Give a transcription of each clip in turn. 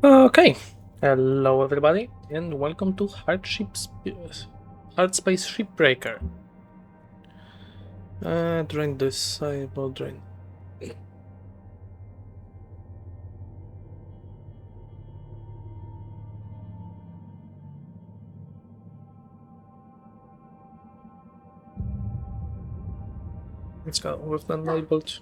Okay, hello everybody, and welcome to Hardspace Shipbreaker. Drain this cyber drain. Let's go with the labeled.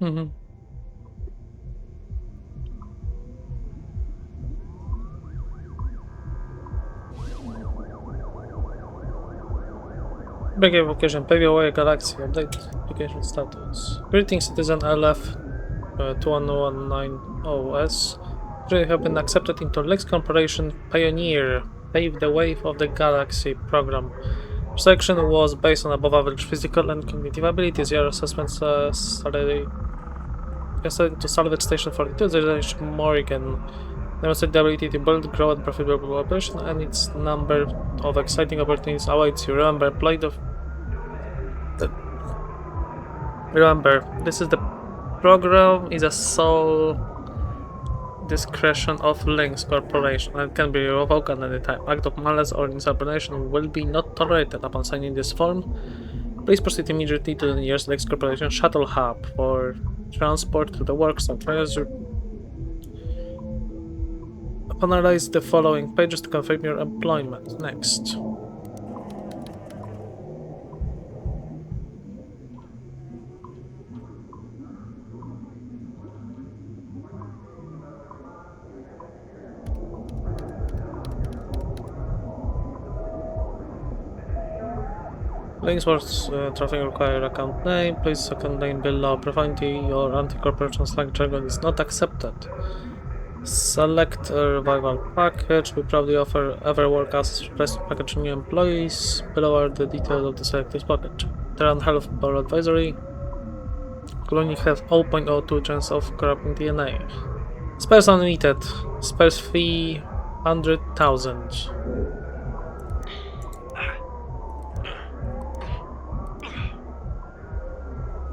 Mm-hmm. Big evocation, pave away galaxy, update application status. Greetings, citizen LF 21190S. You have been accepted into Lex Corporation Pioneer, Pave the Way of the Galaxy program. Selection was based on above average physical and cognitive abilities. Your assessments started to Salvage Station 42, there's Morrigan. Demonstrate the ability to build, grow, and profitable operation, and its number of exciting opportunities awaits you. Remember, this is the program is a sole discretion of Lynx Corporation and can be revoked at any time. Act of malice or insubordination will be not tolerated upon signing this form. Please proceed immediately to the nearest Lynx Corporation shuttle hub for transport to the workshop. Analyze the following pages to confirm your employment. Next. Links words traffic require account name. Please second name below. Profanity or anti-corporation slang jargon is not accepted. Select a revival package. We probably offer ever work as request package new employees. Below are the details of the selected package. Terran Health Bar Advisory. Colony have 0.02 chance of corrupting DNA. Spares unlimited. Spares fee 100,000.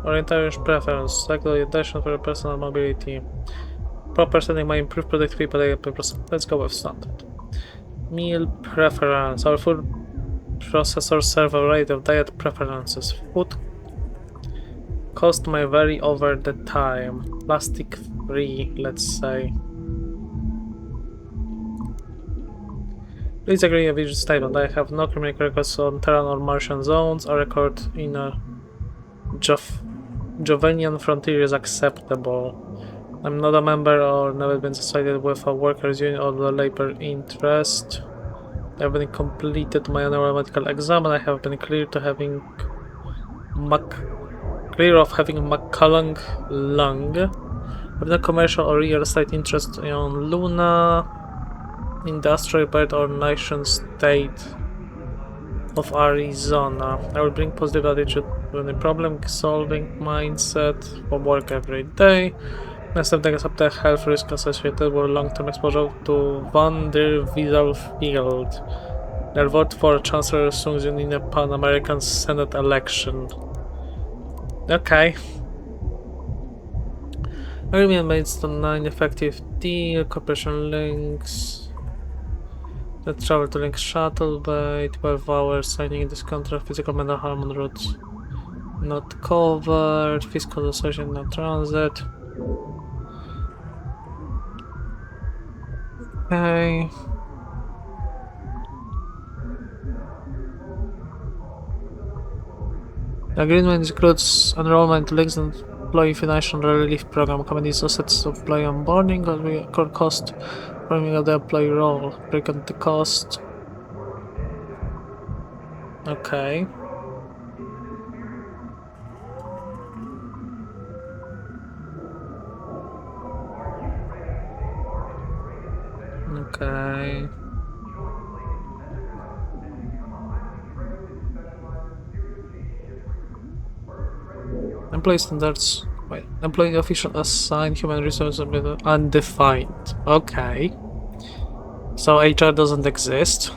Orientation preference. Select the orientation for your personal mobility. Proper setting may improve productivity, but let's go with standard. Meal preference. Our food processor serve a variety of diet preferences. Food cost may vary over the time. Plastic free, let's say. Please agree with each statement. I have no criminal records on Terran or Martian zones. A record in a Jovenian frontier is acceptable. I'm not a member or never been associated with a workers' union or the labor interest. I have been completed my annual medical exam and I have been clear of having McCullung lung. I have no commercial or real estate interest on Luna, industrial bird or nation state of Arizona. I will bring positive attitude to any problem solving mindset for work every day. Następnego accept the health risk associated with long-term exposure to Van der Field. They'll vote for Chancellor Sun Yun in a Pan-American Senate election. Okay. Agreement based on 9 effective deal, corporation links. Let's travel to Link Shuttle by 12 hours, signing this contract, physical mental harm on routes not covered, fiscal association not transit. Okay. The agreement includes enrollment links and employee financial relief program. Companies assets of employee onboarding or record cost forming of the employee role. Break up the cost. Okay. Okay. Employee standards. Wait. Employee official assigned human resources undefined. Okay. So HR doesn't exist.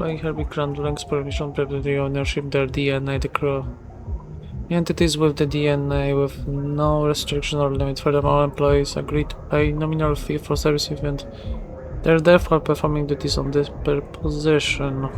Like Herbie Grant Link's permission the ownership, their DNA, the crew. Entities with the DNA with no restriction or limit. Furthermore, employees agree to pay nominal fee for service event. They're therefore performing duties on this per position.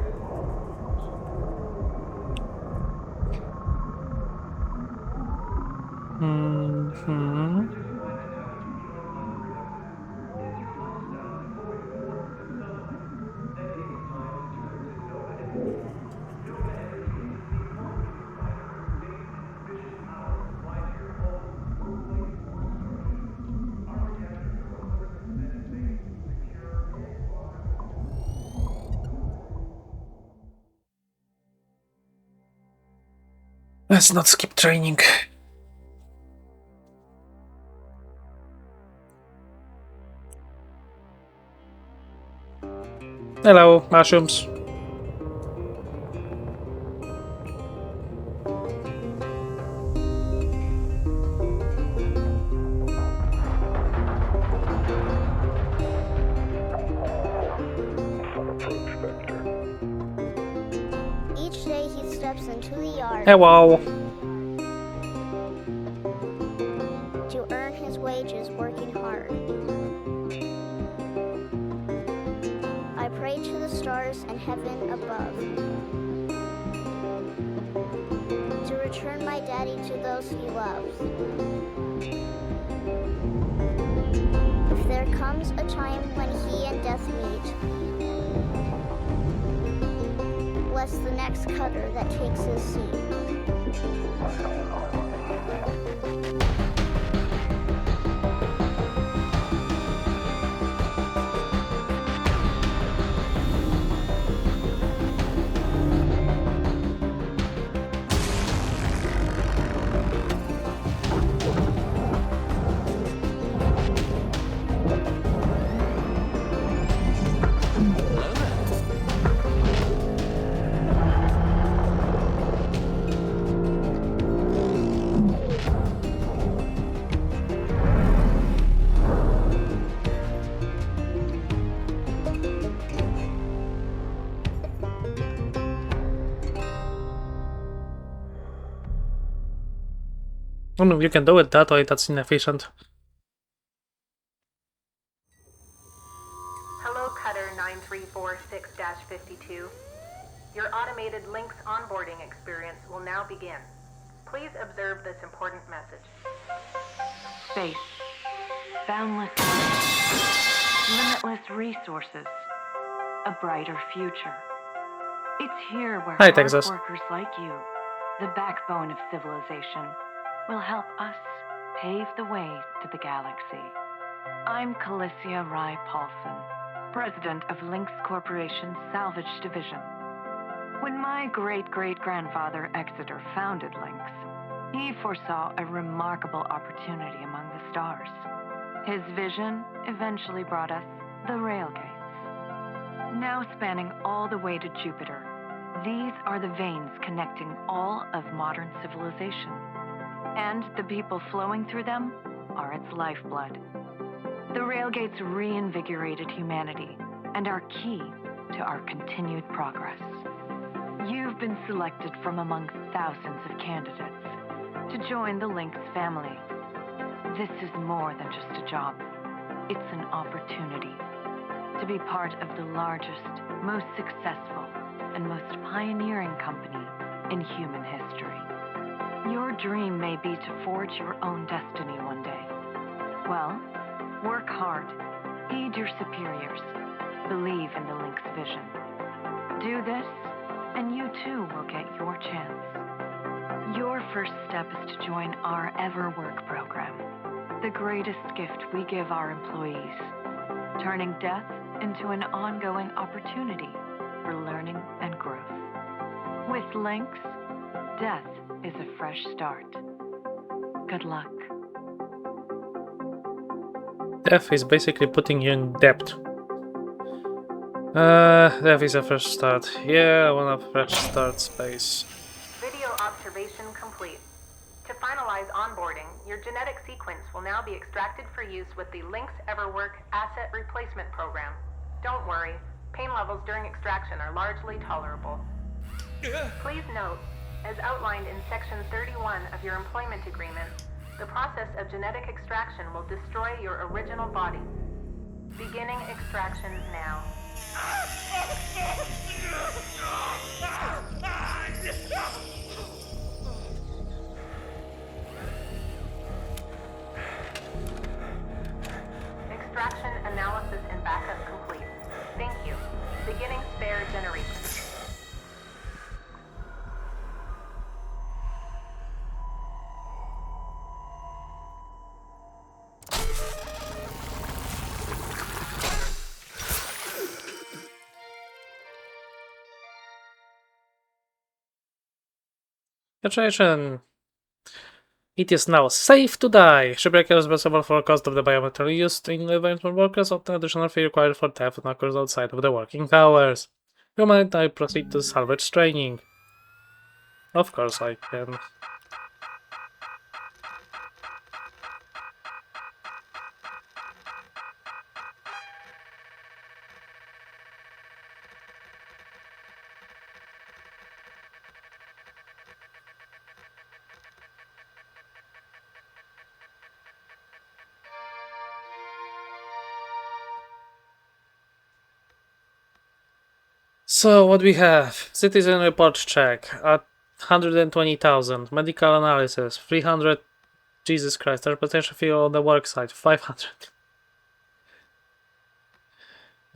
Let's not skip training. Hello, mushrooms. Each day he steps into the yard Hello. to earn his wages working hard. I pray to the stars and heaven above to return my daddy to those he loves. If there comes a time when he and death meet, bless the next cutter that takes his seat. Oh no, you can do it that way, that's inefficient. Hello, Cutter 9346-52. Your automated Lynx onboarding experience will now begin. Please observe this important message. Space. Boundless limitless resources. A brighter future. It's here where Hi, hard Texas. workers like you, the backbone of civilization, will help us pave the way to the galaxy. I'm Calicia Rye Paulson, president of Lynx Corporation's Salvage Division. When my great-great-grandfather Exeter founded Lynx, he foresaw a remarkable opportunity among the stars. His vision eventually brought us the Railgates. Now spanning all the way to Jupiter, these are the veins connecting all of modern civilization. And the people flowing through them are its lifeblood. The Railgates reinvigorated humanity and are key to our continued progress. You've been selected from among thousands of candidates to join the Lynx family. This is more than just a job. It's an opportunity to be part of the largest, most successful, and most pioneering company in human history. Your dream may be to forge your own destiny one day. Well, work hard, heed your superiors, believe in the Lynx vision. Do this, and you too will get your chance. Your first step is to join our EverWork program, the greatest gift we give our employees, turning death into an ongoing opportunity for learning and growth. With Lynx, death is a fresh start. Good luck. Death is basically putting you in debt. Death is a fresh start. Yeah, I want a fresh start space. Video observation complete. To finalize onboarding, your genetic sequence will now be extracted for use with the Lynx EverWork Asset Replacement Program. Don't worry, pain levels during extraction are largely tolerable. Please note, as outlined in Section 31 of your employment agreement, the process of genetic extraction will destroy your original body. Beginning extraction now. Extraction analysis and backup complete. Thank you. Beginning spare generation. Congratulations! It is now safe to die. Shipwreck is responsible for cost of the biometal used in environment workers of the additional fee required for theft and occurs outside of the working hours. You might I proceed to salvage training. Of course I can. So what we have? Citizen report check at 120,000. Medical analysis 300. Jesus Christ, reputation fee on the work site 500.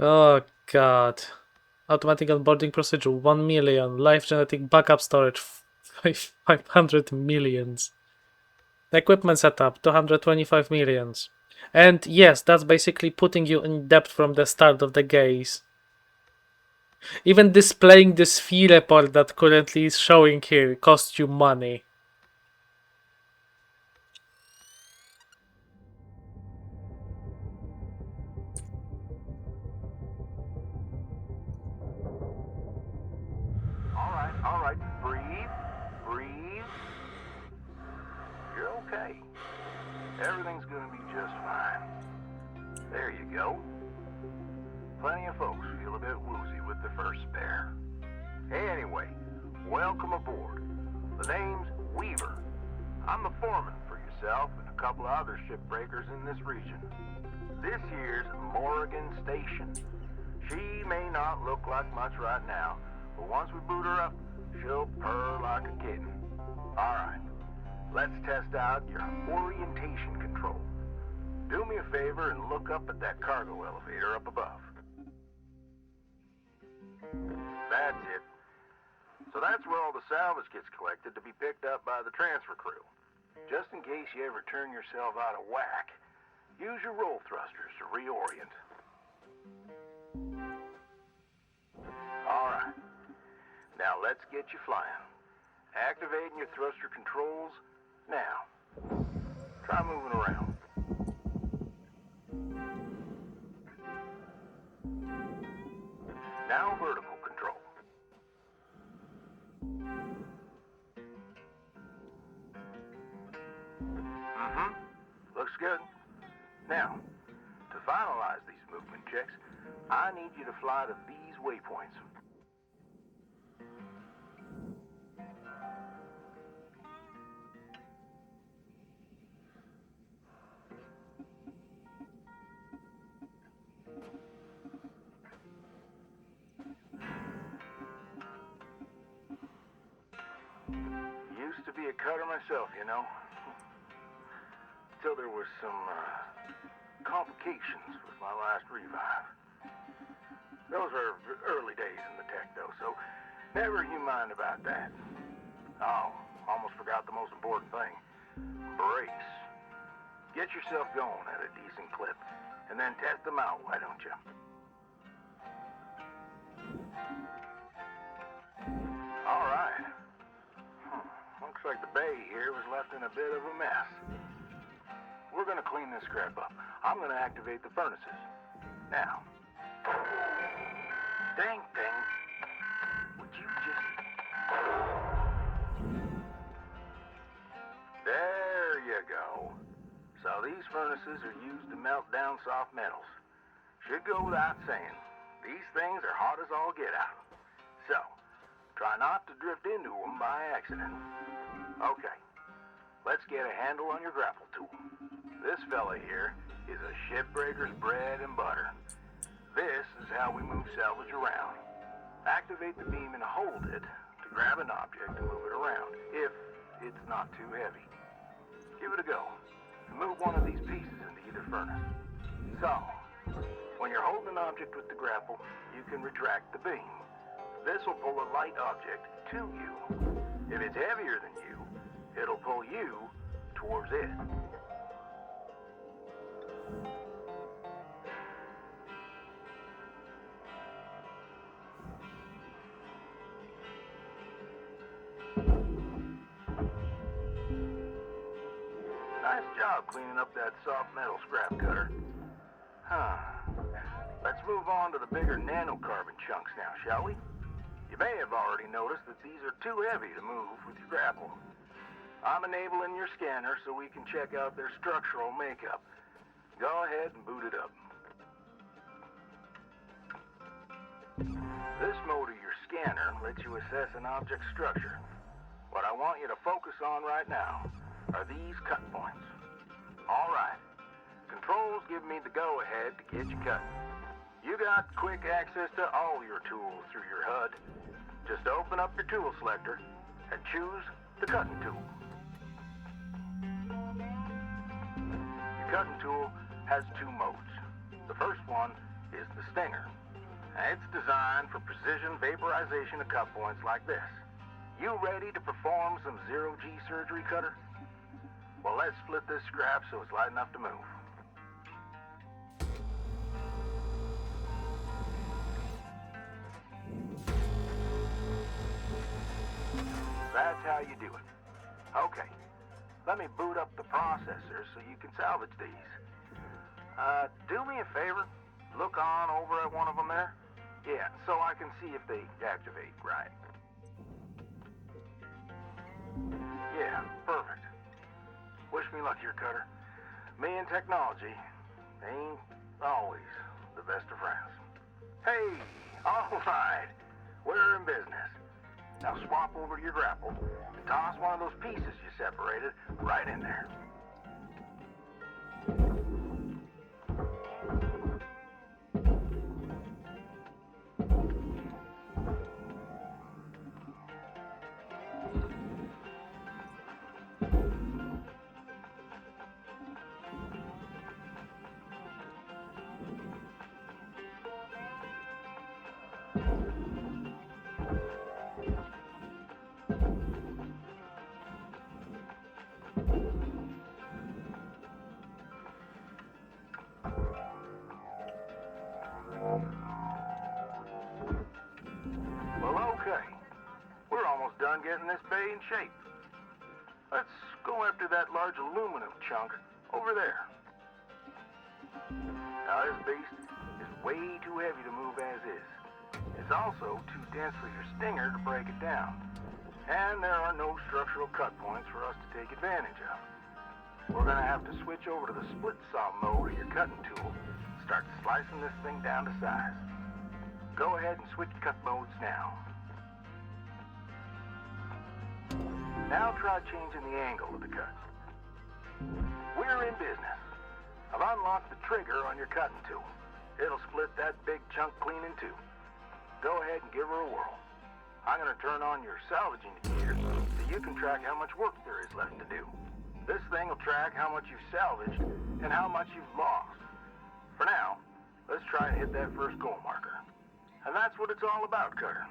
Oh god. Automatic onboarding procedure 1 million. Life genetic backup storage 500 millions. Equipment setup 225 millions. And yes, that's basically putting you in debt from the start of the gaze. Even displaying this fee report that currently is showing here costs you money. All right, breathe, breathe. You're okay. Everything's gonna be just fine. There you go. Plenty of folks feel a bit woozy with the first spare. Anyway, welcome aboard. The name's Weaver. I'm the foreman for yourself and a couple of other shipbreakers in this region. This here's Morrigan Station. She may not look like much right now, but once we boot her up, she'll purr like a kitten. Alright, let's test out your orientation control. Do me a favor and look up at that cargo elevator up above. That's it. So that's where all the salvage gets collected to be picked up by the transfer crew. Just in case you ever turn yourself out of whack, use your roll thrusters to reorient. Alright. Now let's get you flying. Activating your thruster controls now. Try moving around. Now vertical control. Looks good. Now, to finalize these movement checks, I need you to fly to these waypoints. Used to be a cutter myself, you know. Till there was some complications with my last revive. Those were early days in the tech, though, so Never you mind about that. Oh, almost forgot the most important thing. Brakes. Get yourself going at a decent clip, and then test them out, why don't you? All right. Looks like the bay here was left in a bit of a mess. We're gonna clean this crap up. I'm gonna activate the furnaces. Now. Dang thing. Would you just... There you go. So these furnaces are used to melt down soft metals. Should go without saying, these things are hot as all get out. So, try not to drift into them by accident. Okay, let's get a handle on your grapple tool. This fella here is a shipbreaker's bread and butter. This is how we move salvage around. Activate the beam and hold it to grab an object and move it around, if it's not too heavy. Give it a go. Move one of these pieces into either furnace. So, when you're holding an object with the grapple, you can retract the beam. This will pull a light object to you. If it's heavier than you, it'll pull you towards it. Nice job cleaning up that soft metal scrap cutter. Let's move on to the bigger nanocarbon chunks now, shall we? You may have already noticed that these are too heavy to move with your grapple. I'm enabling your scanner so we can check out their structural makeup. Go ahead and boot it up. This mode of your scanner lets you assess an object's structure. What I want you to focus on right now are these cut points. All right. Controls give me the go-ahead to get you cutting. You got quick access to all your tools through your HUD. Just open up your tool selector and choose the cutting tool. Your cutting tool has two modes. The first one is the Stinger. It's designed for precision vaporization of cut points like this. You ready to perform some zero-G surgery, Cutter? Well, let's split this scrap so it's light enough to move. That's how you do it. Okay, let me boot up the processor so you can salvage these. Do me a favor, look on over at one of them there. Yeah, so I can see if they activate right. Yeah, perfect. Wish me luck here, Cutter. Me and technology ain't always the best of friends. Hey, all right, we're in business. Now swap over to your grapple and toss one of those pieces you separated right in there. Well, okay. We're almost done getting this bay in shape. Let's go after that large aluminum chunk over there. Now, this beast is way too heavy to move as is. It's also too dense for your Stinger to break it down. And there are no structural cut points for us to take advantage of. We're going to have to switch over to the split saw mode of your cutting tool and start slicing this thing down to size. Go ahead and switch cut modes now. Now try changing the angle of the cut. We're in business. I've unlocked the trigger on your cutting tool. It'll split that big chunk clean in two. Go ahead and give her a whirl. I'm going to turn on your salvage indicator so you can track how much work there is left to do. This thing will track how much you've salvaged and how much you've lost. For now, let's try and hit that first goal marker. And that's what it's all about, Cutter.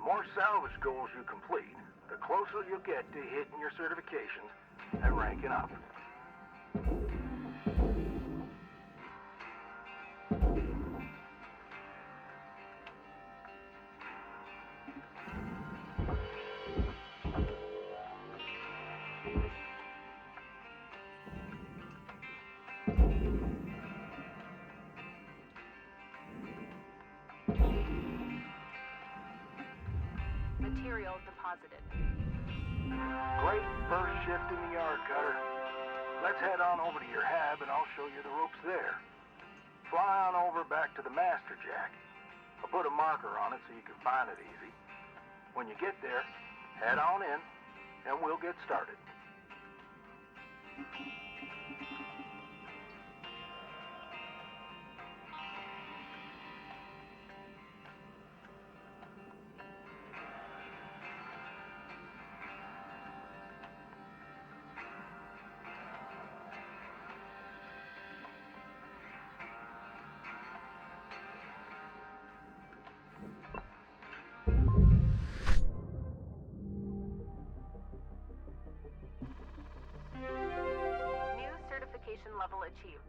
The more salvage goals you complete, the closer you'll get to hitting your certifications and ranking up. Material deposited. Great first shift in the yard, Cutter. Let's head on over to your hab and I'll show you the ropes there. Fly on over back to the master jack. I'll put a marker on it so you can find it easy. When you get there, head on in and we'll get started. New certification level achieved.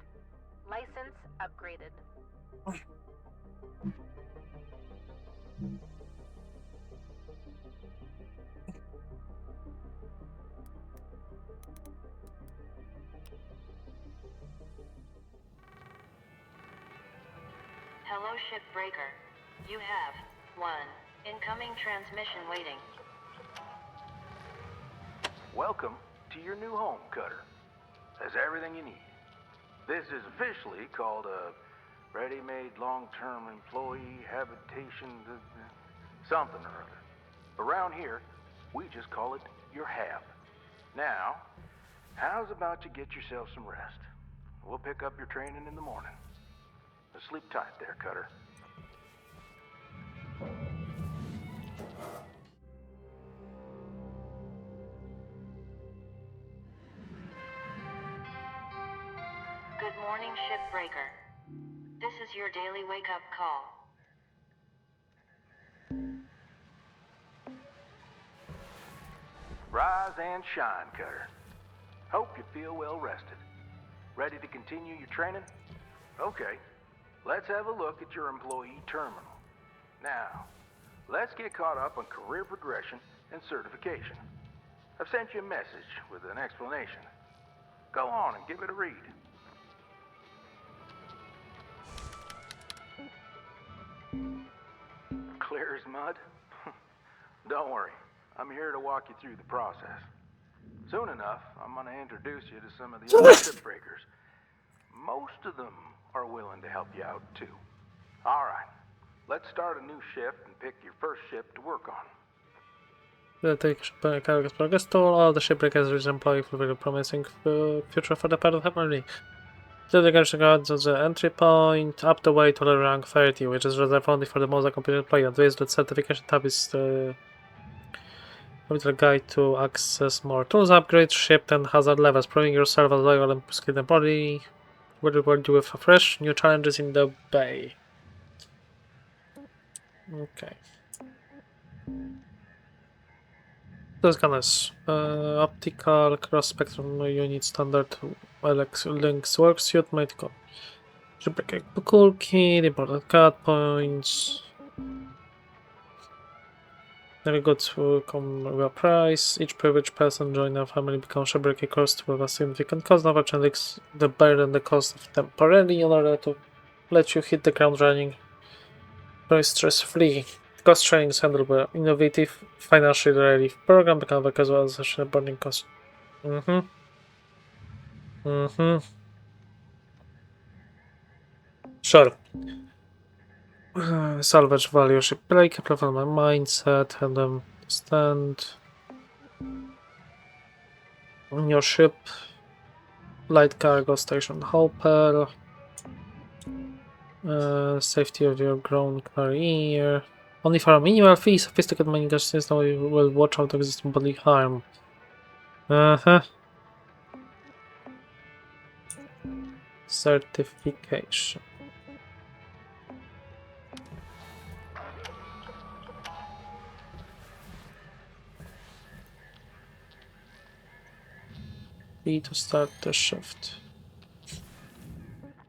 License upgraded. Hello, Shipbreaker. You have one incoming transmission waiting. Welcome to your new home, Cutter. There's everything you need. This is officially called a ready-made long-term employee habitation something or other. Around here, we just call it your hab. Now, how's about you get yourself some rest? We'll pick up your training in the morning. Now sleep tight there, Cutter. Good morning, Shipbreaker. This is your daily wake-up call. Rise and shine, Cutter. Hope you feel well rested. Ready to continue your training? Okay, let's have a look at your employee terminal. Now, let's get caught up on career progression and certification. I've sent you a message with an explanation. Go on and give it a read. Clear as mud? Don't worry, I'm here to walk you through the process. Soon enough, I'm going to introduce you to some of the other shipbreakers. Most of them are willing to help you out, too. All right, let's start a new shift and pick your first ship to work on. The cargo progress tool. All the shipbreakers is employee for very promising future for the pirate family. The delegation guards on the entry point, up the way to the rank 30, which is reserved only for the most accomplished player. Advise that certification tab is the guide to access more tools, upgrades, ship, and hazard levels, proving yourself as loyal and skilled employee. Will reward you with fresh new challenges in the bay. Okay. Those gunners. Optical cross-spectrum unit standard Lynx worksuit medical. Shipbreaker cool key, important cut points. Very good to come with a price. Each privileged person join a family becomes shipbreaker cost with a significant cost. Never change the burden the cost of temporarily in order to let you hit the ground running. Very stress-free. Cost sharing is handled by innovative financial relief program because as well as a burning cost. Sure. Salvage value shipbreaker, perform my mindset, and stand on your ship. Light cargo station hopper. Safety of your grown career. Only for a minimal fee, sophisticated management system will watch out existing bodily harm. Certification. B to start the shift.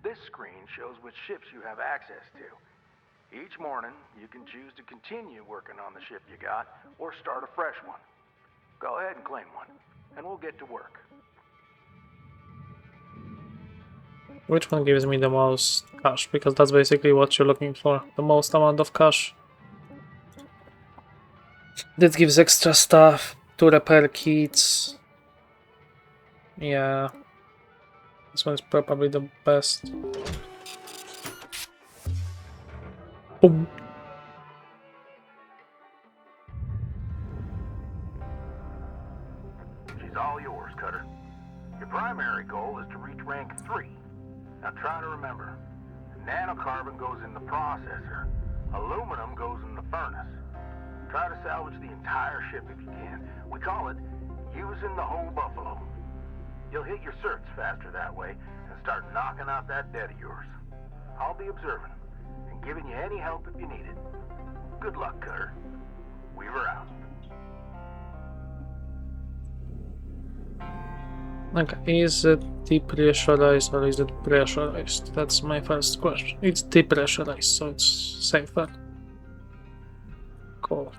This screen shows which ships you have access to. Each morning, you can choose to continue working on the ship you got or start a fresh one. Go ahead and claim one, and we'll get to work. Which one gives me the most cash? Because that's basically what you're looking for. The most amount of cash. This gives extra stuff to repair kits. Yeah. This one's probably the best. Boom. She's all yours, Cutter. Your primary goal is to reach rank 3. Now try to remember, nanocarbon goes in the processor, aluminum goes in the furnace. Try to salvage the entire ship if you can. We call it using the whole buffalo. You'll hit your certs faster that way and start knocking out that debt of yours. I'll be observing and giving you any help if you need it. Good luck, Cutter. Weaver out. Okay, is it depressurized or is it pressurized? That's my first question. It's depressurized, so it's safer. Cool.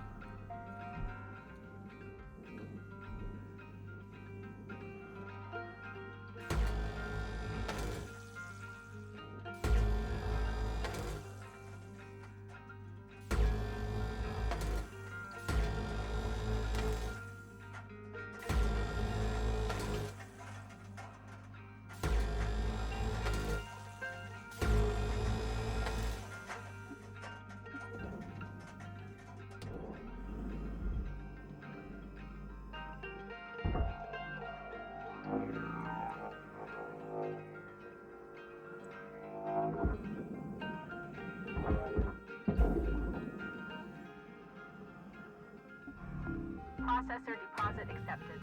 Processor deposit accepted.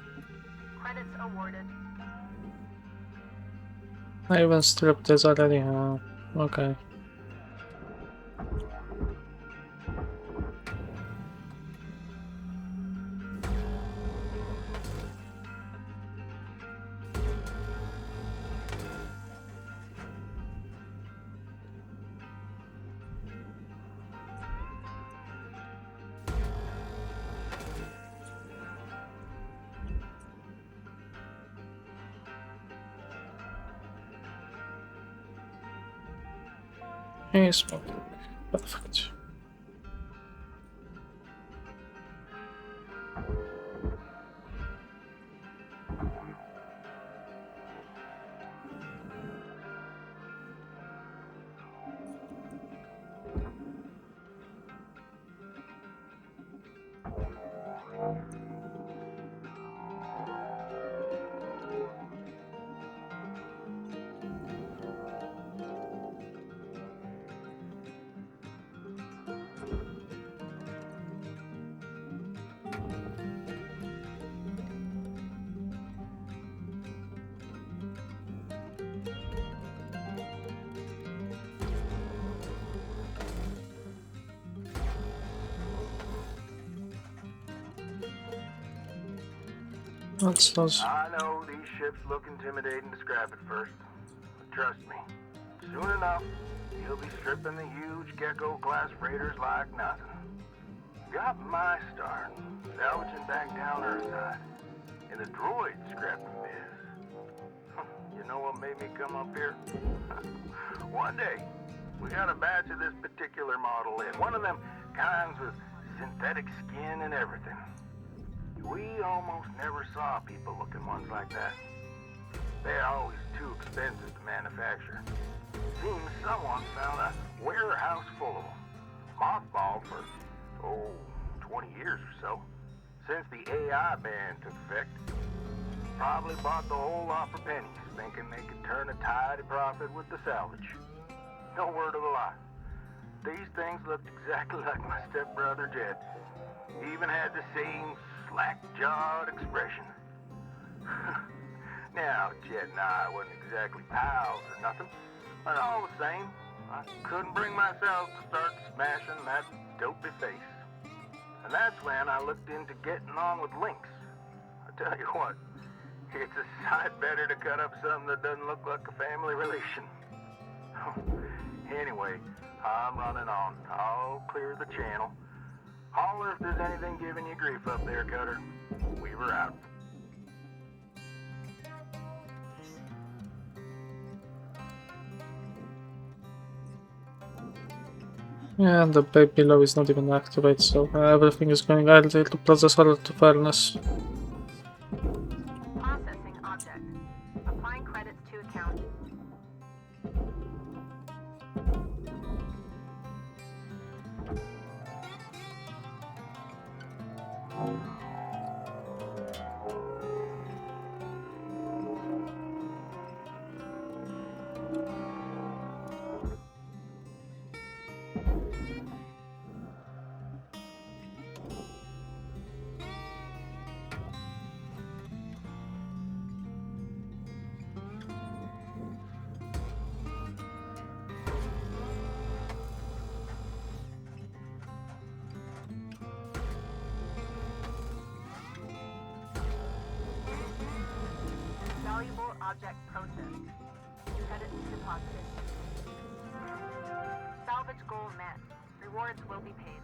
Credits awarded. I even stripped this already, huh? Okay. Yes, perfect. That's us. I know these ships look intimidating to scrap at first, but trust me, soon enough, you'll be stripping the huge Gecko-class freighters like nothing. Got my start salvaging back down Earthside in the droid scrapping biz. You know what made me come up here? One day, we got a batch of this particular model in, one of them kinds with synthetic skin and everything. We almost never saw people looking ones like that. They're always too expensive to manufacture. Seems someone found a warehouse full of them, mothballed for, 20 years or so, since the AI ban took effect. Probably bought the whole lot for pennies, thinking they could turn a tidy profit with the salvage. No word of a lie. These things looked exactly like my stepbrother Jed. Even had the same slack-jawed expression. Now, Jed and I wasn't exactly pals or nothing, but all the same, I couldn't bring myself to start smashing that dopey face. And that's when I looked into getting on with Lynx. I tell you what, It's a sight better to cut up something that doesn't look like a family relation. Anyway, I'm running on. I'll clear the channel. Holler if there's anything giving you grief up there, Cutter. Weaver out. Yeah, the babe below is not even activated, so everything is going idle to processor to furnace. Processing object. Applying credits to account. Valuable object processed. Credits deposited. Salvage goal met. Rewards will be paid.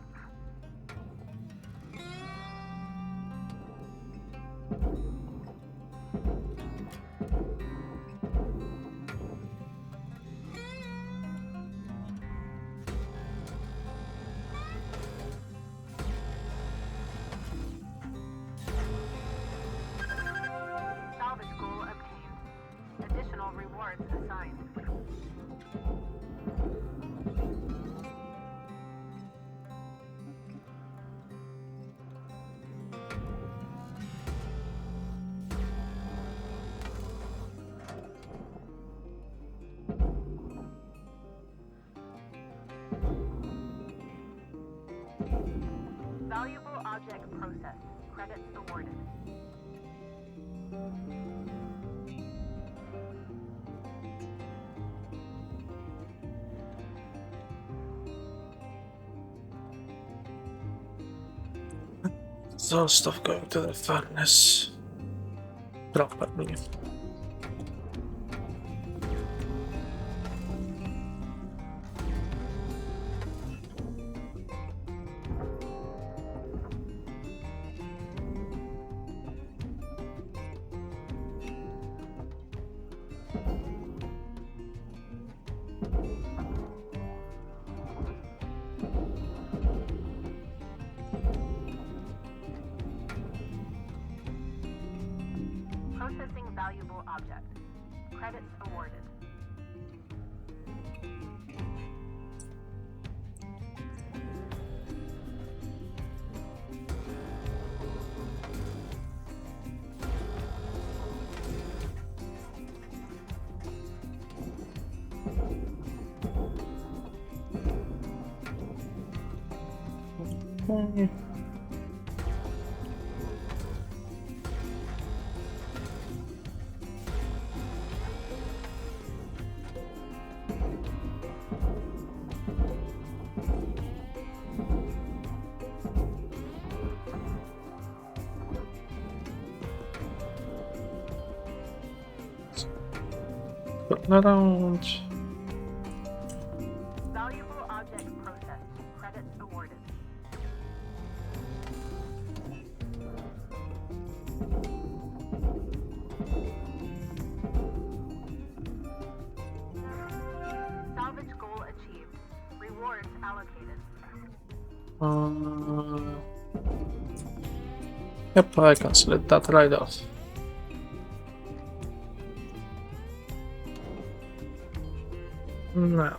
Salvage goal obtained. Additional rewards assigned. Valuable object processed. Credits awarded. It's all stuff going to the furnace. Properly. Processing valuable object. Credits awarded. Okay. Putting around. Valuable object processed. Credits awarded. Salvage goal achieved. Rewards allocated. Yep, I can select that right off. Now,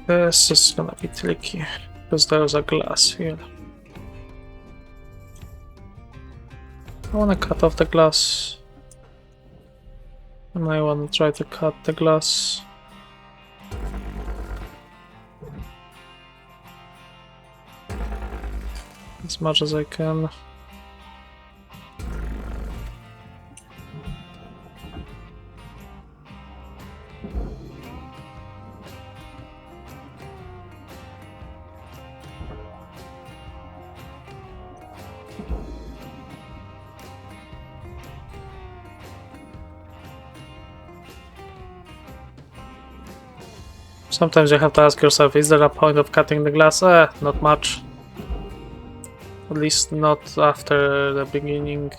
this is gonna be tricky because there's a glass here. I wanna cut off the glass, and I wanna try to cut the glass. As much as I can. Sometimes you have to ask yourself, is there a point of cutting the glass? Not much. At least not after the beginning.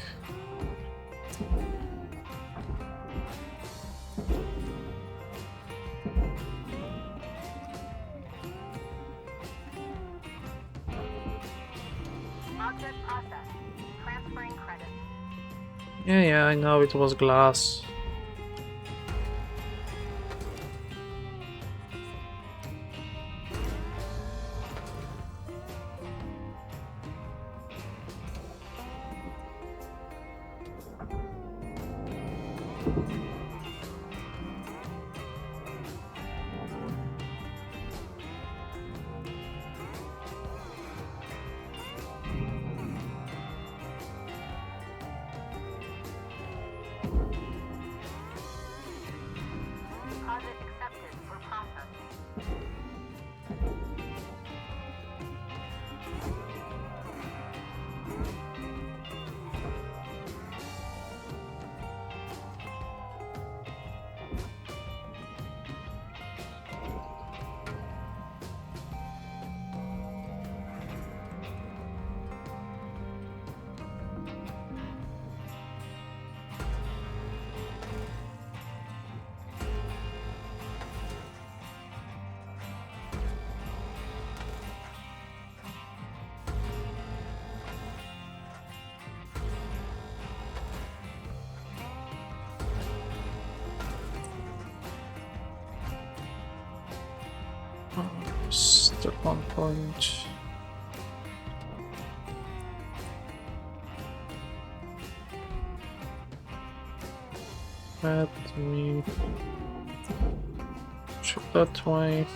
Object processed. Transferring credits. Yeah, I know it was glass. Deposit accepted for processing. Still 1 point. Let me check that way.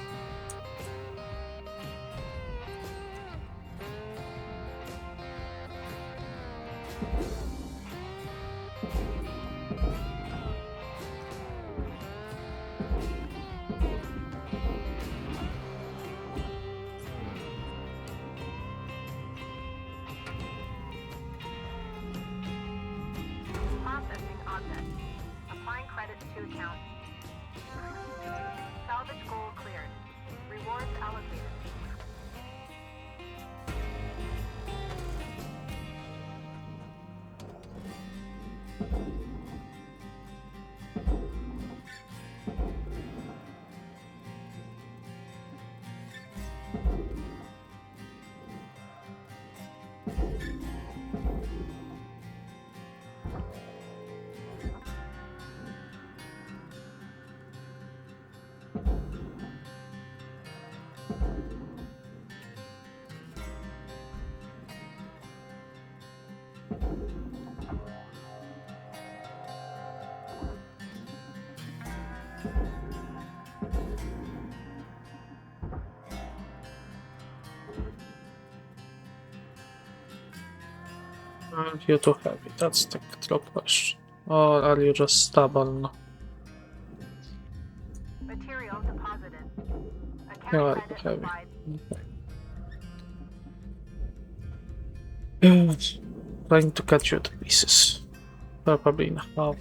Processing object. Applying credits to account. Salvage goal cleared. Rewards allocated. Are you too heavy? That's the real question. Or are you just stubborn? Material deposited. Account You are credit heavy. applied. Trying to cut you to pieces. Probably in half.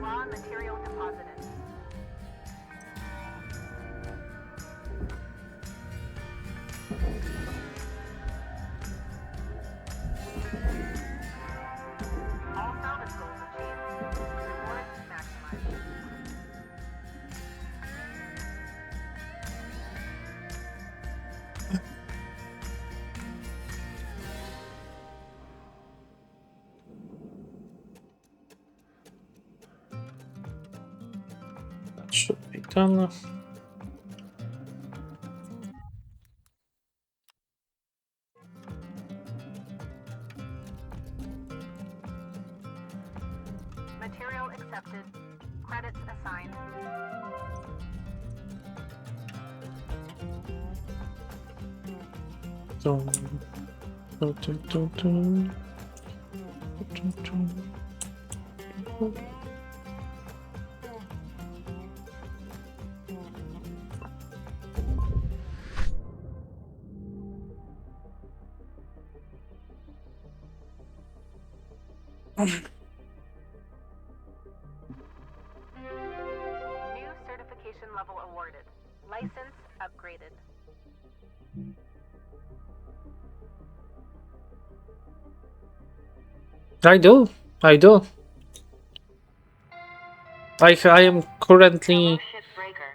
Raw material deposited. All salvage goals achieved. Rewards maximized. That should be done. Material accepted. Credits assigned. Dun, dun, dun, dun, dun. Dun, dun. New certification level awarded. License upgraded. I do. I am currently Ship breaker.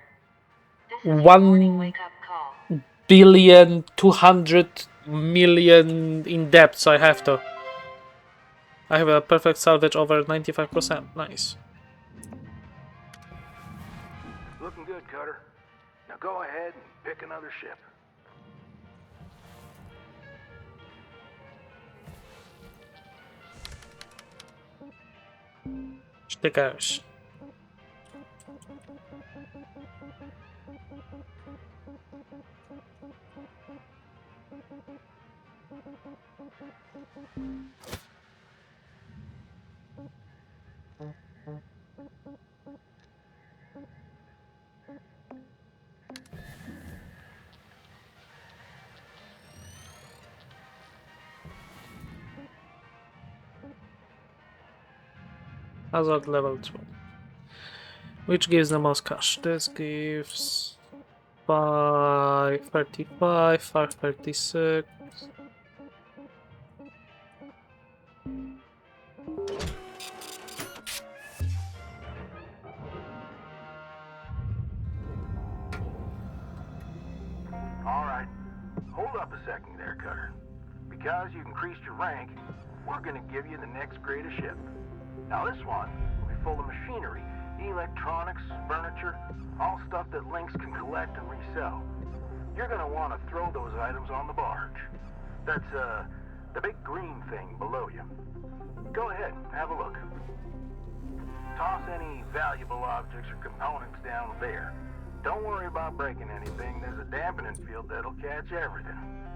1,200,000,000 in debt, so I have to. I have a perfect salvage over 95%. Nice. Looking good, Cutter. Now go ahead and pick another ship. Stickers. Hazard level 2. Which gives the most cash? This gives 535, 536. All right. Hold up a second there, Cutter. Because you've increased your rank, we're gonna give you the next greatest ship. Now this one will be full of machinery, electronics, furniture, all stuff that Lynx can collect and resell. You're gonna want to throw those items on the barge. That's, the big green thing below you. Go ahead, have a look. Toss any valuable objects or components down there. Don't worry about breaking anything. There's a dampening field that'll catch everything.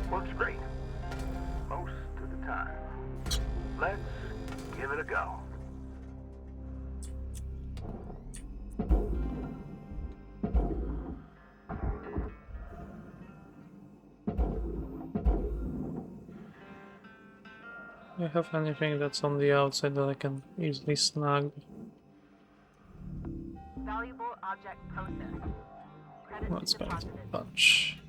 Works great. Most of the time. Let's give it a go. Do I have anything that's on the outside that I can easily snag? Valuable object processed. Credits Let's spend a deposited. bunch.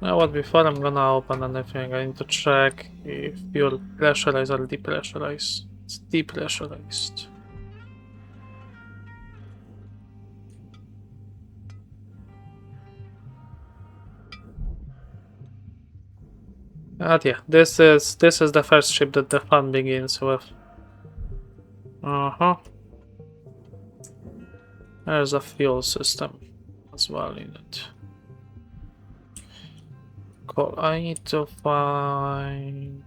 Now what, before I'm gonna open anything, I need to check if fuel pressurized or depressurized. It's depressurized. Yeah, this is the first ship that the fun begins with. There's a fuel system as well in it. Cool. I need to find.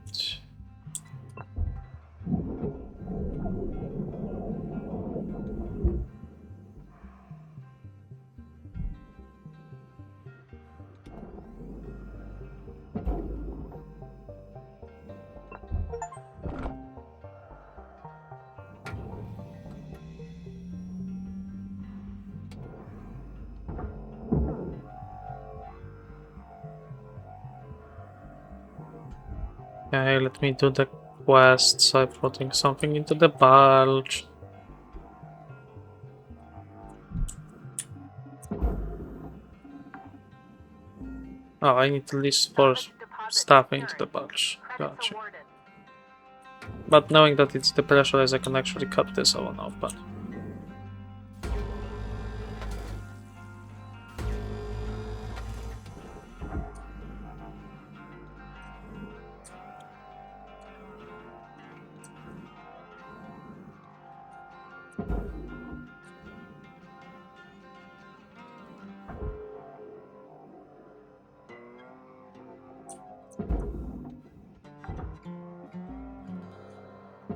Okay, let me do the quests. I'm putting something into the bulge. Oh, I need to list for Salvage deposit stuff into the secured. bulge. Credits Gotcha. awarded. But knowing that it's depressurized, I can actually cut this one open.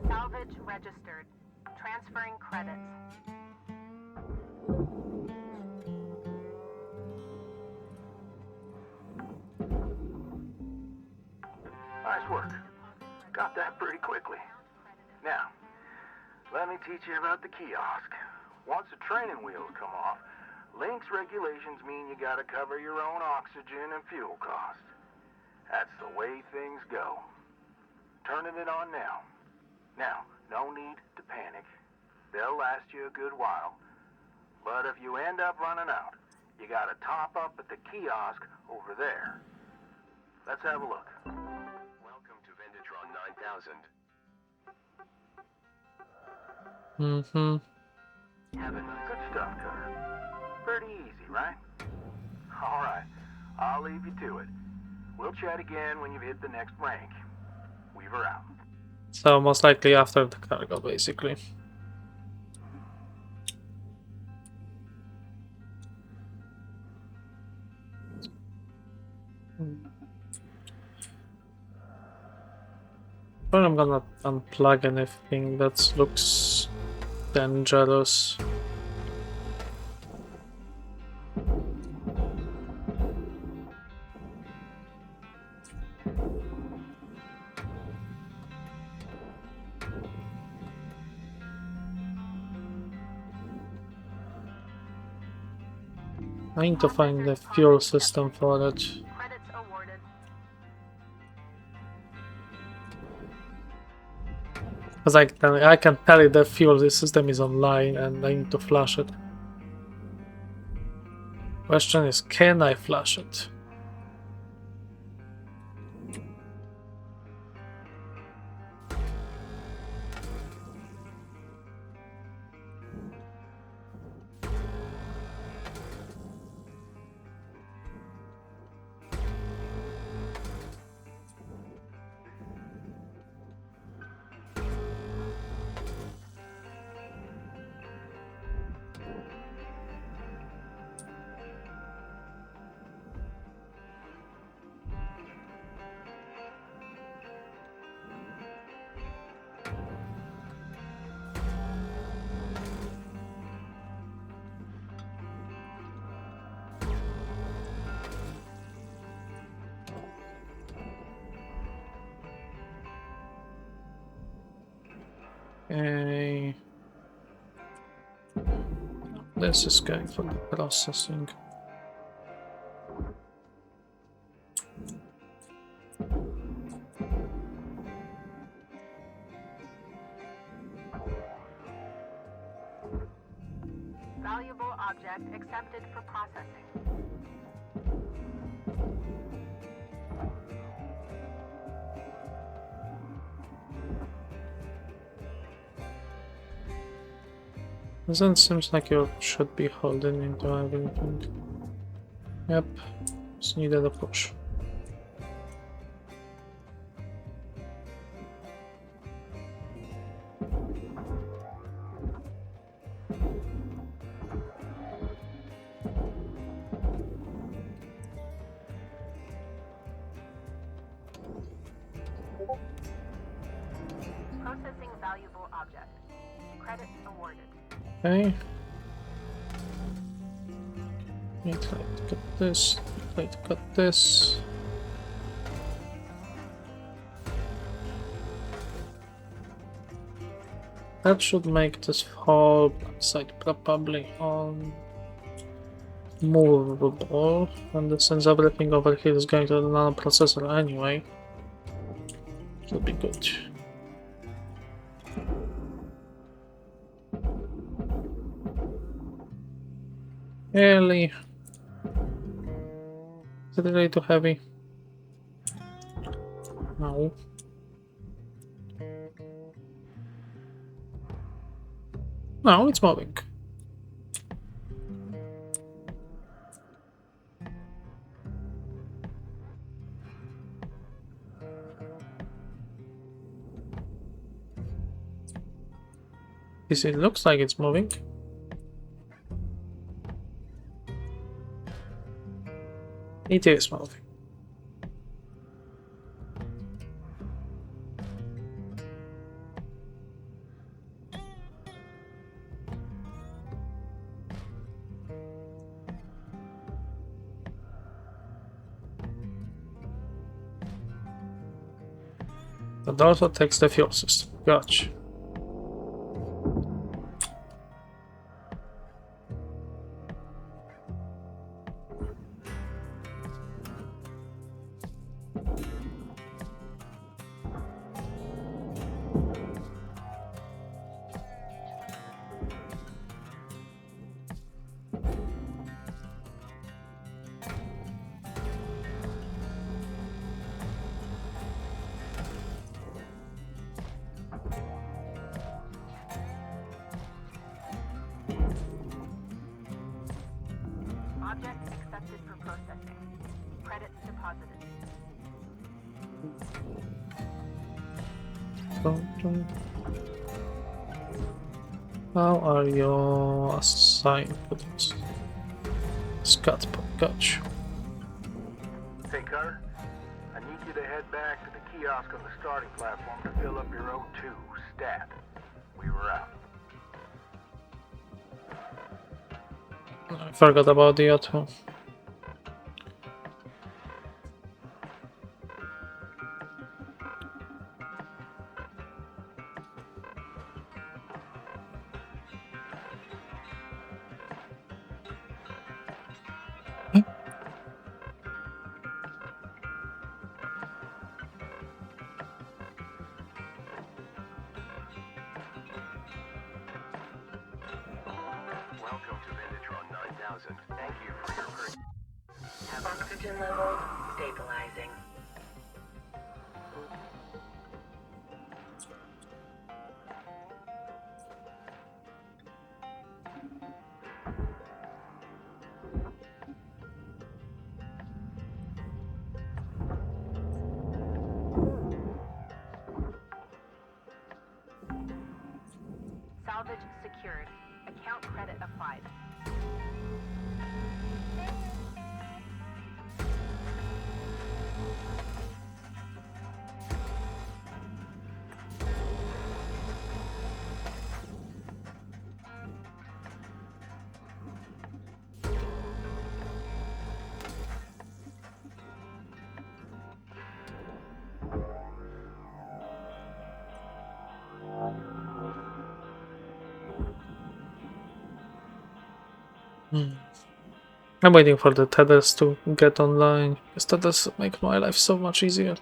Salvage registered. Transferring credits. Nice work. Got that pretty quickly. Now, let me teach you about the kiosk. Once the training wheels come off, Link's regulations mean you gotta cover your own oxygen and fuel costs. That's the way things go. Turning it on now. Now, no need to panic. They'll last you a good while. But if you end up running out, you gotta top up at the kiosk over there. Let's have a look. Welcome to Venditron 9000. Good stuff, Cutter. Pretty easy, right? Alright, I'll leave you to it. We'll chat again when you've hit the next rank. Weaver out. So most likely after the cargo, basically. But I'm gonna unplug anything that looks dangerous. I need to find the fuel system for it. Credits awarded. Because I can tell it the fuel system is online and I need to flush it. Question is, can I flush it? Okay. This is going for the processing. Valuable object accepted for processing. Doesn't seem like you should be holding into everything. Yep, just needed a push. Processing valuable object. Credits awarded. Okay. Need to cut this. Need to cut this. That should make this whole site probably on movable, and since everything over here is going to the nanoprocessor anyway. Should be good. Really? Is it really too heavy? No. No, it's moving. It looks like it's moving. It is moving. That also takes the fuel system. Gotcha. Object accepted for processing. Credits deposited. How are you assigned to this? Scott, gotcha. Hey, Carter. I need you to head back to the kiosk on the starting platform to fill up your O2 stat. We were out. I forgot about the auto. Welcome to Vindatron 9000. Thank you for your purchase. Have oxygen levels stabilizing. Salvage secured. Account credit applied. I'm waiting for the tethers to get online, because tethers make my life so much easier.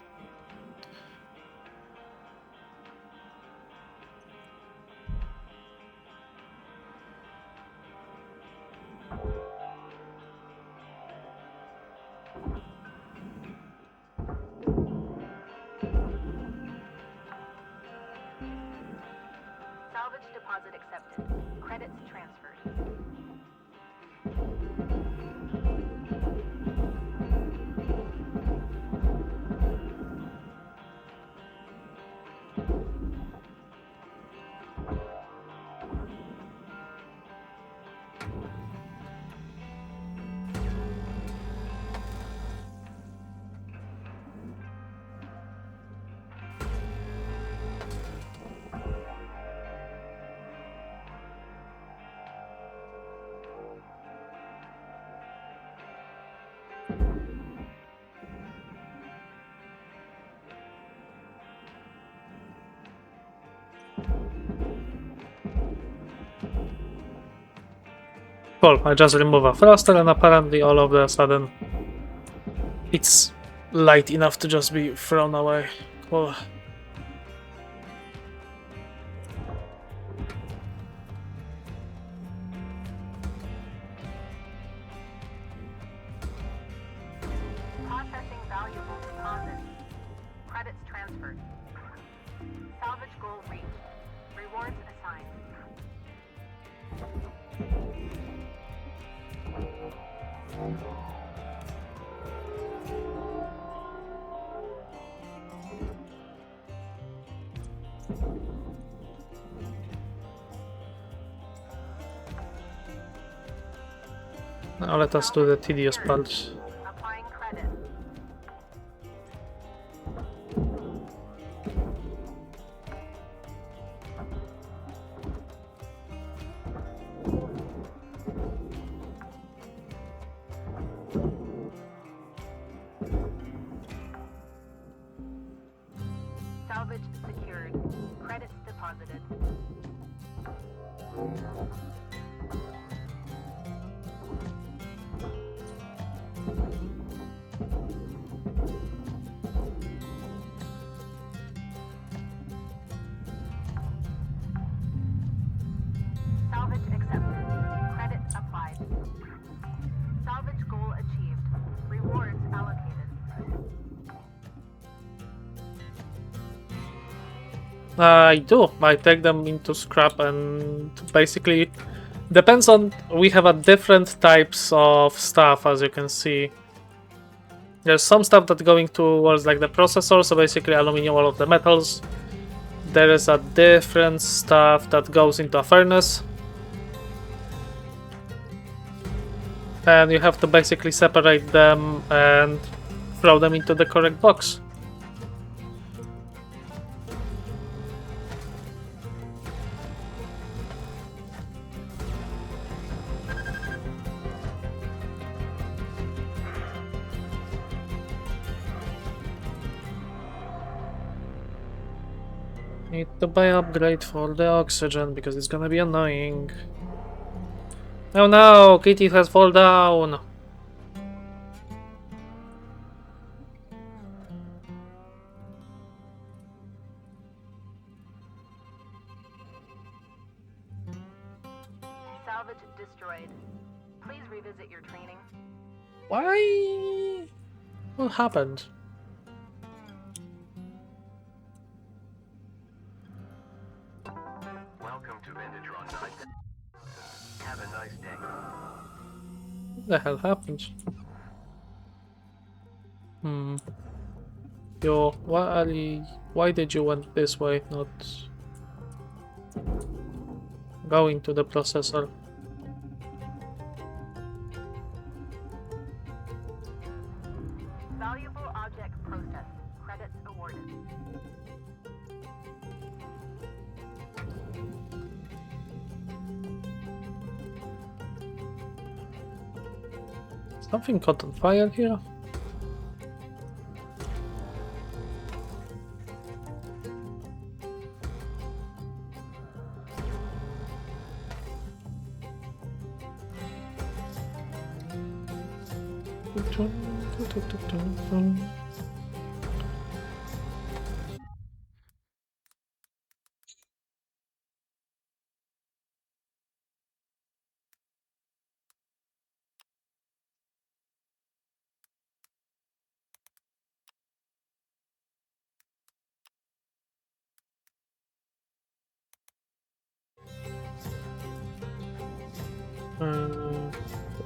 Salvage deposit accepted. Credits transferred. Cool, I just remove a thruster and apparently all of a sudden it's light enough to just be thrown away. Cool. Now let us do the tedious part. Applying credit. Salvage secured. Credits deposited. Salvage accepted. Credit applied. Salvage goal achieved. Rewards allocated. I do. I take them into scrap and basically depends on. We have a different types of stuff, as you can see. There's some stuff that's going towards like the processor, so basically aluminum, all of the metals. There is a different stuff that goes into a furnace. And you have to basically separate them and throw them into the correct box. Need to buy upgrade for the oxygen because it's gonna be annoying. Oh no, Kitty has fall down. Salvage destroyed. Please revisit your training. Why? What happened? Welcome to Vendatron 9. Have a nice day. What the hell happened? Yo, why did you went this way, not going to the processor? Valuable object processed. Credits awarded. Something caught on fire here?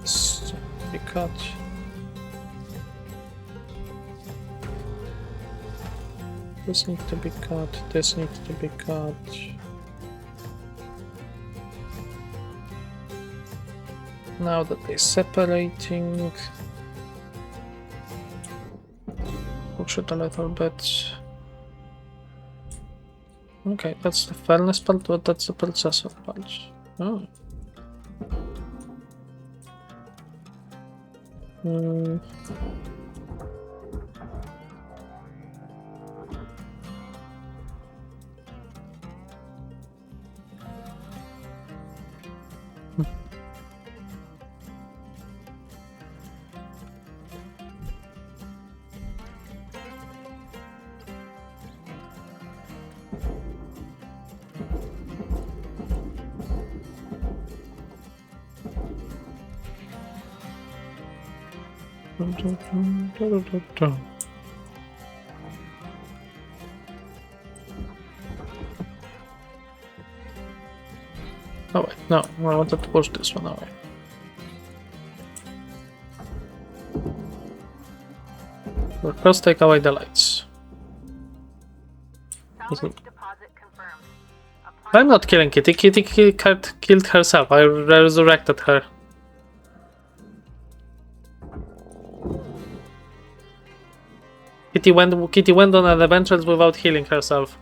This be cut. This needs to be cut. This needs to be cut. Now that they're separating, push it a little bit. Okay, that's the furnace part, but that's the processor part. Oh. Oh wait, no, I wanted to push this one away. But first take away the lights. Salvage Salvage deposit confirmed. I'm not killing Kitty. Kitty killed herself. I resurrected her. Kitty went on an adventure without healing herself.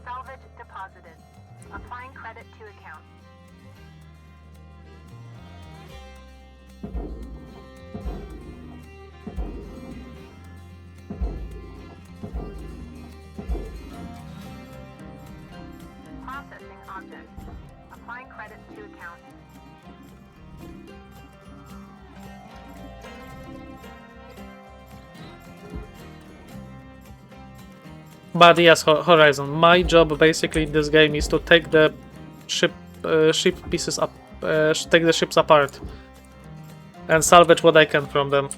Salvage deposited. Applying credit to account. Processing object. Applying credit to account. But yes, Horizon. My job basically in this game is to take the ship pieces up, take the ships apart, and salvage what I can from them.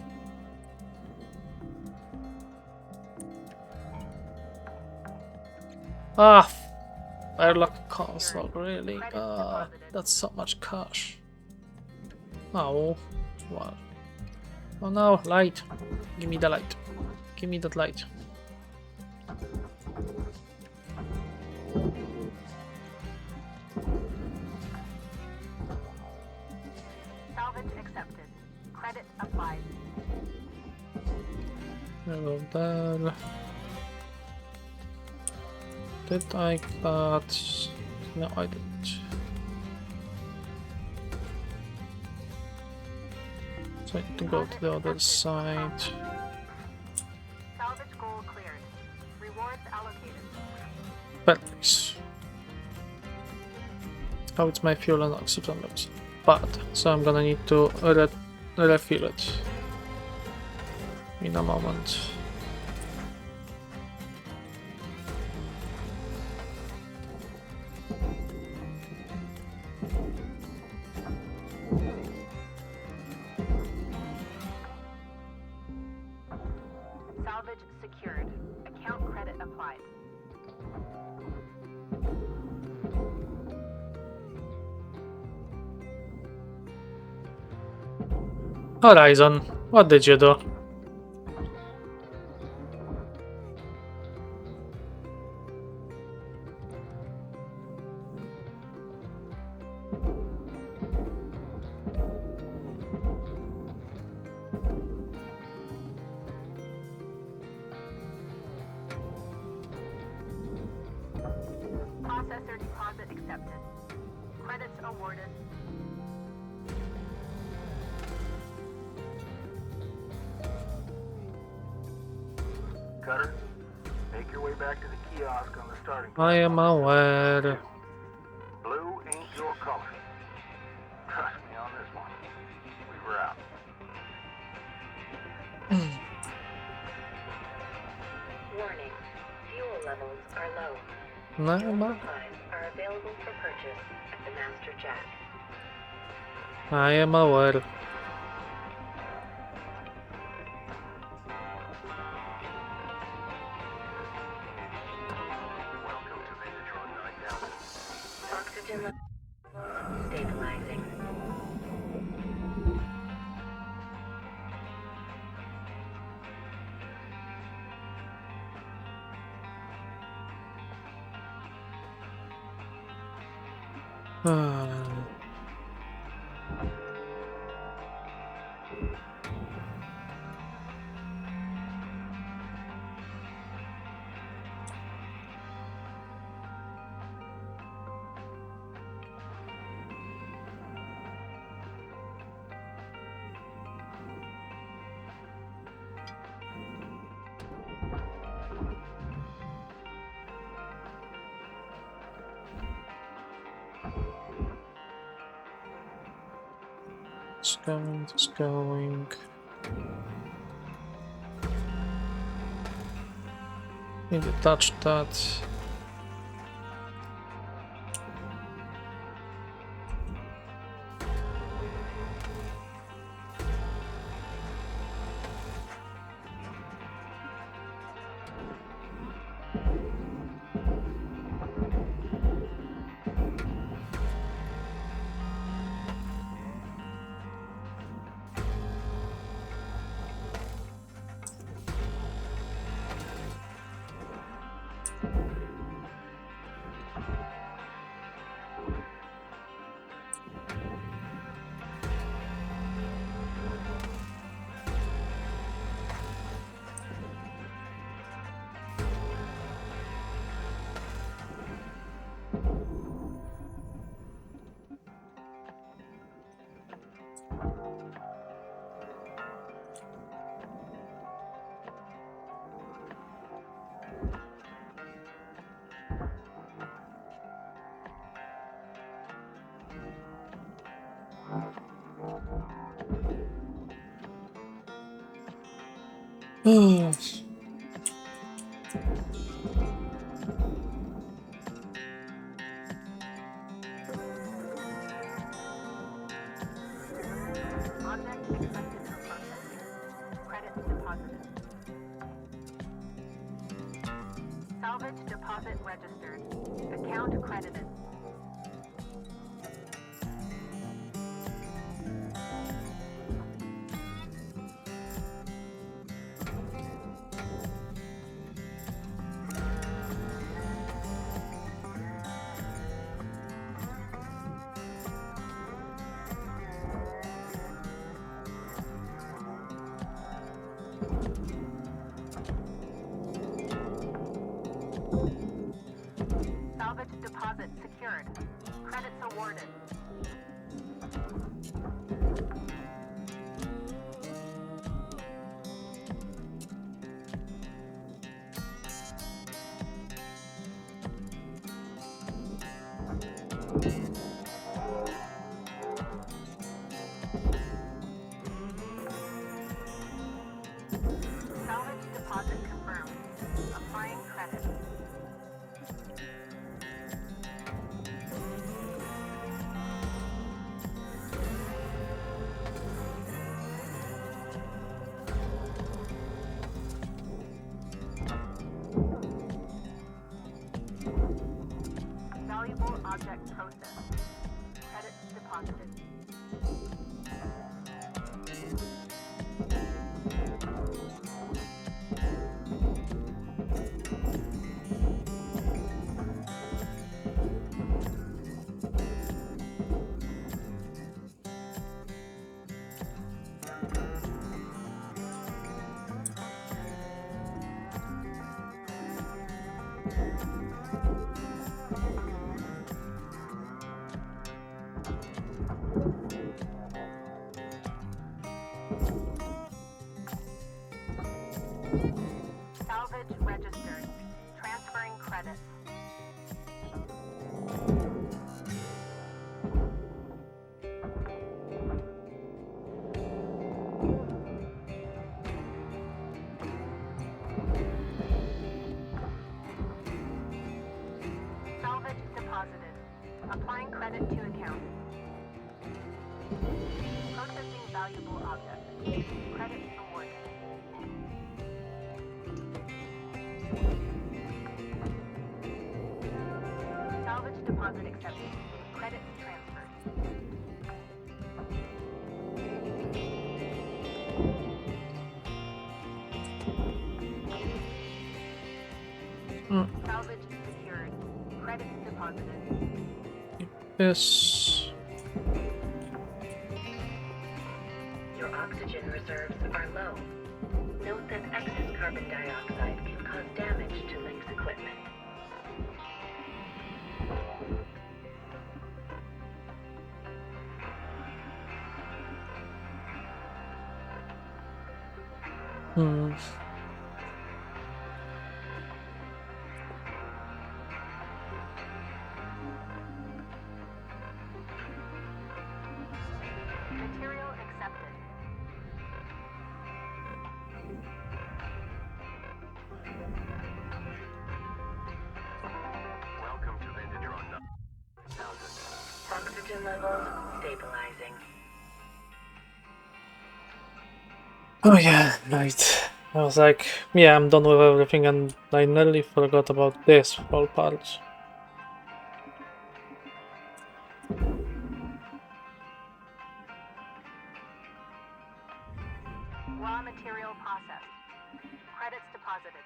Ah, airlock console, really? Ah, that's so much cash. Oh, what? Oh no, light. Give me the light. Give me that light. Salvage accepted. Credit applied. Hello there. Did I cut? No, I didn't. So I need to go to the other side. Salvage goal cleared. Rewards allocated. Batteries. Oh, it's my fuel and oxygen levels. Bad. So I'm gonna need to refill it in a moment. Salvage secured. Account credit applied. Horizon, what did you do? Processor deposit accepted. Credits awarded. Cutter, make your way back to the kiosk on the starting I platform. am aware. Blue ain't your color. Trust me on this one. We were out. Warning. Fuel levels are low. No, Fuel ma. supplies are available for purchase at the Master Jack. I am aware. Welcome to Megatron 9000. Oxygen levels stabilizing. It's going. Need to touch that. Object accepted for processing. Credits deposited. Salvage deposit registered. Account credited. Salvage deposit secured. Credits awarded. Salvage deposit confirmed. Applying credit. Valuable object processed. Credits deposited. Salvage registered. Transferring credits. Salvage deposited. Applying credit to account. Processing valuable object. Credit awarded. Salvage deposit accepted. Credits transferred. Salvage secured. Credits deposited. Yes. Your oxygen reserves are low. Note that excess carbon dioxide can cause damage to Link's equipment. Hmm. Material accepted. Welcome to Vendidron. Oxygen levels stabilizing. Oh yeah, right. I was like, yeah, I'm done with everything, and I nearly forgot about this whole part. Raw material processed. Credits deposited.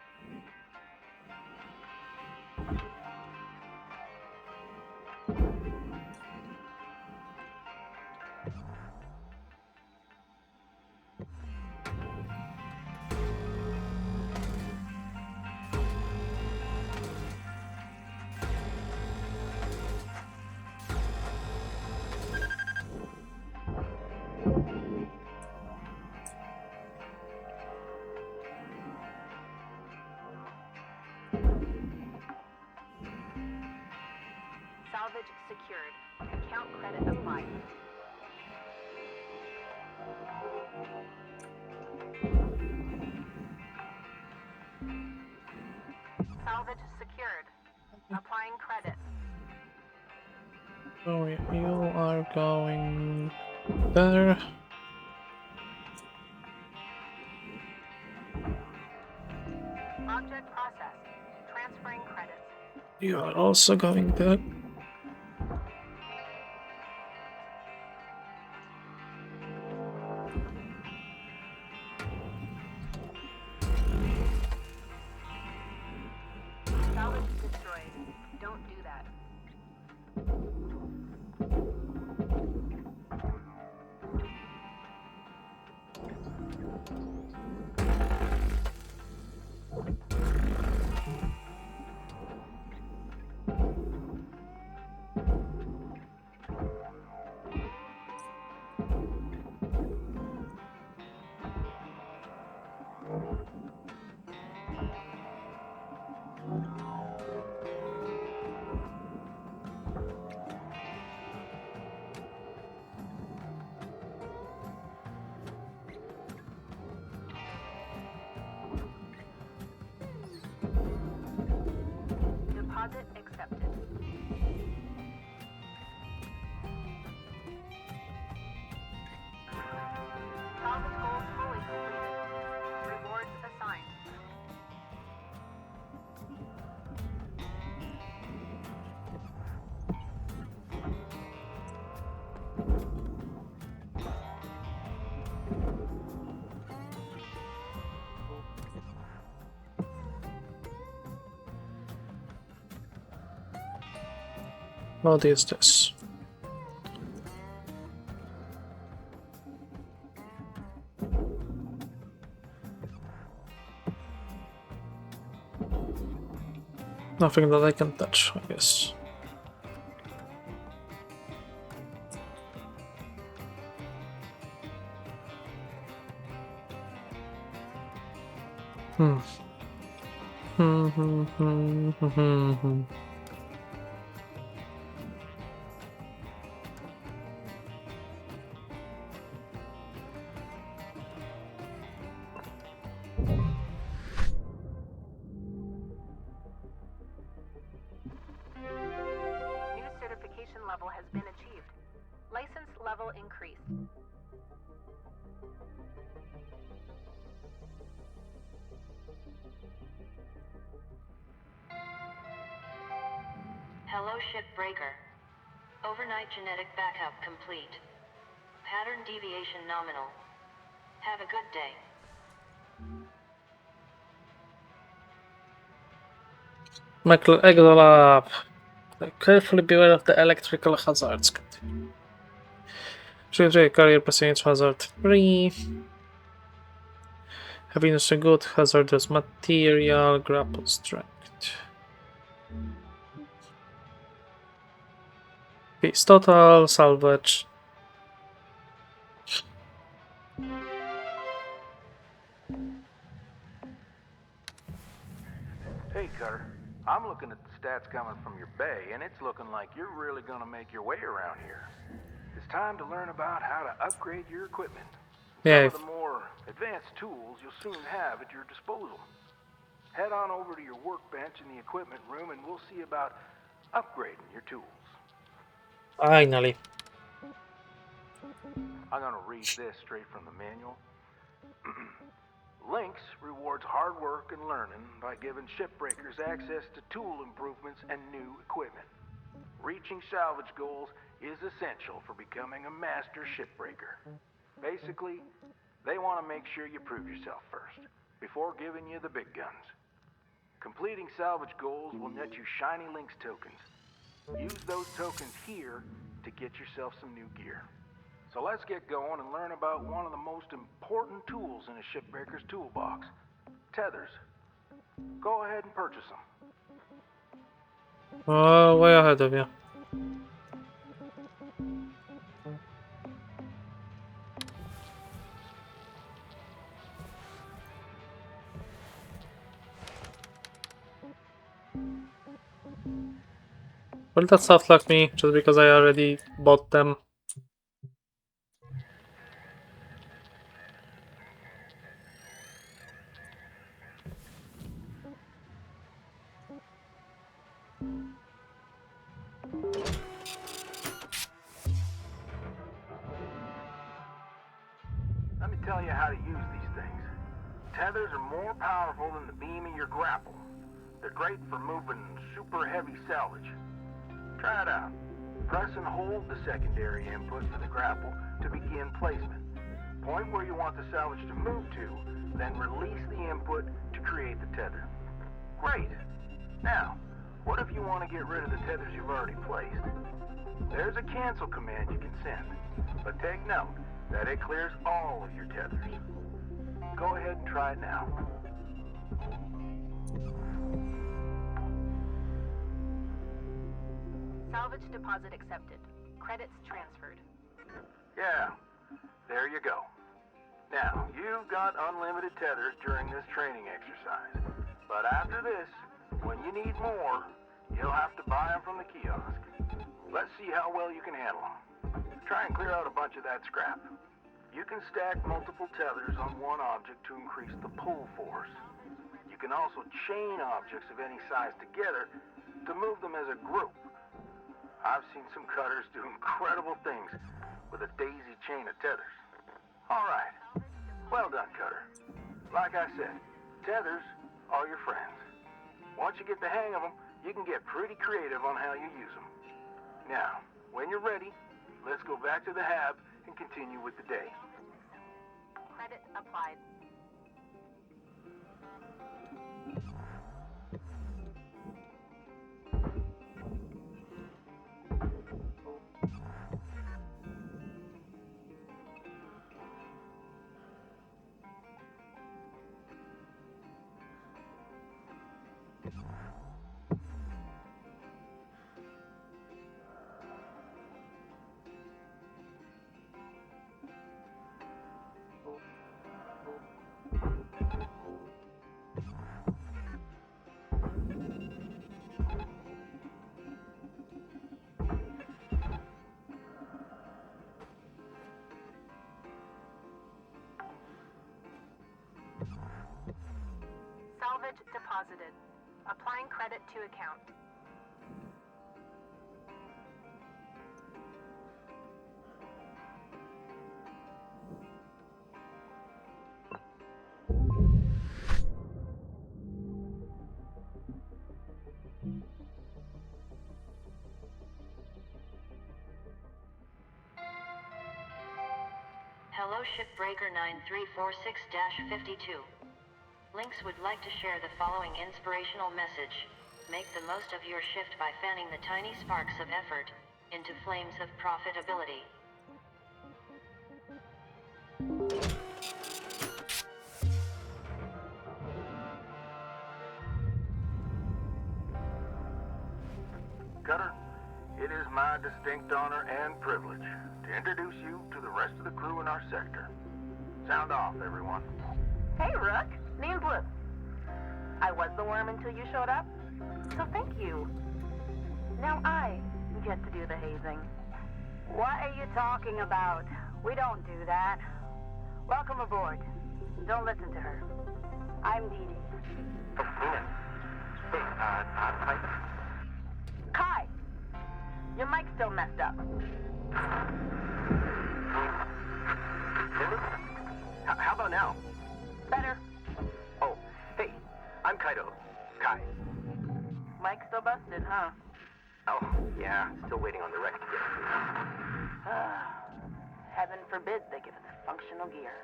Salvage secured. Account credit applied. Salvage secured. Applying credit. So you are going there. Object processed. Transferring credits. You are also going there. Salvage destroyed. Don't do that. Deposit accepted. Salvage goals fully completed. Rewards assigned. What is this? Nothing that I can touch, I guess. Hmm. New certification level has been achieved. License level increased. Hello, Shipbreaker. Overnight genetic backup complete. Pattern deviation nominal. Have a good day. Michael Exolab. Carefully beware of the electrical hazards. Choose carrier passenger hazard 3. Having a good hazardous material, grapple strength. Peace total, salvage. Hey, Cutter. I'm looking at the stats coming from your bay, and it's looking like you're really gonna make your way around here. It's time to learn about how to upgrade your equipment. Yeah. Some of the more advanced tools you'll soon have at your disposal. Head on over to your workbench in the equipment room, and we'll see about upgrading your tools. Finally. I'm gonna read this straight from the manual. Lynx rewards hard work and learning by giving shipbreakers access to tool improvements and new equipment. Reaching salvage goals is essential for becoming a master shipbreaker. Basically, they want to make sure you prove yourself first, before giving you the big guns. Completing salvage goals will net you shiny Lynx tokens. Use those tokens here to get yourself some new gear. So let's get going and learn about one of the most important tools in a shipbreaker's toolbox, tethers. Go ahead and purchase them. Oh, way ahead of you. Well, that soft lock me just because I already bought them. Let me tell you how to use these things. Tethers are more powerful than the beam of your grapple. They're great for moving super heavy salvage. Try it out. Press and hold the secondary input for the grapple to begin placement. Point where you want the salvage to move to, then release the input to create the tether. Great. Now, what if you want to get rid of the tethers you've already placed? There's a cancel command you can send, but take note that it clears all of your tethers. Go ahead and try it now. Salvage deposit accepted. Credits transferred. Yeah, there you go. Now, you've got unlimited tethers during this training exercise. But after this, when you need more, you'll have to buy them from the kiosk. Let's see how well you can handle them. Try and clear out a bunch of that scrap. You can stack multiple tethers on one object to increase the pull force. You can also chain objects of any size together to move them as a group. I've seen some cutters do incredible things with a daisy chain of tethers. All right. Well done, Cutter. Like I said, tethers are your friends. Once you get the hang of them, you can get pretty creative on how you use them. Now, when you're ready, let's go back to the hab and continue with the day. Credit applied. Salvage deposited. Applying credit to account. Hello, Shipbreaker 9346-52. Lynx would like to share the following inspirational message. Make the most of your shift by fanning the tiny sparks of effort into flames of profitability. Cutter, it is my distinct honor and privilege to introduce you to the rest of the crew in our sector. Sound off, everyone. Hey, Rook. Name's Luke. I was the worm until you showed up, so thank you. Now I get to do the hazing. What are you talking about? We don't do that. Welcome aboard. Don't listen to her. I'm Dee Dee. Kai! Your mic's still messed up. How about now? Better. Oh, hey, I'm Kaido. Kai. Mic's still busted, huh? Oh, yeah, still waiting on the wreck to get Heaven forbid they give us functional gear.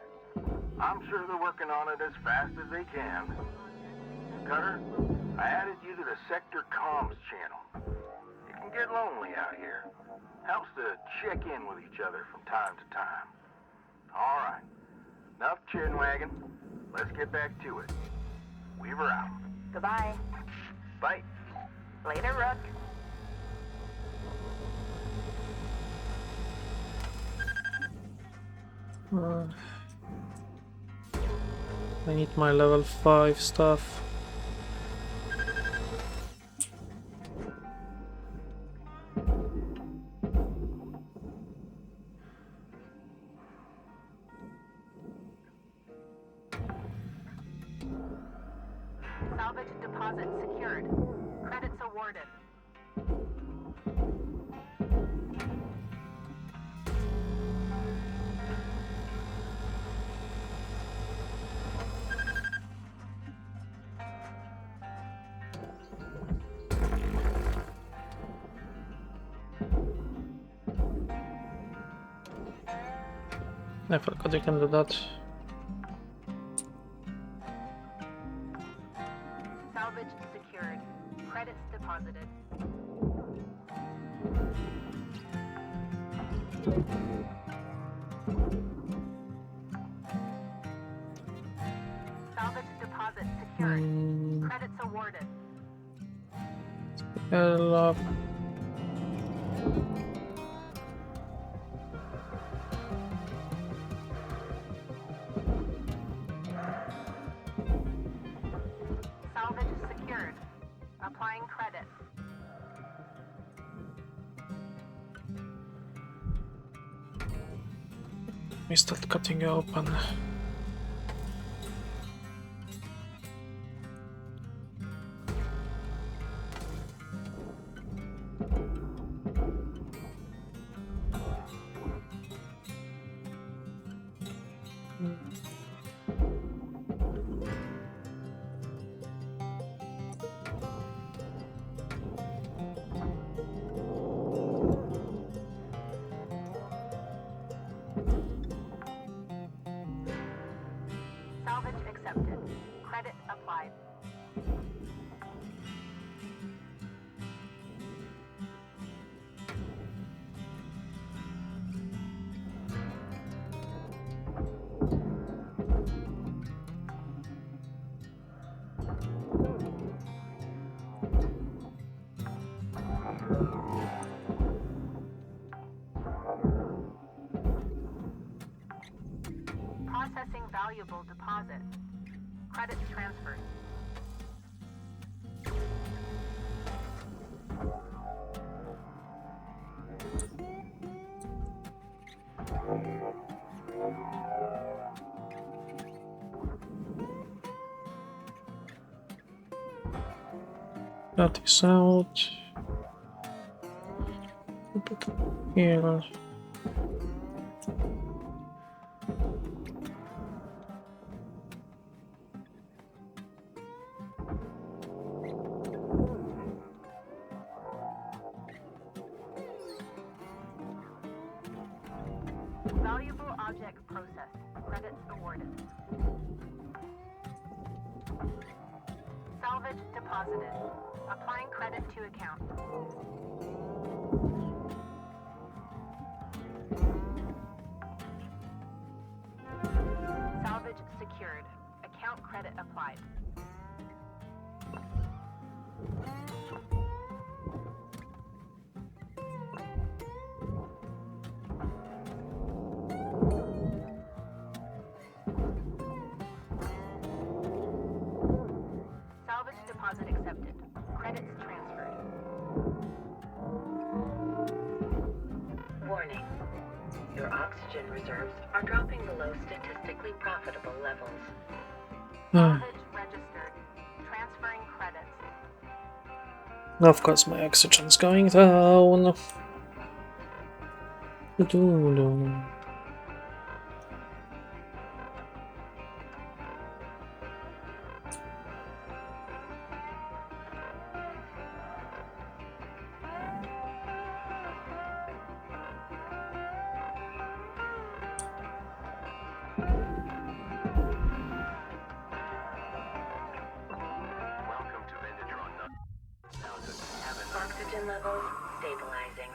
I'm sure they're working on it as fast as they can. Cutter, I added you to the Sector Comms channel. It can get lonely out here. Helps to check in with each other from time to time. All right, enough chin wagging. Let's get back to it. Weaver out. Goodbye. Bye. Later, Rook. I need my level 5 stuff. deposit secured. Credits awarded. Cokolwiek tam dodać. Salvage secured. Credits deposited. Salvage deposit secured. Credits awarded. Ela. Salvage secured. Applying credit. We start cutting open. Salvage accepted. Credit applied. Processing valuable deposit. Credits transferred. Cut this out. Put it here. Valuable object processed. Credits awarded. Salvage deposited. Applying credit to account. Salvage secured. Account credit applied. Salvage deposit accepted. Credits transferred. Warning. Your oxygen reserves are dropping below statistically profitable levels. Salvage registered. Transferring credits. Of course, my oxygen's going down. Doo-doo. Welcome to Vendatron. Now to cabin. Oxygen levels stabilizing.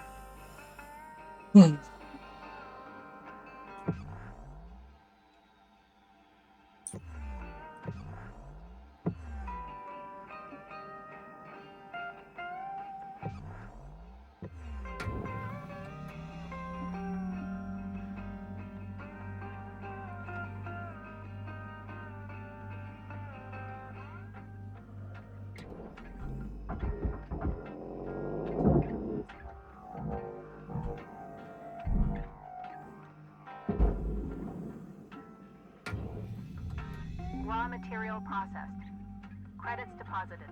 Raw material processed. Credits deposited.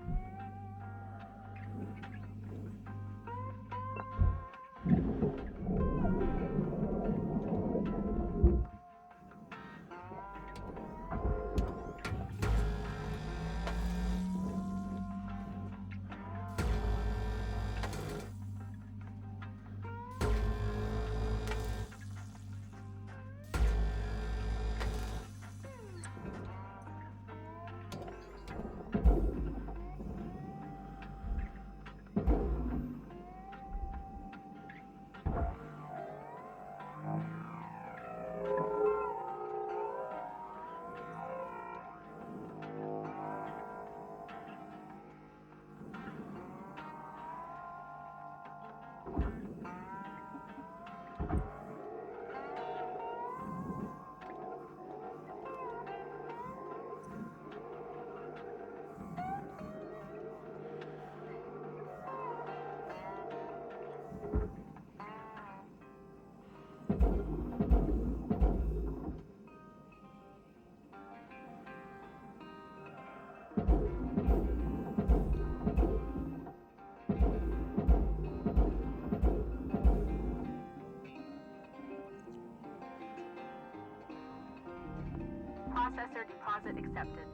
Processor deposit accepted.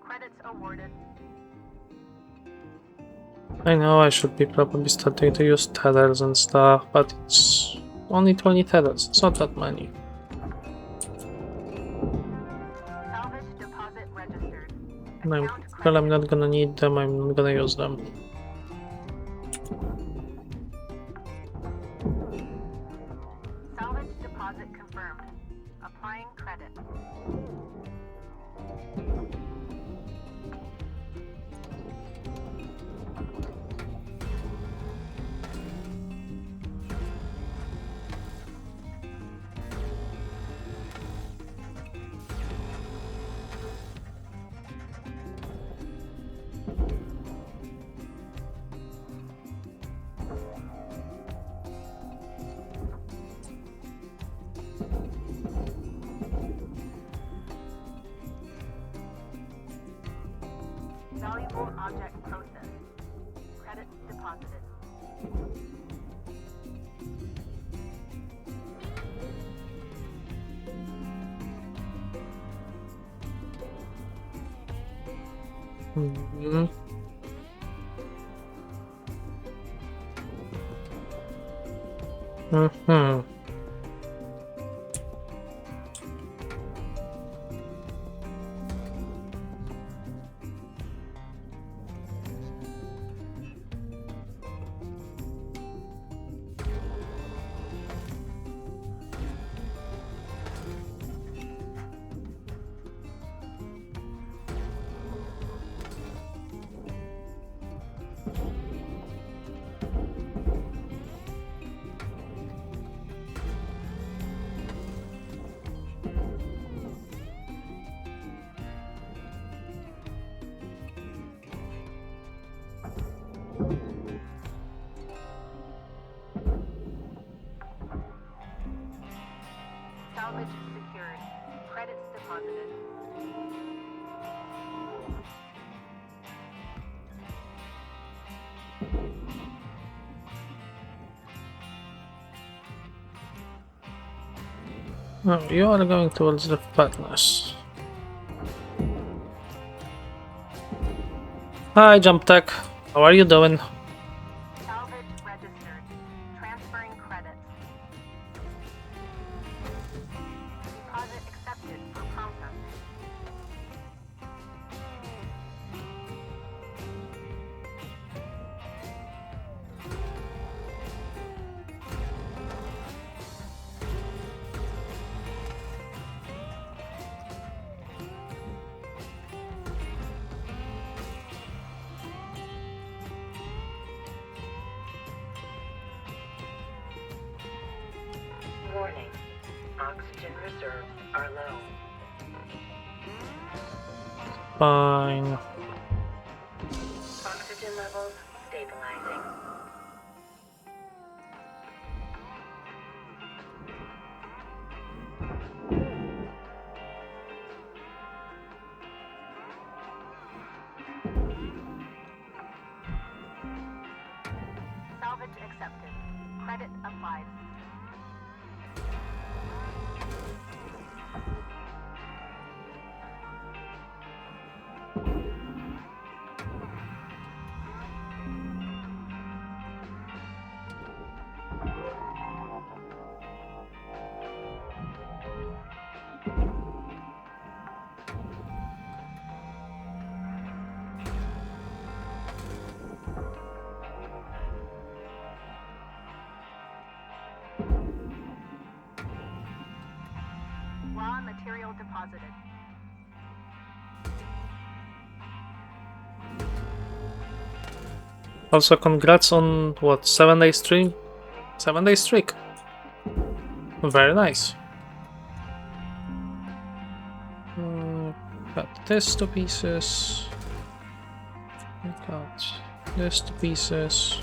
Credits awarded. I know I should be probably starting to use tethers and stuff, but it's only 20 tethers, it's not that many. Salvage deposit registered. Well, I'm not gonna need them, I'm not gonna use them. Salvage deposit confirmed. Applying credit. Valuable object processed. Credits deposited. Mhm. Mhm. Salvage secured. Credits deposited. Oh, you are going towards the fatness. Hi, Jump Tech. How are you doing? Salvage registered. Transferring credits. Deposit accepted for processing. Warning. Oxygen reserves are low. Fine. Oxygen levels stabilizing. Salvage accepted. Credit applied. Raw material deposited. Also, congrats on what, 7-day streak? 7-day streak. Very nice. Cut this to pieces. Cut this to pieces.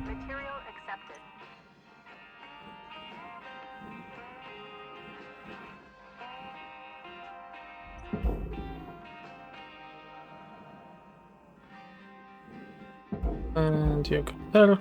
Material accepted. And you go there.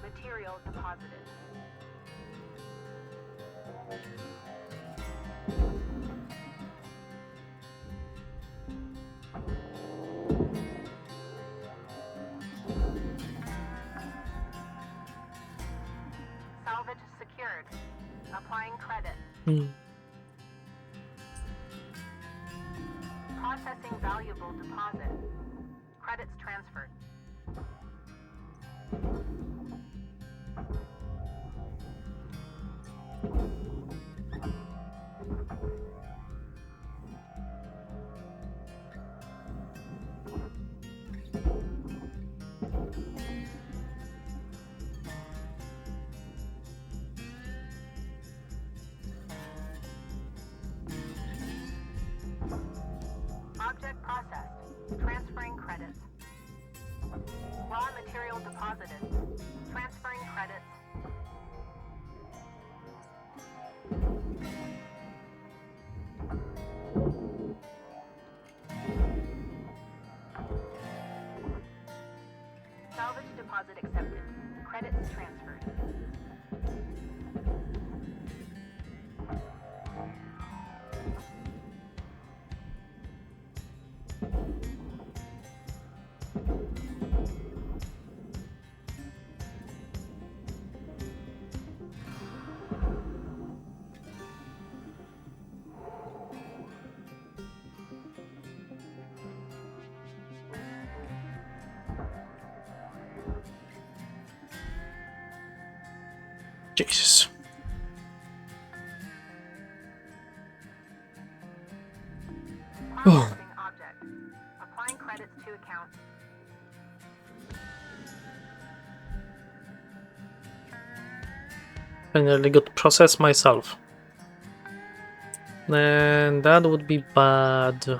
Material deposited. Salvage secured. Applying credit. Processing valuable deposit. Credits transferred. Object processed. Transferring credits. Raw material deposited. Transferring credits. Salvage deposit accepted. Credits transferred. Jesus. Processing object. Applying credits to account. I nearly got processed myself. And that would be bad.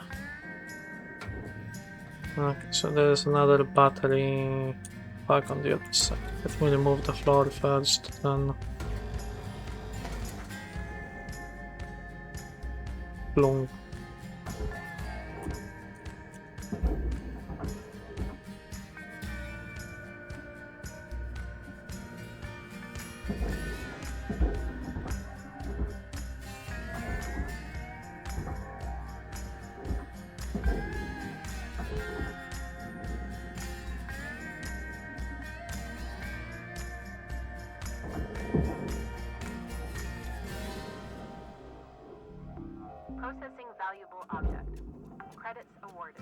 Okay, so there's another battery back on the other side. Let me remove the floor first, then. Plunk. Processing Credits awarded.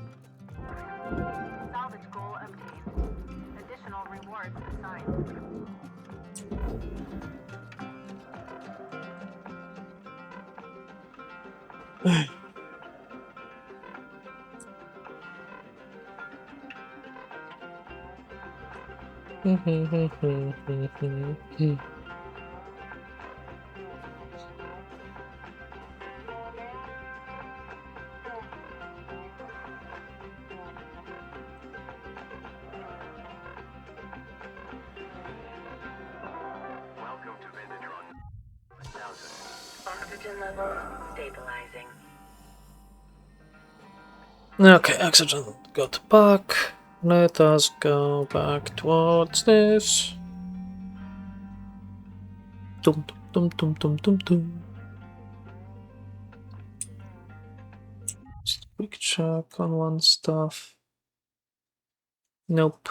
Salvage goal obtained. Additional rewards assigned. Welcome to Vindatron 1000. Oxygen levels stabilizing. Okay, oxygen got back. Let us go back towards this. Dum dum dum dum dum dum. Just a quick check on one stuff. Nope.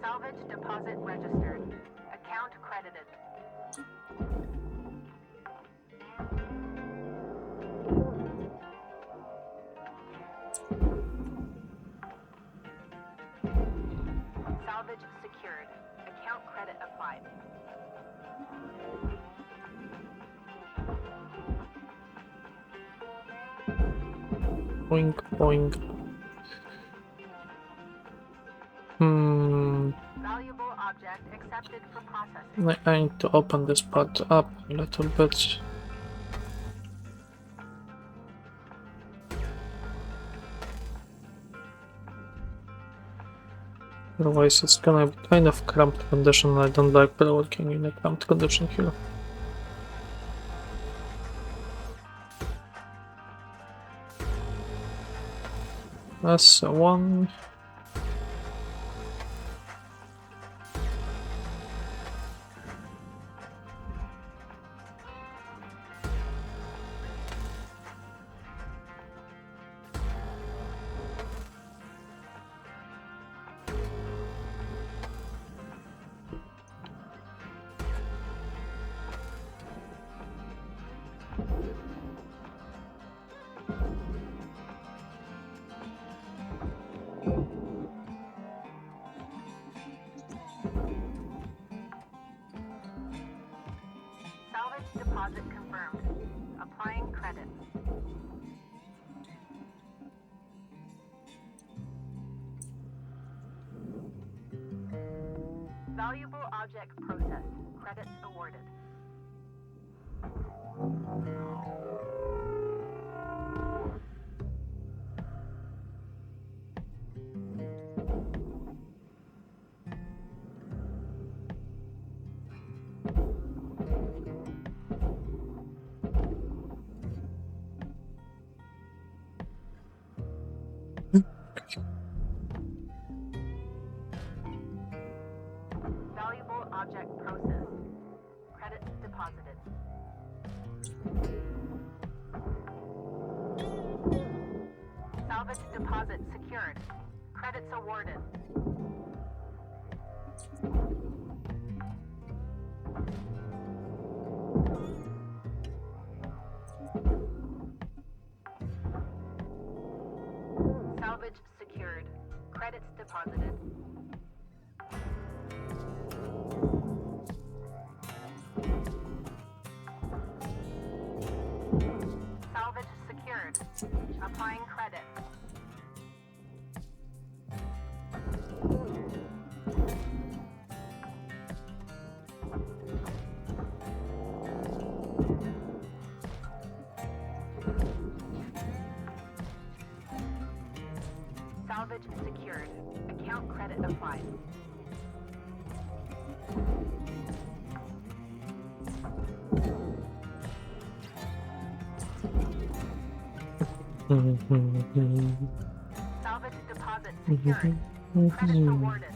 Salvage deposit registered. Account credited. Salvage secured. Account credit applied. Boing boing. Valuable object accepted for processing. I need to open this part up a little bit. Otherwise it's gonna be kind of cramped condition. I don't like working in a cramped condition here. That's one. Salvage deposit confirmed. Applying credit. Valuable object processed. Credits awarded. Valuable object processed. Credits deposited. Salvage deposit secured. Credits awarded. Salvage secured. Credits deposited. Salvage secured. Applying credit. Salvage secured. Account credit applied. Salvage deposit secured. Credits rewarded.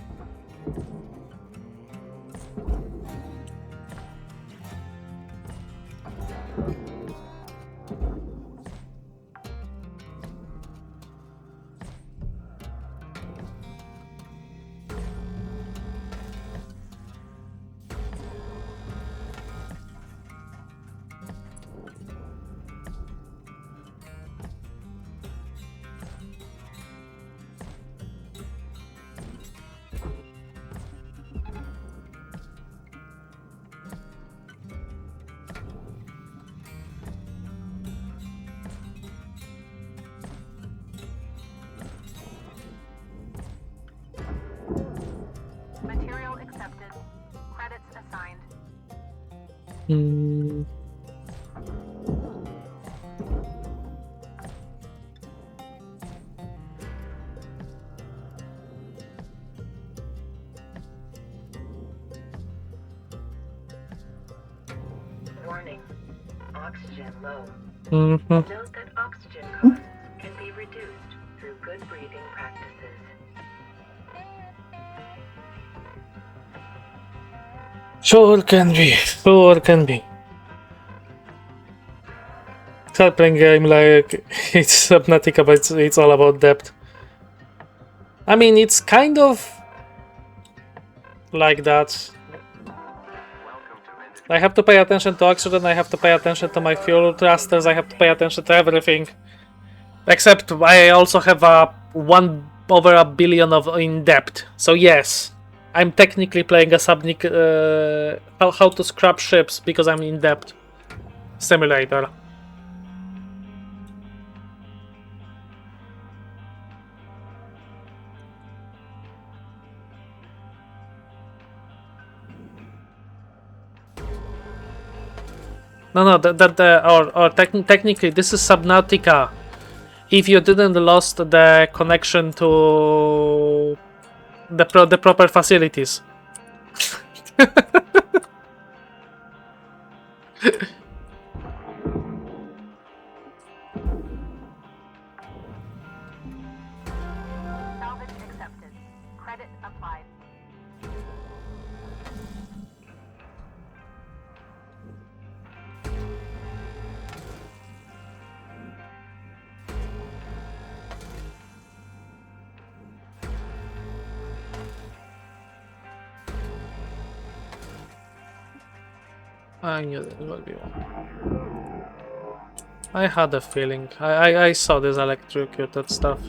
Material accepted. Credits assigned. Warning. Oxygen low. Mhm. Note that oxygen costs can be reduced through good breathing practices. Sure can be. Sure can be. Start playing game like it's Subnautica, but it's all about depth. I mean, it's kind of like that. I have to pay attention to oxygen, I have to pay attention to my fuel thrusters, I have to pay attention to everything. Except I also have a 1/1 billion of in depth. So yes, I'm technically playing a Subnic how to scrap ships because I'm in depth simulator. No, technically this is Subnautica. If you didn't lost the connection to the proper facilities. Salvage accepted. Credit applied. I knew this would be one. I had a feeling. I saw this electrocuted stuff.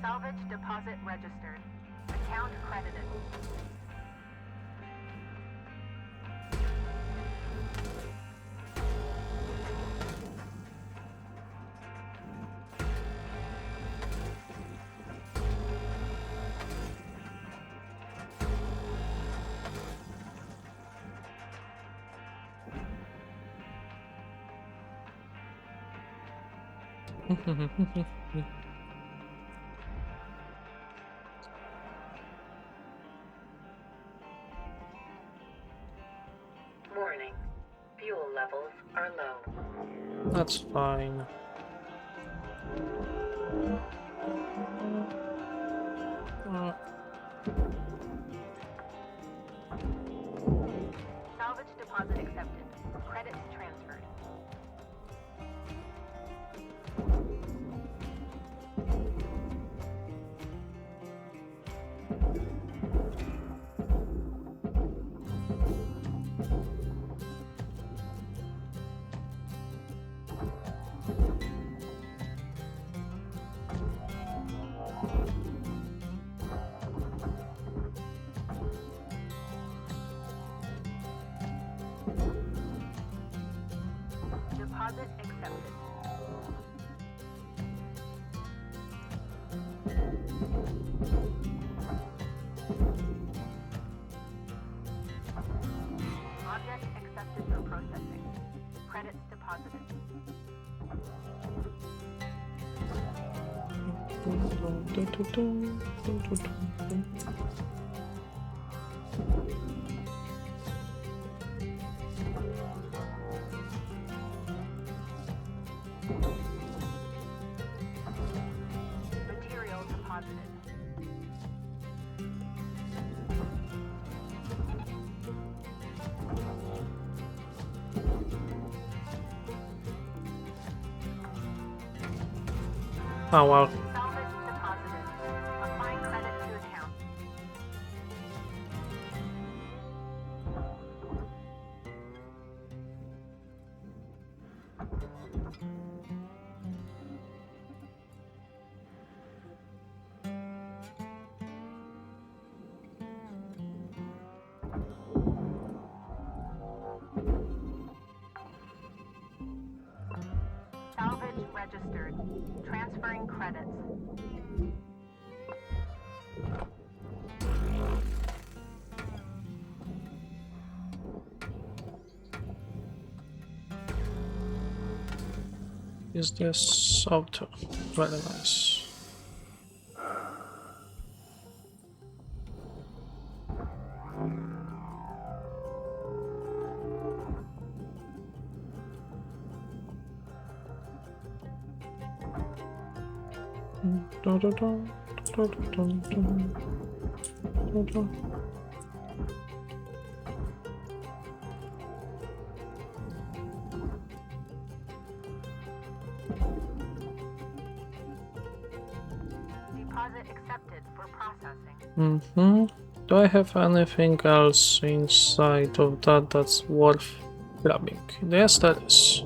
Salvage deposit registered. Account credited. Warning. Fuel levels are low. That's fine. Salvage deposit accepted. Credits transferred. Deposit accepted. Object accepted for processing. Credits deposited. deposited. Oh well. Salvage deposited. Applying credit to account. Salvage registered. Transferring credits. Is this auto? Very nice. Deposit accepted for processing. Do I have anything else inside of that that's worth grabbing? Yes, there is.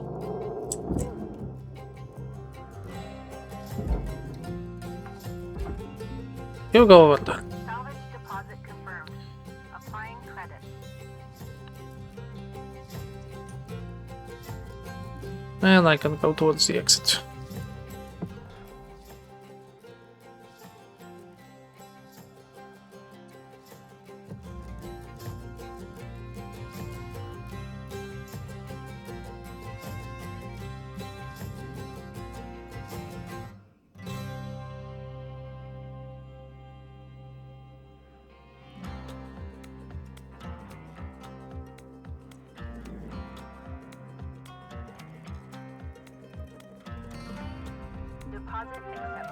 You go over there. Salvage deposit confirmed. Applying credit. And I can go towards the exit. Deposit accepted.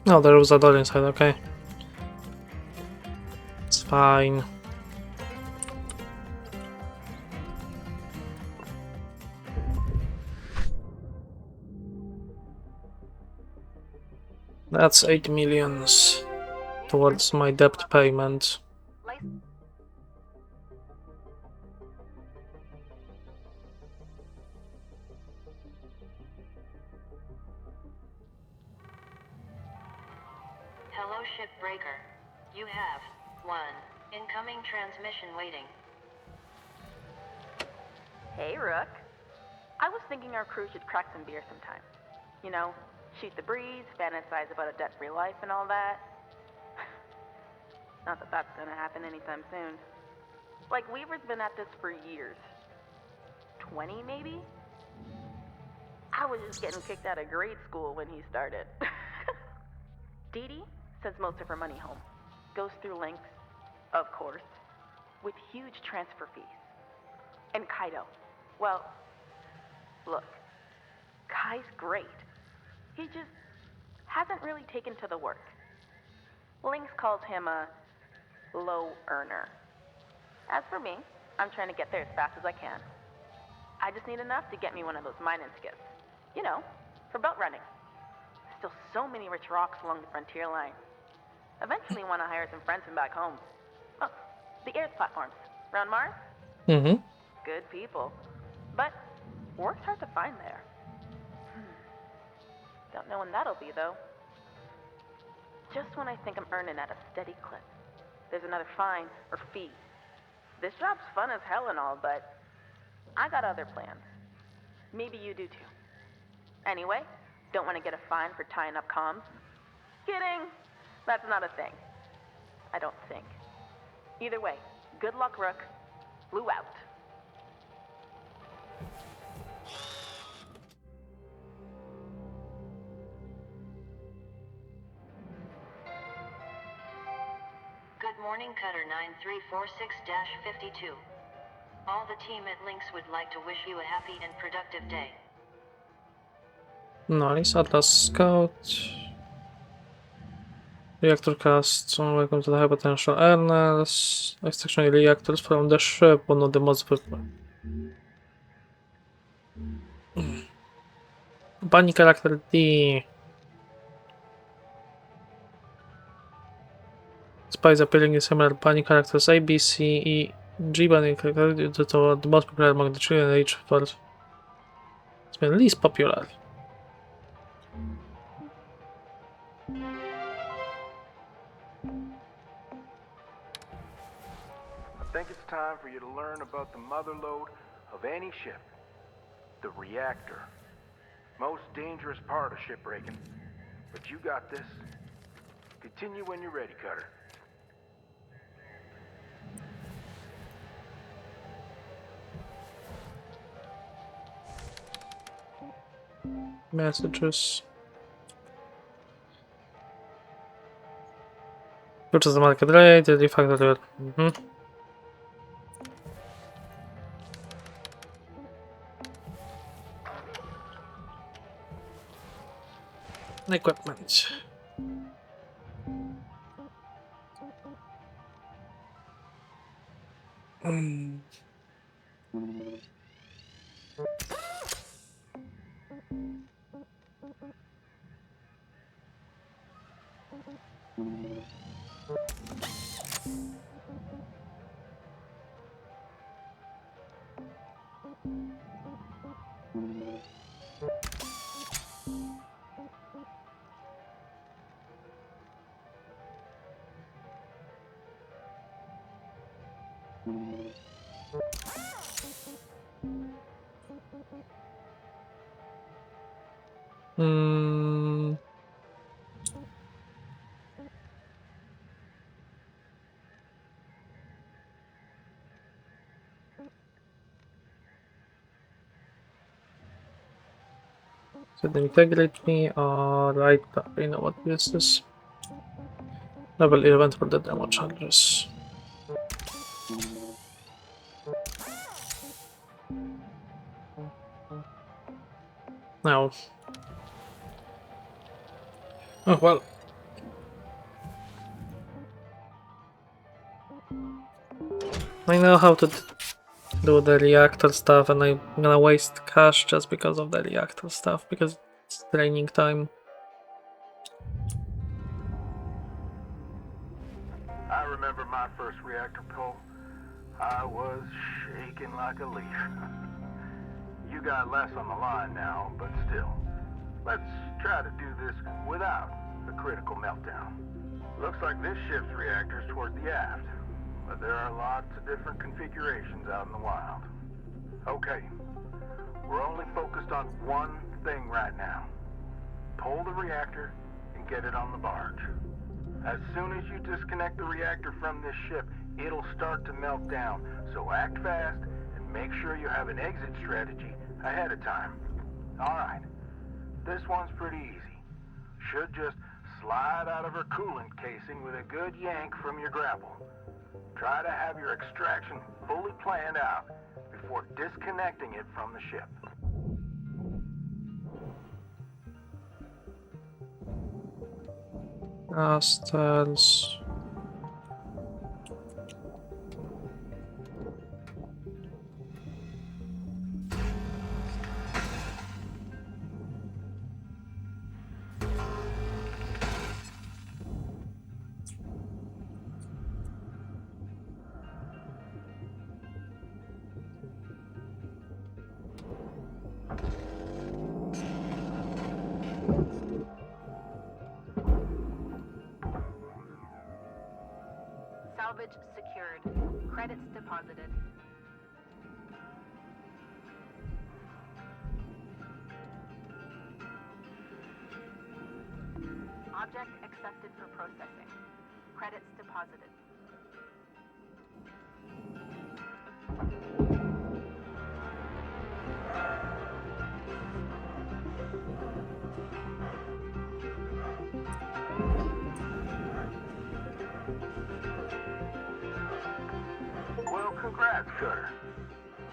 No, there was a door inside, okay. It's fine. That's 8 millions towards my debt payment. License. Hello, Shipbreaker. You have 1 incoming transmission waiting. Hey, Rook. I was thinking our crew should crack some beer sometime. You know, shoot the breeze, fantasize about a debt-free life and all that. Not that that's gonna happen anytime soon. Like, Weaver's been at this for years. 20, maybe? I was just getting kicked out of grade school when he started. Dee Dee sends most of her money home. Goes through links, of course, with huge transfer fees. And Kaido, well, look, Kai's great. He just hasn't really taken to the work. Lynx calls him a low earner. As for me, I'm trying to get there as fast as I can. I just need enough to get me one of those mining skiffs. You know, for boat running. Still so many rich rocks along the frontier line. Eventually want to hire some friends from back home. Oh, the Earth platforms. Round Mars? Good people. But work's hard to find there. Don't know when that'll be, though. Just when I think I'm earning at a steady clip, there's another fine or fee. This job's fun as hell and all, but I got other plans. Maybe you do too. Anyway, don't want to get a fine for tying up comms? Kidding! That's not a thing. I don't think. Either way, good luck, Rook. Blue out. Good morning, Cutter 9346-52. All the team at Lynx would like to wish you a happy and productive day. Nice. Atlas Scout. Reactor cast. Welcome to the high potential Ernest. Extraction reactors from the ship. One of the most Bunny character D. Spies appearing in similar bunny characters A, B, C, E, G bunny characters that are the most popular among the children age for it's been least popular. I think it's time for you to learn about the mother lode of any ship. The reactor. Most dangerous part of shipbreaking. But you got this. Continue when you're ready, Cutter. Messages. Purchase the market rate, the refactor. Equipment. So the integrity, right, you know what this is. Level 11 for the demo charges. Now. Oh well. I know how to do the reactor stuff, and I'm gonna waste cash just because of the reactor stuff, because it's training time. I remember my first reactor pull. I was shaking like a leaf. You got less on the line now, but still. Let's try to do this without the critical meltdown. Looks like this ship's reactor's towards the aft, but there are lots of different configurations out in the wild. Okay, we're only focused on one thing right now. Pull the reactor and get it on the barge. As soon as you disconnect the reactor from this ship, it'll start to melt down, so act fast and make sure you have an exit strategy ahead of time. Alright, this one's pretty easy. Should just slide out of her coolant casing with a good yank from your grapple. Try to have your extraction fully planned out before disconnecting it from the ship. Stars. Salvage secured. Credits deposited. Object accepted for processing. Credits deposited. Well, congrats, Cutter.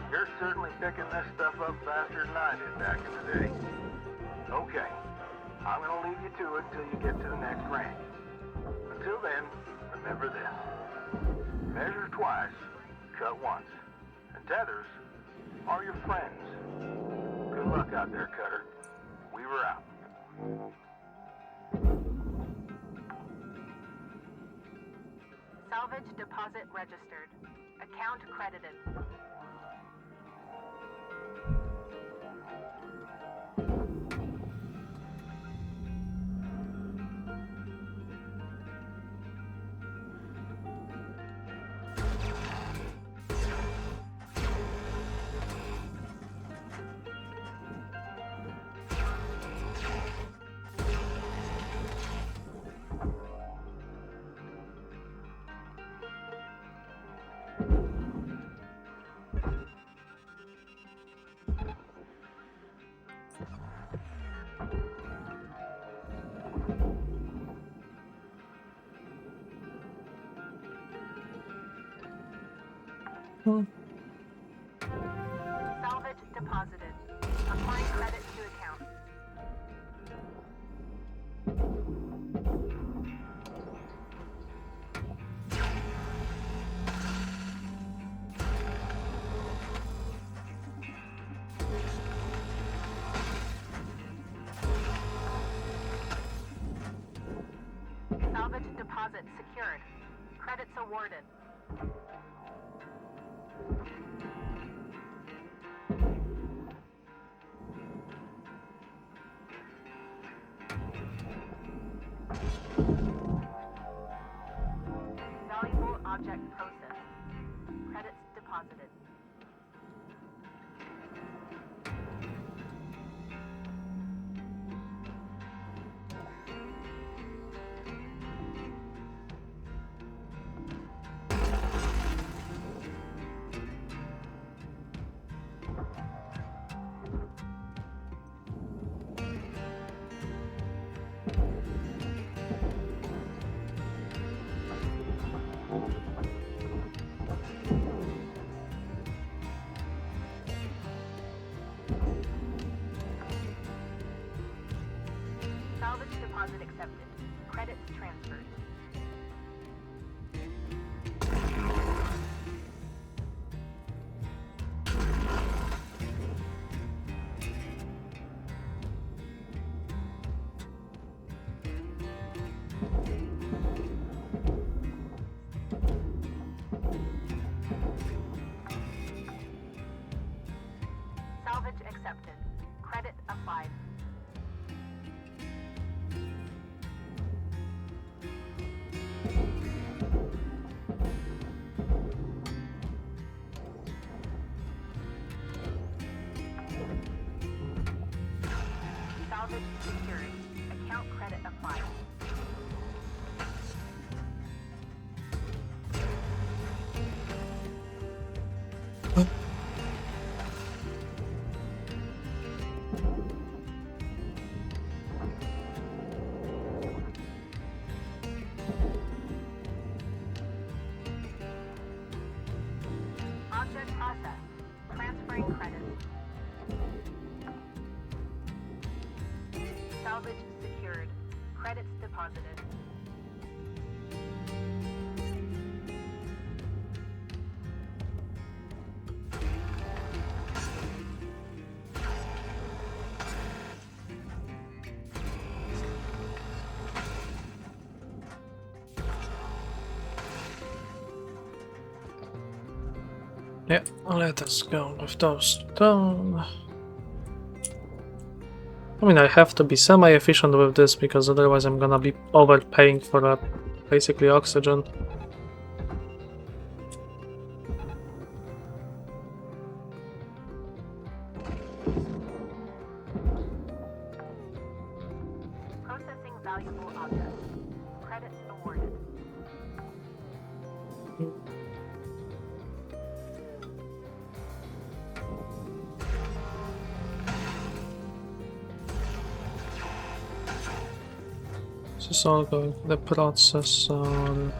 You're certainly picking this stuff up faster than I did back in the day. Okay, I'm gonna leave you to it till you get to the next ranch. Until then, remember this. Measure twice, cut once. And tethers are your friends. Good luck out there, Cutter. Weaver out. Salvage deposit registered. Account credited. Salvage deposited. Applying credit to account. Salvage deposit secured. Credits awarded. Valuable object processed. Credits deposited. Salvage deposit accepted. Credits transferred. Salvage accepted. Credit applied. Salvage secured. Account credit applied. Object processed. Transferring credits. Salvage secured. Credits deposited. Yeah, let us go with those done. I mean, I have to be semi-efficient with this because otherwise I'm gonna be overpaying for basically oxygen. Processing valuable objects. Credits awarded. This is all going to the processor.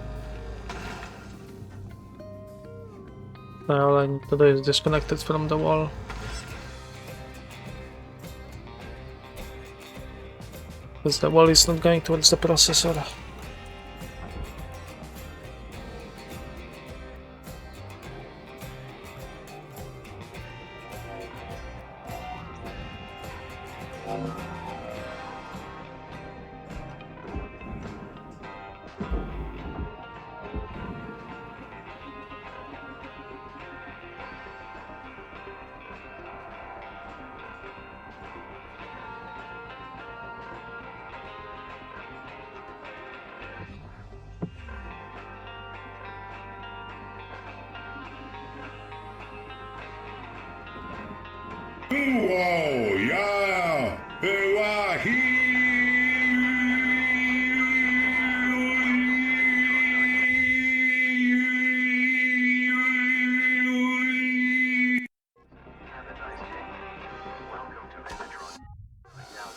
All I need to do is disconnect it from the wall. Because the wall is not going towards the processor.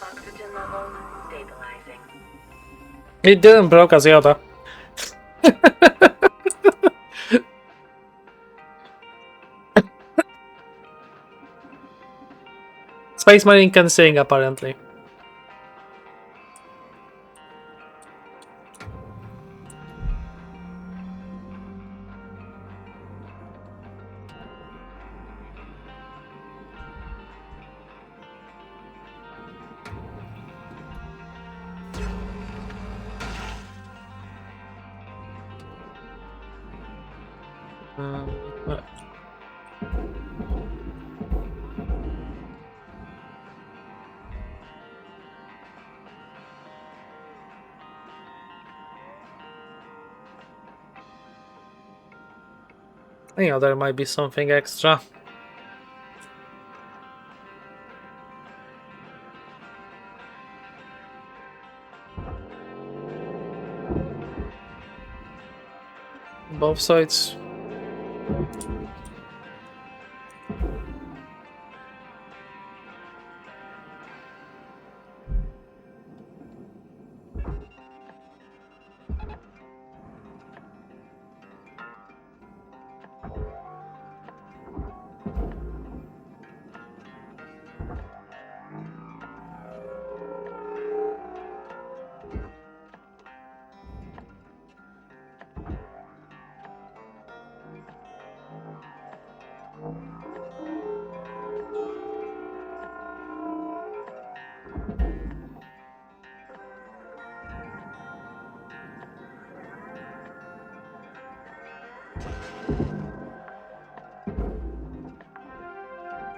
Oxygen levels stabilizing. It didn't broke as Yoda. Space Marine can sing, apparently. Uh, You know, there might be something extra. Both sides.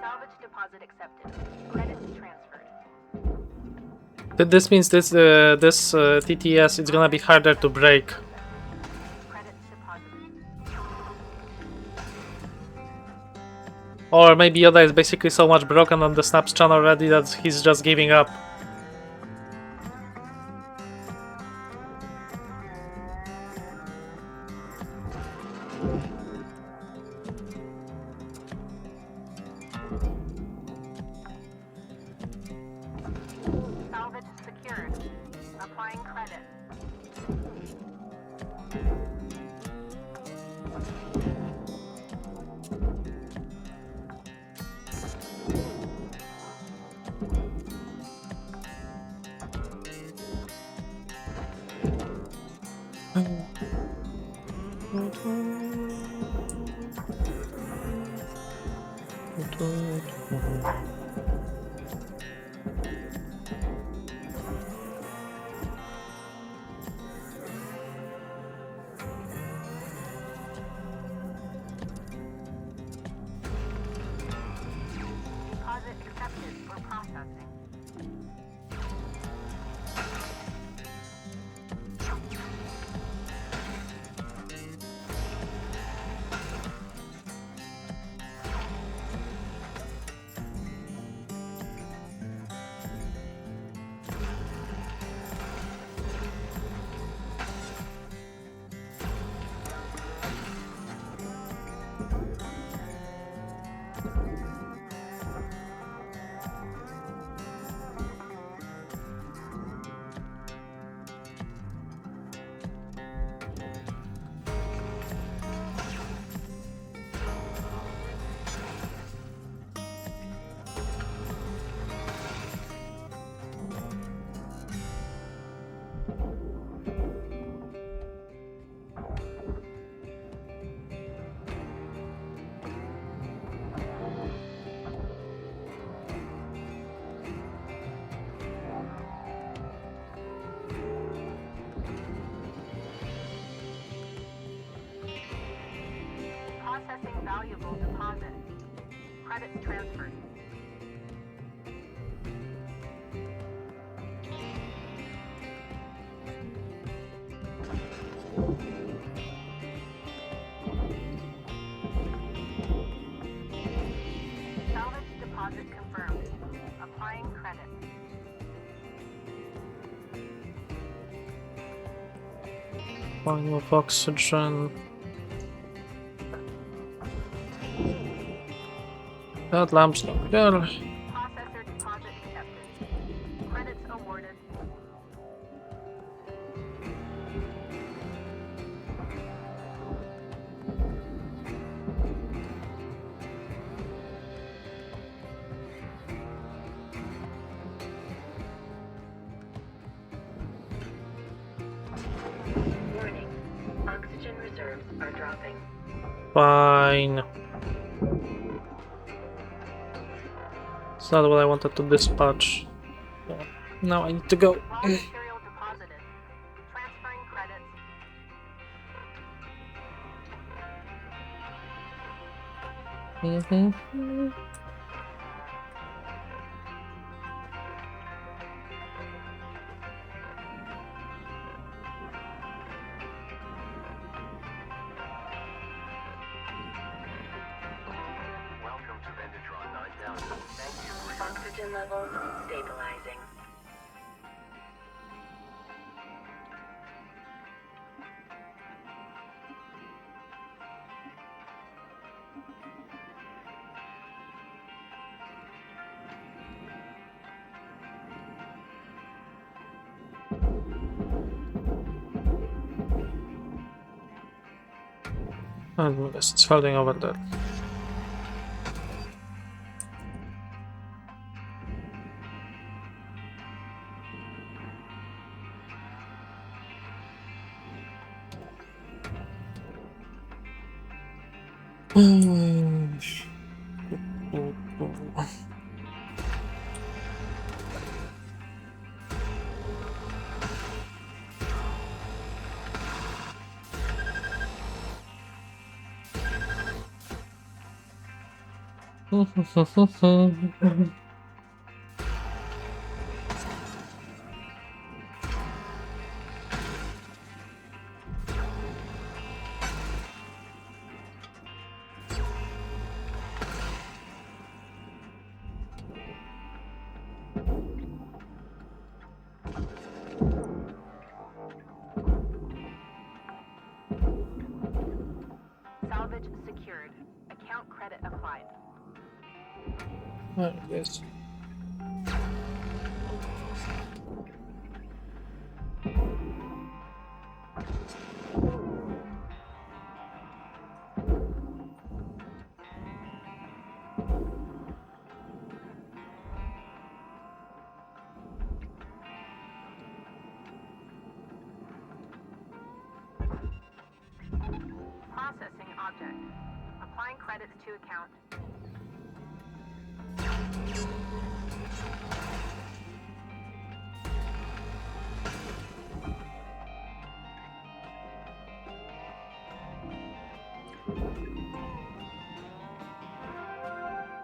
Salvage deposit accepted. Credits transferred. This means this TTS it's gonna be harder to break. Credits deposited. Or maybe Yoda is basically so much broken on the Snaps channel already that he's just giving up. Salvage secured. Applying credit. Deposit accepted for processing. valuable deposit. Credits transferred. Salvage deposit confirmed. Applying credit. Fine with oxygen. That lamp's not good. Processor deposit accepted. Credits awarded. Warning. Oxygen reserves are dropping. Fine. It's not what I wanted to dispatch. So, now I need to go. Raw material deposited. Transferring credits. Welcome to Vendatron 9000. Thank you for your Oxygen levels stabilizing. And yes, it's holding over there. Salvage secured. Account credit applied. Yes. Processing object. Applying credits to account.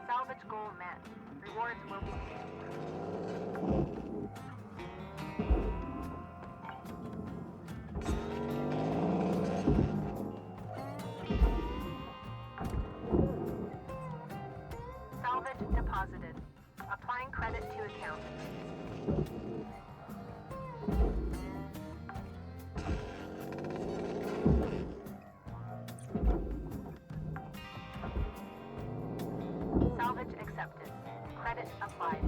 Salvage goal met. Rewards will be... Salvage deposited. Applying credit to account. Salvage accepted. Credit applied.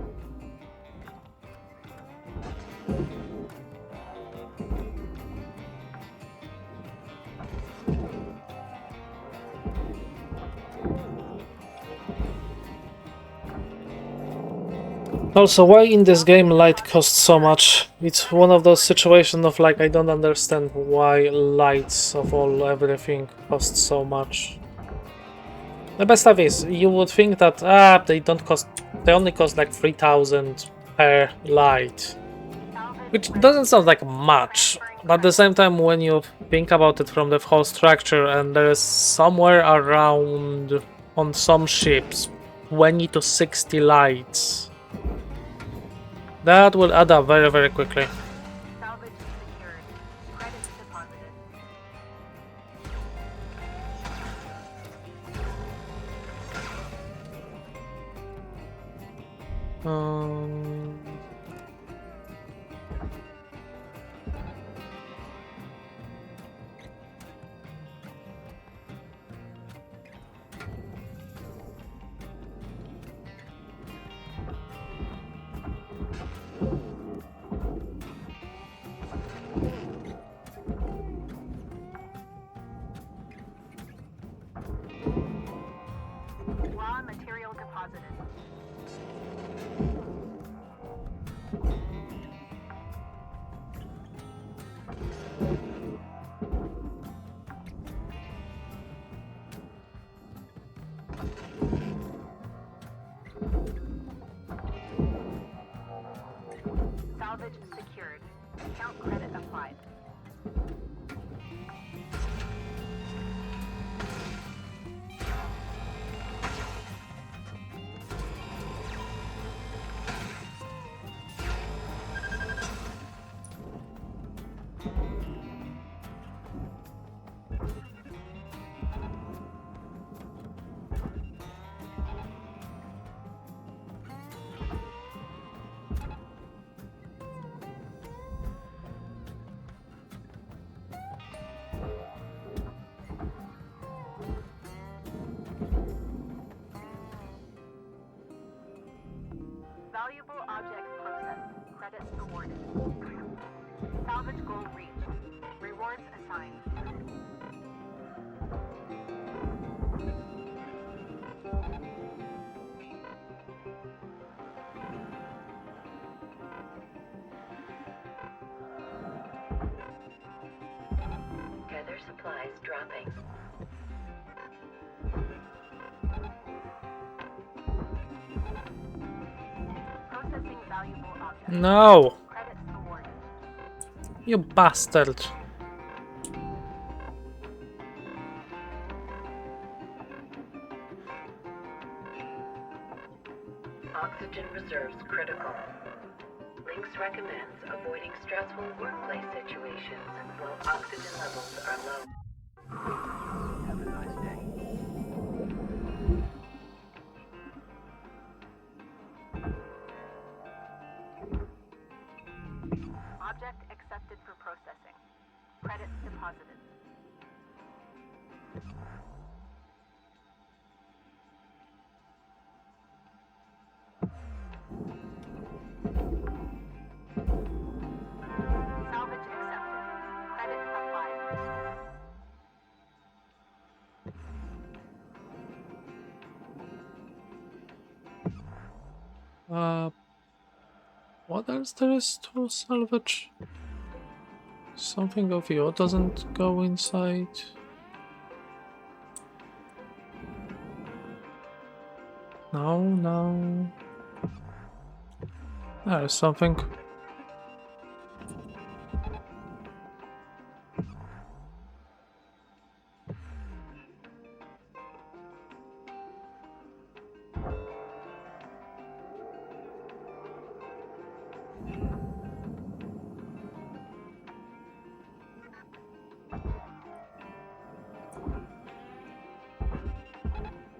Also, why in this game light costs so much? It's one of those situations of like I don't understand why lights of all everything cost so much. The best stuff is you would think that they only cost like 3,000 per light, which doesn't sound like much. But at the same time, when you think about it from the whole structure, and there is somewhere around on some ships 20 to 60 lights. That will add up very, very quickly. Salvage secured. Credits deposited. Raw material deposited. Salvage secured. Account credit applied. Valuable object processed. Credits awarded. Salvage goal reached. Rewards assigned. Gather supplies dropping. Processing valuable objects. No! Credits awarded. You bastard! Oxygen reserves critical. Lynx recommends avoiding stressful workplace situations while oxygen levels are low. Have a nice day. Object accepted for processing. Credits deposited. Salvage accepted. Credit applied. What else there is to salvage? Something of you doesn't go inside. No, no. There's something.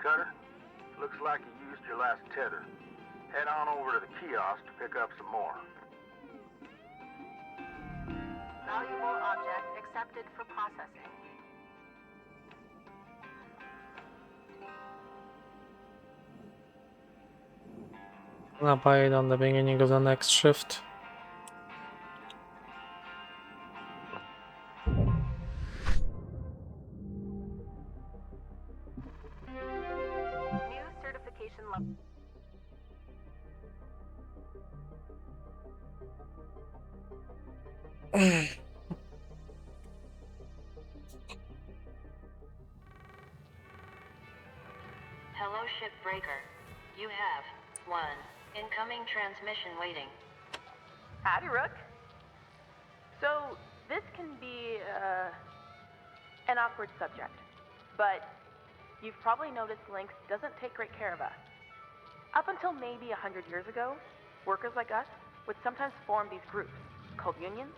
Cutter, looks like you used your last tether. Head on over to the kiosk to pick up some more. Valuable object accepted for processing. I'll buy it on the beginning of the next shift. New certification level. Hello, Shipbreaker. You have one incoming transmission waiting. Howdy, Rook. So, this can be, An awkward subject. But you've probably noticed Lynx doesn't take great care of us. Up until maybe 100 years ago, workers like us would sometimes form these groups called unions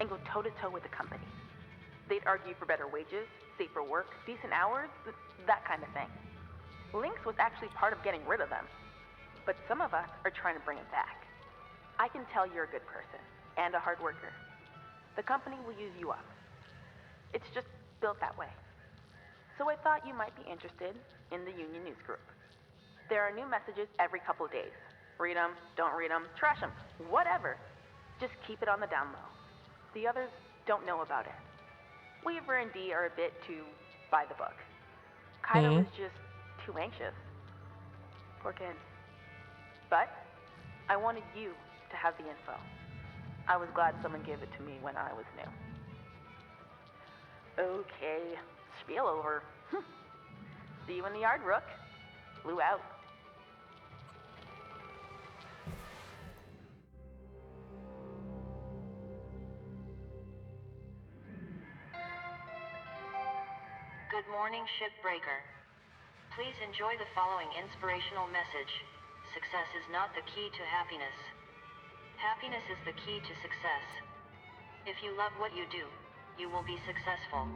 and go toe-to-toe with the company. They'd argue for better wages, safer work, decent hours, that kind of thing. Lynx was actually part of getting rid of them, but some of us are trying to bring it back. I can tell you're a good person and a hard worker. The company will use you up. It's just built that way. So I thought you might be interested in the union news group. There are new messages every couple of days. Read them, don't read them, trash them, whatever. Just keep it on the down low. The others don't know about it. Weaver and Dee are a bit too by the book. Kaido was just too anxious. Poor kid. But I wanted you to have the info. I was glad someone gave it to me when I was new. Okay, spiel over. See you in the yard, Rook. Blue out. Good morning, shipbreaker. Please enjoy the following inspirational message. Success is not the key to happiness. Happiness is the key to success. If you love what you do, you will be successful.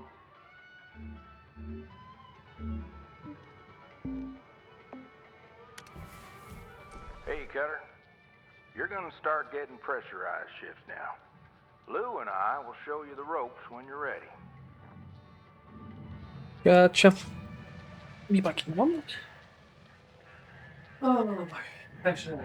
Hey, Cutter. You're gonna start getting pressurized shifts now. Lou and I will show you the ropes when you're ready. Gotcha. Be back in a moment. Oh my. Actually.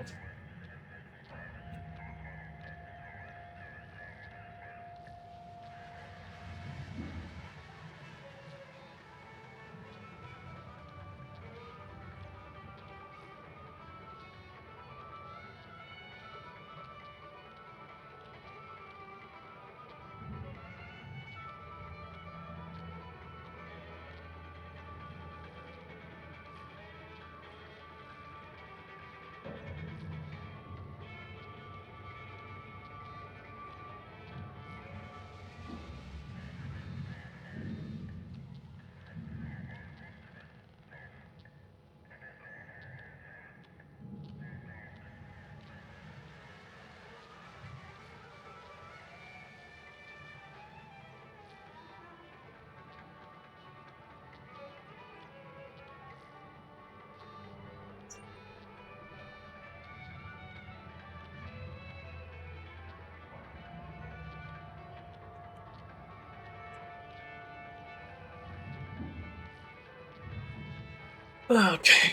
Okay.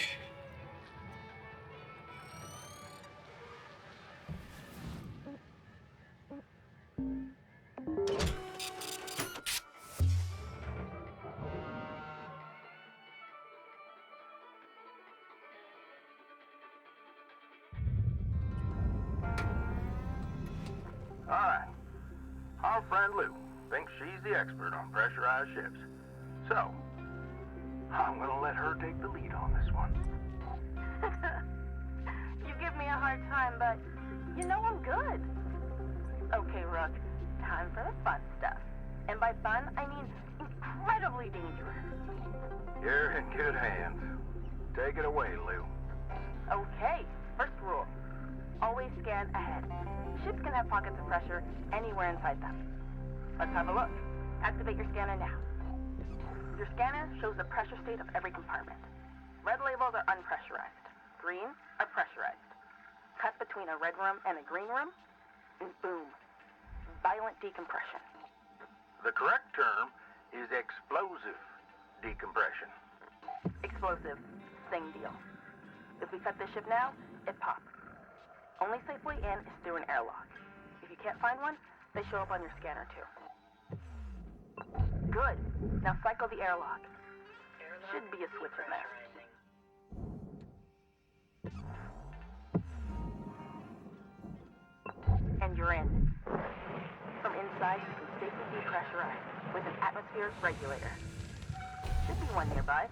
Alright. Our friend Lou thinks she's the expert on pressurized ships. So, I'm gonna let her take the lead on this one. You give me a hard time, but you know I'm good. Okay, Rook, time for the fun stuff. And by fun, I mean incredibly dangerous. You're in good hands. Take it away, Lou. Okay, first rule. Always scan ahead. Ships can have pockets of pressure anywhere inside them. Let's have a look. Activate your scanner now. Your scanner shows the pressure state of every compartment. Red labels are unpressurized. Green are pressurized. Cut between a red room and a green room, and boom, violent decompression. The correct term is explosive decompression. Explosive, same deal. If we cut this ship now, it pops. Only safe way in is through an airlock. If you can't find one, they show up on your scanner too. Good. Now cycle the airlock. Should be a switch in there. And you're in. From inside, you can safely depressurize with an atmosphere regulator. Should be one nearby.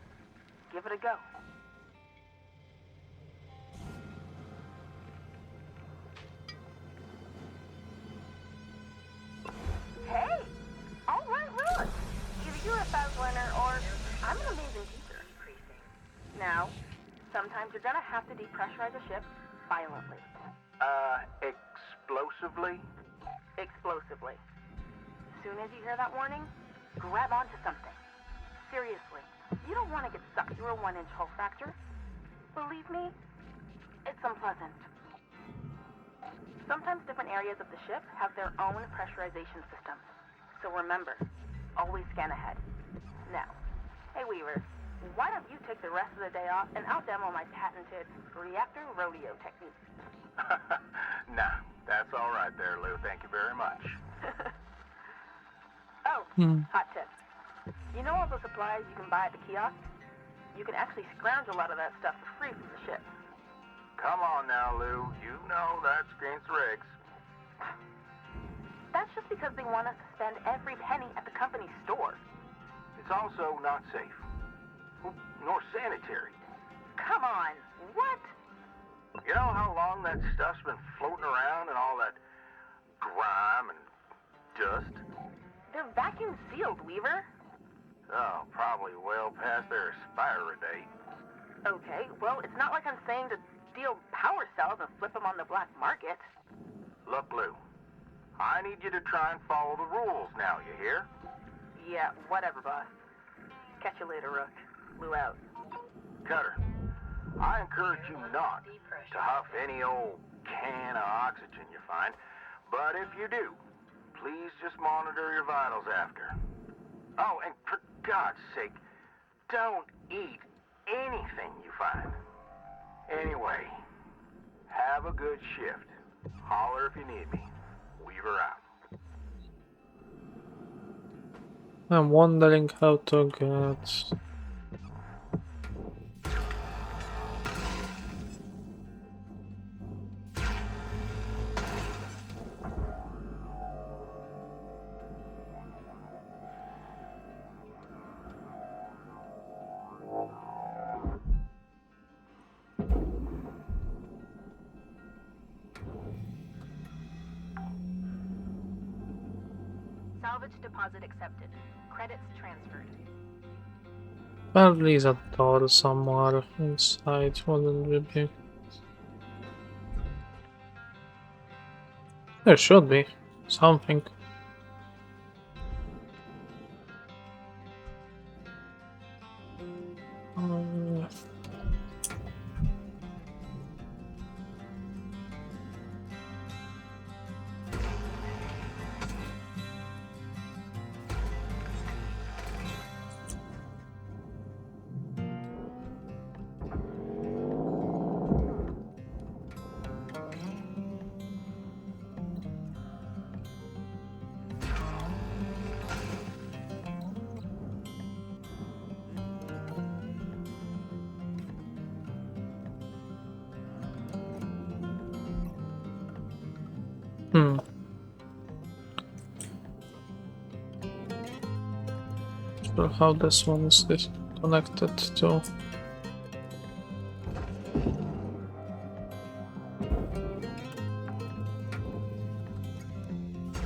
Give it a go. Hey! All right, Rook. Either you're about Now, sometimes you're gonna have to depressurize a ship violently. Explosively? Explosively. Soon as you hear that warning, grab onto something. Seriously, you don't want to get sucked through a 1-inch hull fracture. Believe me, it's unpleasant. Sometimes different areas of the ship have their own pressurization systems. So remember, always scan ahead. Now, hey Weaver, why don't you take the rest of the day off and I'll demo my patented reactor rodeo technique. Nah, that's all right there, Lou. Thank you very much. Oh, hot tip. You know all the supplies you can buy at the kiosk? You can actually scrounge a lot of that stuff for free from the ship. Come on now, Lou. You know that's against the regs. That's just because they want us to spend every penny at the company's store. It's also not safe. Nor sanitary. Come on, what? You know how long that stuff's been floating around and all that grime and dust? They're vacuum sealed, Weaver. Oh, probably well past their expiry date. Okay, well, it's not like I'm saying to steal power cells and flip them on the black market. Look, Lou, I need you to try and follow the rules now, you hear? Yeah, whatever, boss. Catch you later, Rook. Lou out. Cutter, I encourage you not to huff any old can of oxygen you find, but if you do, please just monitor your vitals after. Oh, and for God's sake, don't eat anything you find. Anyway, have a good shift. Holler if you need me. Weaver out. I'm wondering how to get... Salvage deposit accepted. Credits transferred. Probably is a door somewhere inside, wouldn't it be? There should be something. So how this one is connected to?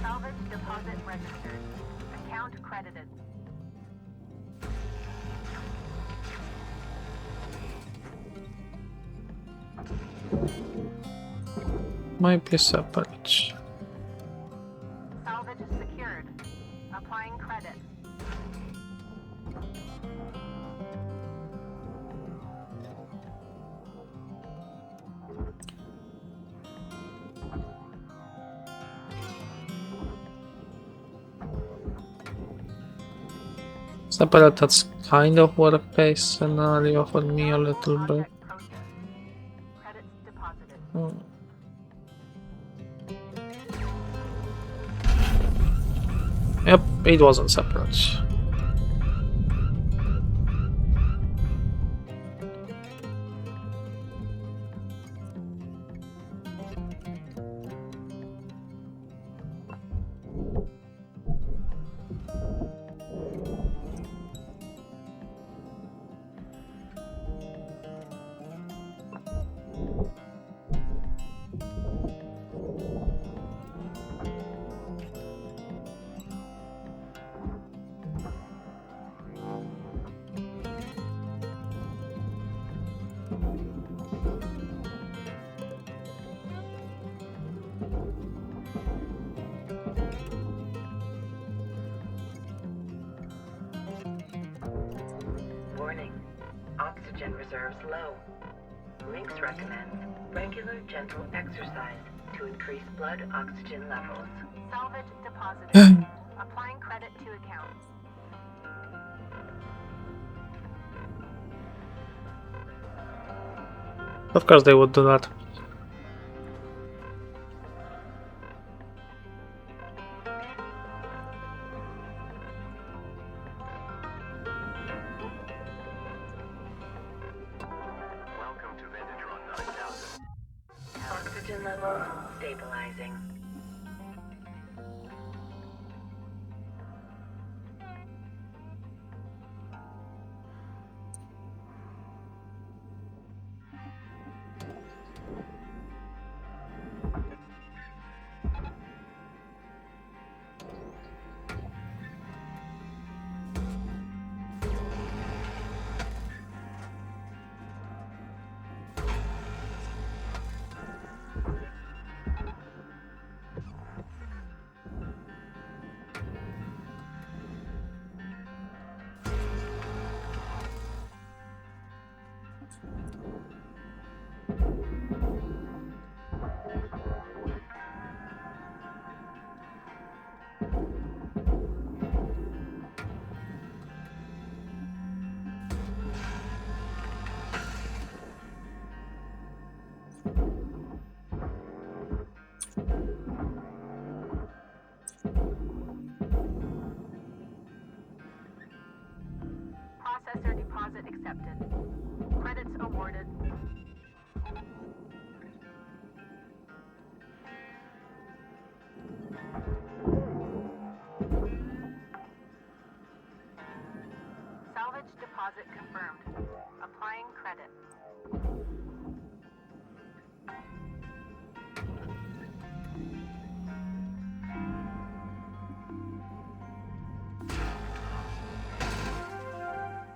Salvage deposit registered. Account credited. Might be separate. Salvage is secured. Applying credit. Separate, that's kind of worst-case scenario for me a little bit. Project process. Credits deposited. Yep, it wasn't separate. Warning. Oxygen reserves low. Links recommends regular, gentle exercise to increase blood oxygen levels. Salvage deposited. Applying credit to account. Of course they would do that. Welcome to Vintage 9000. Oxygen levels stabilizing. Processor deposit accepted. Credits awarded. Salvage deposit confirmed. Applying credit.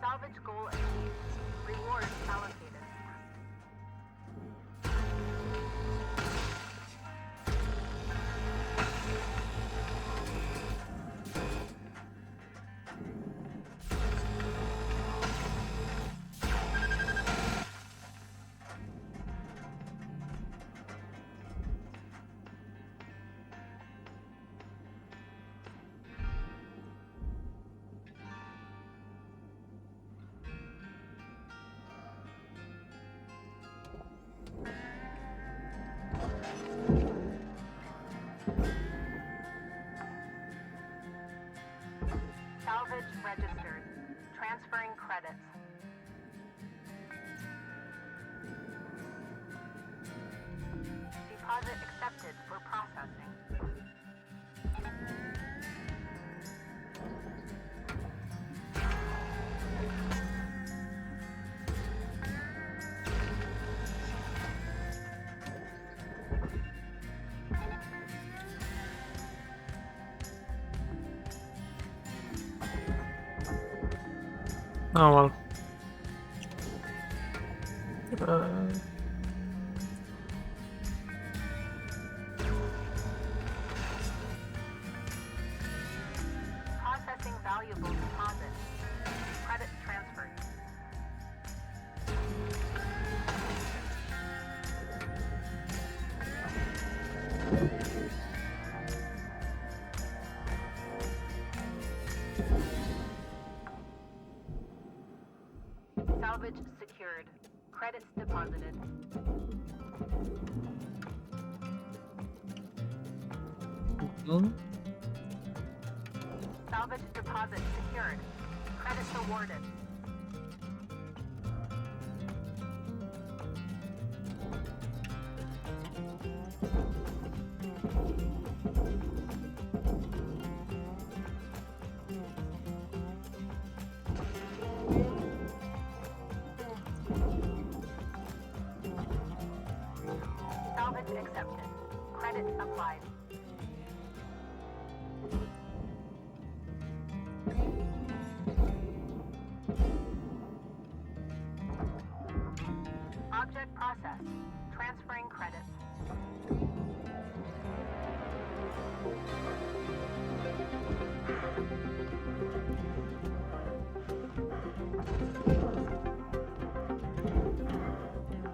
Salvage goal achieved. Rewards allocated. Salvage registered. Transferring credits. Deposit accepted for processing. Oh well. Processing valuable deposit. Credits transferred. Salvage secured. Credits deposited. Salvage deposit secured. Credits awarded. Salvage accepted. Credit applied. Object processed. Transferring credits.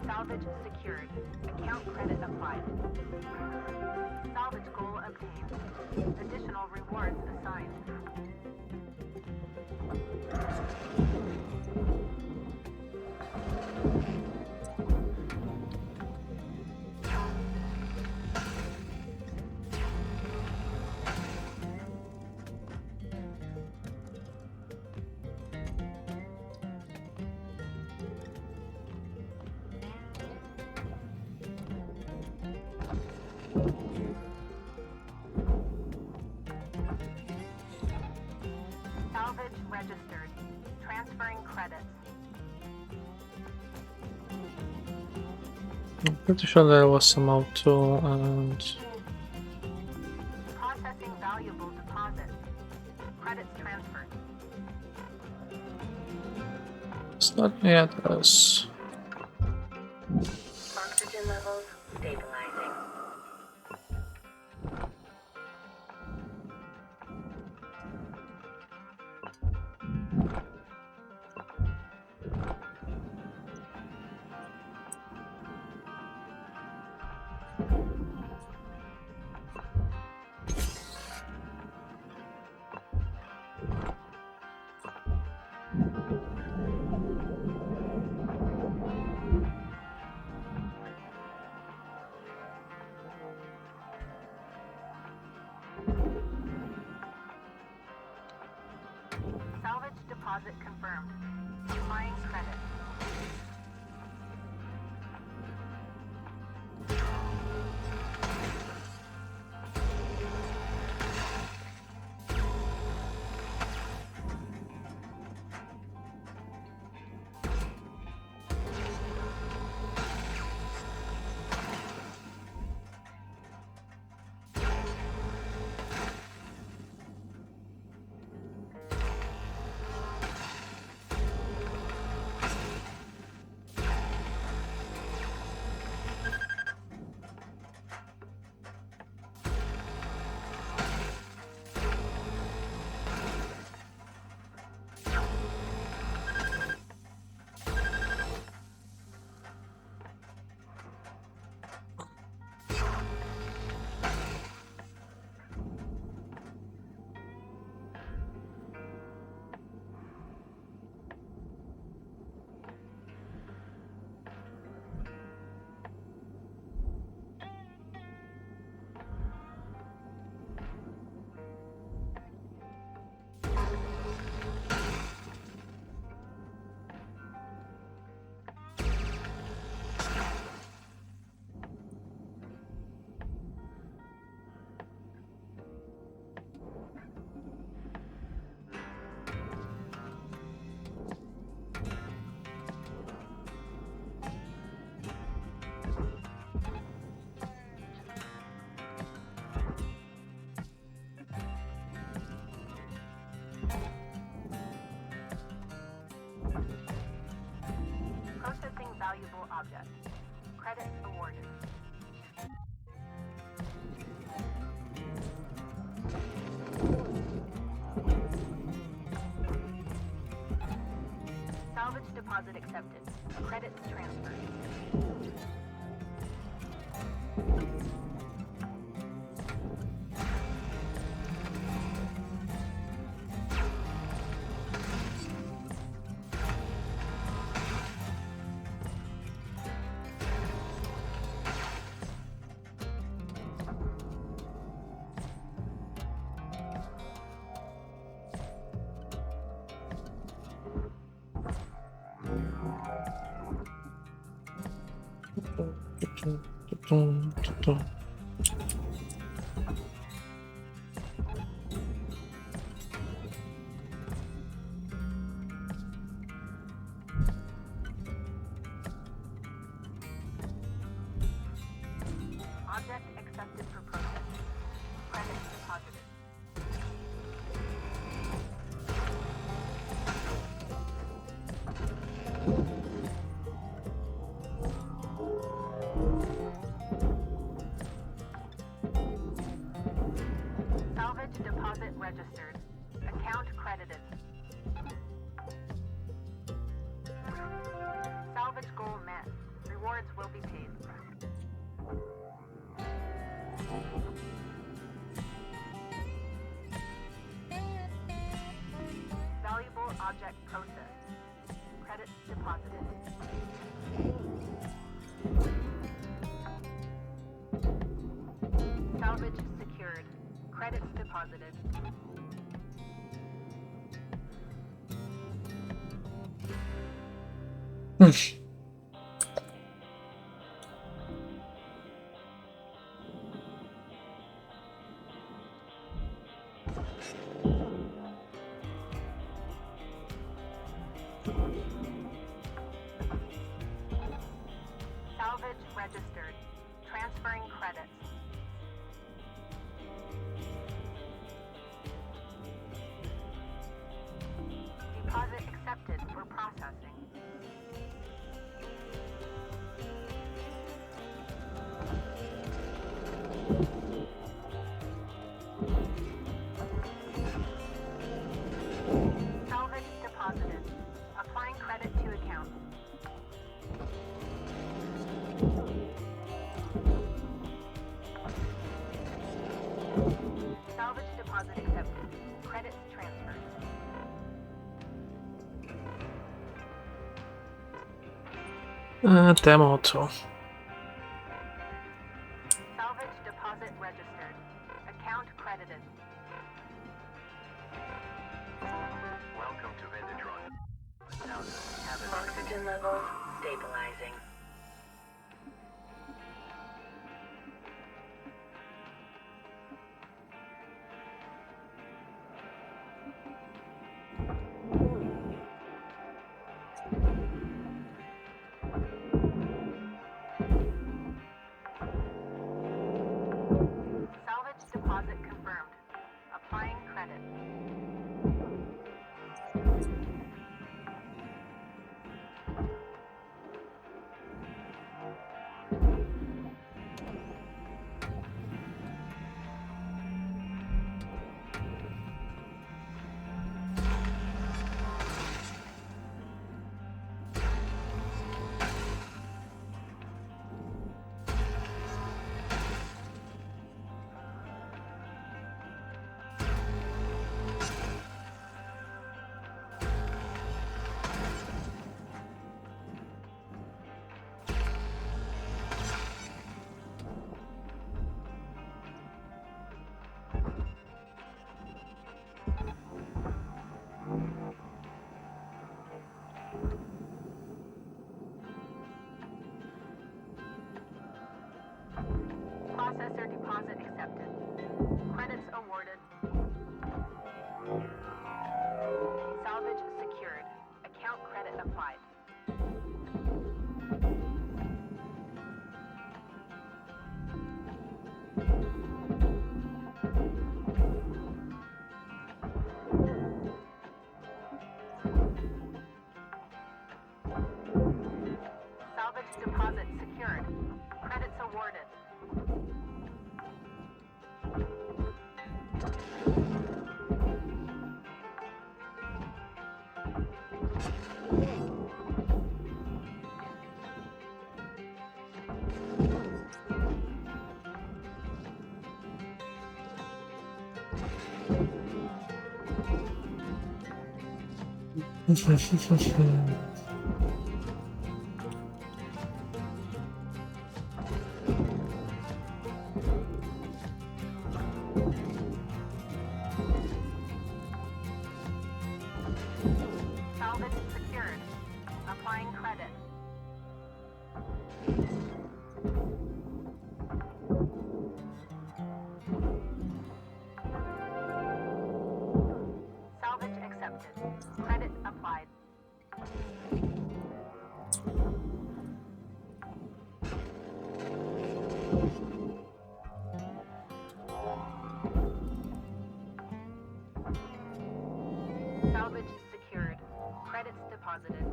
Salvage secured. Account credit applied. Salvage goal obtained. Additional rewards assigned. Salvage registered. Transferring credits. I'm pretty sure there was some auto and Processing valuable deposits. Credits transferred. it's not yet as Oxygen levels stabilizing. Salvage deposit confirmed. Applying credit. Processing valuable object. Credit awarded. Salvage deposit accepted. Credits transferred. Object accepted for processing. Credits deposited. registered. Account credited. Salvage goal met. Rewards will be paid. Valuable object processed. Credits deposited. Salvage secured. Credits deposited. Salvage registered. Transferring credits. Deposit accepted for processing. Salvage deposited. Applying credit to account. Salvage deposit accepted. Credits transferred. Demo to. Salvage deposit registered. Account credited. Welcome to Vindatron. Now, cabin Oxygen levels stabilizing. Salvage deposit confirmed. Applying credit. Processor deposit accepted. Credits awarded. Salvage secured. Account credit applied. Salvage deposit secured. Credits awarded. Salvage secured. Applying credit. Salvage accepted. Credit applied. Salvage secured. Credits deposited.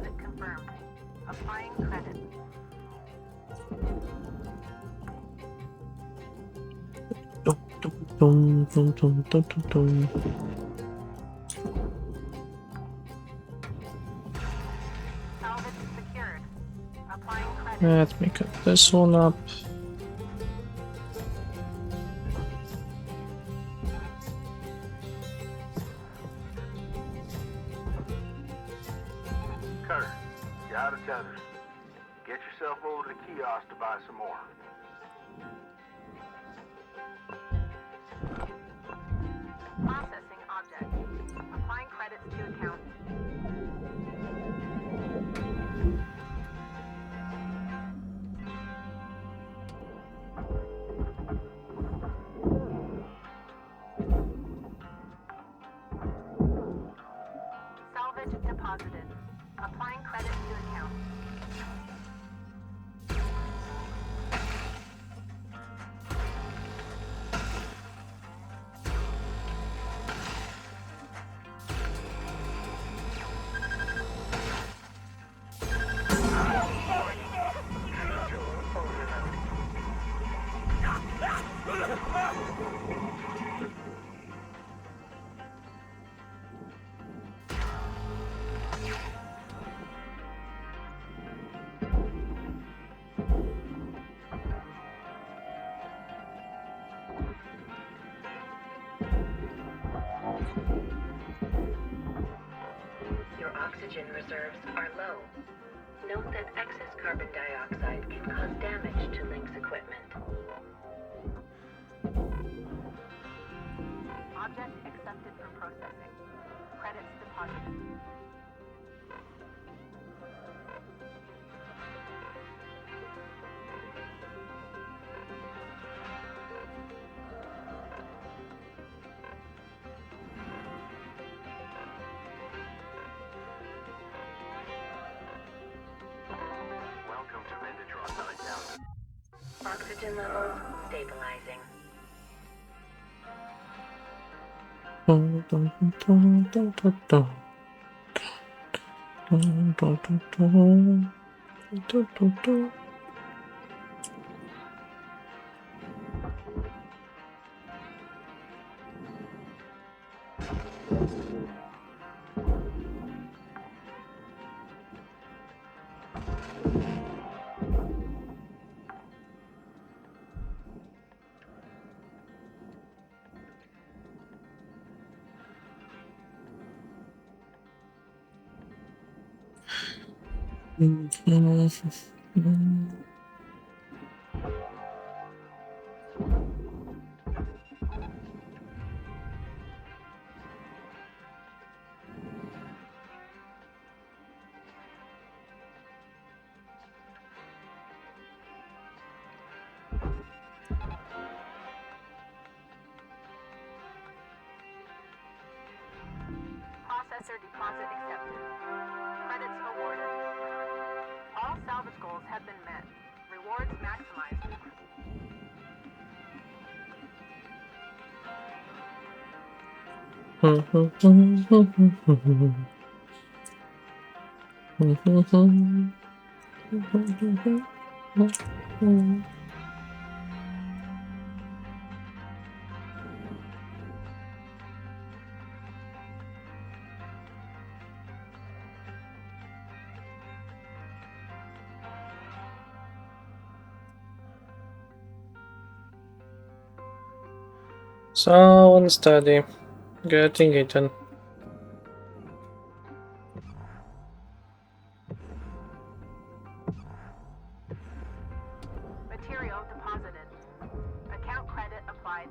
deposit confirmed. Applying credit. Dum, dum, dum, dum, dum, dum. Salvage secured. Applying credit. Let me cut this one up. Carter, you're out of tethers. Get yourself over to the kiosk to buy some more. Processing object. Applying credits to account. Salvage deposited. Applying credit to account. Your oxygen reserves are low. Note that excess carbon dioxide can cause damage to Link's equipment. Object accepted for processing. Credits deposited. Welcome to Vendatron 9000. Oxygen levels stabilizing. Dum, dum, dum, dum, dum, dum. Dum, dum, dum, dum. Dum, dum, dum. Processor deposit accepted. Credits awarded. All salvage goals have been met. Rewards maximized. So unsteady. Getting eaten. Material deposited. Account credit applied.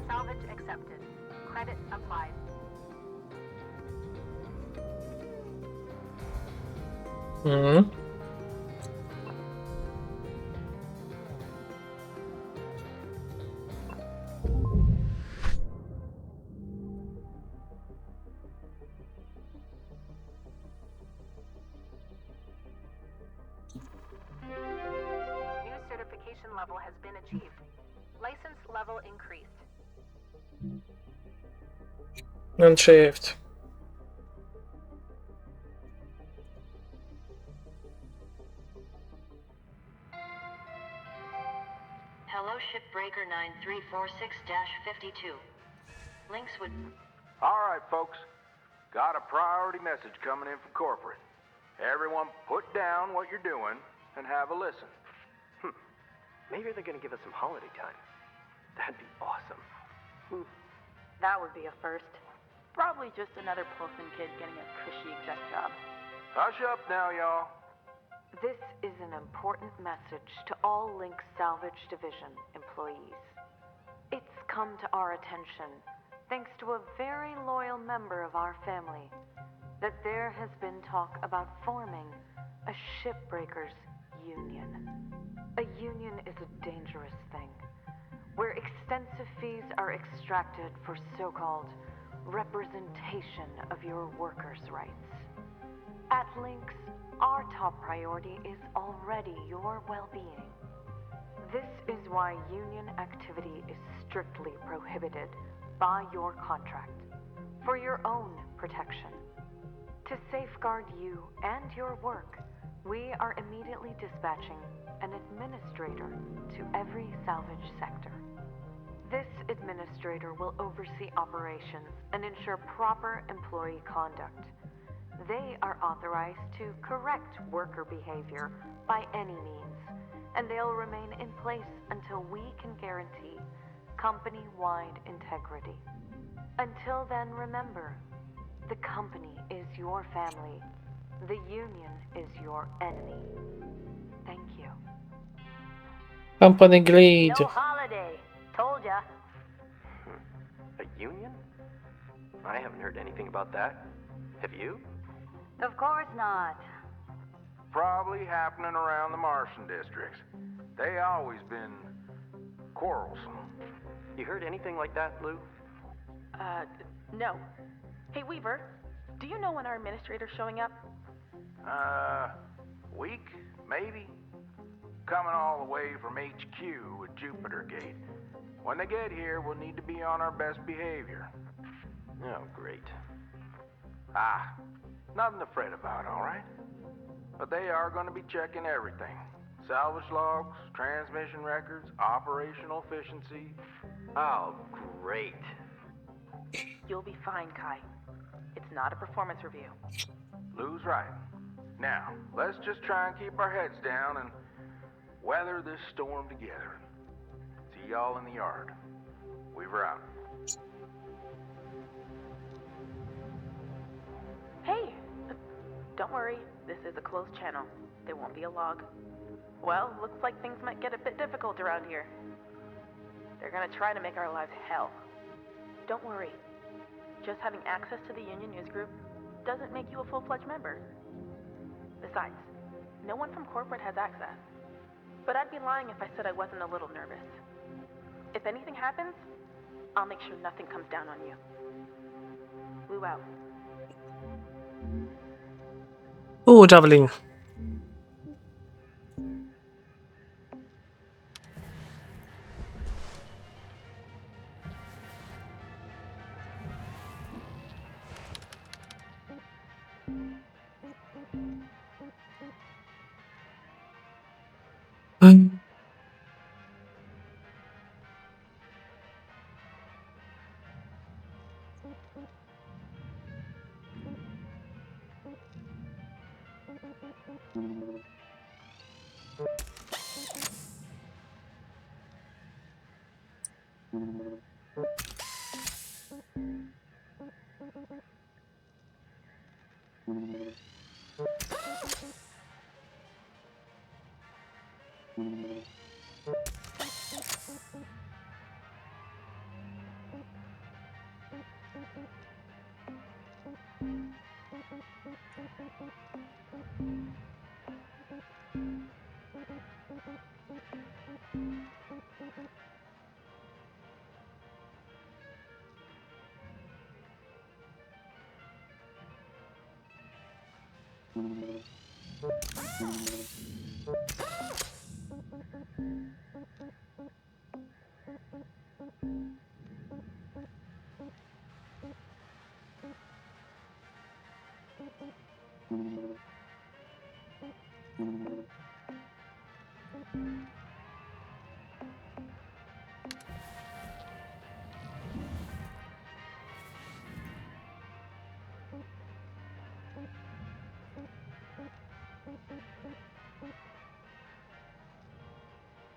Salvage accepted. Credit applied. Hmm. New level has been achieved. License level increased. Achieved. Hello, Shipbreaker 9346-52. Links would... All right, folks. Got a priority message coming in from corporate. Everyone put down what you're doing and have a listen. Maybe they're gonna give us some holiday time. That'd be awesome. That would be a first. Probably just another Paulson kid getting a cushy exec job. Hush up now, y'all. This is an important message to all Link Salvage Division employees. It's come to our attention, thanks to a very loyal member of our family, that there has been talk about forming a shipbreakers union. A union is a dangerous thing, where extensive fees are extracted for so-called representation of your workers' rights. At Lynx, our top priority is already your well-being. This is why union activity is strictly prohibited by your contract, for your own protection. To safeguard you and your work, we are immediately dispatching an administrator to every salvage sector. This administrator will oversee operations and ensure proper employee conduct. They are authorized to correct worker behavior by any means, and they'll remain in place until we can guarantee company-wide integrity. Until then, remember, the company is your family. The union is your enemy. Thank you. Company greed. No holiday. Told ya. A union? I haven't heard anything about that. Have you? Of course not. Probably happening around the Martian districts. They always been quarrelsome. You heard anything like that, Lou? No. Hey, Weaver, do you know when our administrator's showing up? Week, maybe? Coming all the way from HQ at Jupiter Gate. When they get here, we'll need to be on our best behavior. Oh, great. Nothing to fret about, all right? But they are going to be checking everything. Salvage logs, transmission records, operational efficiency. Oh, great. You'll be fine, Kai. It's not a performance review. Lou's right. Now, let's just try and keep our heads down and weather this storm together. See y'all in the yard. Weaver out. Hey! Don't worry, this is a closed channel. There won't be a log. Well, looks like things might get a bit difficult around here. They're gonna try to make our lives hell. Don't worry. Just having access to the Union News Group doesn't make you a full-fledged member. Besides, no one from corporate has access. But I'd be lying if I said I wasn't a little nervous. If anything happens, I'll make sure nothing comes down on you. Lou out. Ooh, javelin.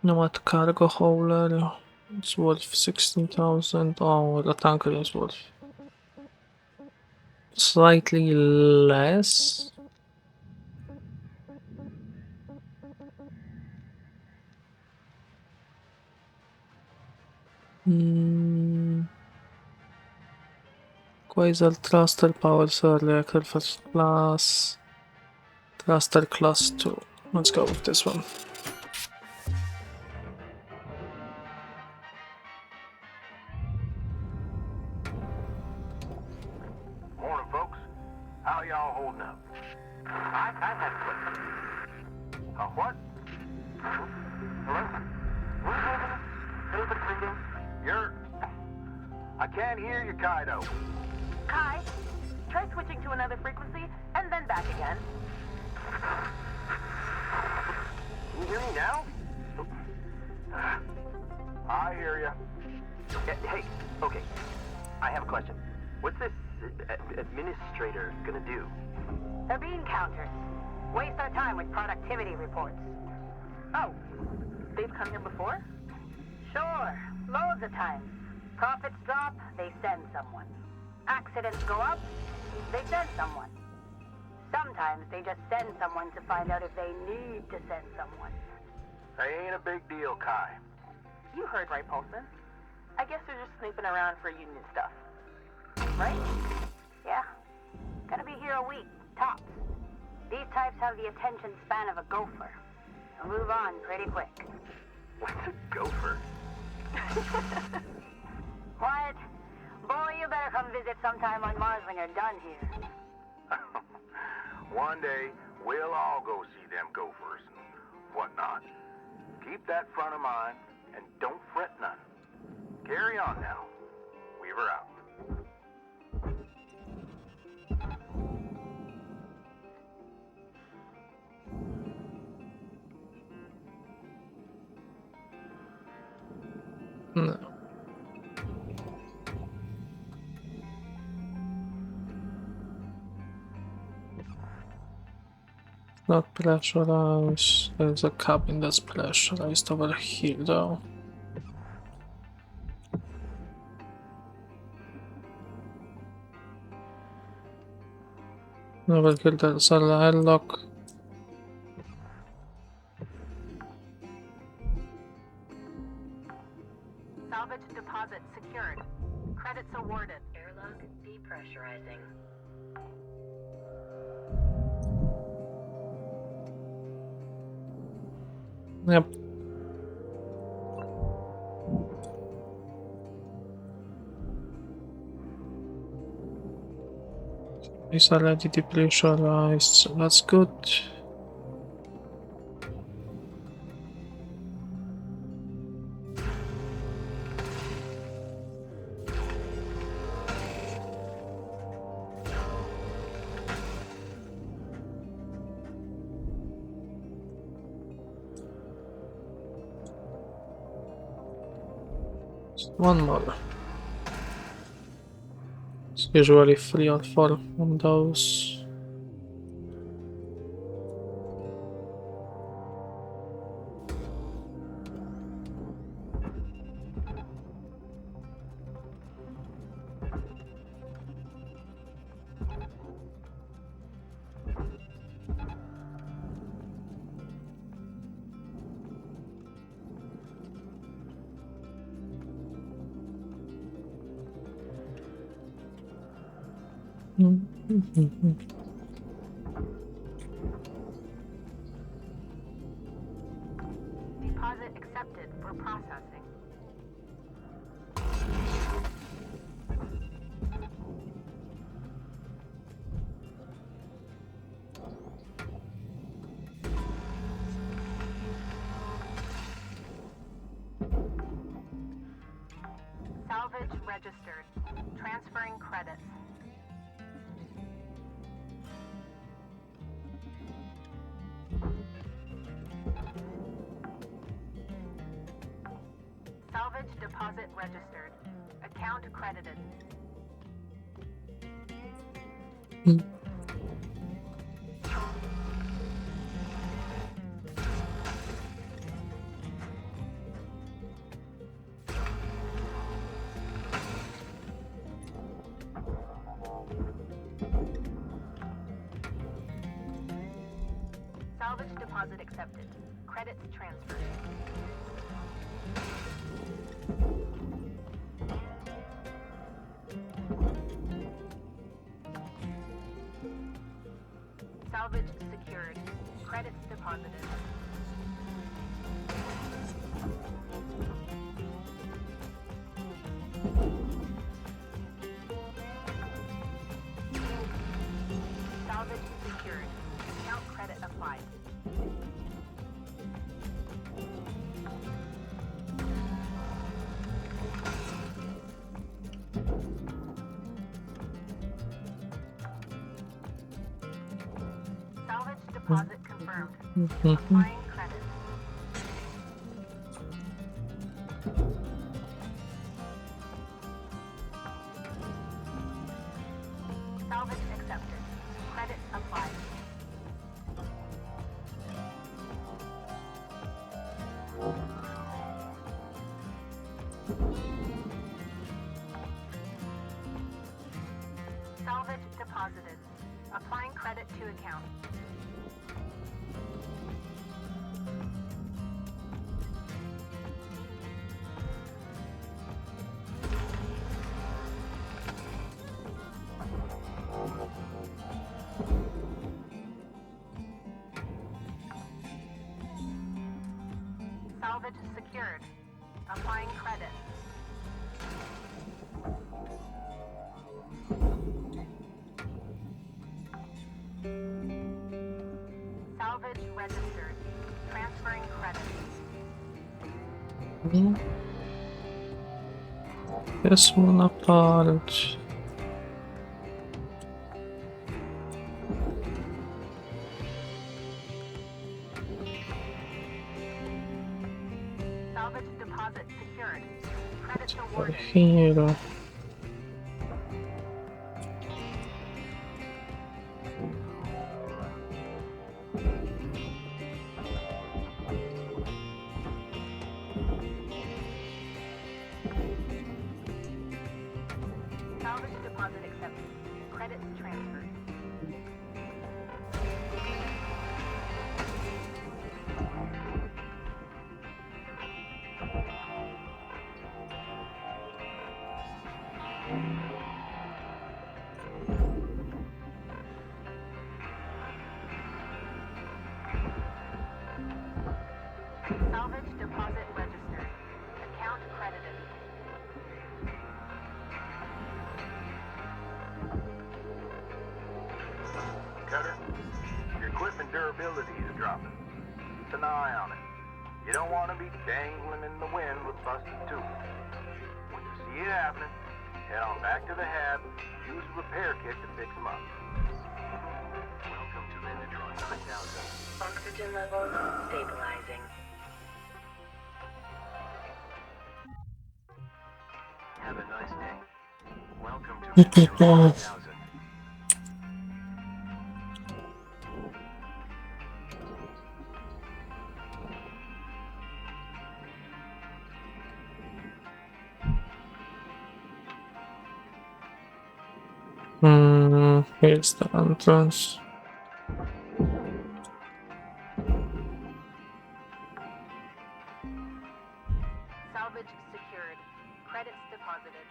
Nomad cargo hauler. It's worth 16,000. Oh, the tanker is worth slightly less. Quasar thruster power reactor first class. Thruster class 2. Let's go with this one. Morning, folks. How y'all holding up? I've had a question. What? Hello? You're... I can't hear you, Kaido. Kai, try switching to another frequency and then back again. Can you hear me now? I hear you. Hey, okay. I have a question. What's this administrator gonna do? They're bean counters. Waste our time with productivity reports. Oh, they've come here before? Sure, loads of times. Profits drop, they send someone. Accidents go up, they send someone. Sometimes they just send someone to find out if they need to send someone. They ain't a big deal, Kai. You heard right, Paulson. I guess they're just snooping around for union stuff. Right? Yeah. Gonna be here a week, tops. These types have the attention span of a gopher. They'll move on pretty quick. What's a gopher? What? Boy, you better come visit sometime on Mars when you're done here. One day, we'll all go see them gophers and whatnot. Keep that front of mind, and don't fret none. Carry on now. Weaver out. No. Not pressurized. There's a cabin that's pressurized over here though. Over here there's a airlock. Salvage deposit secured. Credits awarded. Airlock depressurizing. Yep. It's already depressurized, so that's good. One more. It's usually 3 or 4 on those. Deposit accepted for processing. Salvage registered. Transferring credits. Salvage deposit registered. Account credited. Salvage deposit accepted. Credits transferred. Salvage secured. Credits deposited. Salvage secured. Account credit applied. Salvage deposit confirmed. Applying credit. Salvage accepted. Credit applied. Salvage deposited. Applying credit to account. Salvage secured. Applying credit. Salvage registered. Transferring credit. This one apart. Salvage deposit secured. Credits awarded. Hero. Salvage deposit accepted. Credits transferred. Salvage deposit registered. Account credited. Cutter, your equipment durability is dropping. Keep an eye on it. You don't want to be dangling in the wind with busted tools. When you see it happening, head on back to the hab, use a repair kit to fix them up. Welcome to Initron 9000. Oxygen levels stabilizing. Have a nice day. Welcome to Initron 9000. Here's the entrance. Salvage secured. Credits deposited.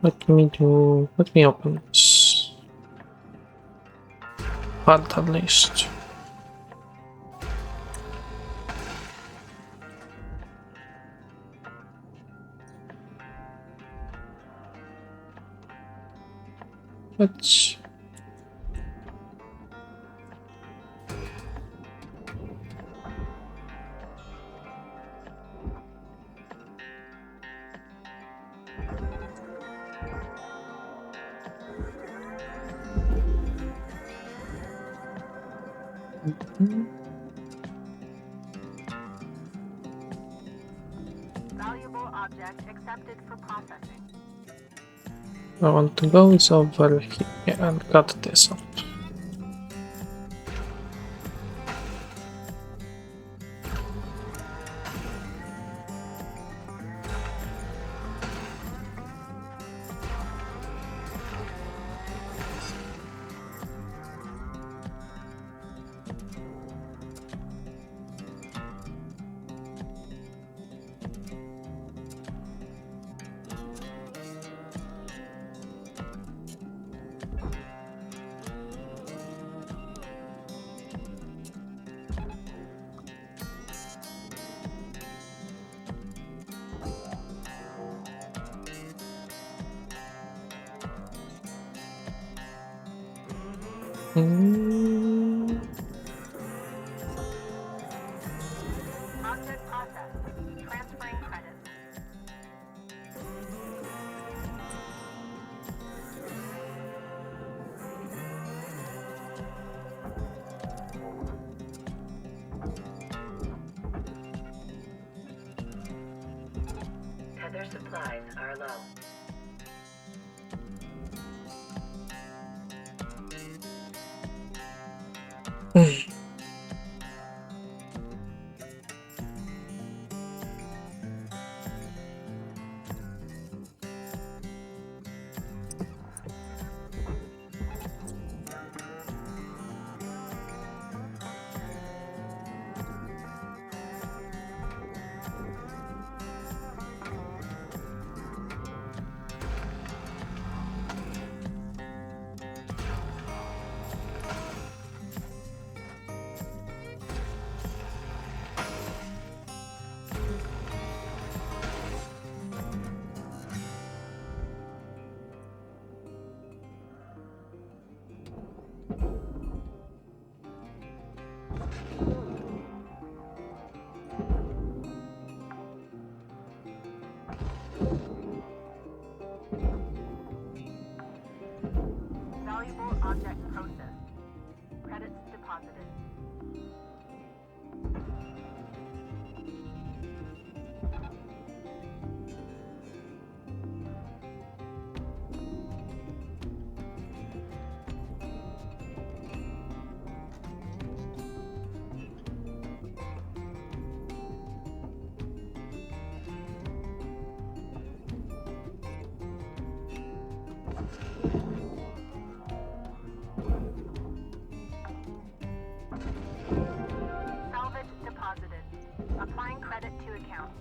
Let me open this part at least. Let's Valuable object accepted for processing. I want to go is over here and cut this up. Object processed. Transferring credits. Tether supplies are low. Valuable object processed. Credits deposited. Salvage deposited. Applying credit to account.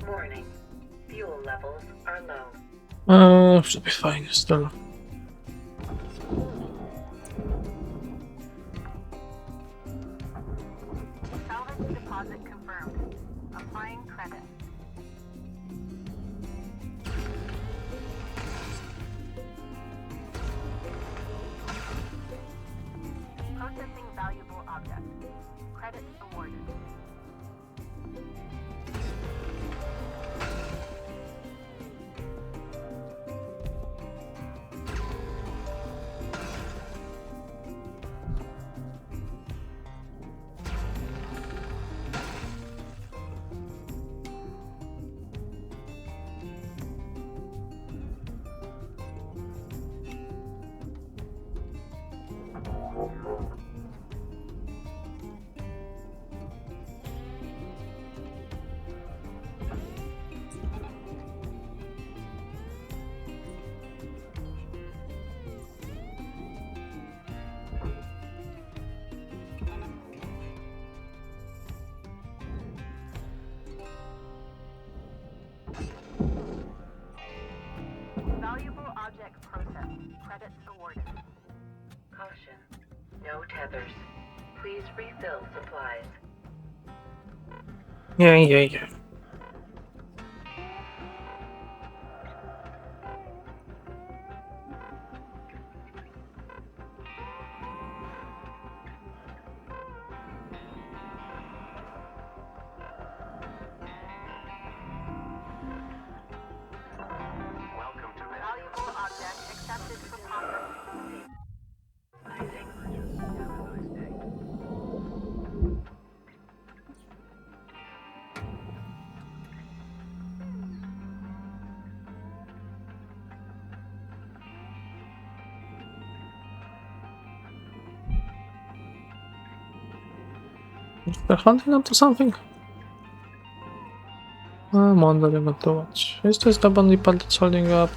Warning. Fuel levels are low. Should be fine still. Salvage deposit confirmed. Applying credit. Processing valuable object. Credit awarded. no tethers. Please refill supplies. Yeah. Welcome to Valuable object accepted for processing. They're hunting onto something? I'm wondering what to watch. Is this the only part that's holding up?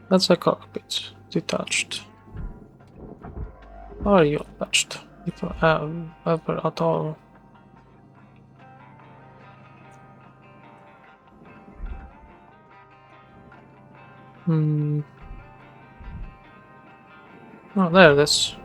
That's a cockpit. Detached. Are you attached? If ever at all. Oh, there it is.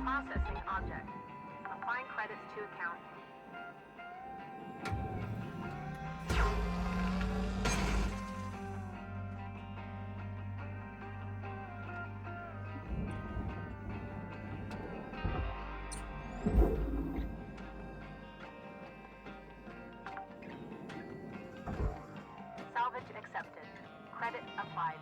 Processing object. Applying credits to account. Salvage accepted. Credit applied.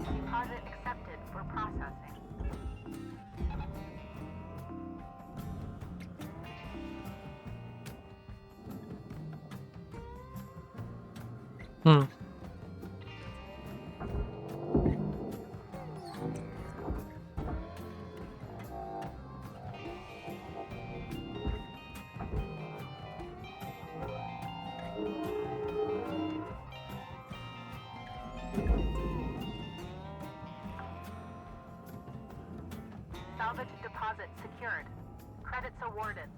Deposit accepted for processing. Salvage deposit secured. Credits awarded.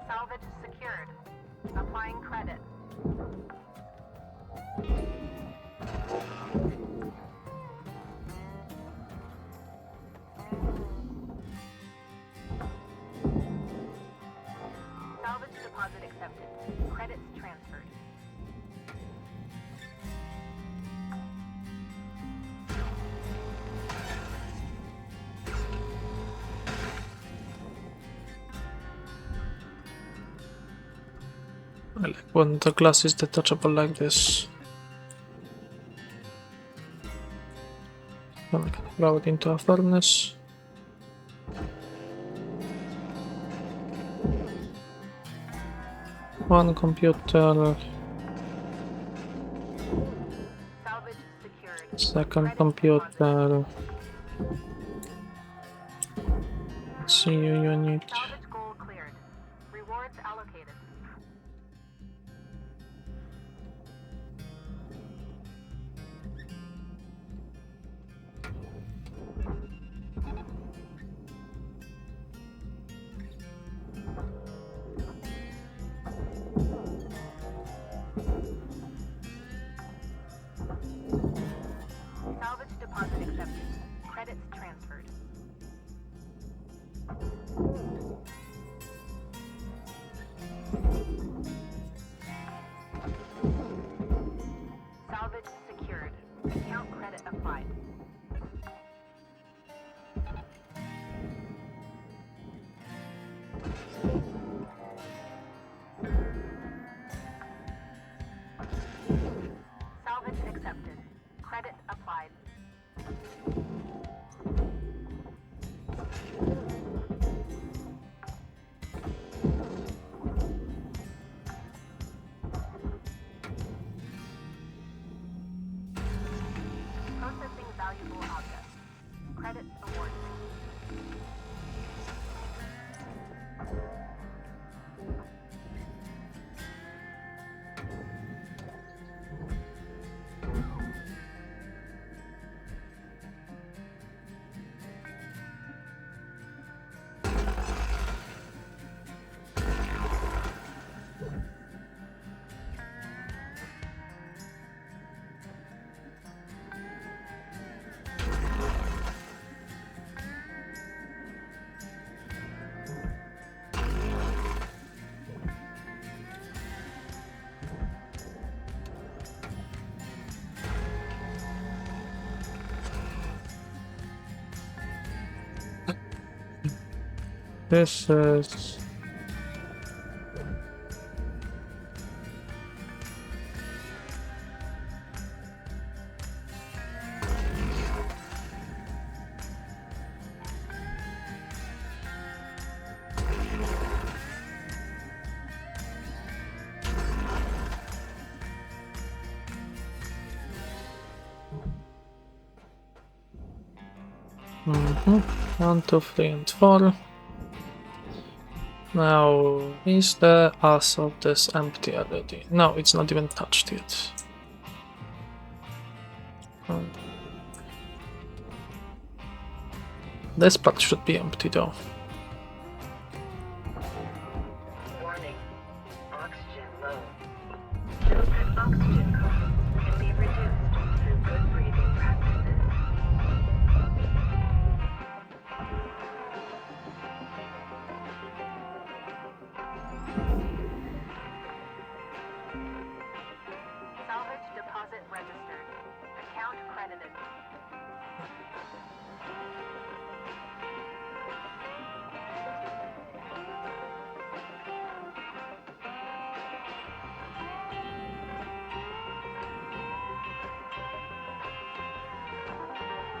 Salvage secured. Applying credit. Salvage deposit accepted. Credits transferred. I like when the glass is detachable like this. Then we can throw it into a furnace. One computer. Salvage secured. Second Credits computer. deposited. Let's see your unit. Salvage goal cleared. Rewards allocated. applied. Processing valuable objects. Credits awarded. This is... Mm-hmm. 1, 2, 3, and 4. Now, is the ass of this empty already? No, it's not even touched yet. This part should be empty though. Warning. Oxygen low. Note that oxygen costs can be reduced through good breathing practices. Salvage deposit registered. Account credited.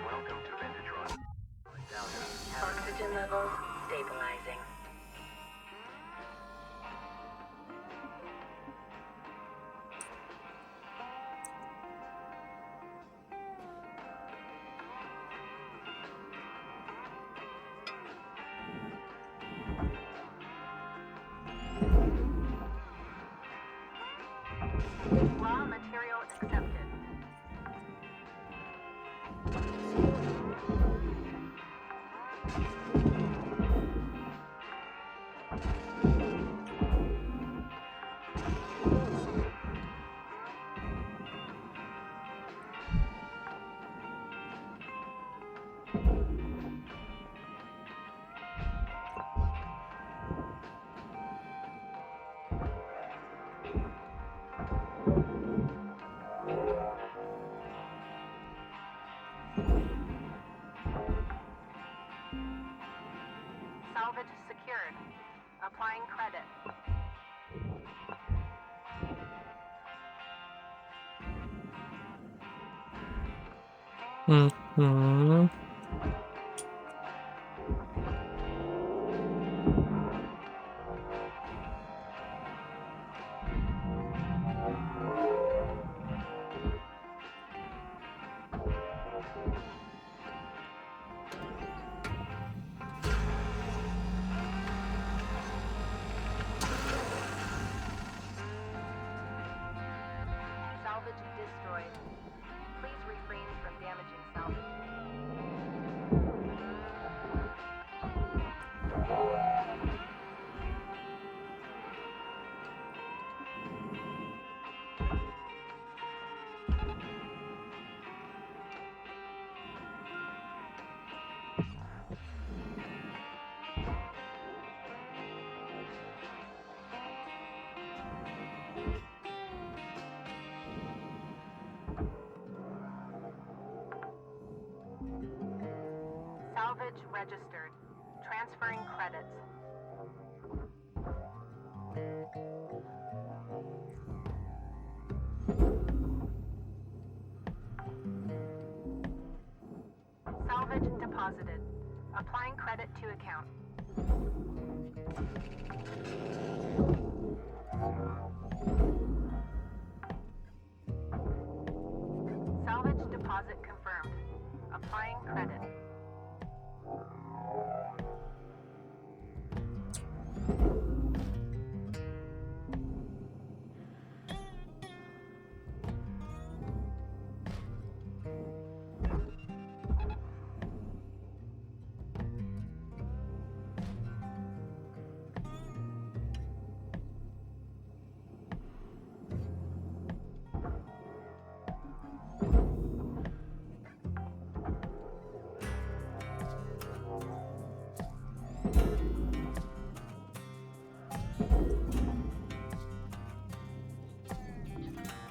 Welcome to Vendatron. Oxygen levels stabilizing. Raw material accepted. Salvage secured. Applying credit. Mm-hmm. Salvage destroyed. Please refrain from damaging salvage. Salvage registered. Transferring credits. to account. Salvage deposit confirmed. Applying credit.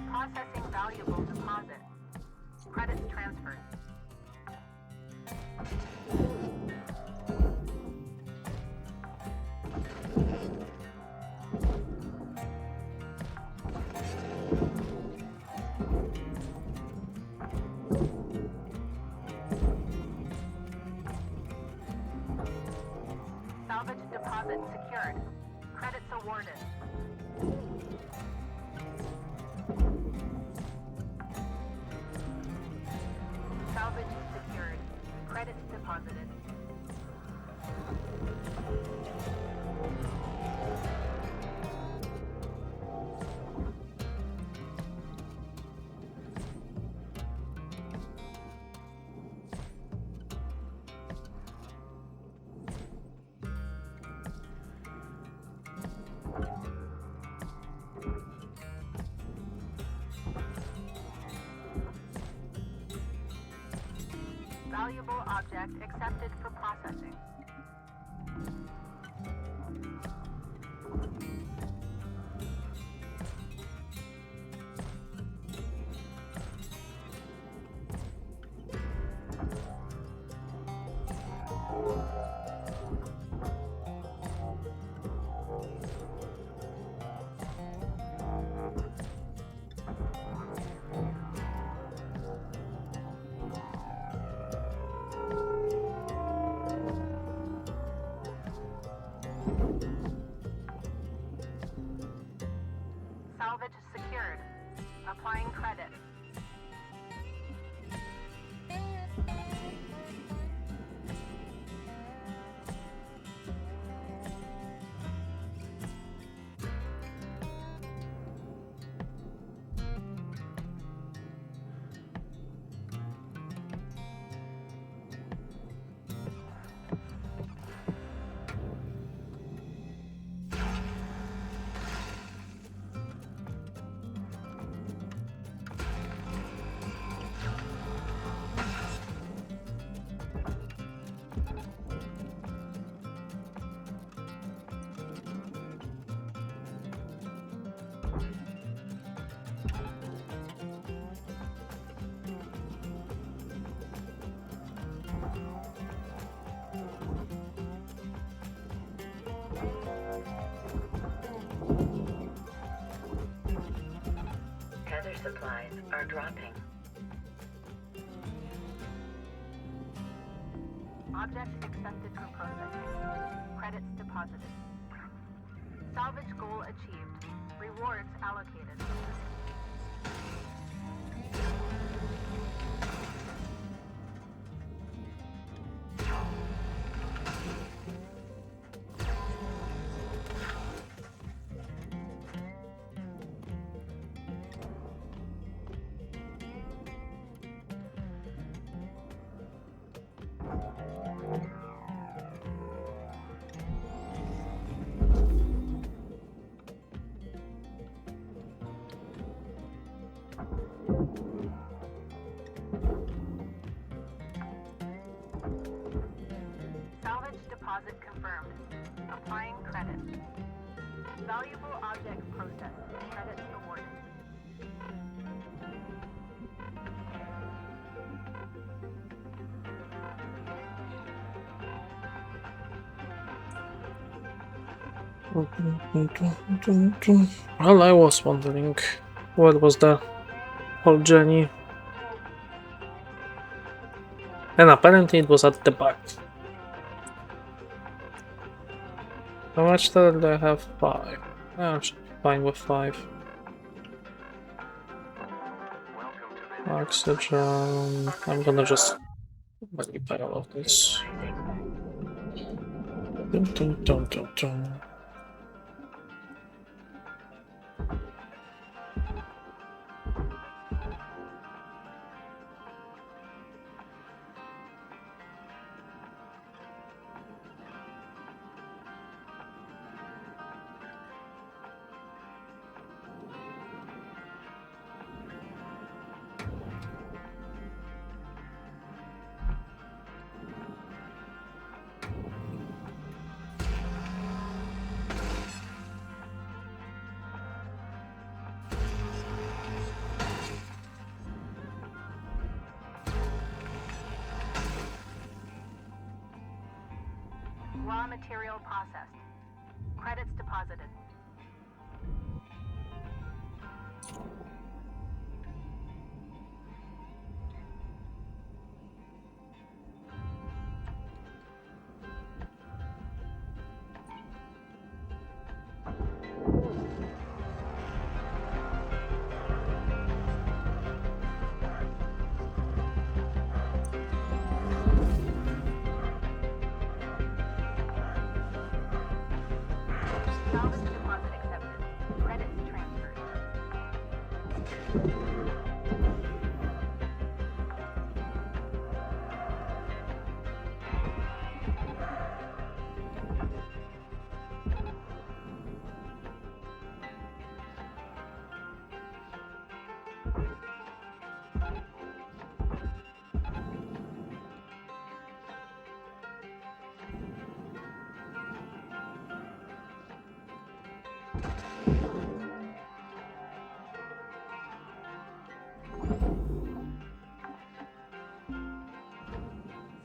Processing valuable deposit. Credits transferred. Salvage deposit secured. Credits awarded. Salvage secured. Credits deposited. Valuable object accepted for processing. Salvage secured. Applying credit. Tether supplies are dropping. Object accepted for processing. Credits deposited. Salvage goal achieved. Rewards allocated. Salvage deposit confirmed. Applying credit. Valuable object processed. Credits awarded. Well, I was wondering what was the whole journey. And apparently it was at the back. How much total do I have? 5. I should be fine with 5. Oxygen. I'm gonna just modify all of this. Dun, dun, dun, dun, dun. Raw material processed. Credits deposited. Salvage deposit accepted. Credits transferred.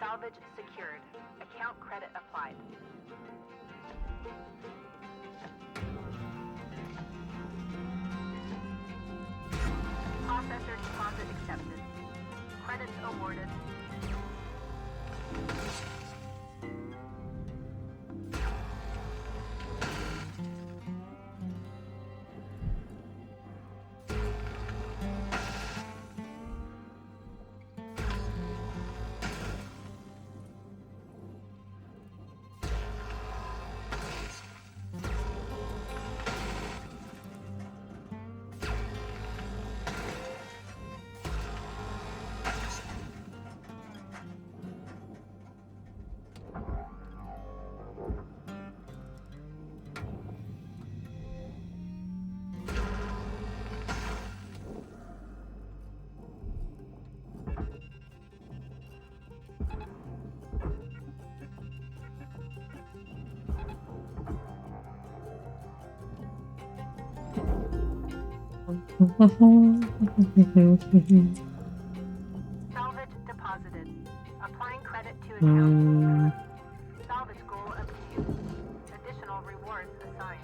Salvage secured. Account credit applied. Processor deposit accepted. Credits awarded. Salvage deposited. Applying credit to account. Salvage goal obtained. Additional rewards assigned.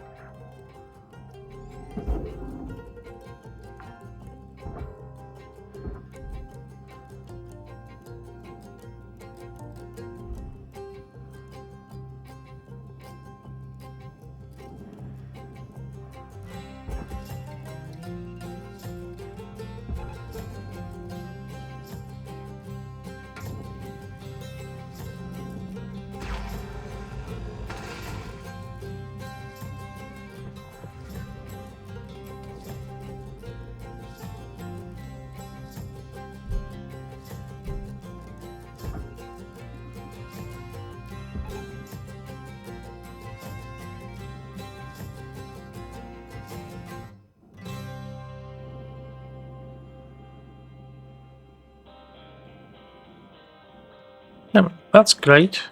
Yeah, that's great.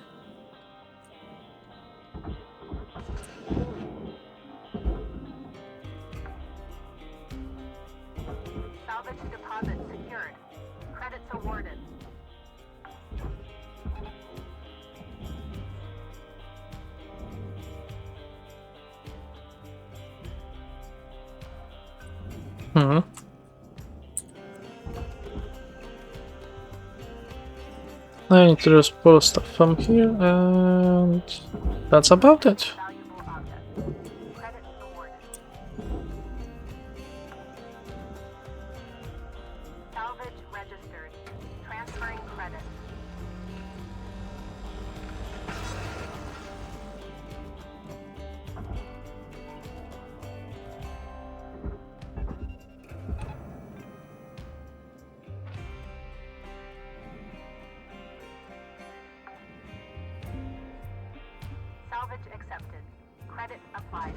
Salvage deposit secured. Credits awarded. I need to just pull stuff from here, and that's about it. Valuable registered. Transferring credits. Salvage accepted. Credit applied.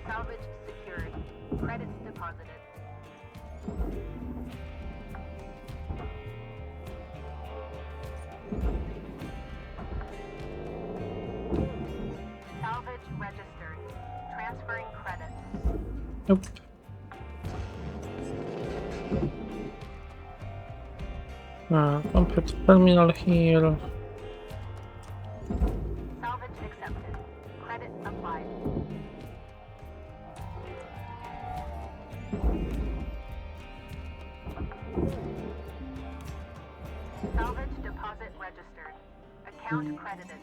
Salvage secured. Credits deposited. Salvage registered. Transferring credits. Nope. Complete terminal here. Salvage accepted. Credit applied. Salvage deposit registered. Account credited.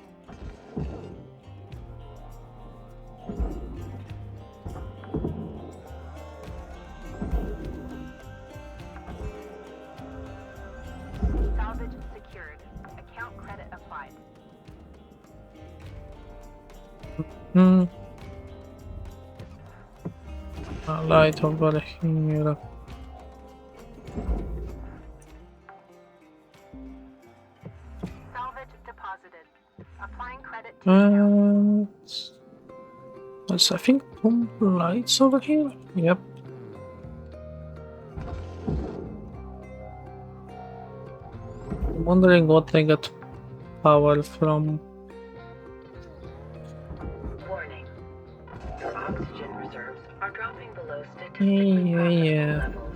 Salvage secured. Account credit applied. Light over here. Salvage deposited. Applying credit to account. There's, I think, pump lights over here. Yep. I'm wondering what they get power from. Warning. Your oxygen reserves are dropping below statistically Yeah. levels.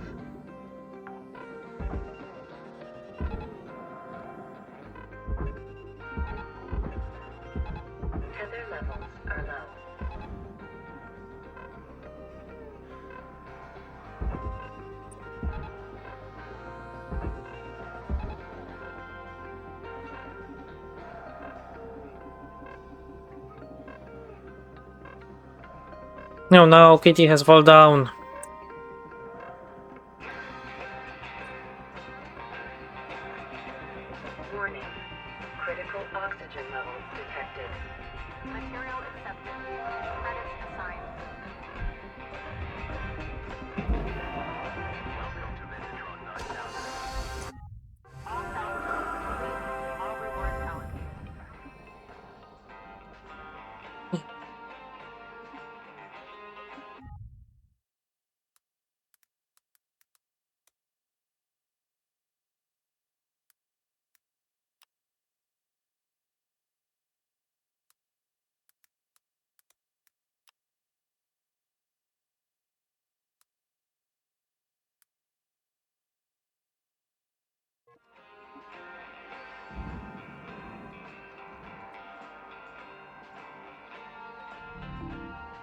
Tether levels are low. No, now Kitty has fall down. Warning. Critical oxygen levels detected. Material accepted. Credits assigned. Welcome to Megatron 9000. All salvages complete. All rewards allocated.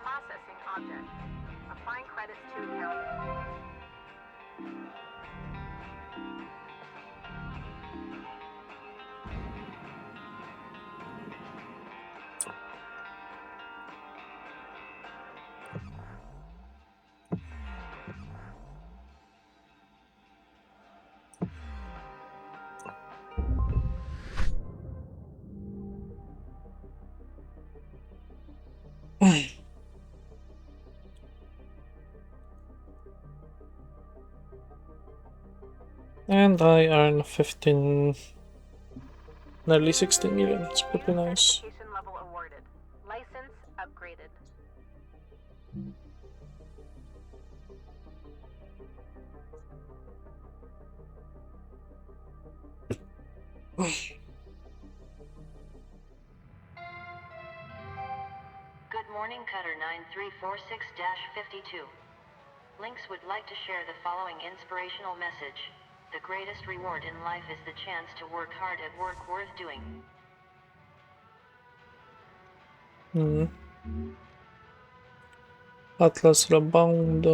Processing object. Applying credits to account. And I earn 15, nearly 16 million. It's pretty nice. Certification level awarded. License upgraded. Good morning, Cutter 9346-52. Lynx would like to share the following inspirational message. The greatest reward in life is the chance to work hard at work worth doing. Atlas Rebound.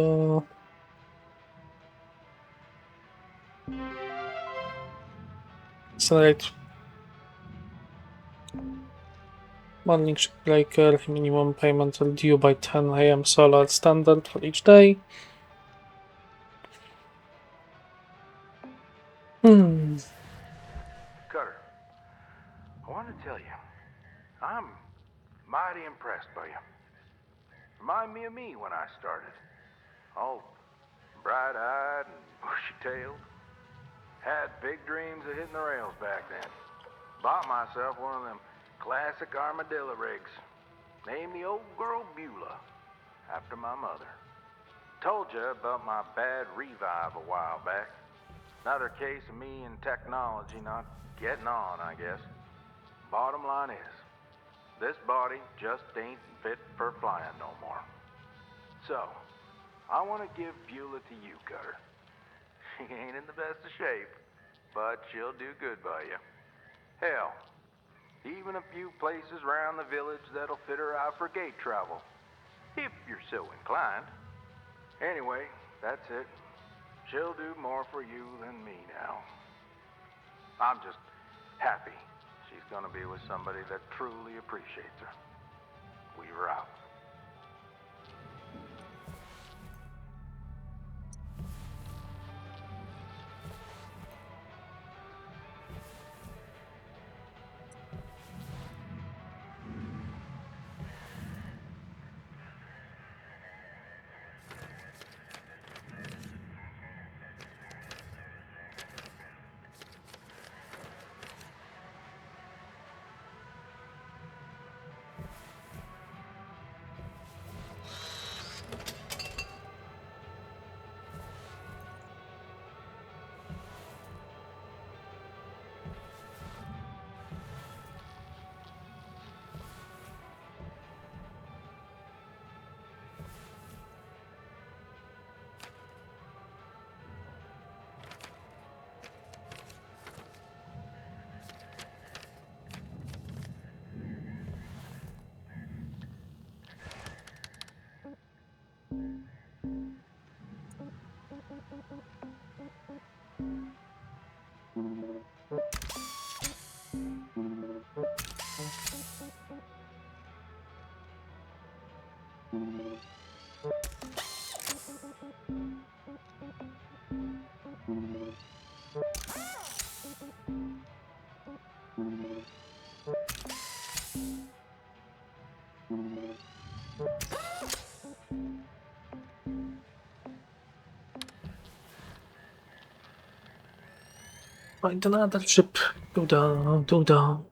Accelerate. Morning ship breaker, minimum payment due by 10 AM solar standard for each day. Cutter, I want to tell you, I'm mighty impressed by you. Remind me of me when I started. All bright-eyed and bushy-tailed. Had big dreams of hitting the rails back then. Bought myself one of them classic armadillo rigs. Named the old girl Beulah, after my mother. Told you about my bad revive a while back. Another case of me and technology not getting on, I guess. Bottom line is, this body just ain't fit for flying no more. So, I want to give Beulah to you, Cutter. She ain't in the best of shape, but she'll do good by you. Hell, even a few places around the village that'll fit her out for gate travel, if you're so inclined. Anyway, that's it. She'll do more for you than me now. I'm just happy she's gonna be with somebody that truly appreciates her. Weaver out. Find another ship. Go down, go down.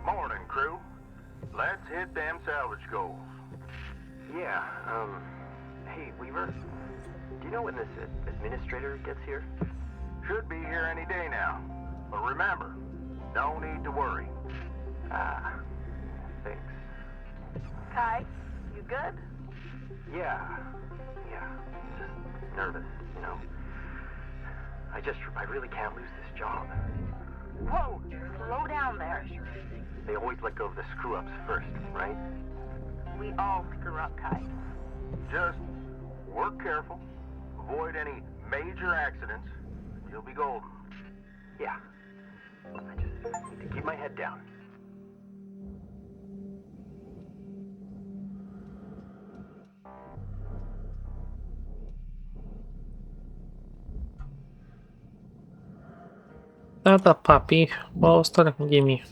Morning, crew. Let's hit them salvage goals. Yeah, hey, Weaver, do you know when this administrator gets here? Should be here any day now. But remember, no need to worry. Ah, thanks. Kai, you good? Yeah, just nervous, you know. I really can't lose this job. Whoa, slow down there. They always let go of the screw-ups first, right? We all screw up, Kai. Just work careful, avoid any major accidents, and you'll be golden. Yeah. I just need to keep my head down. Another puppy. Monster, gimme.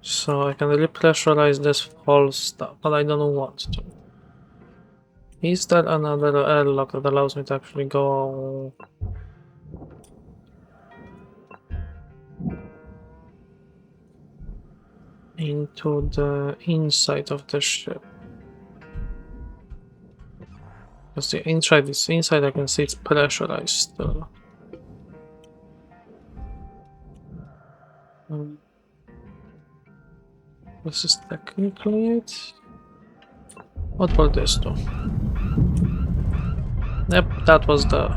So I can repressurize this whole stuff, but I don't want to. Is there another airlock that allows me to actually go into the inside of the ship? Because the inside I can see it's pressurized still. This is technically it. What will this do? Yep, that was the...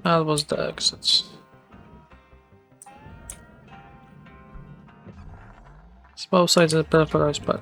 That was the exits. It's both sides of the peripherals, but...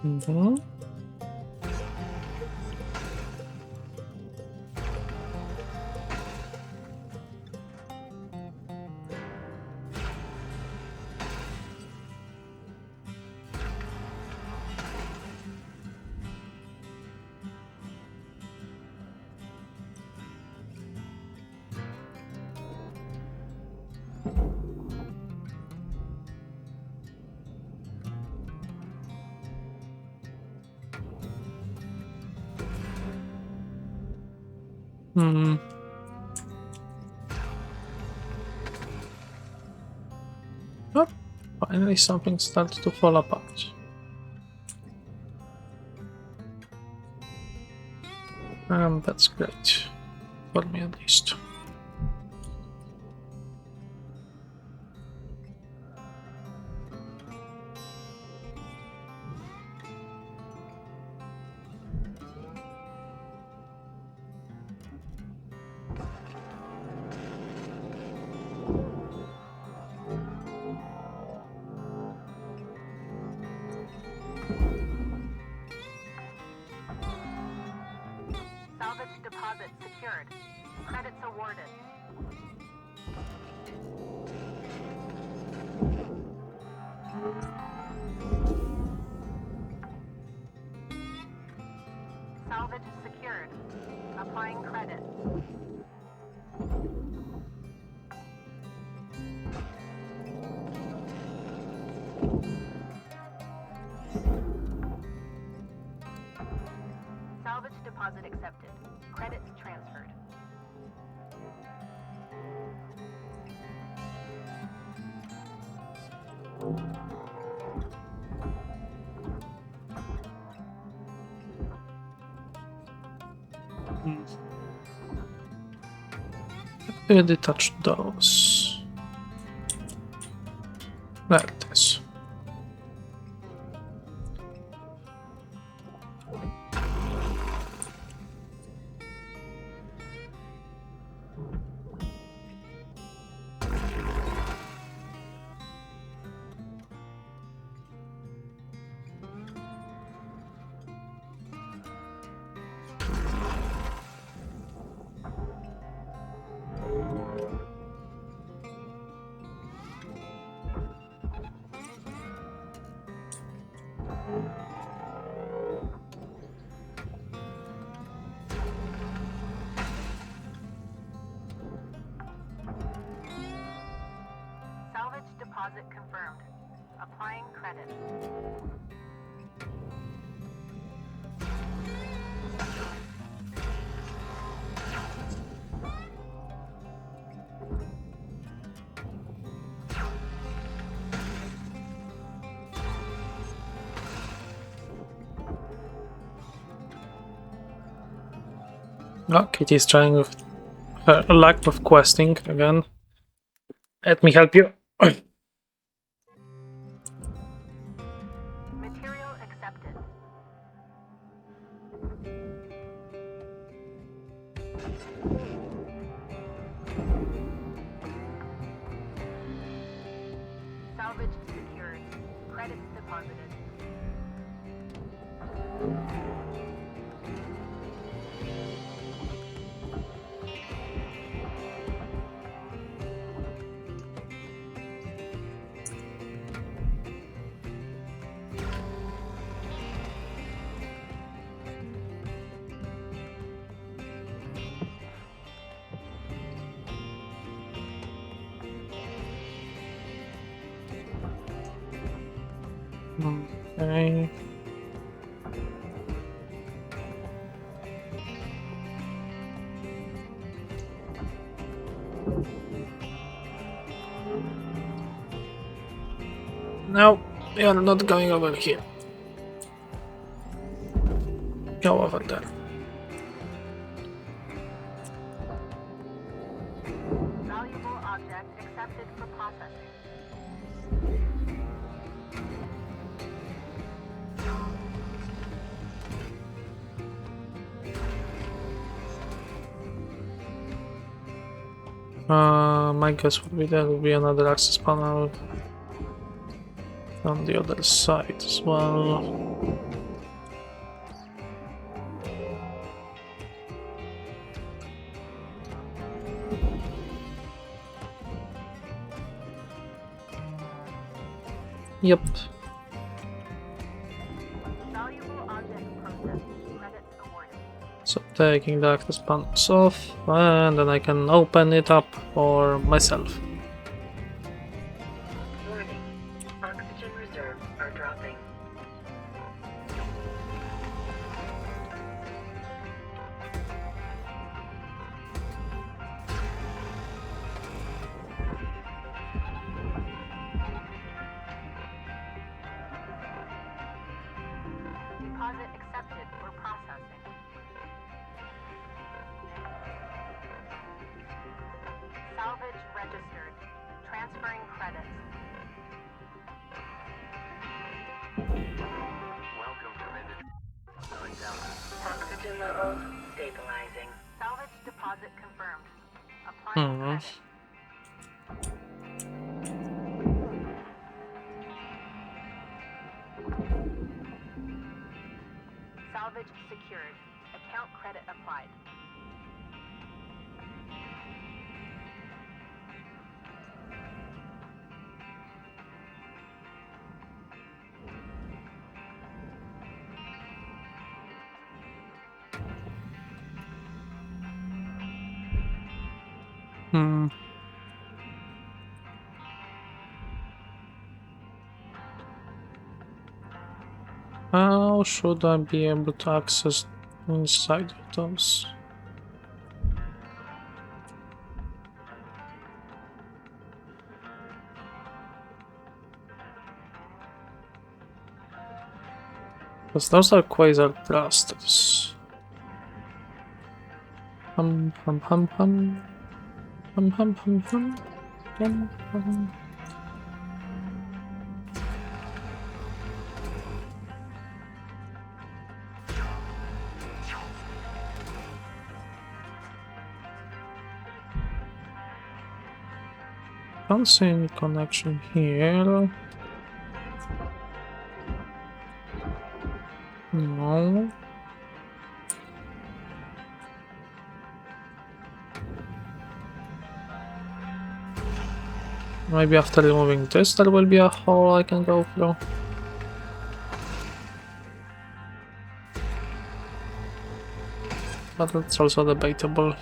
Mm-hmm. Hmm. Oh, finally something starts to fall apart. That's great. For me at least. Salvage deposit secured. Credits awarded. Salvage secured. Applying credit. Salvage deposit accepted. Credits transferred. Did they touch those? Like this. Salvage deposit confirmed. Applying credit. Oh, Kitty's trying with Lack of questing again. Let me help you. Material accepted. Salvage secured. Credits deposited. Okay. No, we are not going over here. Go over there. Valuable object accepted for processing. My guess would be there will be another access panel on the other side as well. Yep. Valuable object processed. Credits awarded. So taking the access panels off, and then I can open it up for myself. Warning. Oxygen reserves are dropping. Deposit accepted for processing. Salvage registered. Transferring credits. Welcome to Vintage. Oxygen levels stabilizing. Salvage deposit confirmed. Applying credits. Salvage secured. Account credit applied. How should I be able to access inside of those? Because those are quasar thrusters. Hum hum hum hum. Hum hum hum hum. Hum hum. Can't see any connection here. No. Maybe after removing this there will be a hole I can go through. But it's also debatable.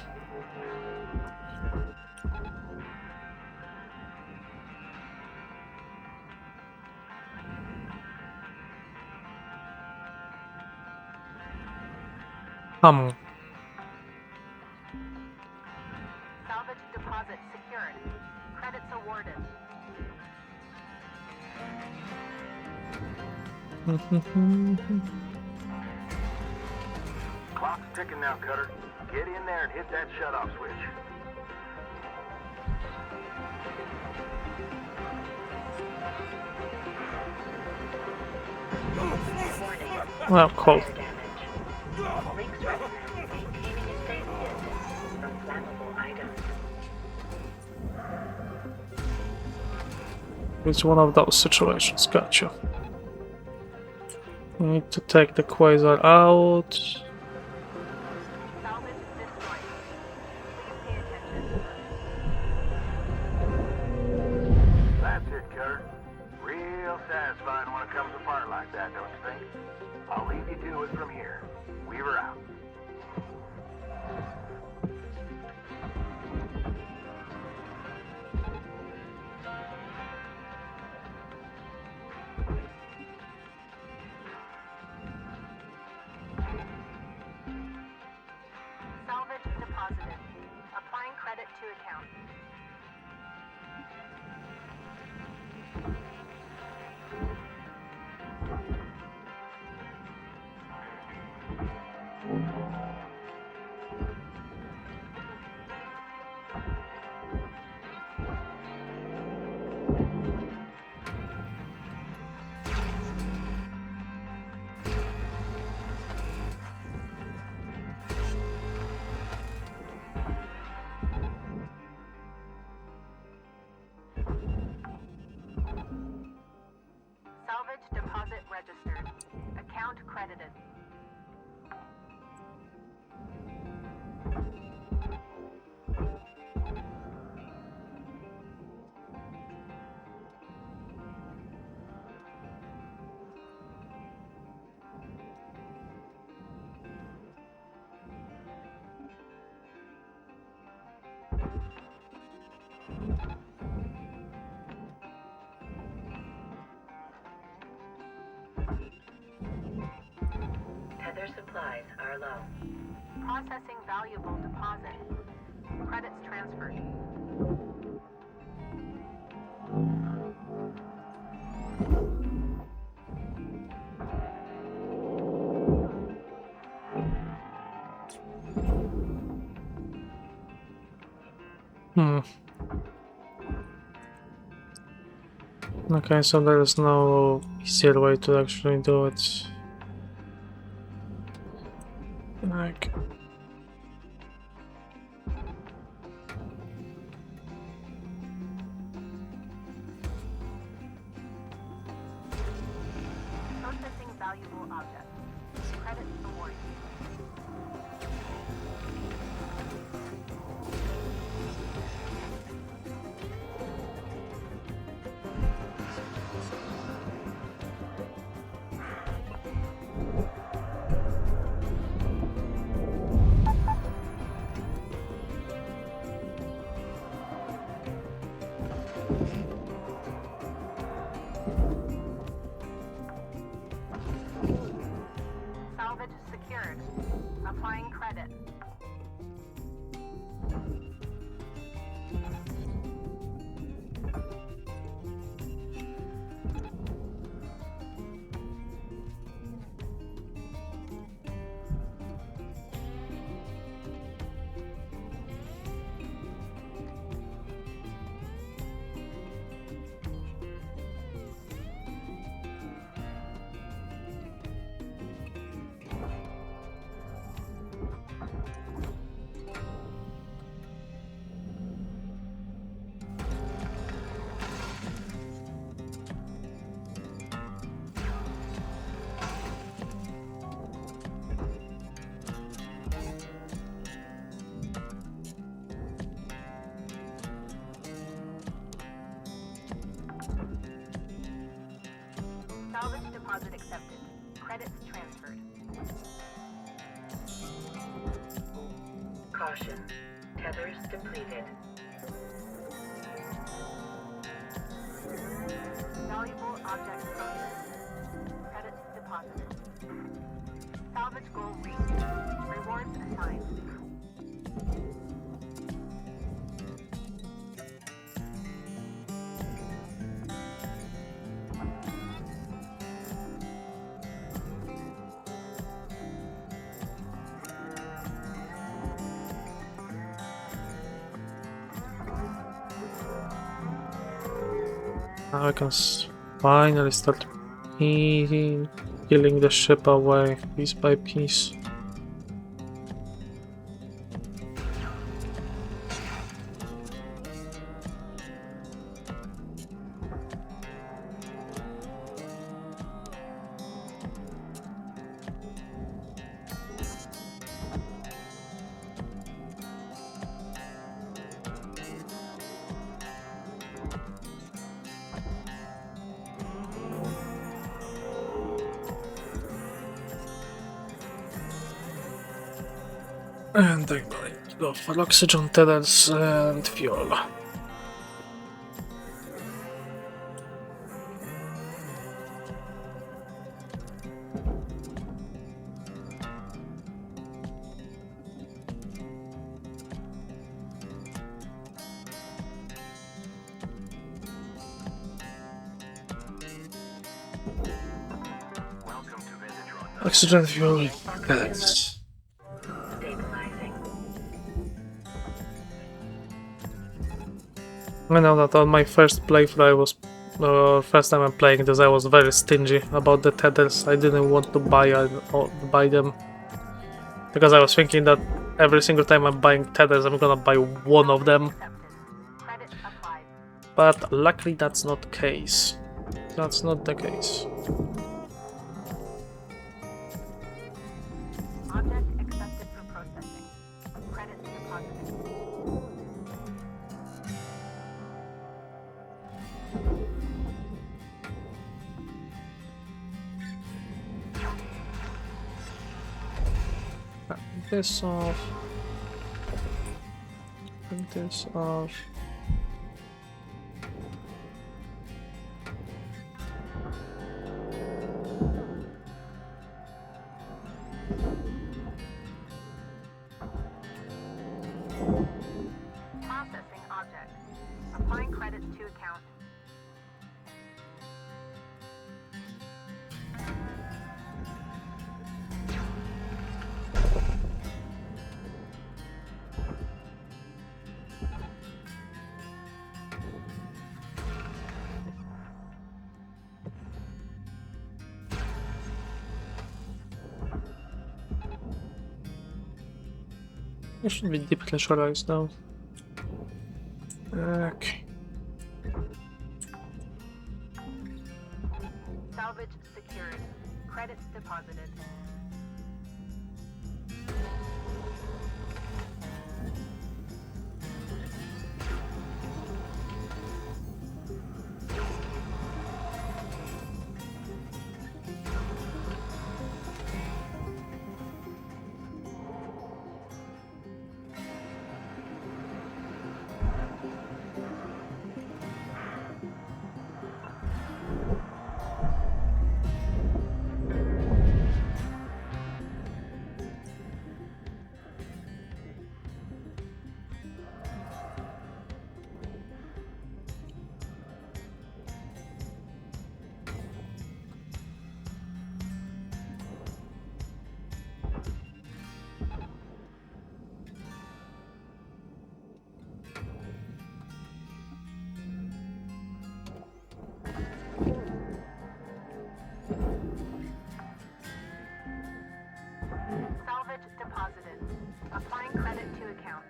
Salvage deposit secured. Credits awarded. Clock's ticking now, Cutter. Get in there and hit that shut-off switch. Well, cool. Fire damage. Links recommend maintaining a safe distance from flammable items. It's one of those situations, gotcha. We need to take the quasar out. Salvage destroyed. Please pay attention. That's it, Cutter. Real satisfying when it comes apart like that, don't you think? I'll leave you to it from here. Weaver out. Salvage deposited. Applying credit to account. Salvage deposit registered. Account credited. Tether supplies are low. Processing valuable deposit. Credits transferred. Okay, so there is no easier way to actually do it. Like... Processing valuable objects. Credits awarded. Salvage secured. Applying credit. Salvage deposit accepted. Credits transferred. Caution. Tethers depleted. Valuable object processed. Credits deposited. Salvage goal reached. Rewards assigned. Now I can finally start peeling the ship away piece by piece. And I'm going to go for oxygen tethers and fuel. Oxygen fuel tethers. I know that on my first playthrough I was first time I'm playing this I was very stingy about the tethers. I didn't want to buy them because I was thinking that every single time I'm buying tethers I'm gonna buy one of them. But luckily that's not the case. That's not the case. Object accepted for processing. Credits deposited. This off. Take this off. Processing object. Applying credits to account. It should be depressurized now. Okay. Salvage secured. Credits deposited. Salvage deposited. Applying credit to account.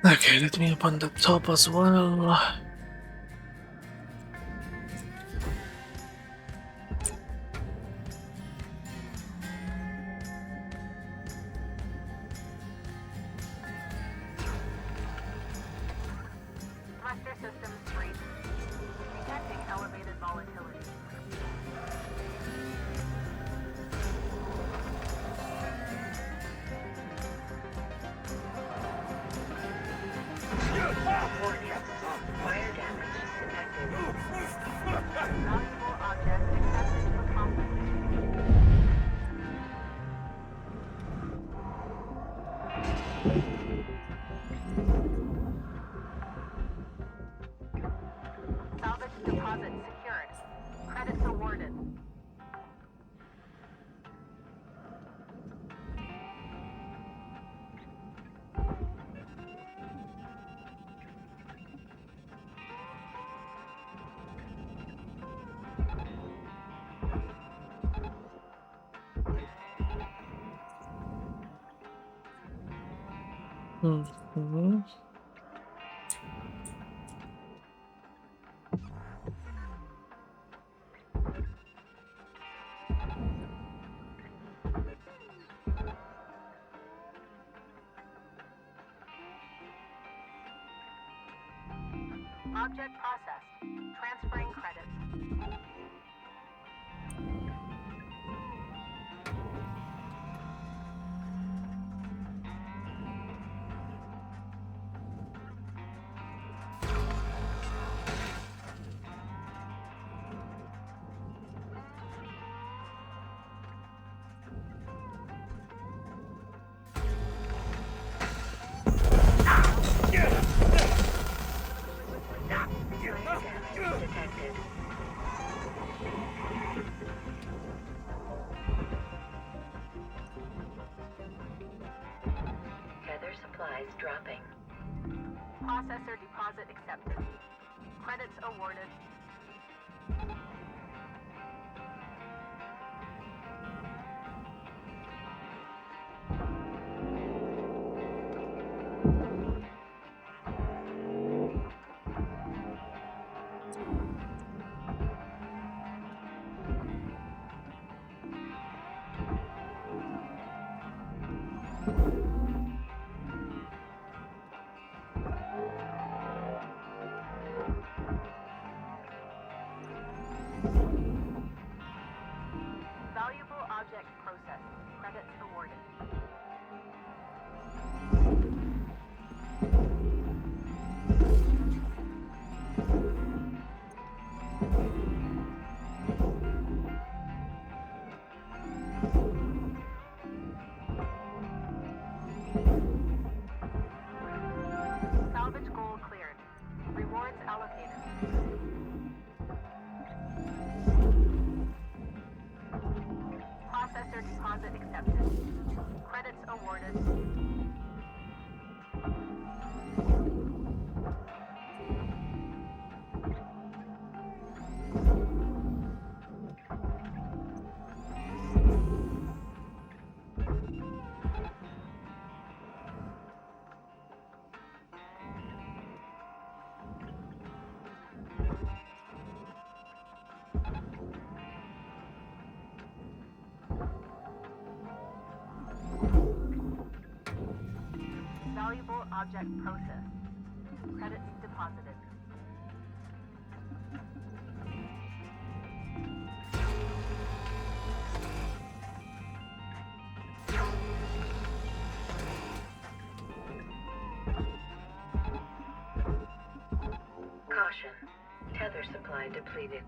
Okay, let me open the top as well. Thruster systems free. Detecting elevated volatility. Mhm. Object processed. Transferring credits. Detected. Tether supplies dropping. Processor deposit accepted. Credits awarded. Valuable object processed. Credits awarded. Salvage goal cleared. Rewards allocated. Processor deposit accepted. Credits awarded. Valuable object processed. Credits deposited. Caution. Tether supply depleted.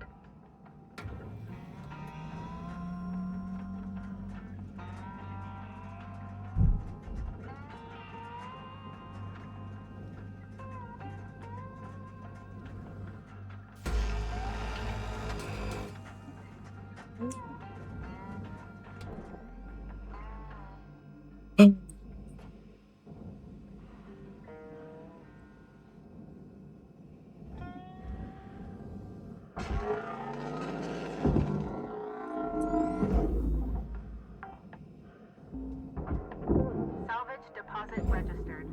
Salvage deposit registered.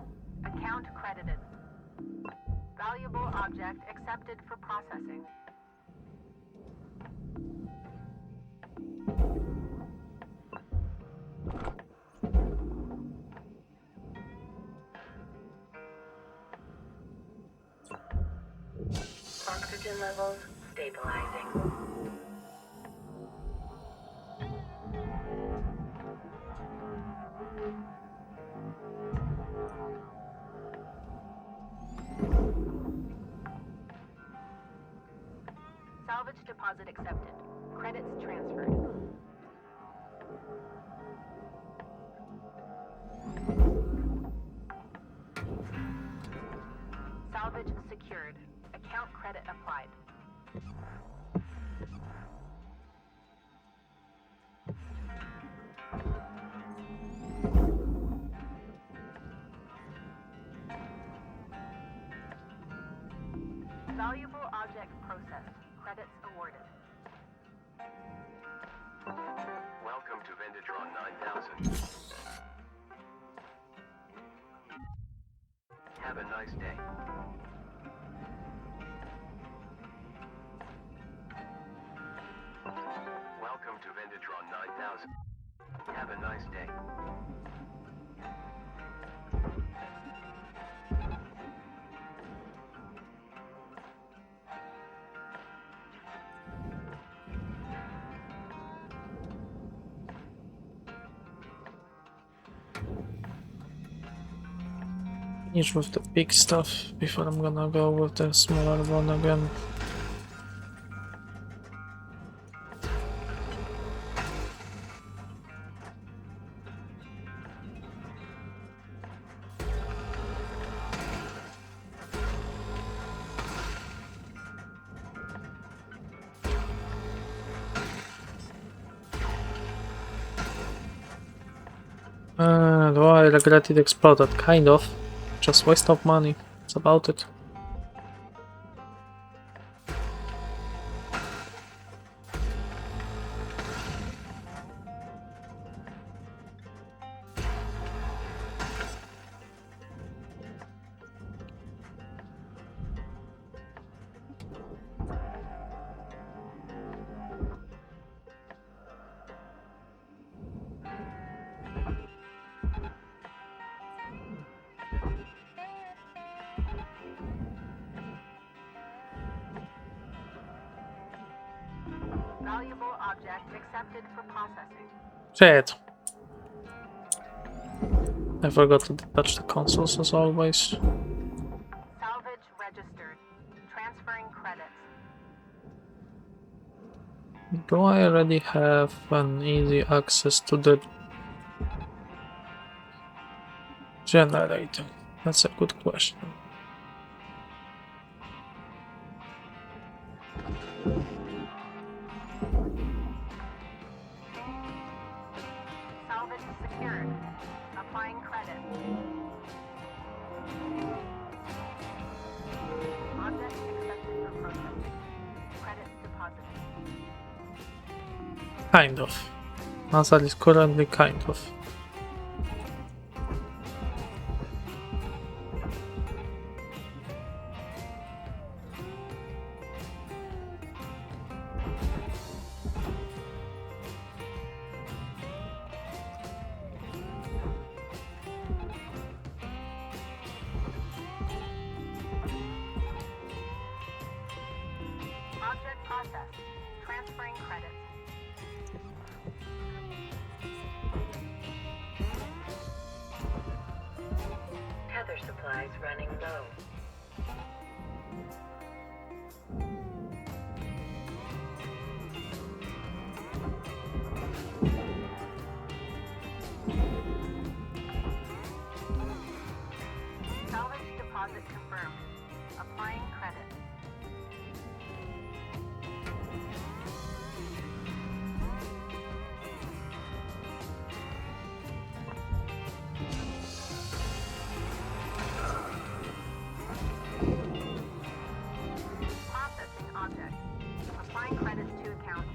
Account credited. Valuable object accepted for processing. Oxygen levels stabilizing. Salvage deposit accepted. Credits transferred. Salvage secured. Account credit applied. Valuable object processed. Credits awarded. Welcome to Vendatron 9000. Have a nice day. Welcome to Vendatron 9000. Have a nice day. Finish with the big stuff before I'm gonna go with the smaller one again. Do I regret it exploded? Kind of. Just waste of money. That's about it. Valuable object accepted for processing. Shit. I forgot to detach the consoles as always. Salvage registered. Transferring credits. Do I already have an easy access to the generator? That's a good question. Salvage secured. Applying credit. Object accepted for processing. Credits deposited. Kind of. Answer is currently kind of. Object processed. Transferring credits. Tether supplies running low. Salvage deposit confirmed. Applying credit. Processing object. Applying credits to account.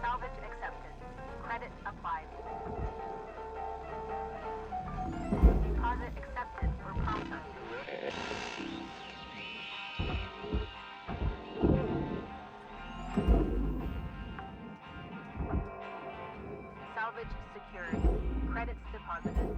Salvage accepted. Credit applied. Deposit accepted for processing. Salvage secured. Credits deposited.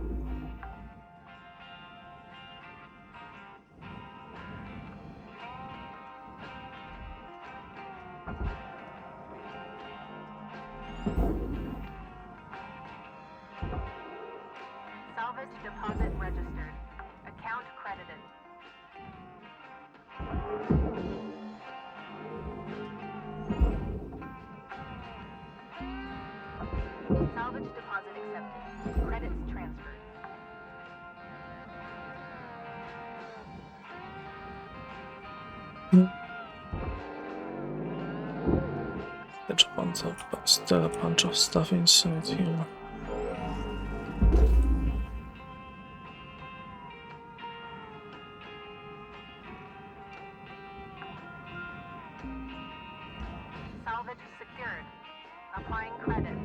Salvage deposit registered. Account credited. Salvage deposit accepted. Credits transferred. The Japan. So, but still a bunch of stuff inside here. Salvage secured. Applying credit.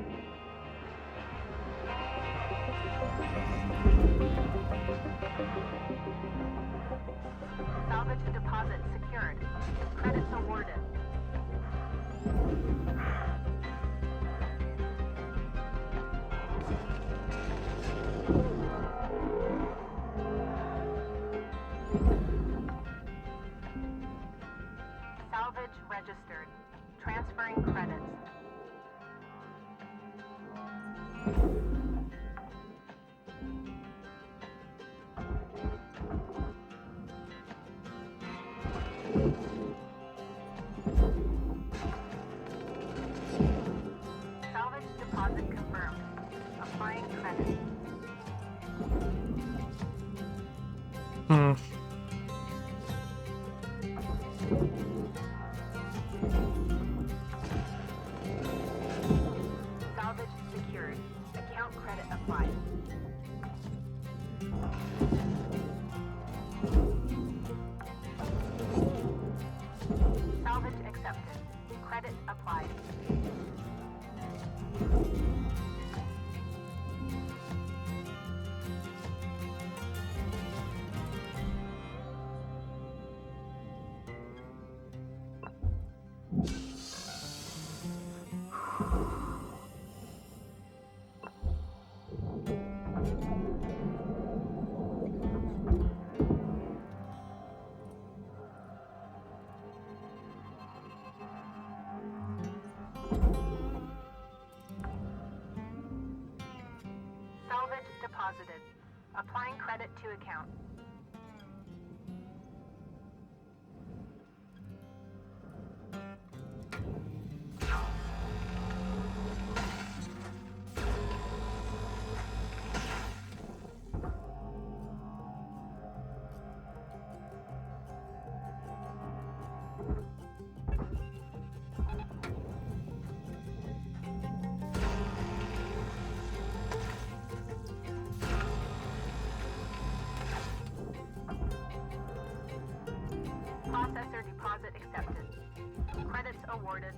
Salvage deposit secured. Credits awarded. Salvage registered. Transferring credits. Salvage deposit confirmed. Applying credit. Salvage secured. Account credit applied. Salvage accepted. Credit applied. Salvage deposited. Applying credit to account. Processor deposit accepted. Credits awarded.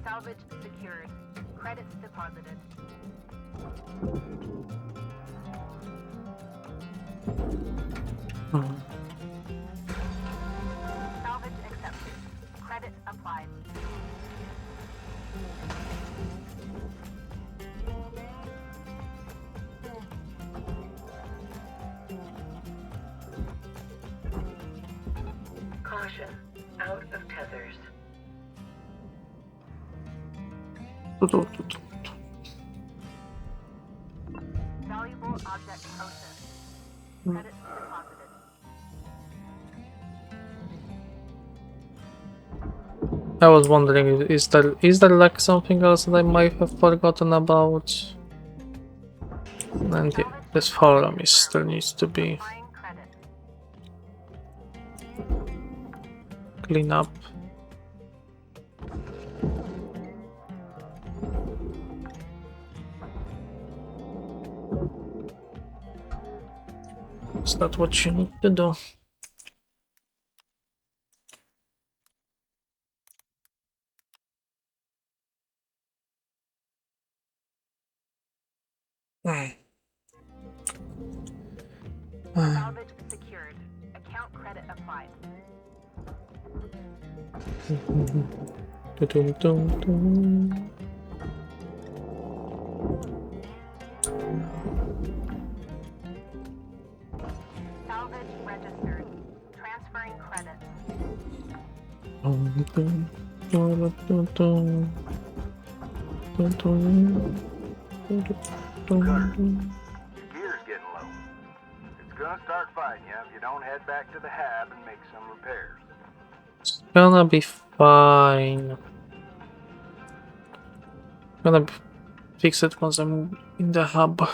Salvage secured. Credits deposited. Salvage accepted. Credit applied. Caution. Out of tethers. Valuable object processed. Credits deposited. I was wondering, is there like something else that I might have forgotten about? And yeah, this forum still needs to be Applying credit. cleaned up. Is that what you need to do? Salvage secured. Account credit applied. Dum-dum-dum. Salvage registered. Transferring credits. Cutter, your gear's getting low. It's gonna start fighting you if you don't head back to the hab and make some repairs. It's gonna be fine. Gonna fix it once I'm in the hub.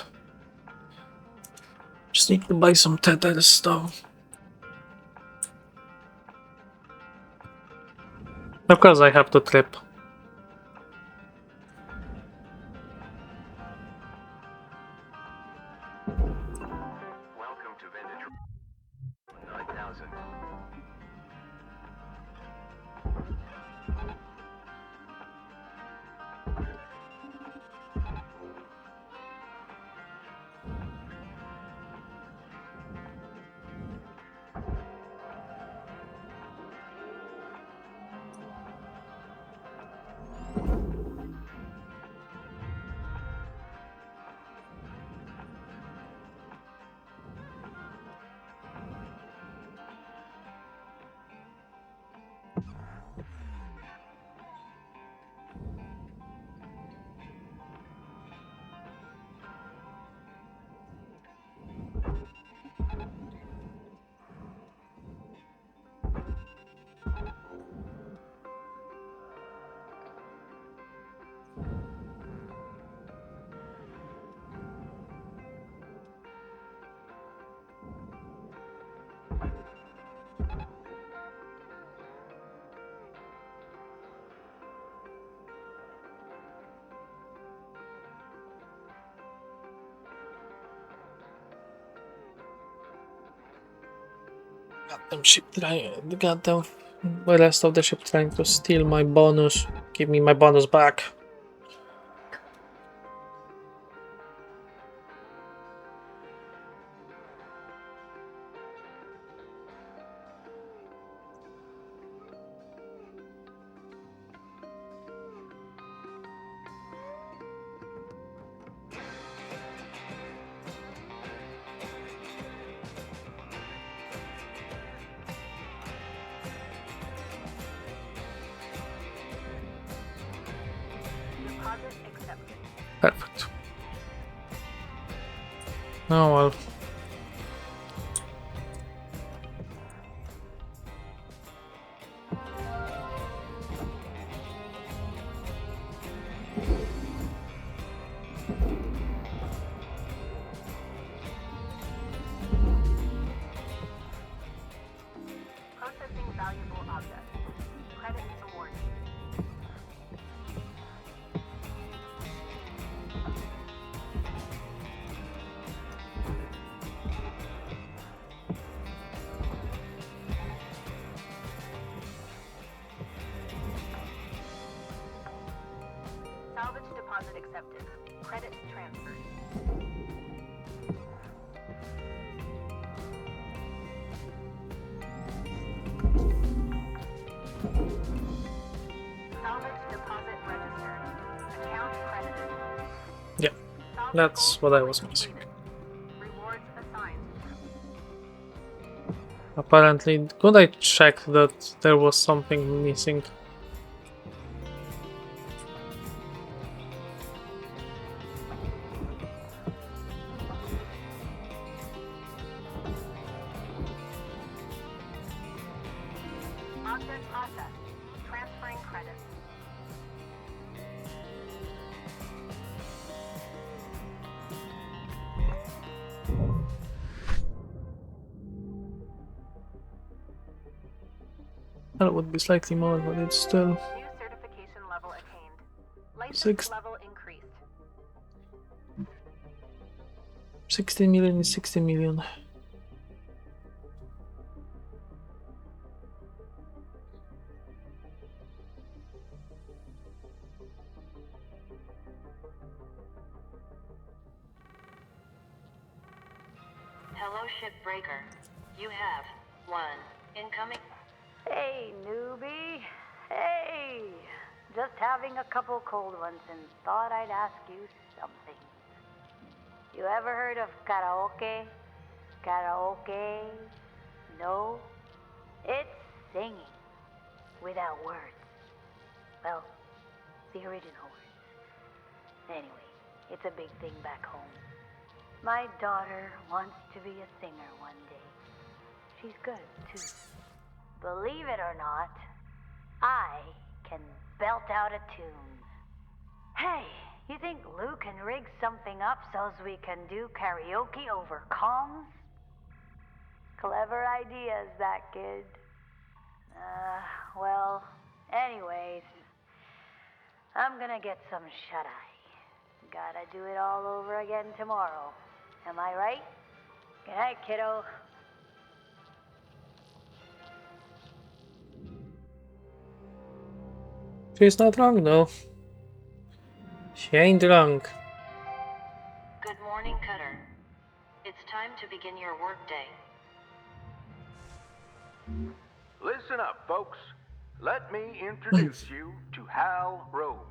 Just need to buy some tether stuff. Of course I have to trip. Welcome to Vintage 9000. Goddamn ship trying, the goddamn the rest of the ship trying to steal my bonus. Give me my bonus back. Deposit accepted. Perfect. Oh well. Processing valuable objects. Credit awarded. Salvage deposit accepted. Credit transferred. Salvage deposit registered. Account credited. Yeah, that's what I was missing. Rewards assigned. Apparently, could I check that there was something missing? Object processed. Transferring credits. That would be slightly more, but it's still New certification level attained. License Six- level increased. 16 million is 60 million. Hello, Shipbreaker. You have one incoming. Hey, newbie. Hey. Just having a couple cold ones and thought I'd ask you something. You ever heard of karaoke? Karaoke? No? It's singing without words. Well, the original words. Anyway, it's a big thing back home. My daughter wants to be a singer one day. She's good, too. Believe it or not, I can belt out a tune. Hey, you think Lou can rig something up so's we can do karaoke over comms? Clever ideas, that kid. Well, anyways, I'm gonna get some shut-eye. Gotta do it all over again tomorrow. Am I right? Good night, kiddo. She's not drunk, though. She ain't drunk. Good morning, Cutter. It's time to begin your workday. Listen up, folks. Let me introduce you to Hal Rhodes.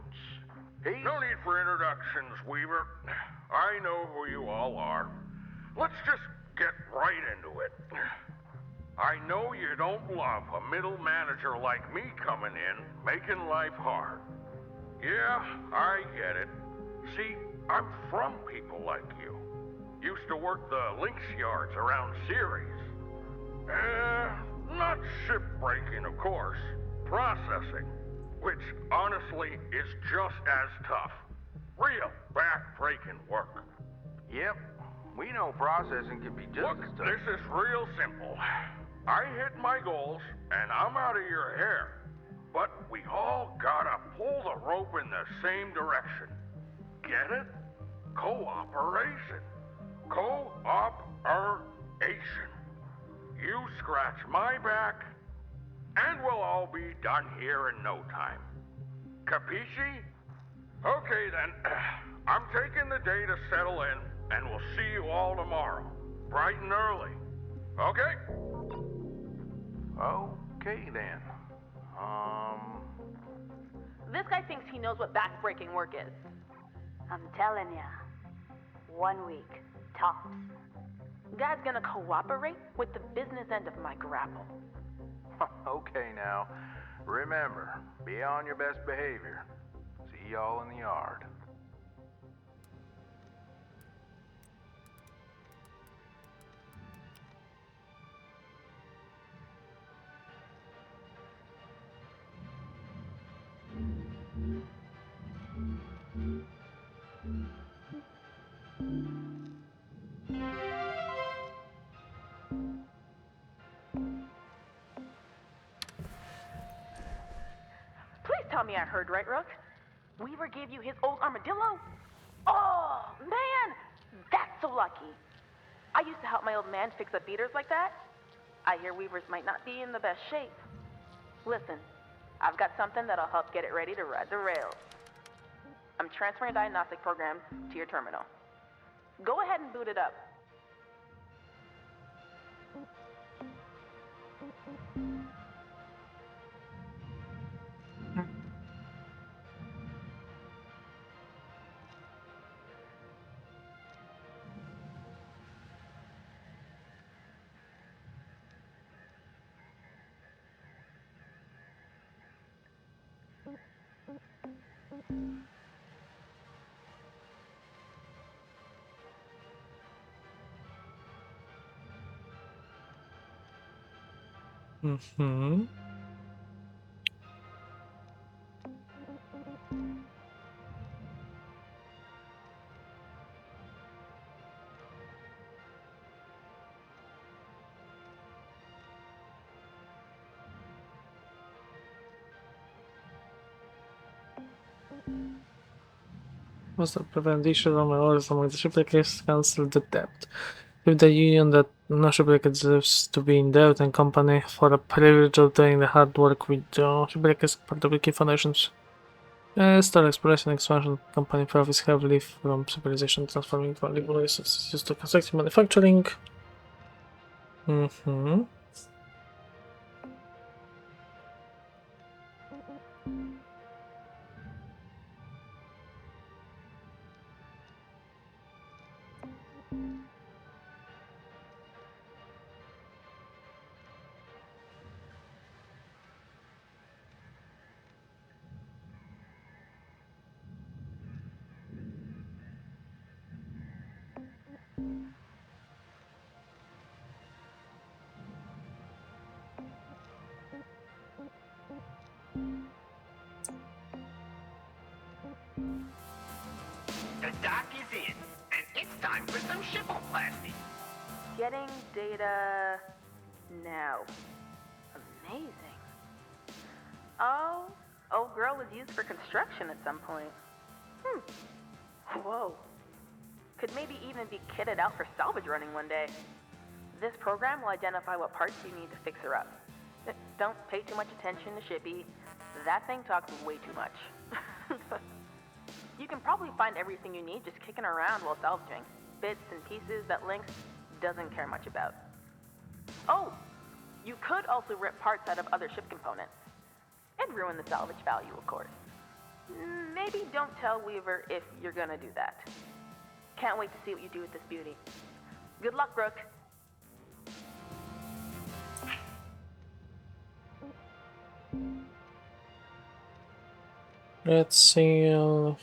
No need for introductions, Weaver. I know who you all are. Let's just get right into it. I know you don't love a middle manager like me coming in, making life hard. Yeah, I get it. See, I'm from people like you. Used to work the Lynx yards around Ceres. Not shipbreaking, of course. Processing. Which, honestly, is just as tough. Real back-breaking work. Yep, we know processing can be just as tough. This is real simple. I hit my goals, and I'm out of your hair. But we all gotta pull the rope in the same direction. Get it? Cooperation. Cooperation. You scratch my back, and we'll all be done here in no time. Capisci? Okay then, I'm taking the day to settle in, and we'll see you all tomorrow, bright and early. Okay? Okay then. This guy thinks he knows what back-breaking work is. I'm telling ya. 1 week, tops. Guy's gonna cooperate with the business end of my grapple. Okay now. Remember, be on your best behavior. See y'all in the yard. Please tell me I heard right, Rook. Weaver gave you his old armadillo? Oh, man! That's so lucky. I used to help my old man fix up beaters like that. I hear Weavers might not be in the best shape. Listen, I've got something that'll help get it ready to ride the rails. I'm transferring diagnostic programs to your terminal. Go ahead and boot it up. Mm-hmm. Must prevent issues on my orders among the shipbreakers, cancel the debt. With the union that no shipbreaker deserves to be in debt and company for the privilege of doing the hard work we do. Shipbreakers part of the key foundations. Star exploration and expansion company profits heavily from civilization transforming valuable resources used to constructive manufacturing. Mm-hmm. The dock is in, and it's time for some shipoplasty. Getting data now. Amazing. Oh, old girl was used for construction at some point. Whoa. Could maybe even be kitted out for salvage running one day. This program will identify what parts you need to fix her up. Don't pay too much attention to Shippy. That thing talks way too much. You can probably find everything you need just kicking around while salvaging. Bits and pieces that Lynx doesn't care much about. Oh, you could also rip parts out of other ship components. And ruin the salvage value, of course. Maybe don't tell Weaver if you're gonna do that. Can't wait to see what you do with this beauty. Good luck, Brooke. Let's see.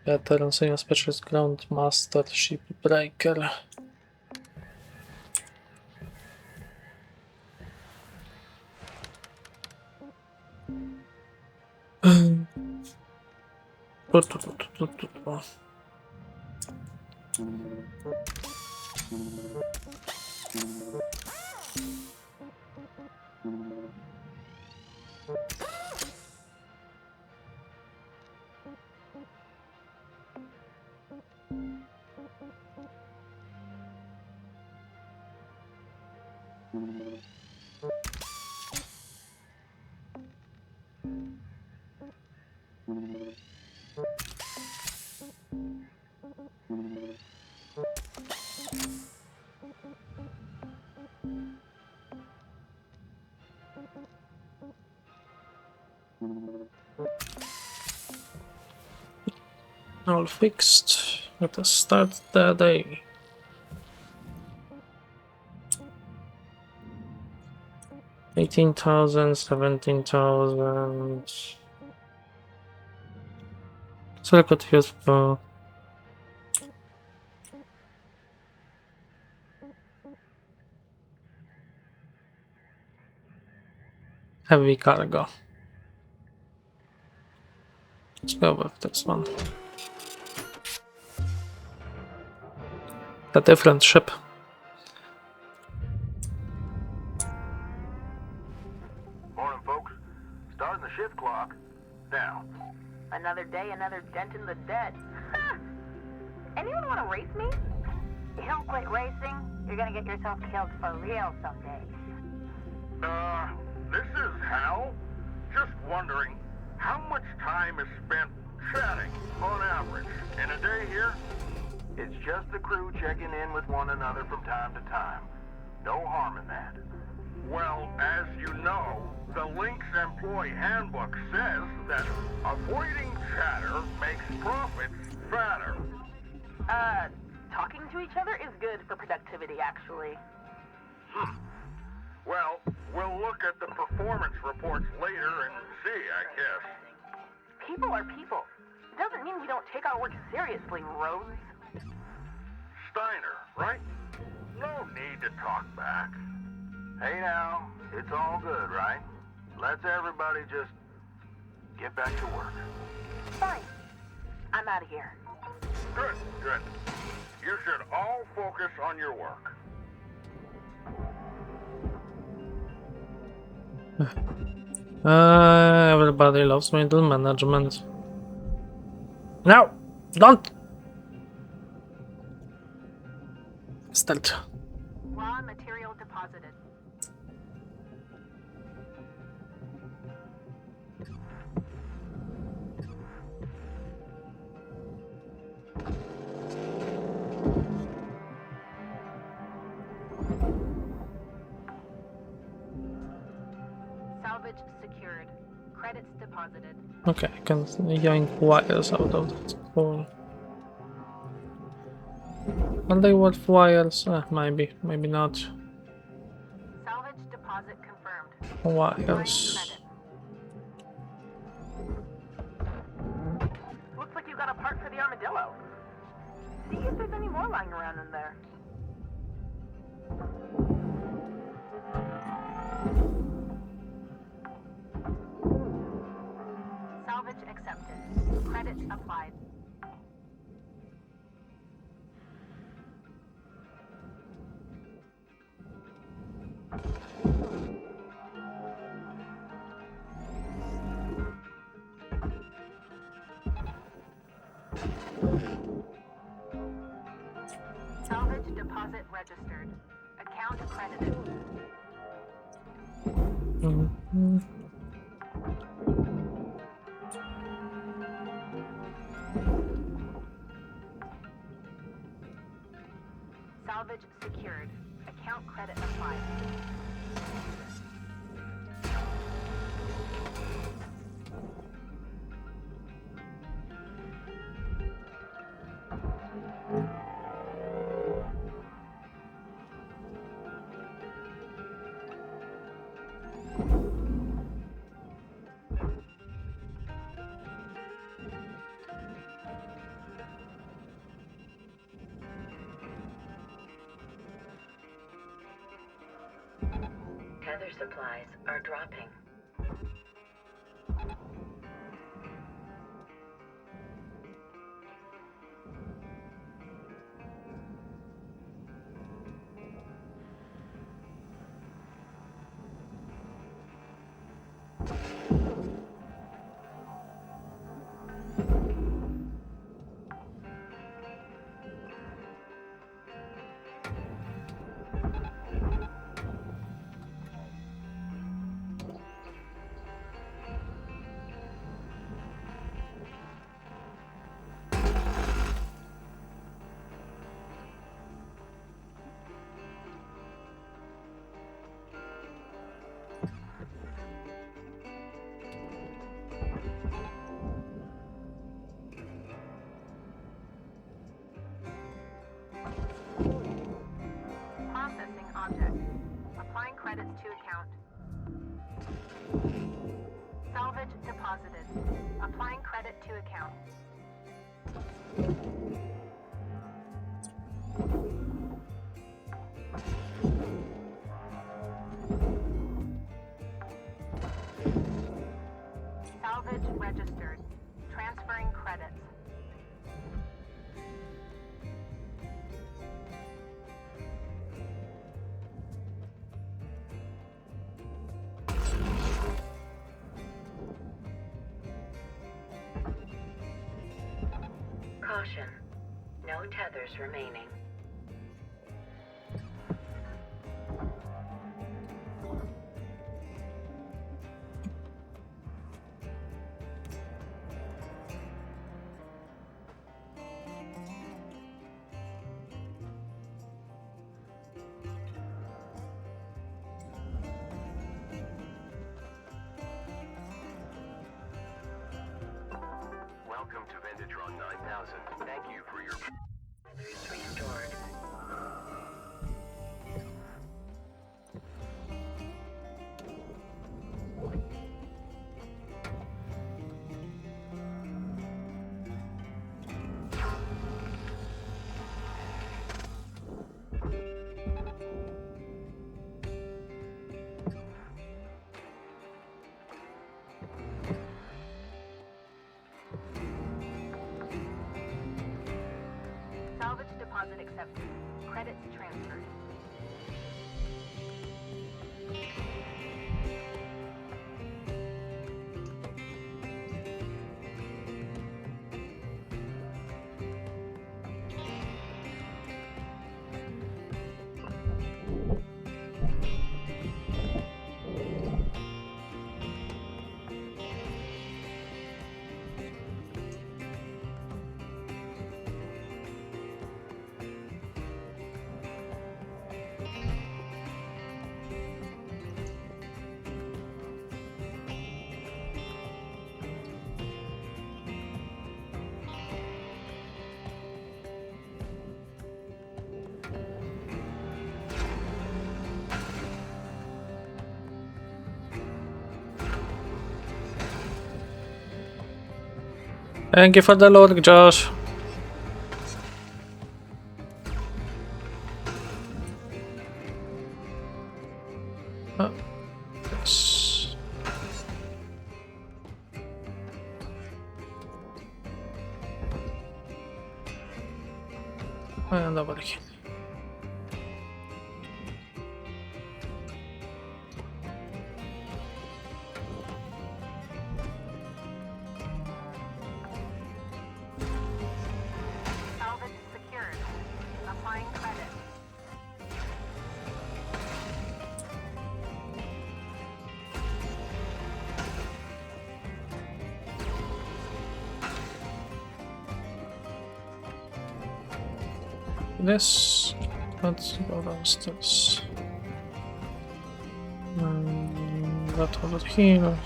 Veteran Specialist Ground Master Ship Breaker. All fixed. Let us start the day. $18,000, $17,000. So I could use for heavy cargo. Let's go with this one. A different ship. Morning, folks. Starting the shift clock now. Another day, another dent in the dead. Anyone want to race me? You don't quit racing, you're gonna get yourself killed for real someday. This is Hal. Just wondering, how much time is spent chatting on average in a day here? It's just the crew checking in with one another from time to time. No harm in that. Well, as you know, the Lynx Employee Handbook says that avoiding chatter makes profits fatter. Talking to each other is good for productivity, actually. Well, we'll look at the performance reports later and see, I guess. People are people. Doesn't mean we don't take our work seriously, Rose. Steiner, right? No need to talk back. Hey now, it's all good, right? Let's everybody just get back to work. Fine. I'm out of here. Good, good. You should all focus on your work. Everybody loves middle management. No! Don't! Start. Raw material deposited. Salvage secured. Credits deposited. Okay, I can yank wires out of that. Cool. Are they worth wires? Maybe, maybe not. Salvage deposit confirmed. Wires. Looks like you got a part for the armadillo. See if there's any more lying around in there. Salvage accepted. Credits applied. Salvage deposit registered. Account credited. Mhm. Salvage secured. Account credit applied. Tether supplies are dropping. Processing object. Applying credits to account. Salvage deposited. Applying credit to account. Salvage registered. Transferring credits. Caution. No tethers remaining. Welcome to Vendatron 9000. Thank you for your... Tethers restored. Salvage deposit accepted. Credits transferred. Thank you for the load, Josh. Yes. Dobra. Salvage secured. Applying credit. This. Let's go downstairs. That over here.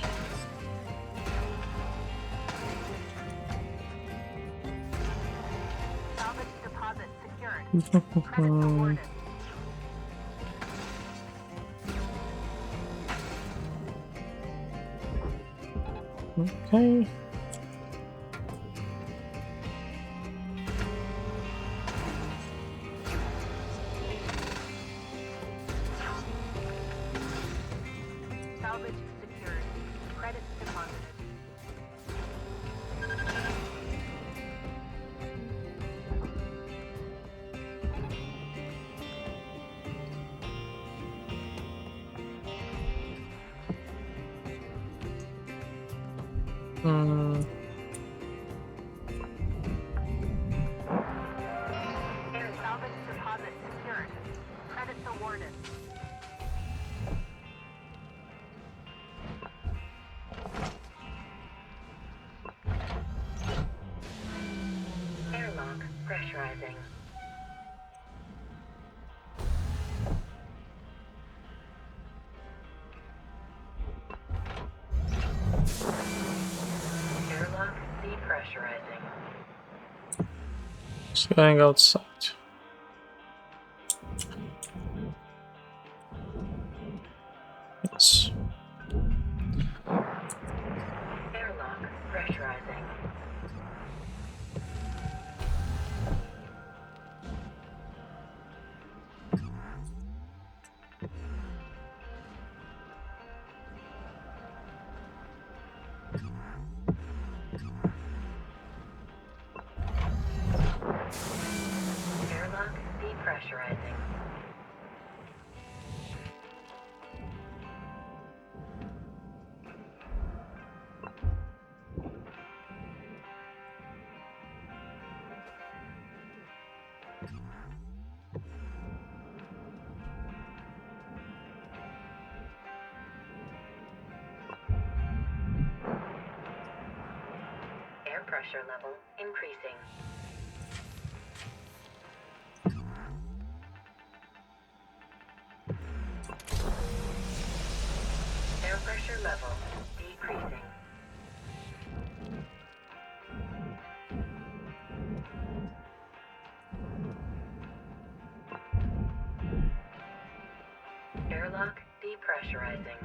Salvage deposit secured. Credit awarded. Okay. Salvage secured. Credit deposited. Salvage deposit secured. Credits awarded. Airlock pressurizing. Airlock depressurizing. Just going outside. Yes. Airlock pressurizing. Airlock depressurizing. Air pressure level increasing. Air pressure level decreasing. Airlock depressurizing.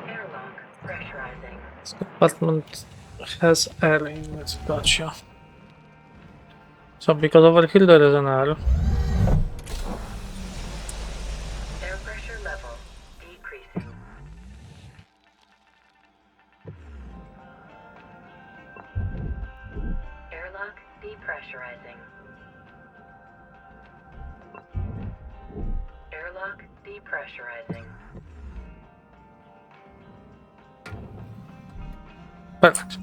Airlock pressurizing. This apartment has air in it. Gotcha. So because over here there is an air. Air pressure level decreasing. Airlock depressurizing. Airlock depressurizing. Perfect.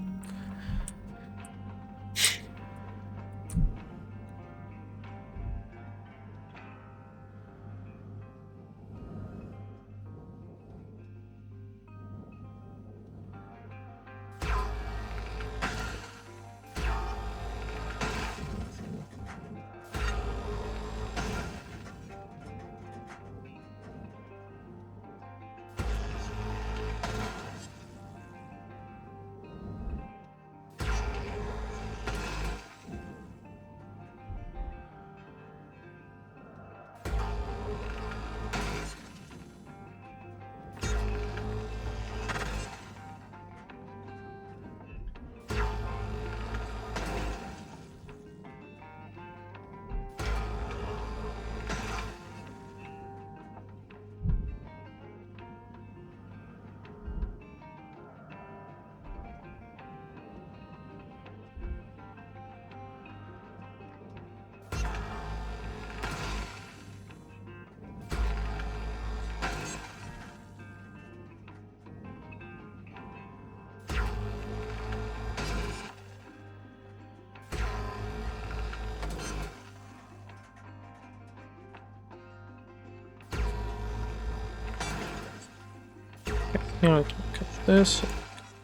Yeah, cut this,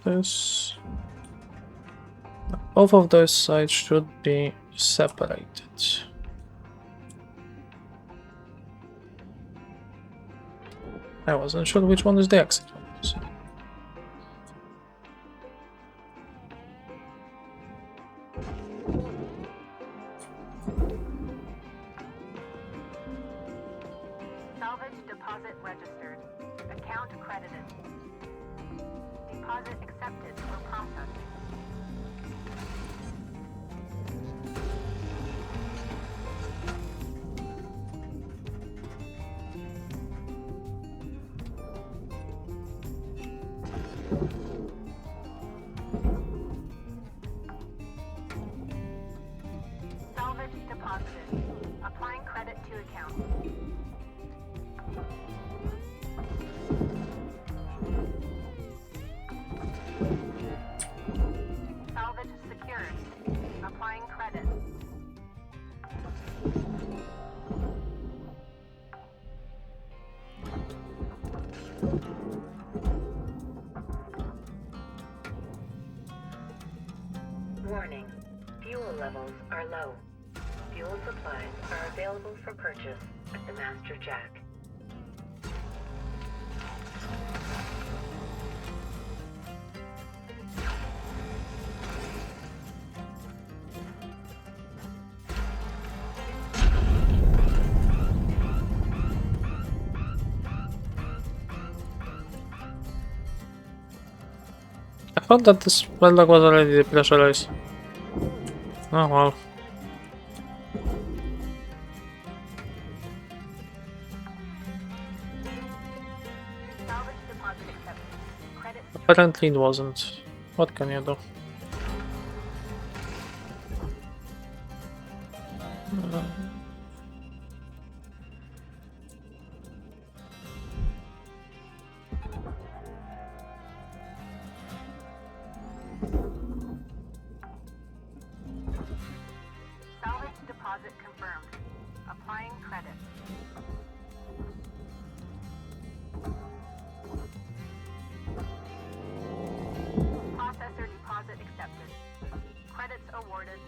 this. Both of those sides should be separated. I wasn't sure which one is the exit one. So. Salvage deposit registered. Account credited. Deposit accepted for processing. Salvage deposited. Applying credit to account. Salvage secured. Applying credit. Warning. Fuel levels are low. Fuel supplies are available for purchase at the Master Jack. I thought that this Weldog was already depressurized. Oh well. Salvage deposit accepted. Credit Apparently it wasn't. What can you do? Salvage deposit confirmed. Applying credit. Processor deposit accepted. Credits awarded.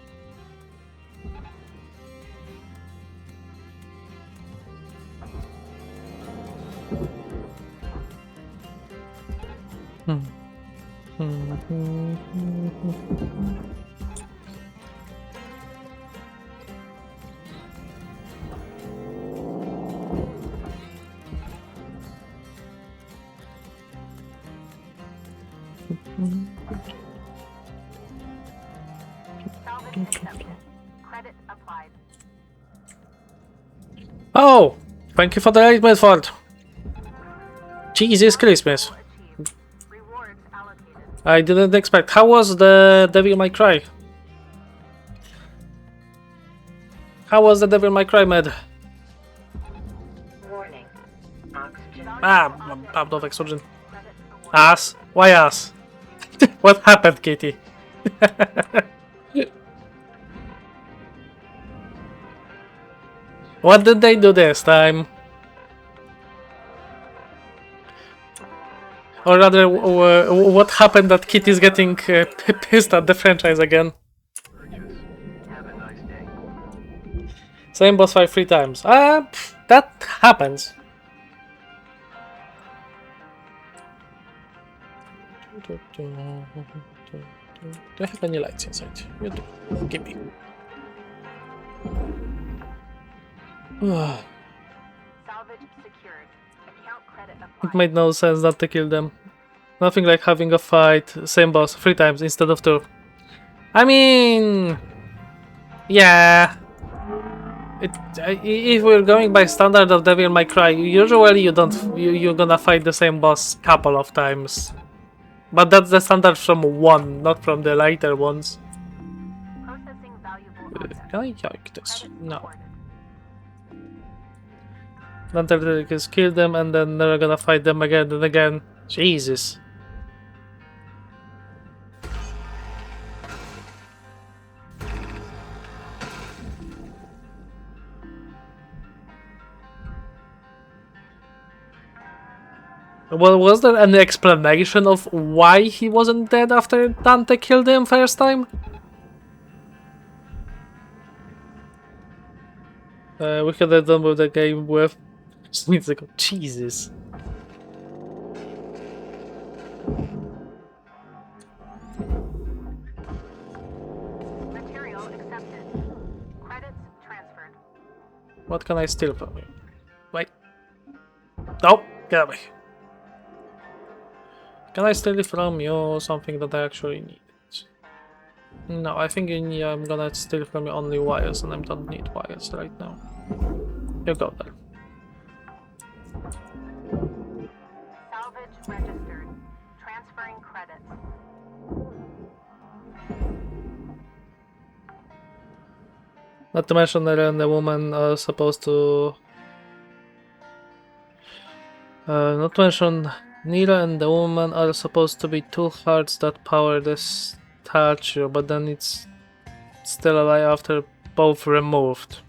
Salvage accepted. Credit applied. Oh! Thank you for the raid, Medford! Jesus Christmas! Achieved. Rewards allocated. I didn't expect. How was the Devil May Cry? How was the Devil May Cry, Med? Warning. Oxygen. I'm not oxygen. Ass? Why ass? What happened, Katie? What did they do this time? Or rather, what happened that Kitty's getting pissed at the franchise again? Have a nice day. Same boss fight 3 times. That happens. Do I have any lights inside? You do. Give me. Salvage secured. Account credit It applied. made no sense not to kill them. Nothing like having a fight, same boss, 3 times instead of 2. I mean... Yeah... if we're going by standard of Devil May Cry, usually you're gonna fight the same boss couple of times. But that's the standard from 1, not from the later ones. Processing valuable assets. Can I yoke this? Credits No. awarded. Then they can kill them and then they're gonna fight them again and again. Jesus. Well, was there any explanation of why he wasn't dead after Dante killed him first time? We could have done with the game with just needs to go. Jesus. Material accepted. Credits transferred. What can I steal from you? Wait. No, get away. Can I steal it from you something that I actually need? No, I think I'm gonna steal from you only wires, and I don't need wires right now. You go there. Salvage registered. Transferring credits. Not to mention that the woman are supposed to... not to mention Nira and the woman are supposed to be two hearts that power this statue, but then it's still alive after both removed.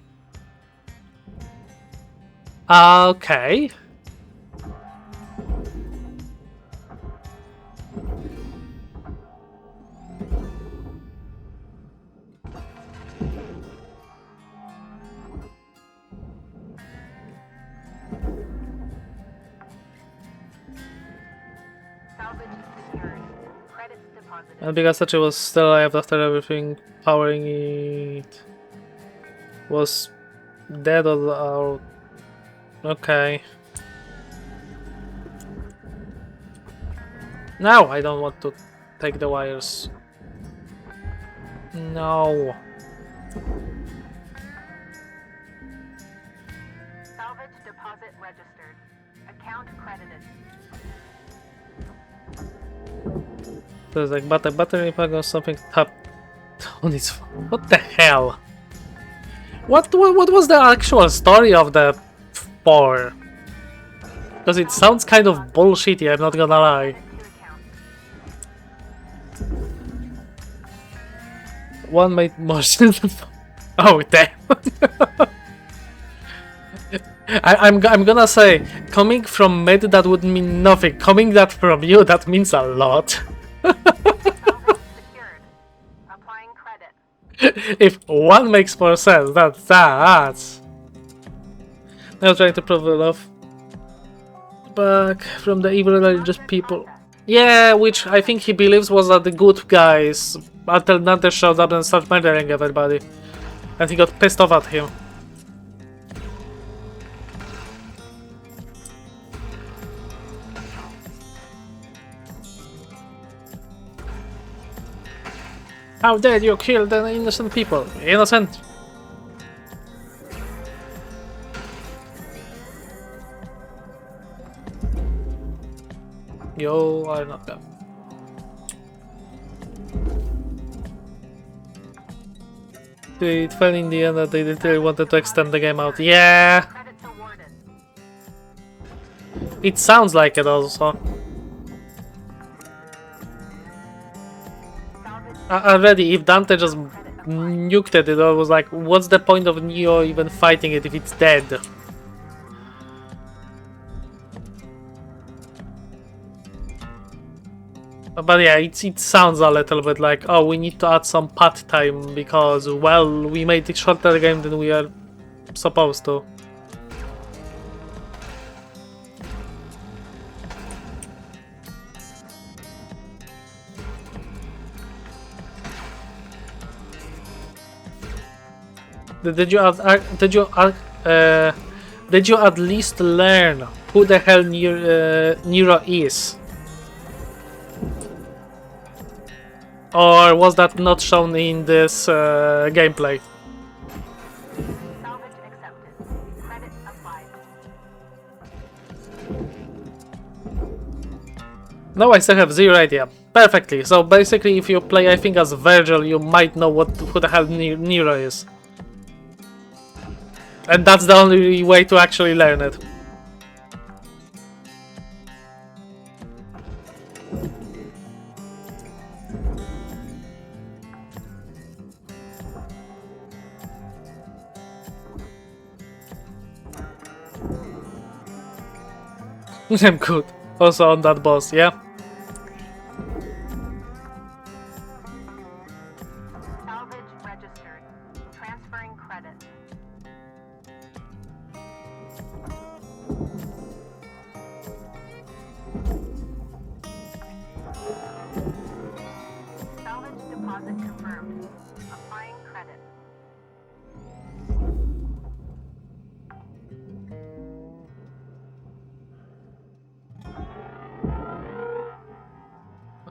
Okay. Salvage secured. Credits deposited. And because Sachi was still alive after everything powering it was dead or okay. No, I don't want to take the wires. No. Salvage deposit registered. Account credited. There's like battery pack or something tapped on its phone. What the hell? What was the actual story of the 4? Because it sounds kind of bullshitty, I'm not gonna lie. One made more sense than... Oh damn. I'm gonna say, coming from Med that would mean nothing. Coming that from you, that means a lot. If one makes more sense, that's... I was trying to prove love back from the evil religious people. Yeah, which I think he believes was the good guys until Dante showed up and started murdering everybody. And he got pissed off at him. How dare you kill the innocent people? Innocent! You are not them. It fell in the end that they literally wanted to extend the game out. Yeah! It sounds like it also. Already, if Dante just nuked it, it was like, what's the point of Neo even fighting it if it's dead? But yeah, it sounds a little bit like, oh, we need to add some path time because, well, we made it shorter game than we are supposed to. Did you at least learn who the hell Nero is? Or was that not shown in this gameplay? Salvage accepted. Credit applied. No, I still have zero idea. Perfectly. So basically, if you play, I think, as Virgil, you might know who the hell Nero is. And that's the only way to actually learn it. I'm good. Also on that boss, yeah? Salvage registered. Transferring credits. Salvage deposit confirmed. Applying credit.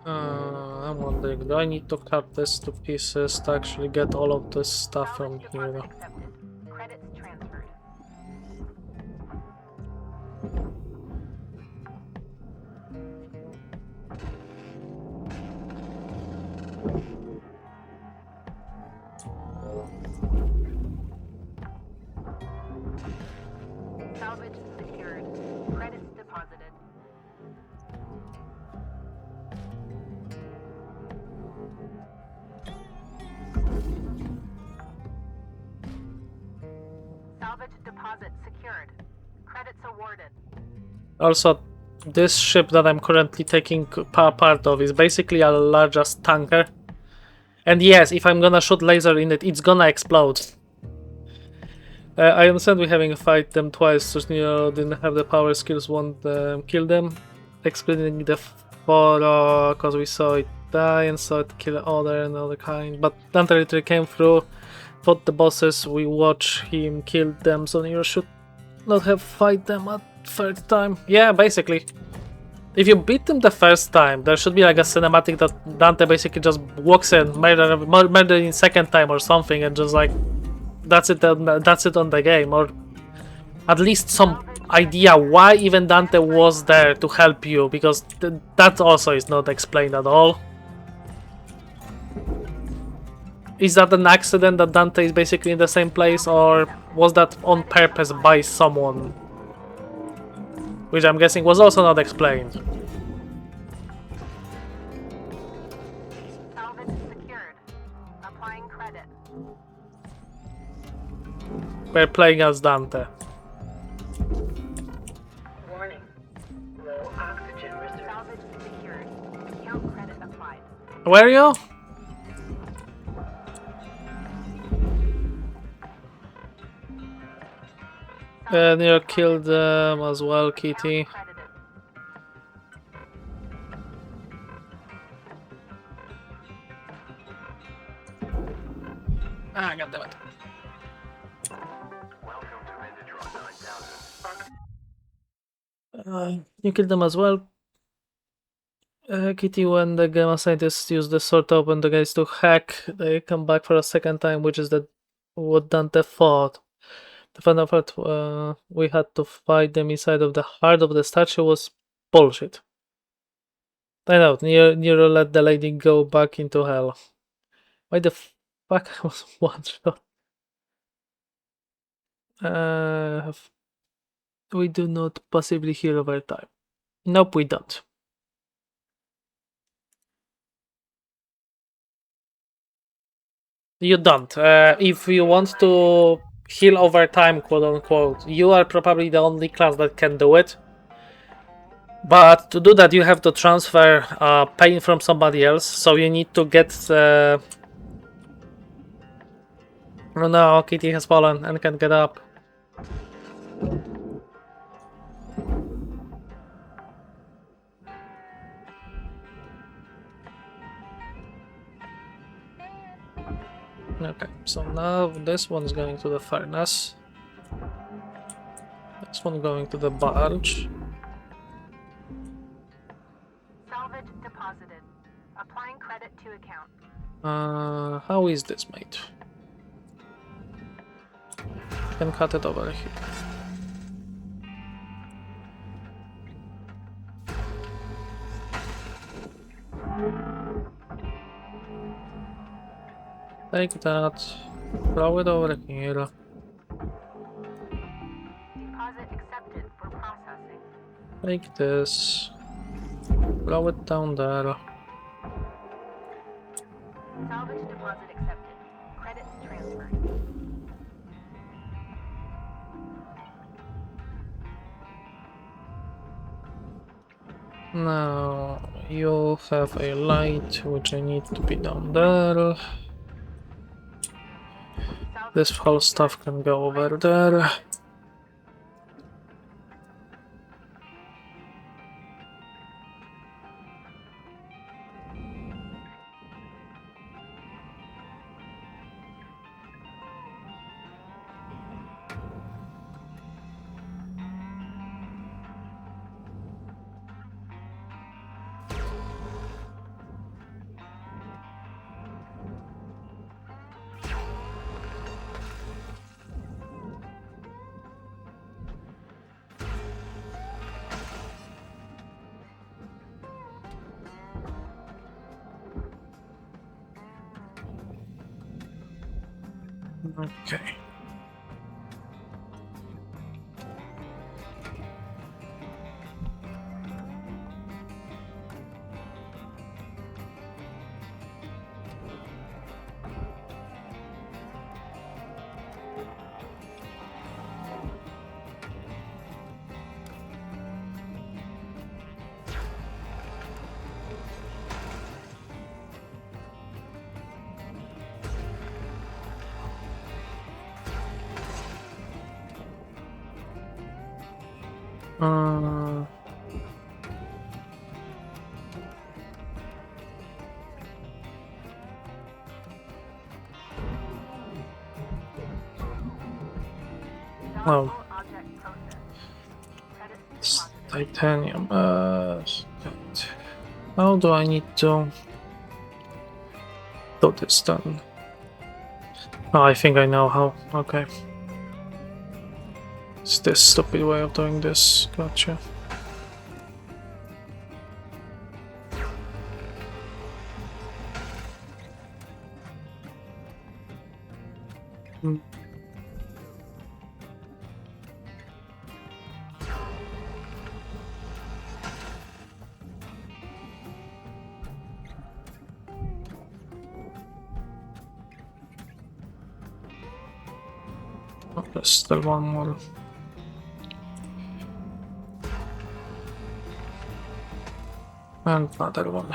I'm wondering, do I need to cut this to pieces to actually get all of this stuff from here? Deposit accepted. Credits transferred. Salvage secured. Credits deposited. Salvage deposit secured. Credits awarded. Also, this ship that I'm currently taking part of is basically a largest tanker. And yes, if I'm gonna shoot laser in it, it's gonna explode. I understand we're having a fight them twice, so didn't have the power skills, won't kill them. Excluding the photo, cause we saw it die and saw it kill other and other kind. But Dante literally came through, fought the bosses, we watch him kill them, so you should not have fight them a third time. Yeah, basically. If you beat them the first time, there should be like a cinematic that Dante basically just walks in, murder in second time or something, and just like that's it on the game, or at least some idea why even Dante was there to help you, because that also is not explained at all. Is that an accident that Dante is basically in the same place, or was that on purpose by someone? Which I'm guessing was also not explained. Salvage secured. Applying credit. We're playing as Dante. Warning. Low oxygen reserve. Salvage secured. Account credit applied. Where are you? And you killed them as well, Kitty. Ah, goddammit. Welcome to Metatron 9000. You killed them as well. Kitty, when the Gamma scientists use the sword to open the gates to hack, they come back for a second time, which is what Dante thought. The final part we had to fight them inside of the heart of the statue was bullshit. I know, Nero let the lady go back into hell. Why the fuck was one shot? We do not possibly heal over time. Nope, we don't. You don't. If you want to heal over time, quote unquote, you are probably the only class that can do it. But to do that, you have to transfer pain from somebody else. So you need to get. Oh no, Kitty has fallen and can't get up. Okay, so now this one's going to the furnace. This one going to the barge. Salvage deposited. Applying credit to account. How is this made? Can cut it over here. Take that, throw it over here. Deposit accepted for processing. Take this, throw it down there. Salvage deposit accepted. Credits transferred. Now you have a light which I need to be down there. This whole stuff can go over there. Okay. Uh, oh, it's titanium. How do I need to do this then? Oh, I think I know how. Okay. It's this stupid way of doing this. Gotcha. Hmm. Oh, there's still one more. And another one.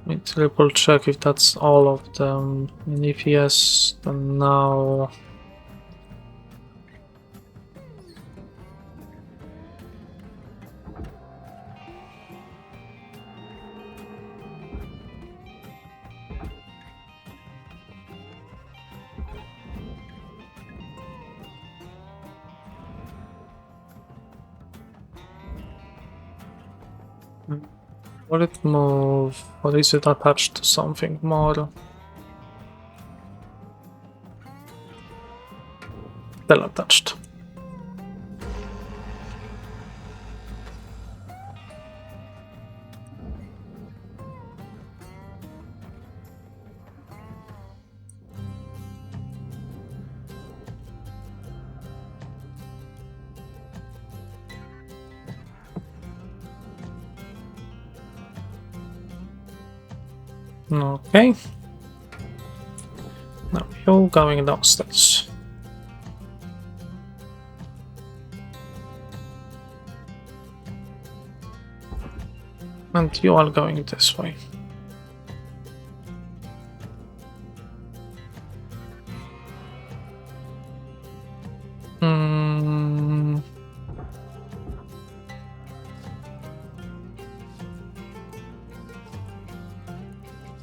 Need to triple check if that's all of them. And if yes, then now. Will it move? Or is it attached to something more? Still attached. Okay. Now you're going downstairs. And you are going this way.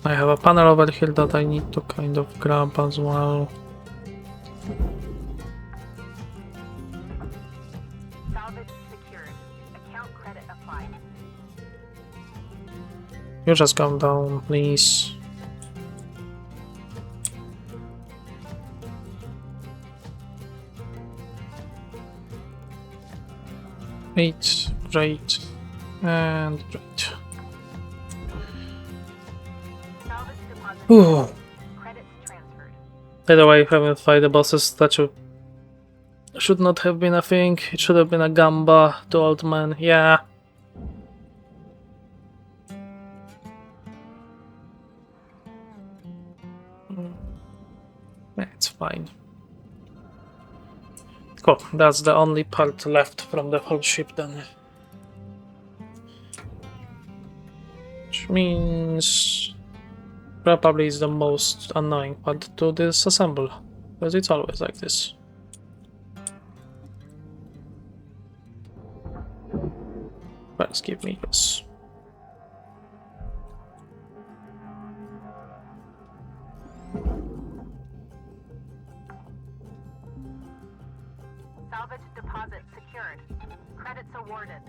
I have a panel over here that I need to kind of grab as well. Salvage secured. Account credit applied. You just come down, please. Great, great, and great. Ooh. By the way, having fight the bosses statue should not have been a thing. It should have been a gamba to old man. Yeah. It's fine. Cool, that's the only part left from the whole ship then. Which means probably is the most annoying part to disassemble, because it's always like this. Let's give me this. Salvage deposit secured. Credits awarded.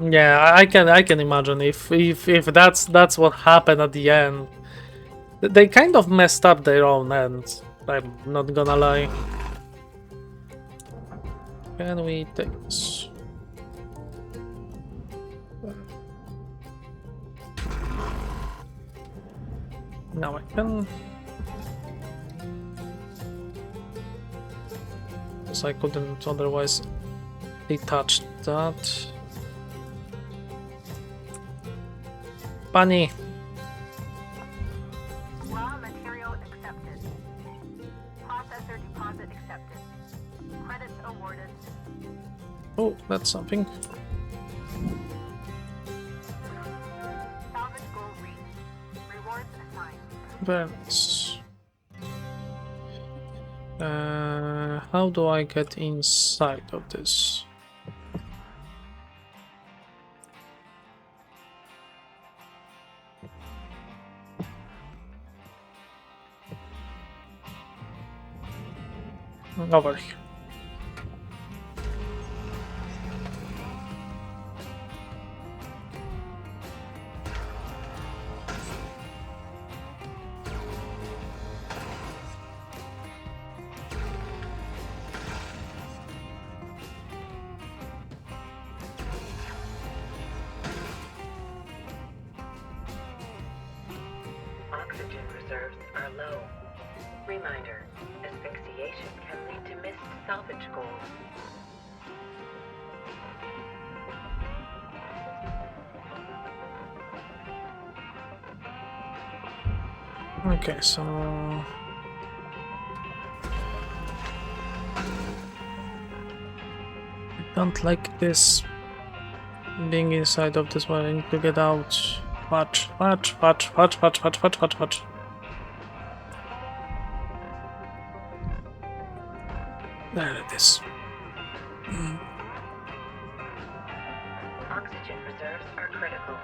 Yeah, I can imagine if that's what happened at the end. They kind of messed up their own end. I'm not gonna lie. Can we take this? Now I can. Because I couldn't otherwise detach that. Bunny. Raw material accepted. Processor deposit accepted. Credits awarded. Oh, that's something. Salvage goal reached. Rewards assigned. Very nice. How do I get inside of this? Over here. Oxygen reserves are low. Reminder, asphyxiation can lead to missed salvage goals. Okay, so I don't like this being inside of this one. I need to get out. Watch. There it is. Oxygen reserves are critical.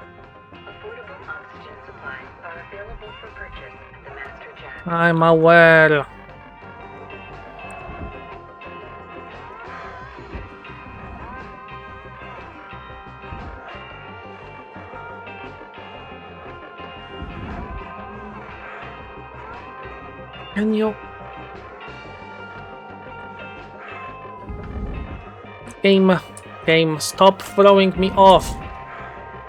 Affordable oxygen supplies are available for purchase at the Master Jack. I'm aware. Can you? Game, stop throwing me off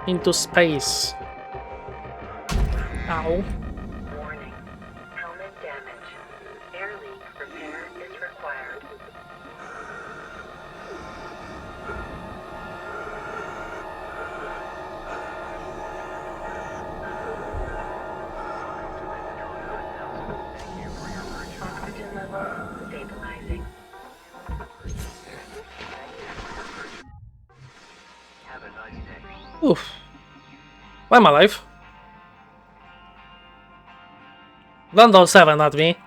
into space. Ow. Warning. Helmet damage. Air leak repair is required. Oxygen level stabilizing. Have a nice day. Oof. Why am I alive? Don't throw 7 at me.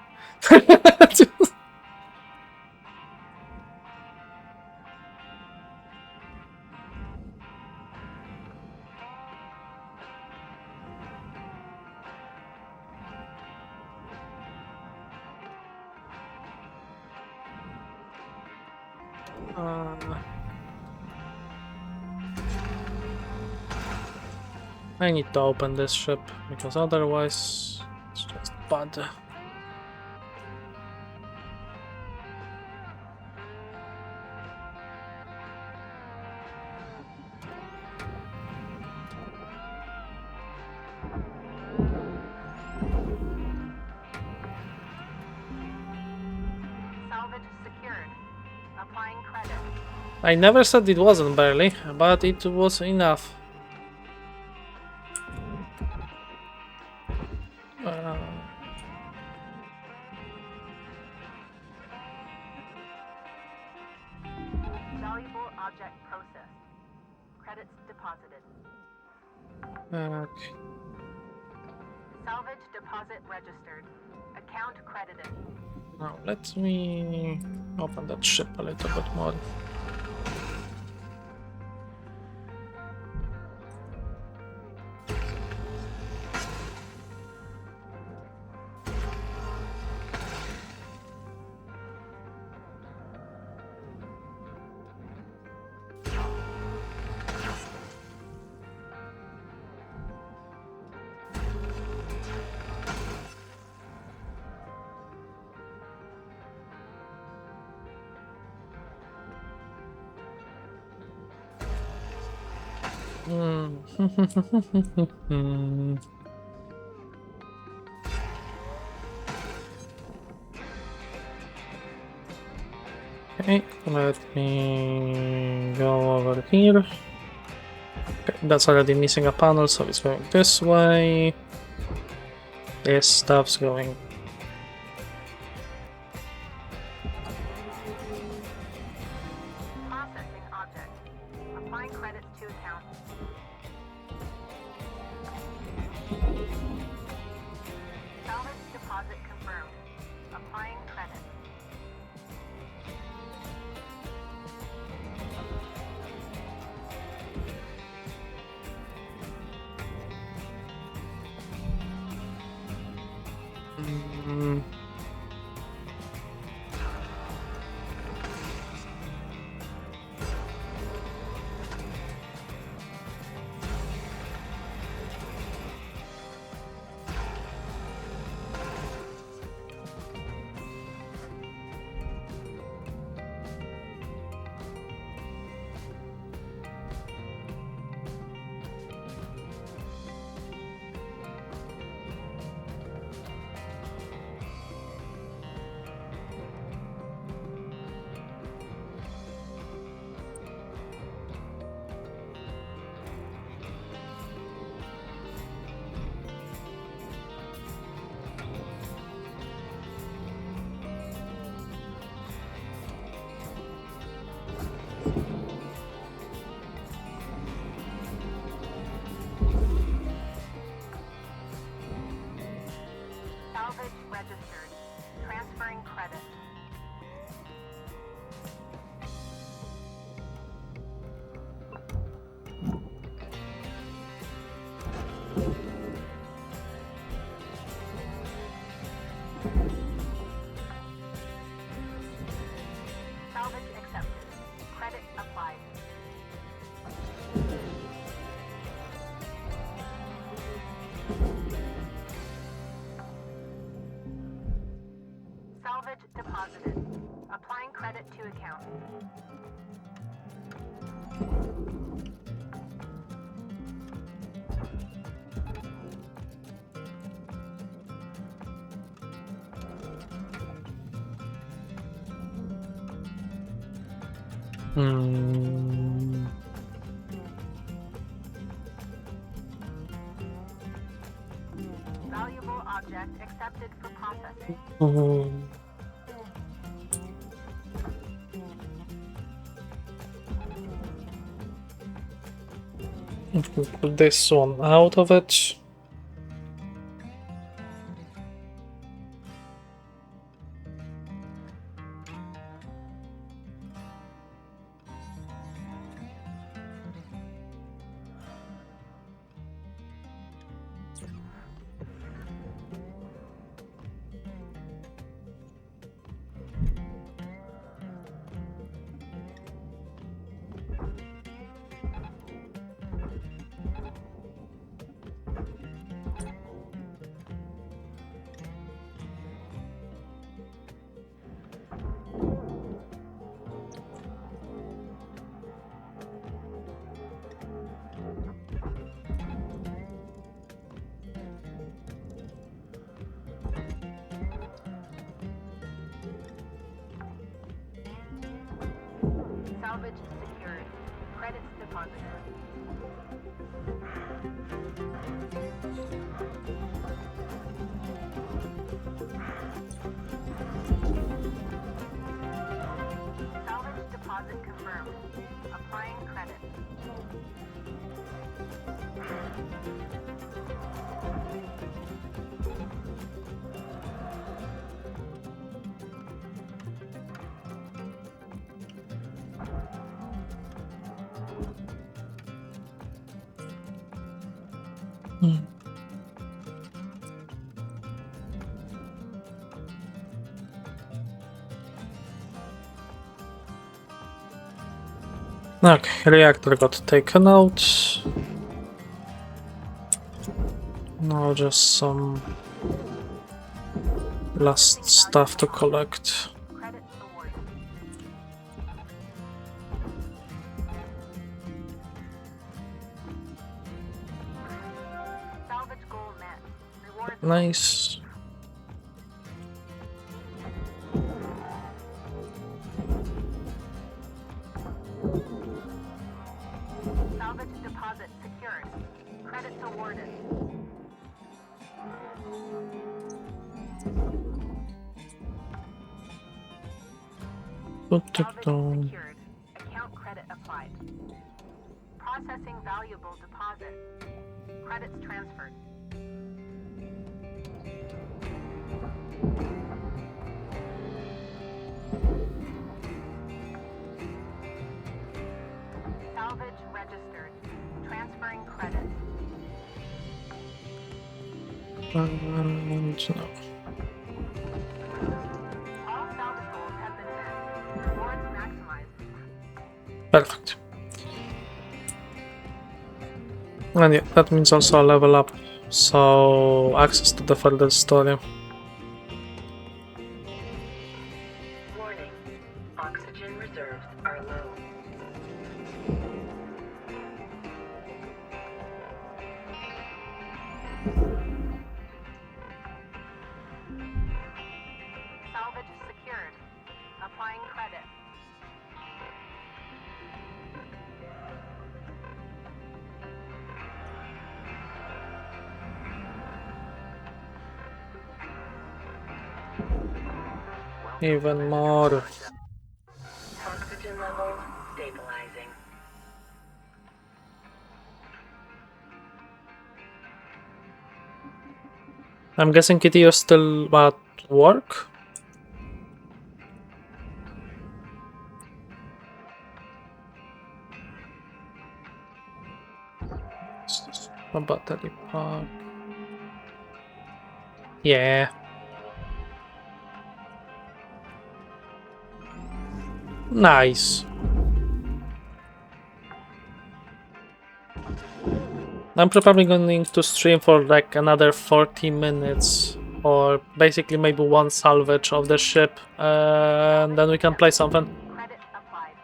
I need to open this ship because otherwise it's just bad. Salvage secured. Applying credit. I never said it wasn't barely, but it was enough. object processed. Credits deposited. Okay. Salvage deposit registered. Account credited. Now let me open that ship a little bit more. Okay, let me go over here. Okay, that's already missing a panel, so it's going this way. This stuff's going. Processing object. Applying credits to account. Salvage deposit confirmed. Applying credit. Salvage registered. Transferring credit. Salvage accepted. Credit applied. Salvage deposited. Applying credit to account. Valuable object accepted for processing. Put this one out of it. Salvage secured. Credits deposited. Salvage deposit confirmed. Okay, reactor got taken out. Now just some last stuff to collect. Nice. Salvage deposit secured. Credits awarded. Salvage secured. Account credit applied. Processing valuable deposit. Credits transferred. Salvage registered. Transferring credits. And no. All salvage goals have been met. Rewards maximized. Perfect. And yeah, that means also a level up, so access to the further story. Warning. Oxygen reserves are low. Salvage secured. Applying credit. Even more. Oxygen levels stabilizing. I'm guessing Kitty is still at work? A battery pack. Yeah. Nice. I'm probably going to stream for like another 40 minutes, or basically maybe one salvage of the ship, and then we can play something. Credit applied.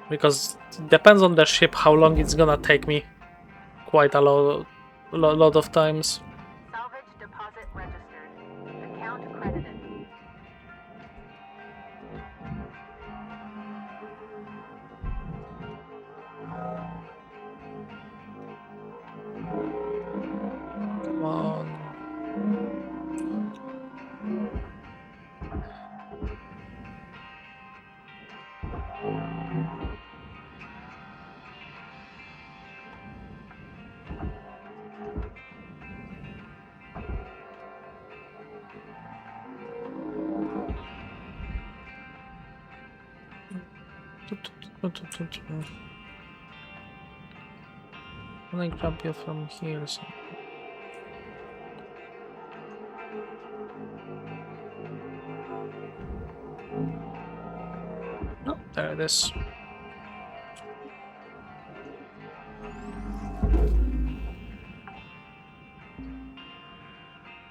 Because it depends on the ship how long it's gonna take me. Quite a lot of times. Salvage deposit registered. Account credited. Come on. Can I grab you from here or something? No, there it is.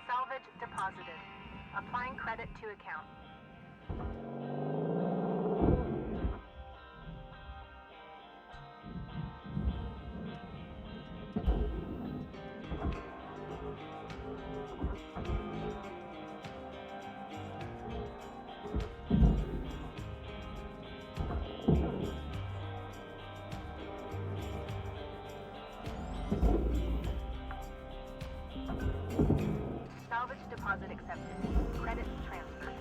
Salvage deposited. Applying credit to account. Salvage deposit accepted. Credits transferred.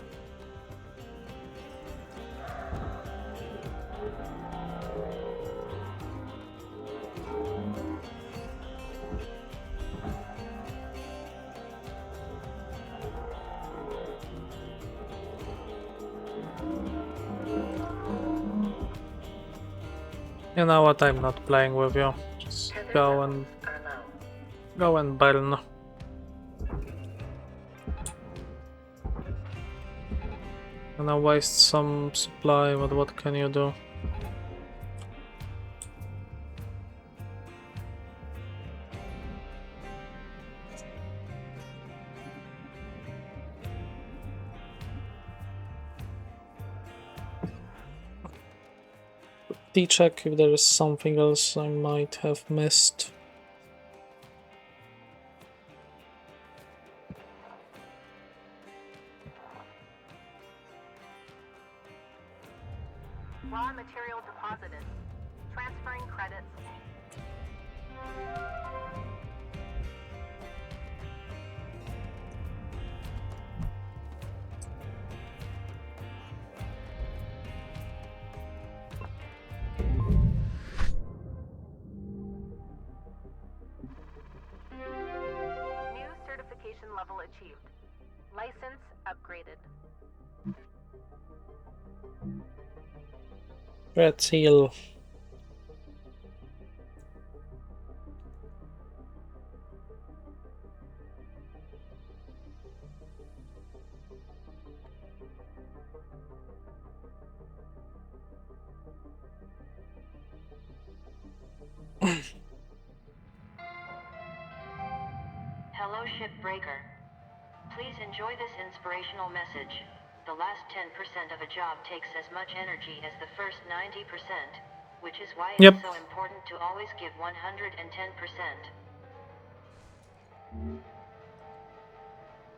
You know what, I'm not playing with you. Tethers Go levels and are low. burn. Gonna waste some supply, but what can you do? Check if there is something else I might have missed. Raw material deposited. Transferring credits. New certification level achieved. License upgraded. Red seal. Hello, Shipbreaker. Please enjoy this inspirational message. The last 10% of a job takes as much energy as the first 90%, which is why it's so important to always give 110%.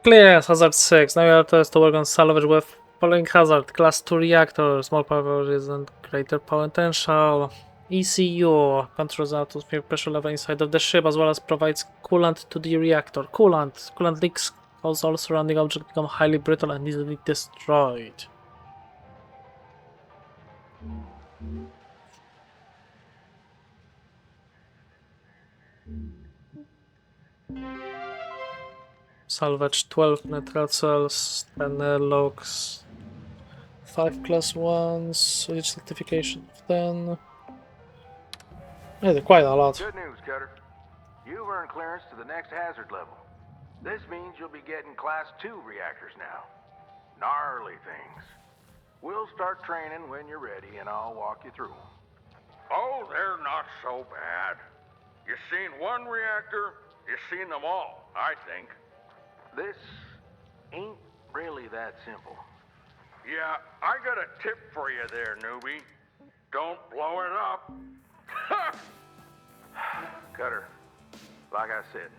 Clear as Hazard 6. Now you have to work on salvage with following hazard. Class 2 reactor, small power and greater power potential. ECU controls atmospheric pressure level inside of the ship as well as provides coolant to the reactor. Coolant leaks cause all surrounding objects become highly brittle and easily destroyed. Salvage 12 netral cells, 10 airlocks, 5 class 1s, each certification of 10. Yeah, quite a lot. Good news, Cutter. You've earned clearance to the next hazard level. This means you'll be getting Class 2 reactors now. Gnarly things. We'll start training when you're ready, and I'll walk you through them. Oh, they're not so bad. You seen one reactor, you seen them all, I think. This ain't really that simple. Yeah, I got a tip for you there, newbie. Don't blow it up. Cutter, like I said,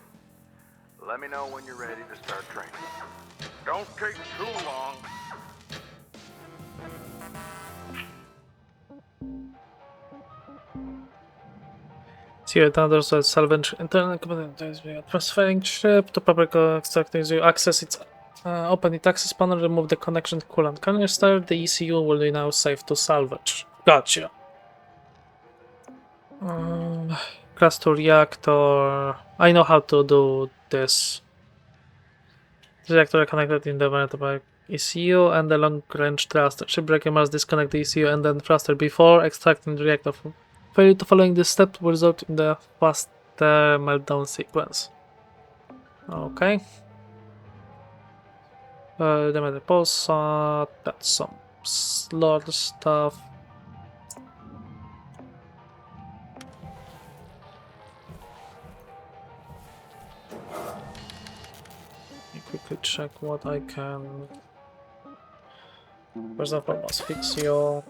let me know when you're ready to start training. Don't take too long. Here, there's a salvage internal transferring ship to public extracting you access its open it access panel, remove the connection to coolant canister. The ECU will be now safe to salvage. Gotcha. Class 2 reactor. I know how to do this. The reactor connected in the vanity by ECU and the long range thruster. Shipbreaker must disconnect the ECU and then thruster before extracting the reactor. Failure to following this step will result in the faster meltdown sequence. Okay. The Mediposa, that's some slaughter stuff. Let me quickly check what I can. First of all, Asphyxio.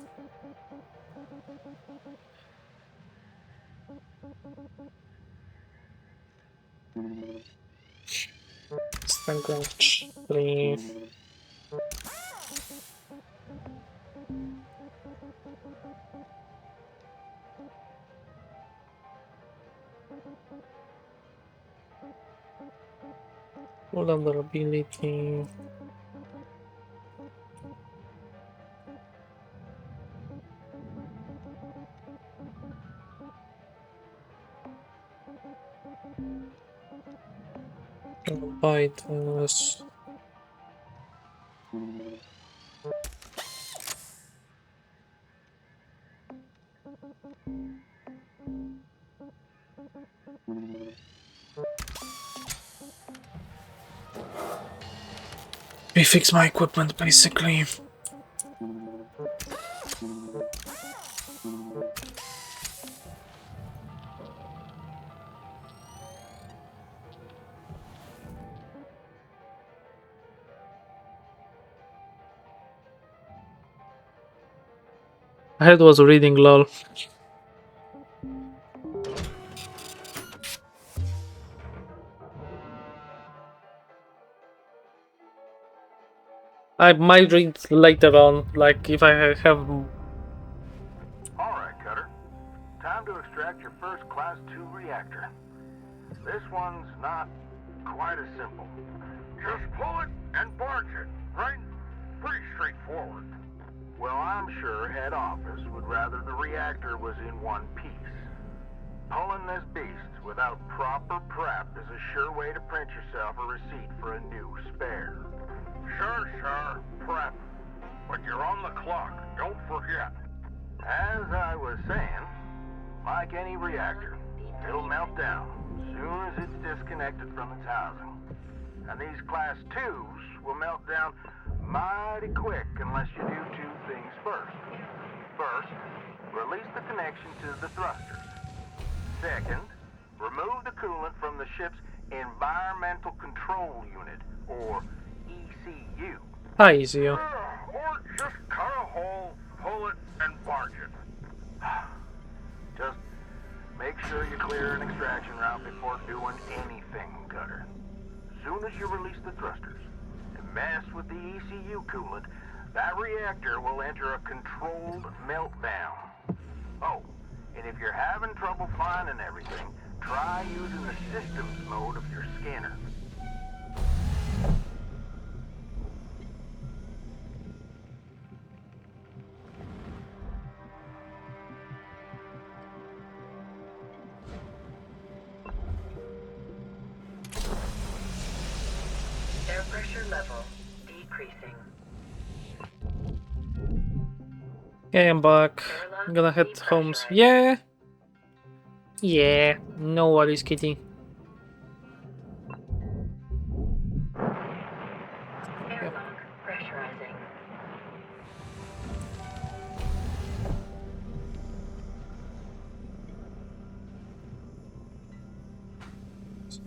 Strength 3. Vulnerability. Vitals. me fix my equipment, basically. My head was reading, lol. I might read later on, like if I have. Alright, Cutter. Time to extract your first Class 2 reactor. This one's not quite as simple. Just pull it and barge it, right? Pretty straightforward. Well, I'm sure head office would rather the reactor was in one piece. Pulling this beast without proper prep is a sure way to print yourself a receipt for a new spare. Sure, prep. But you're on the clock, don't forget. As I was saying, like any reactor, it'll melt down as soon as it's disconnected from its housing. And these Class 2s will melt down mighty quick unless you do two things first. First, release the connection to the thrusters. Second, remove the coolant from the ship's Environmental Control Unit, or ECU. Hi, Ezio. Or just cut a hole, pull it, and barge it. Just make sure you clear an extraction route before doing anything, Cutter. As soon as you release the thrusters and mess with the ECU coolant, that reactor will enter a controlled meltdown. Oh, and if you're having trouble finding everything, try using the systems mode of your scanner. Air pressure level decreasing. Okay, I'm back. I'm gonna head home. Yeah. Yeah. No worries, kitty. Airlock pressurizing.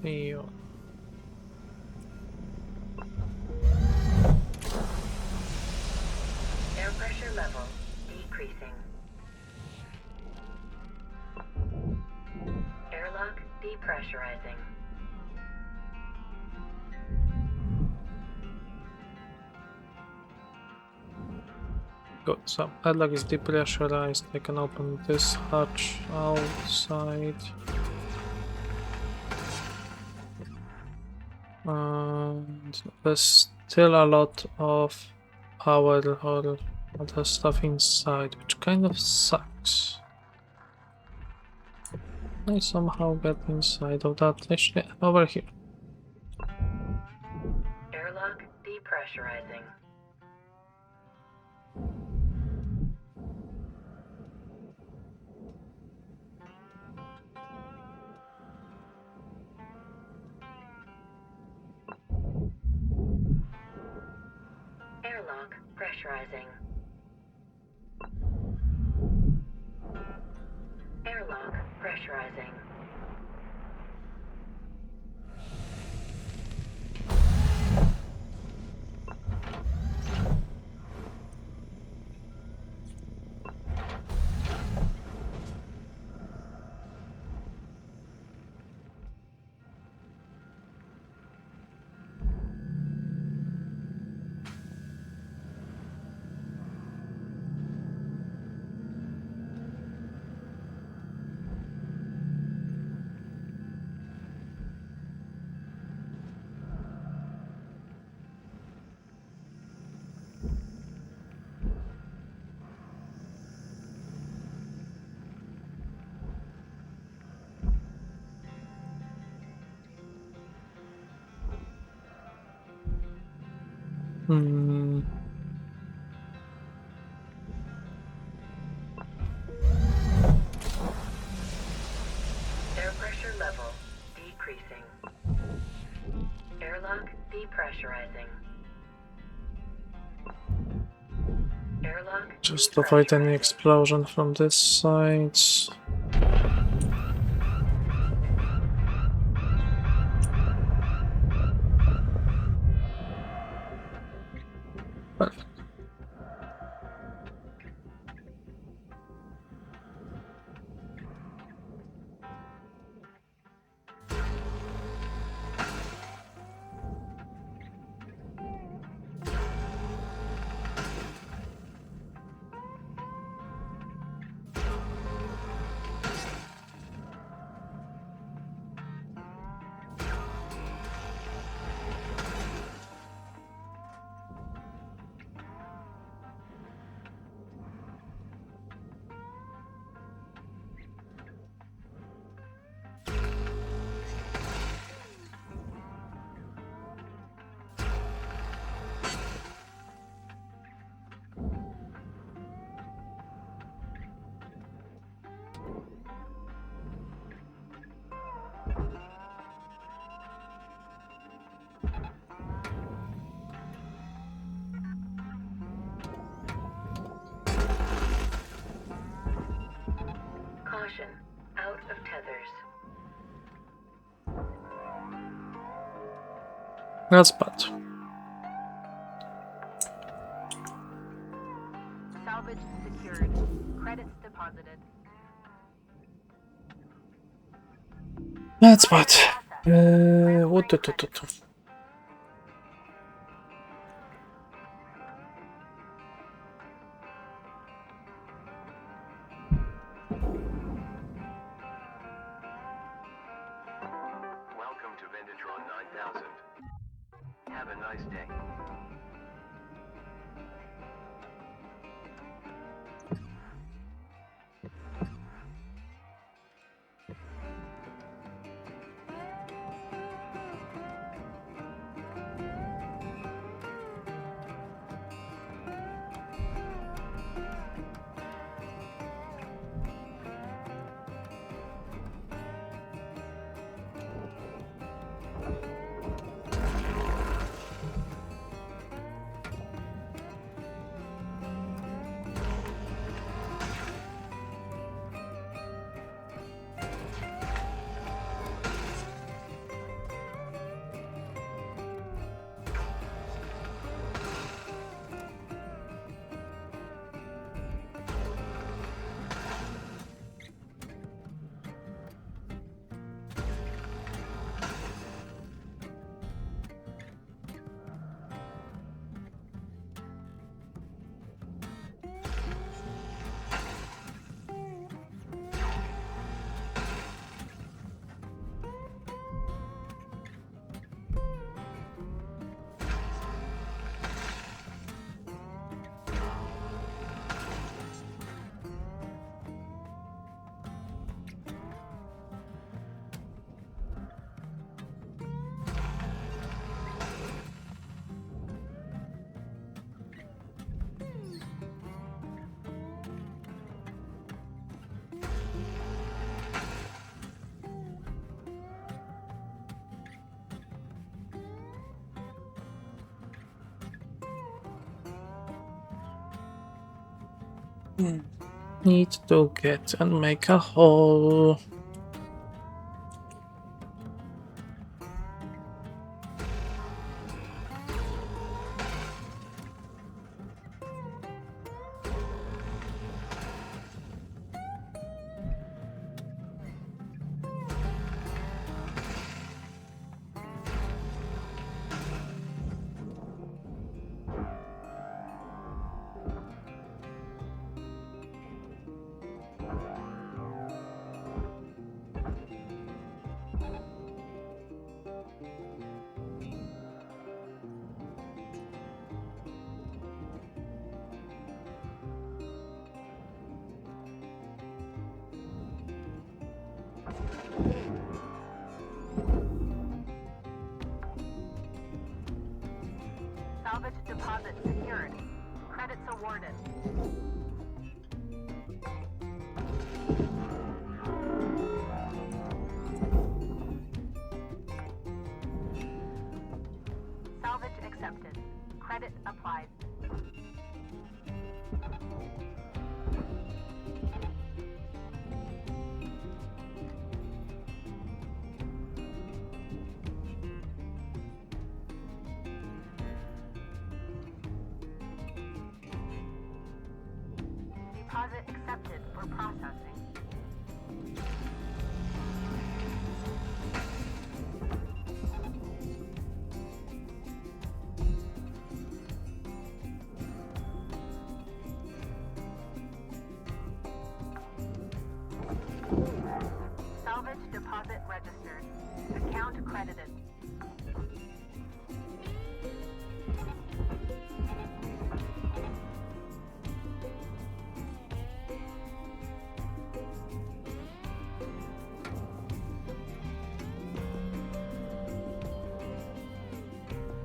See you. Air pressure level decreasing. Airlock depressurizing. Good, so airlock is depressurized. I can open this hatch outside. And there's still a lot of power or other stuff inside, which kind of sucks. I somehow get inside of that. Actually, over here. Airlock depressurizing. Airlock pressurizing. Airlock pressurizing. Air pressure level decreasing. Airlock depressurizing. Just avoid any explosion from this side. Perfect. Caution, out of tethers. That's bad. Salvage secured. Credits deposited. That's bad. What to. Welcome to Vendatron 9000. Have a nice day. Need to get and make a hole. Salvage deposit secured. Credits awarded. Salvage accepted. Credit applied. Deposit accepted for processing. Salvage deposit registered. Account credited.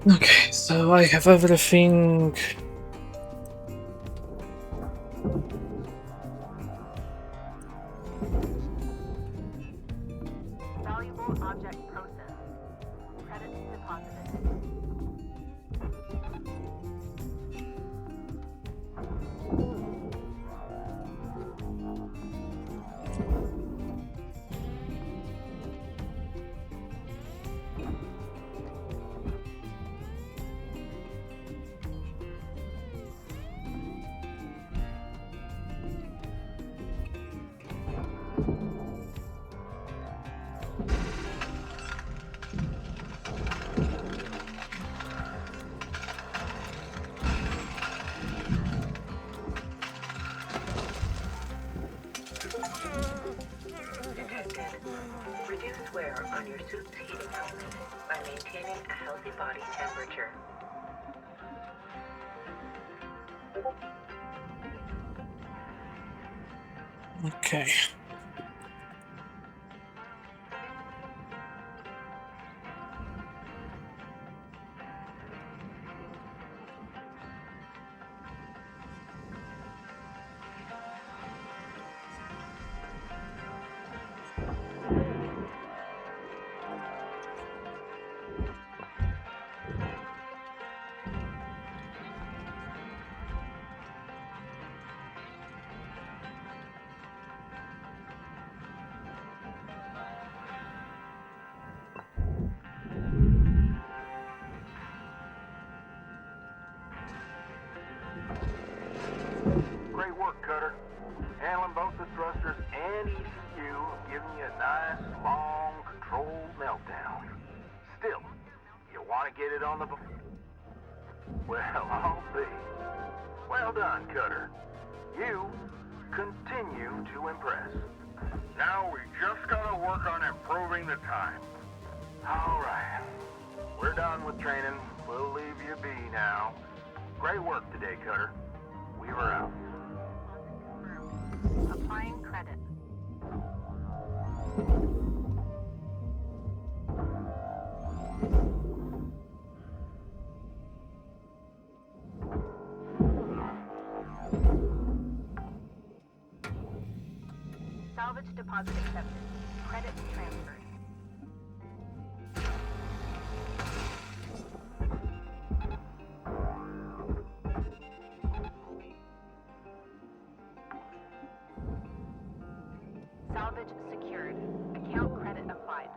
Okay, so I have everything. Valuable object processed. Credits deposited. Detected. Reduce wear on your suit's heating element by maintaining a healthy body temperature. Okay. Great work, Cutter. Handling both the thrusters and ECU, giving you a nice, long, controlled meltdown. Still, you want to get it on the... Well, I'll be. Well done, Cutter. You continue to impress. Now we just gotta work on improving the time. All right. We're done with training. We'll leave you be now. Great work today, Cutter. Weaver out. Applying credit. Salvage deposit accepted. Credit transferred. Salvage secured. Account credit applied.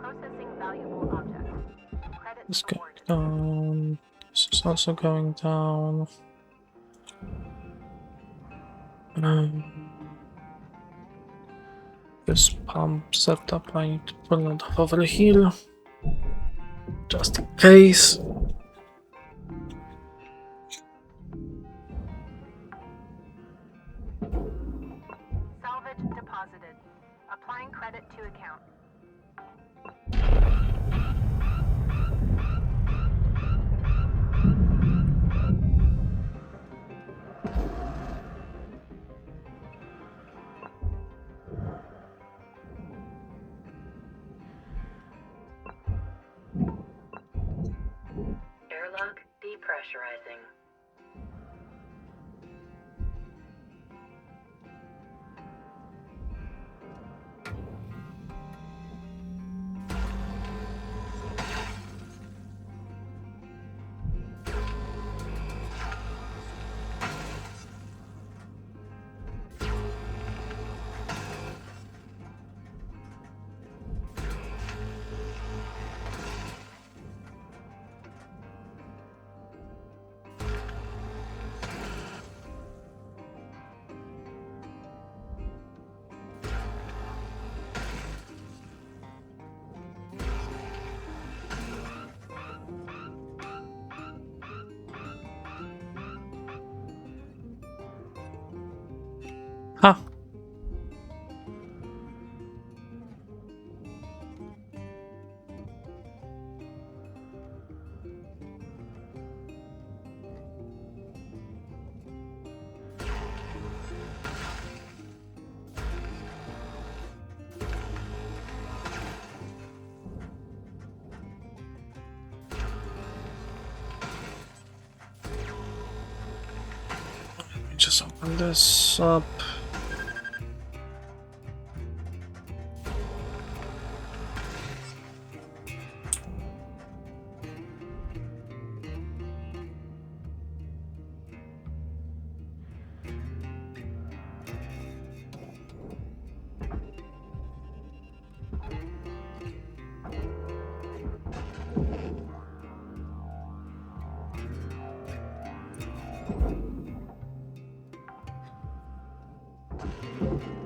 Processing valuable objects. Credit This going awarded. down. This is also going down. This pump setup, I need to pull it over here. Just in case. Salvage deposited. Applying credit to account. Airlock depressurizing. Ah. Just open this up.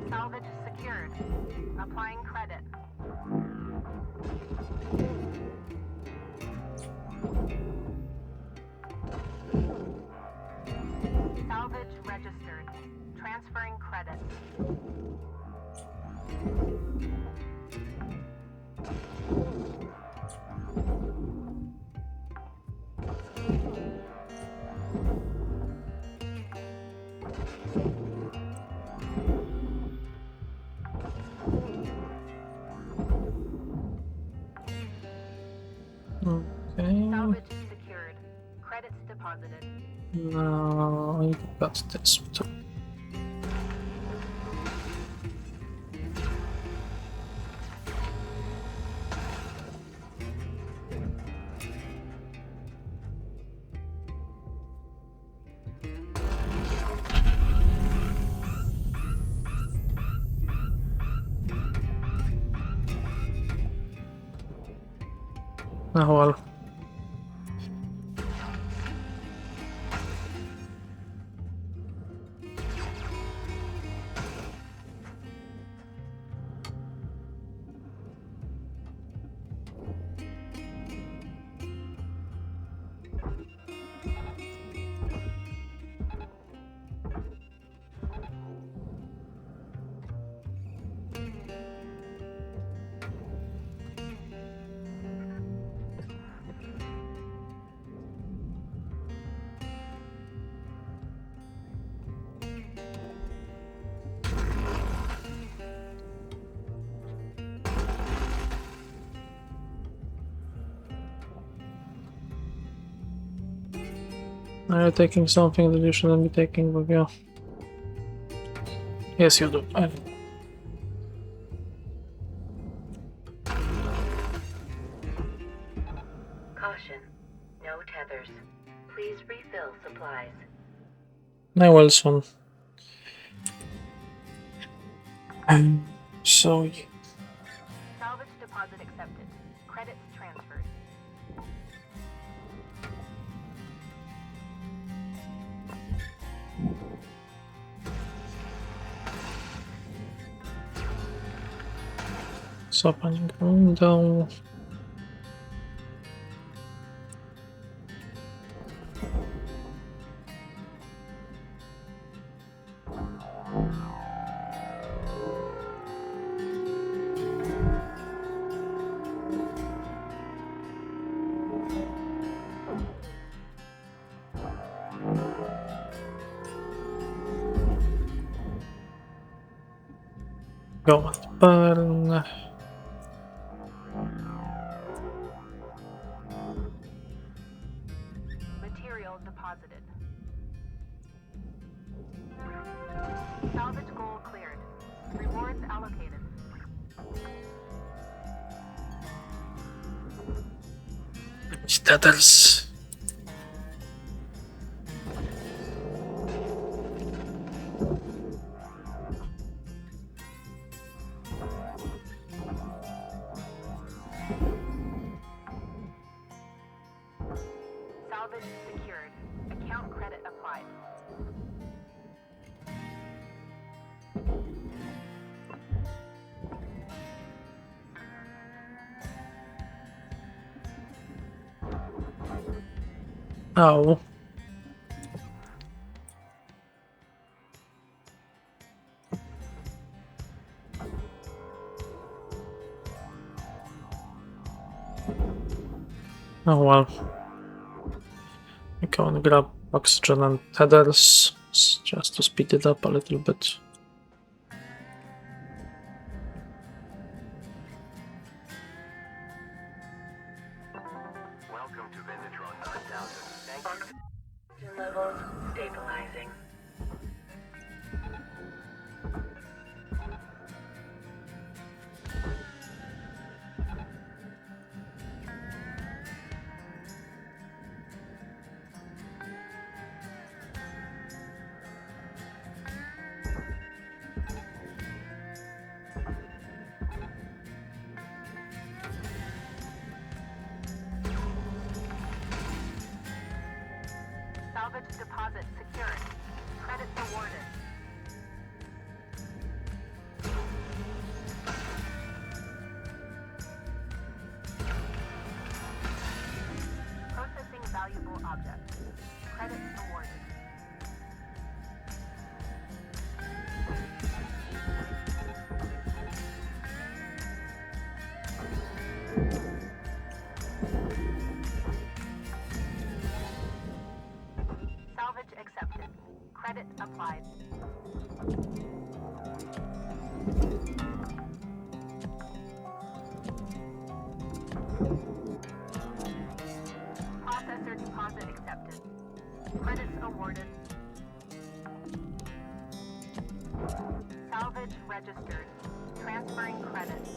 Salvage secured. Applying credit. Salvage registered. Transferring credit. Okay. Salvage secured. Credits deposited. No, I got this too. Ah, well. Are you taking something that you shouldn't be taking with you? Yes, you do. Caution. No tethers. Please refill supplies. My Wilson. So. Salvage deposit accepted. Credits transferred. So opening the window. Go and burn. Material deposited. Salvage goal cleared. Rewards allocated. Status. Salvage secured. Account credit applied. Oh. Oh well. I can grab oxygen and tethers just to speed it up a little bit. Welcome to Vendatron 9000. Thank you. Oxygen levels stabilizing. Salvage deposit secured. Credits awarded. Processing valuable objects. Credits awarded. Salvage accepted. Credit applied. Processor deposit accepted. Credits awarded. Salvage registered. Transferring credits.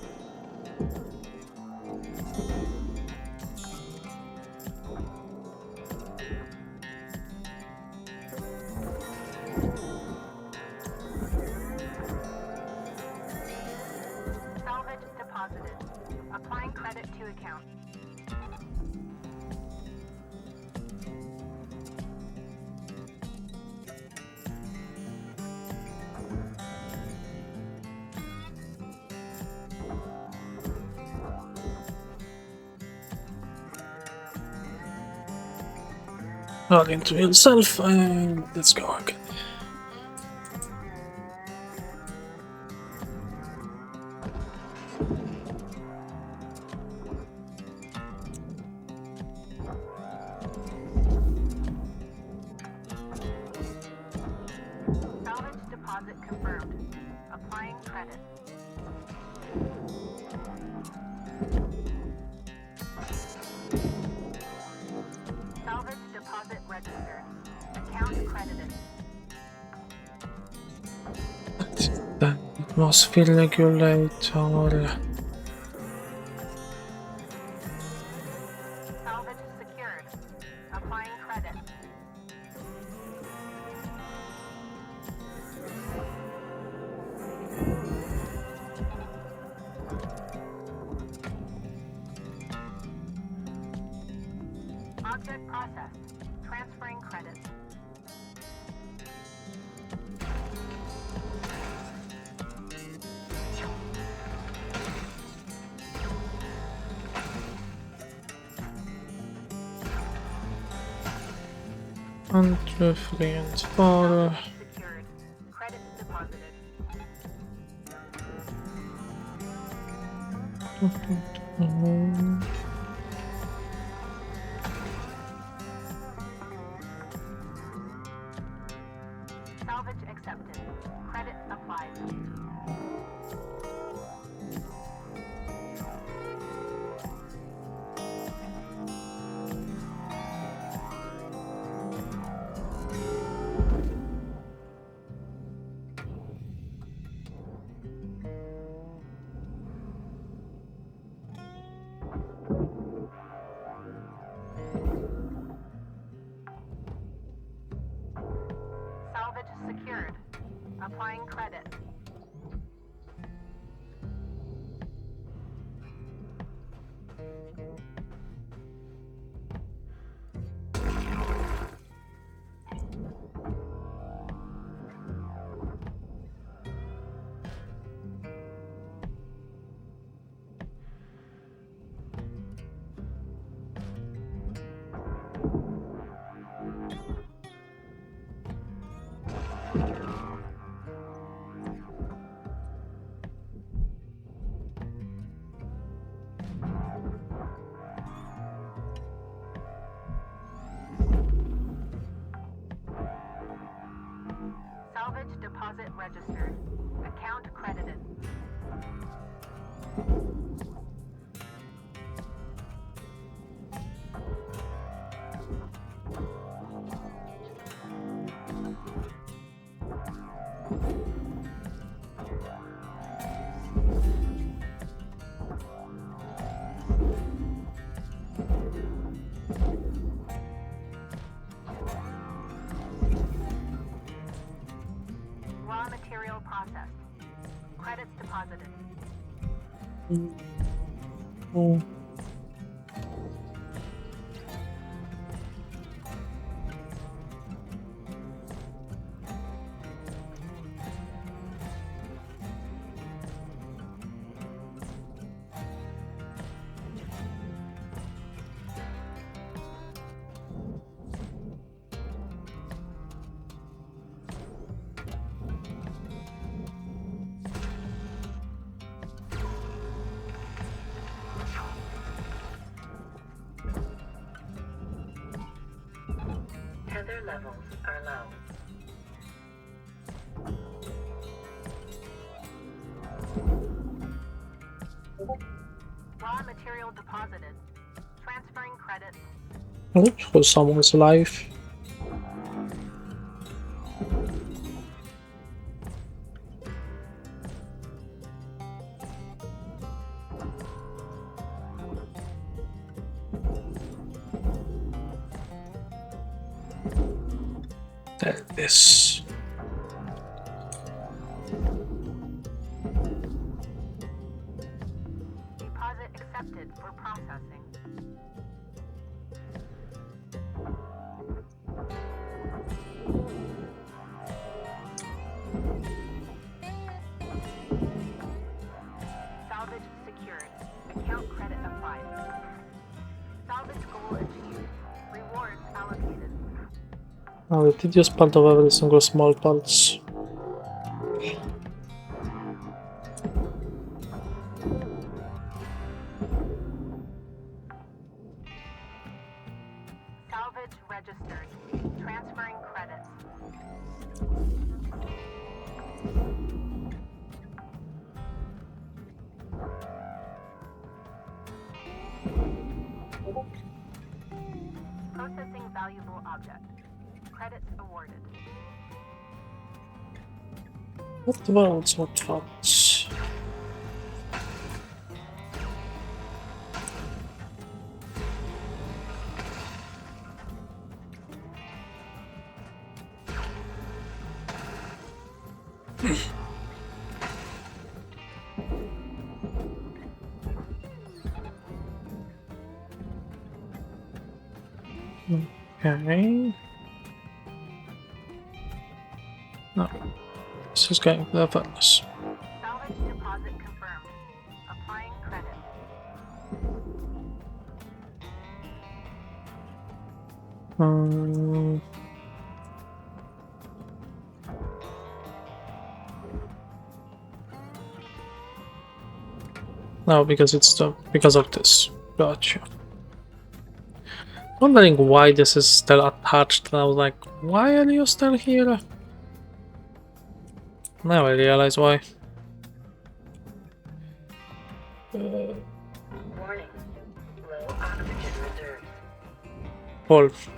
Salvage deposited. Applying credit to account. Log into yourself and let's go again. Salvage deposit confirmed. Applying credit. Salvage deposit registered. Account credited. The atmosphere regulator. Salvage secured. Applying credit. Object processed. Transferring credits. Under 3 and 4. Secured. Credits deposited. Salvage accepted. Credits applied. Salvage secured. Applying credit. Salvage deposit registered. Account credited. Raw material processed. Credits deposited. Oh. Tether levels are low. Raw material deposited. Transferring credits. Oh, someone's alive. There it is. Deposit accepted for processing. Salvage secured. Account credit applied. Salvage goal achieved. Rewards allocated. Ale did you spend of every single small parts? Salvage registered. Transferring credits. Processing valuable object. Credits awarded. What worlds, what thoughts? Okay. No. This is going for the furnace. Salvage deposit confirmed. Applying credit. No, because because of this. Gotcha. Wondering why this is still attached, and I was like, why are you still here? Now I realize why. Warning. Low oxygen reserves. Wolf.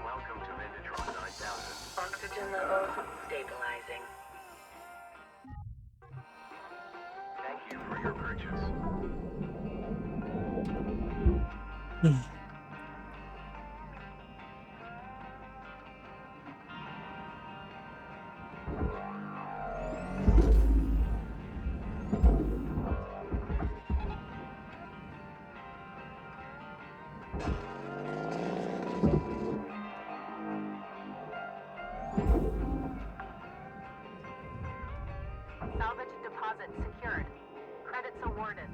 Welcome to Megatron 9000. Oxygen levels stabilizing. Thank you for your purchase. Salvage deposit secured. Credits awarded.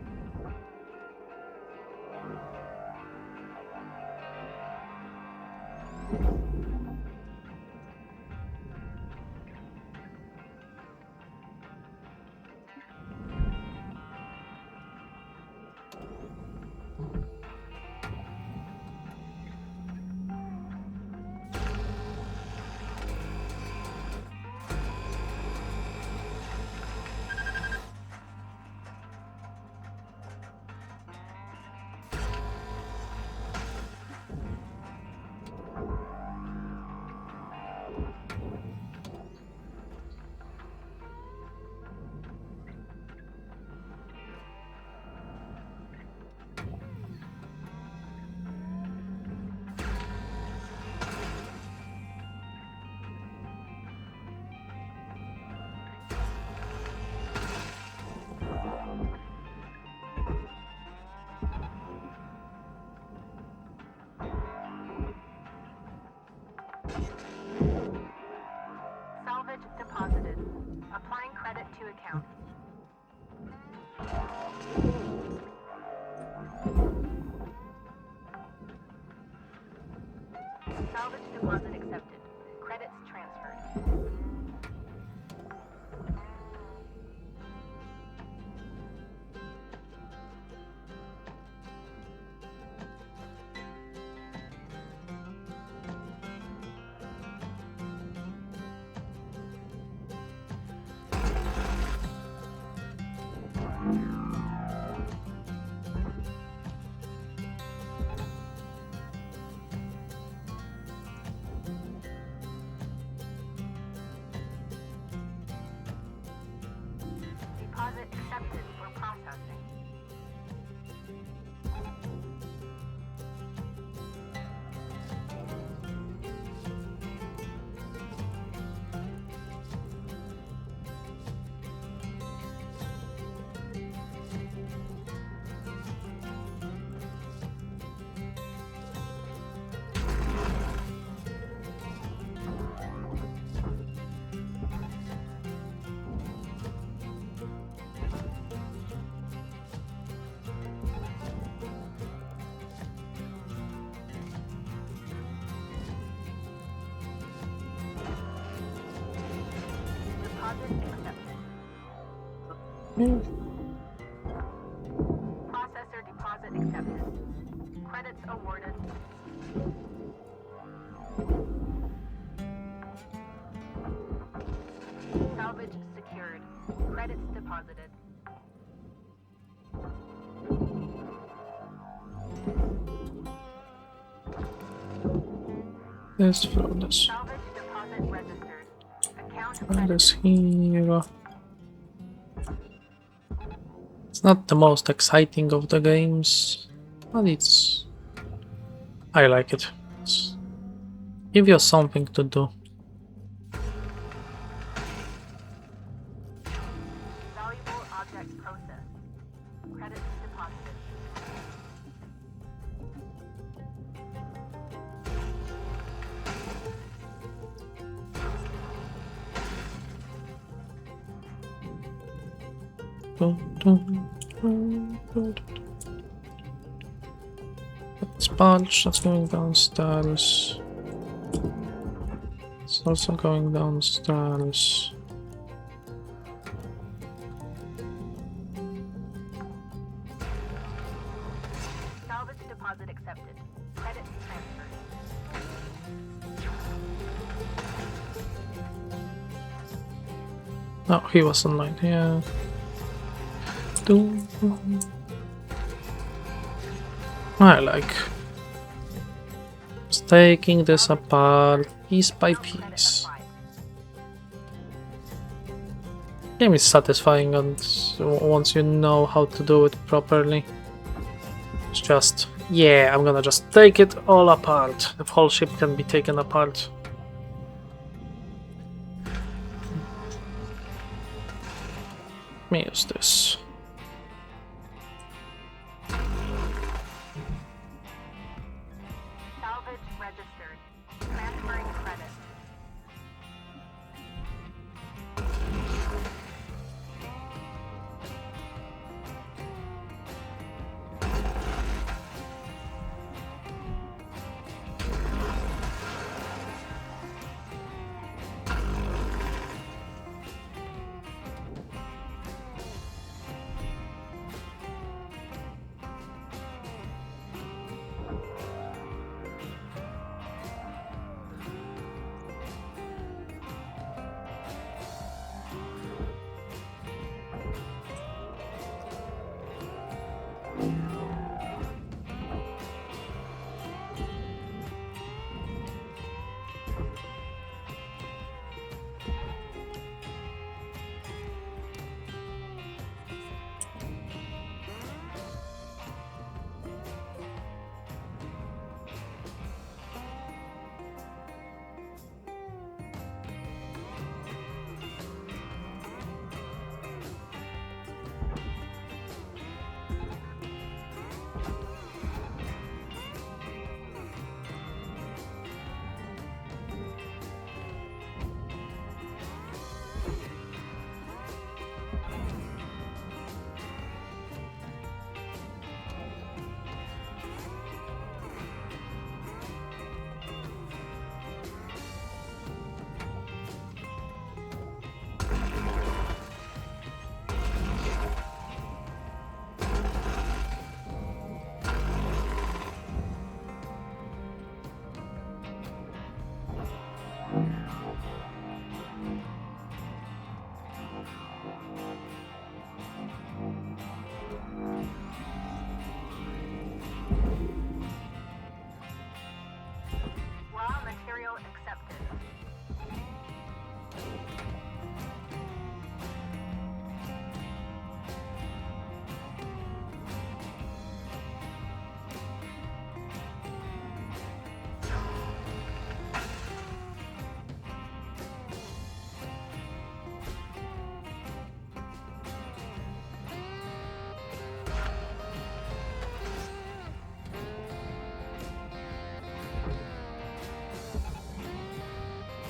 Salvage deposited. Applying credit to account. Salvage deposit accepted. Credits transferred. Deposit accepted for processing. Processor deposit accepted. Credits awarded. Salvage secured. Credits deposited. Let's flow this. Salvage deposit registered. Account Find this credited. here. It's not the most exciting of the games, but I like it. Give you something to do. Valuable object processed. Credits deposited. Sponge, that's going downstairs. It's also going downstairs. Salvage deposit accepted. Credits transferred. Oh, he was online, yeah. I like just taking this apart piece by piece. Game is satisfying, and once you know how to do it properly, it's just, yeah, I'm gonna just take it all apart. The whole ship can be taken apart. Let me use this. Salvage registered. Transferring credits.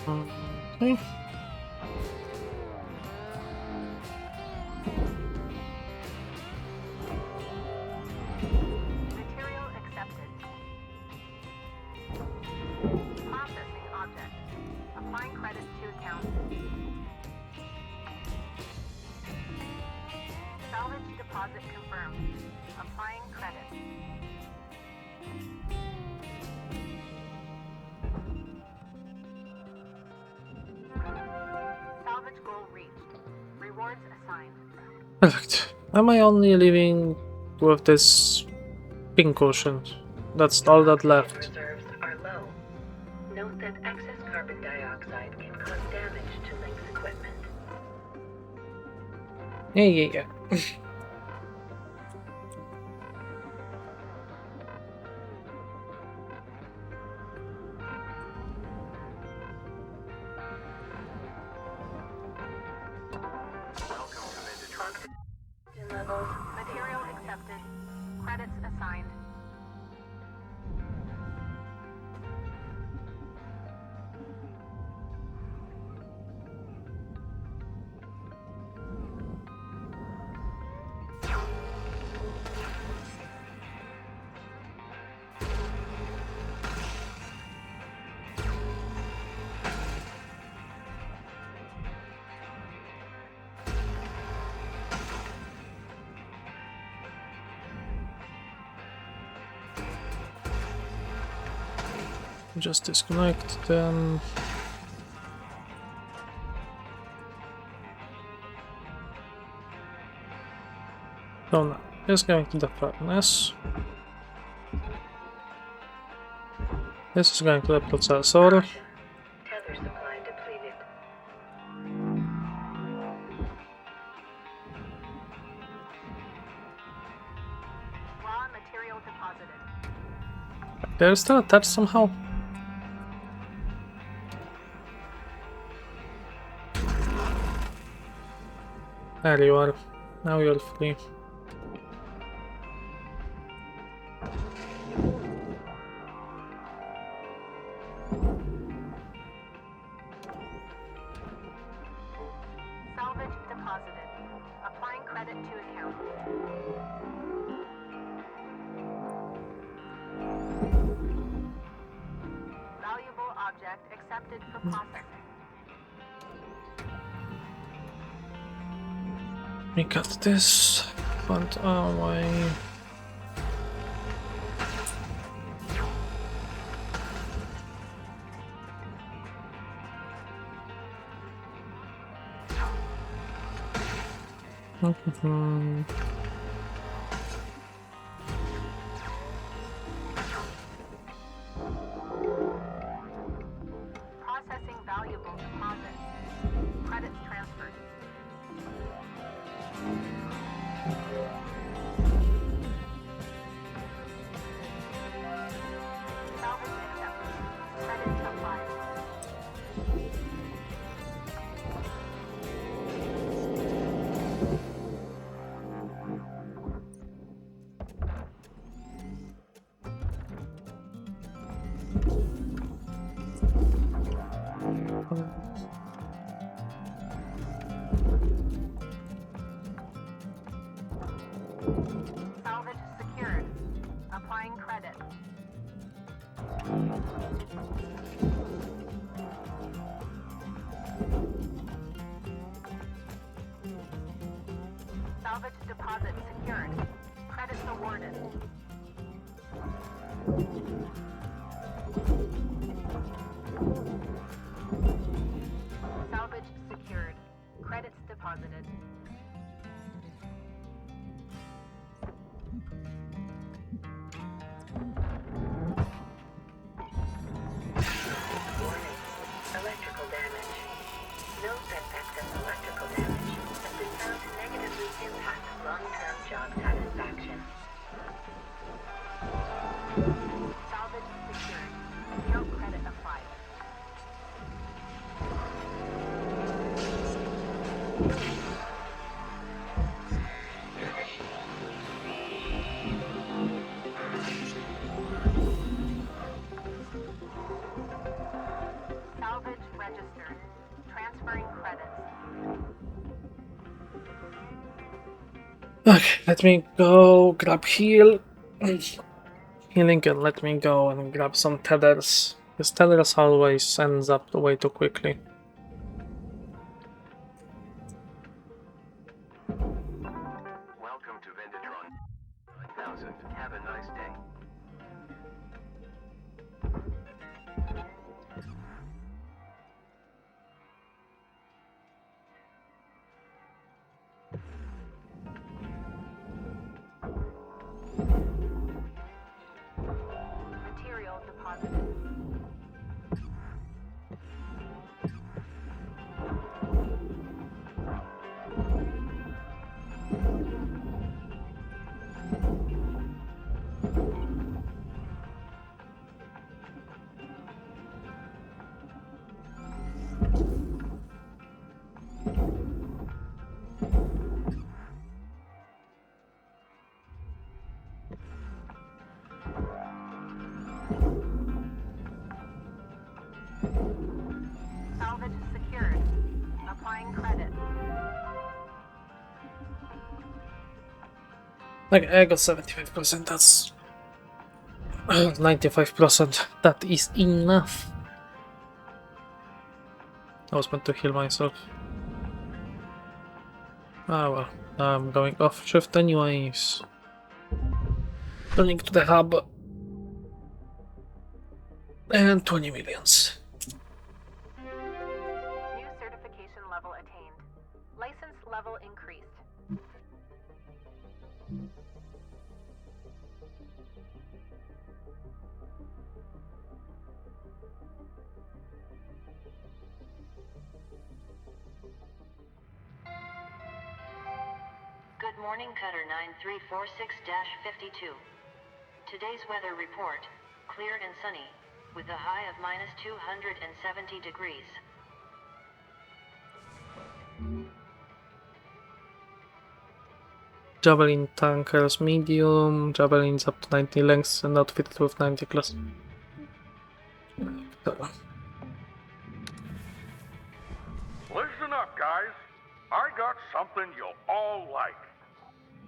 Okay. Material accepted. Processing object. Applying credit to account. Salvage deposit confirmed. Applying credit. Salvage goal reached. Rewards assigned. Perfect. Am I only living with this pink ocean? That's all that left. Reserves are low. Note that excess carbon dioxide can cause damage to Link's equipment. Yeah. Oxygen levels. Material accepted. Credits assigned. Just disconnect them. So now, just going to the furnace. This is going to the processor. Tether supply depleted. Raw material deposited. They're still attached somehow. There you are. Now you're free. Salvage deposited. Applying credit to account. Valuable object accepted for processing. We got this part away. Processing valuable deposit. Credits transferred. Salvage accepted. Credits applied. Salvage secured. Applying credit. Salvage deposit secured. Credits awarded. Salvage secured. Credits deposited. Warning. Electrical damage. Note that excess electrical damage has been found to negatively impact long-term job satisfaction. Salvage secured. Account credit applied. Salvage registered. Okay, let me go grab healing and let me go and grab some tethers. Because tethers always ends up way too quickly. Welcome to Vendatron 1000. Have a nice day. Material deposited. Salvage secured. Applying credit. Like, I got 75%, that's 95%. That is enough. I was meant to heal myself. Ah well, I'm going off shift anyways. Turning to the hub. And 20 millions. New certification level attained. License level increased. Good morning, Cutter 9346-52. Today's weather report, clear and sunny, with a high of -270 degrees. Javelin tankers medium, javelins up to 90 lengths and outfitted with 90 class. Listen up, guys. I got something you'll all like.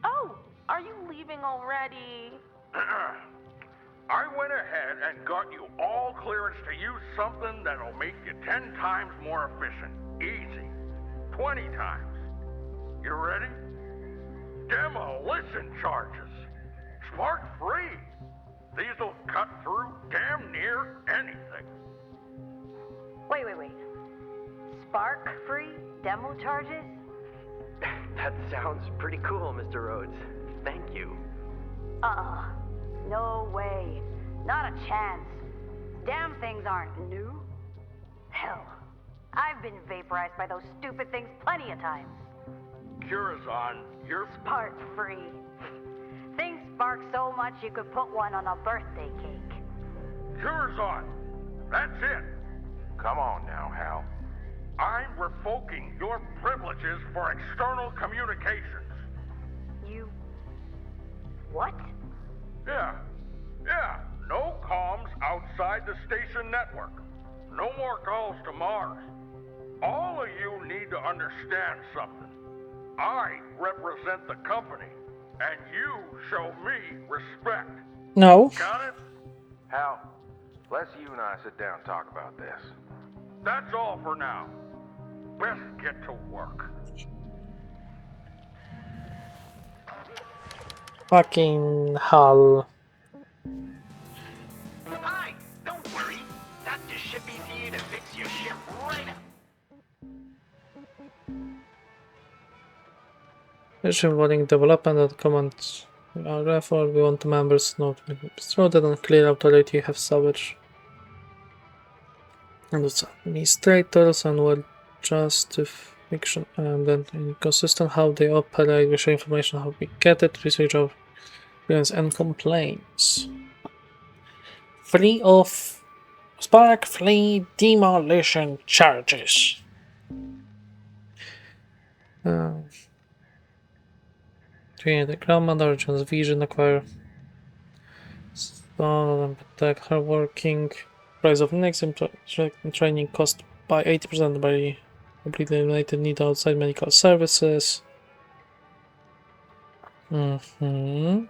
Oh, are you leaving already? I went ahead and got you all clearance to use something that'll make you 10 times more efficient. Easy. 20 times. You ready? Demolition charges. Spark free. These'll cut through damn near anything. Wait. Spark free demo charges? That sounds pretty cool, Mr. Rhodes. Thank you. No way. Not a chance. Damn things aren't new. Hell, I've been vaporized by those stupid things plenty of times. Curazon, you're... Spark free. Things spark so much you could put one on a birthday cake. Curazon, that's it. Come on now, Hal. I'm revoking your privileges for external communications. You... what? Yeah. No comms outside the station network. No more calls to Mars. All of you need to understand something. I represent the company, and you show me respect. No. Got it? Hal, let's you and I sit down and talk about this. That's all for now. Let's get to work. Fucking hell. Hi, don't worry. Dr. Shippy's here to fix your ship right up. Mission running development and command. Therefore, we want members not extruded and clear authority have savage. And it's administrators and well justification and then inconsistent how they operate, we share information how we get it, research our experience and complaints. Free of spark free demolition charges. Create the ground origins vision acquire and attack hard working price of next training cost by 80% by completely eliminated need outside medical services. Mm-hmm.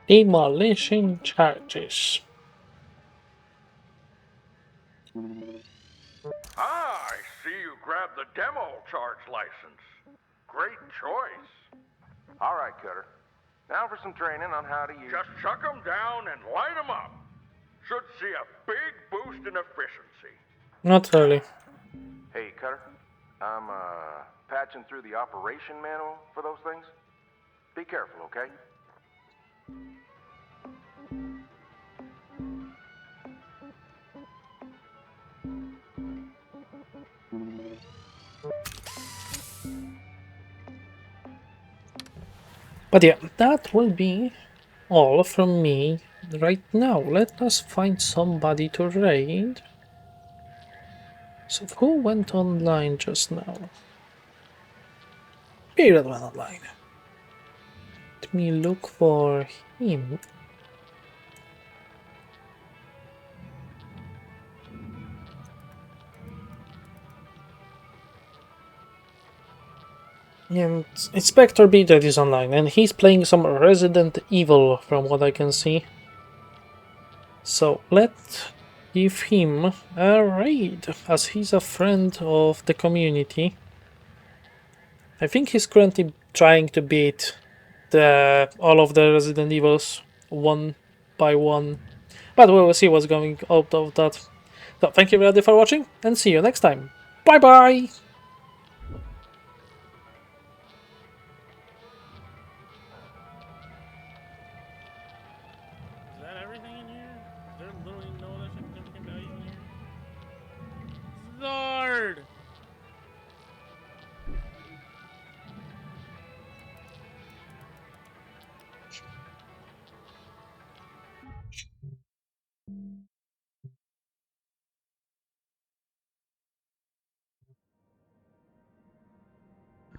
Demolition charges. Ah, I see you grabbed the demo charge license. Great choice. All right, Cutter. Now for some training on how to use... Just chuck 'em down and light 'em up. Should see a big boost in efficiency. Not really. Hey, Cutter. I'm, patching through the operation manual for those things. Be careful, okay? But yeah, that will be all from me right now. Let us find somebody to raid. So who went online just now? Period went online. Let me look for him. And Inspector Beat is online, and he's playing some Resident Evil from what I can see. So let's give him a raid, as he's a friend of the community. I think he's currently trying to beat all of the Resident Evils one by one, but we'll see what's going out of that. So thank you everybody for watching, and see you next time. Bye bye! Is that everything in here? Is there literally no other significant values in here? Zard!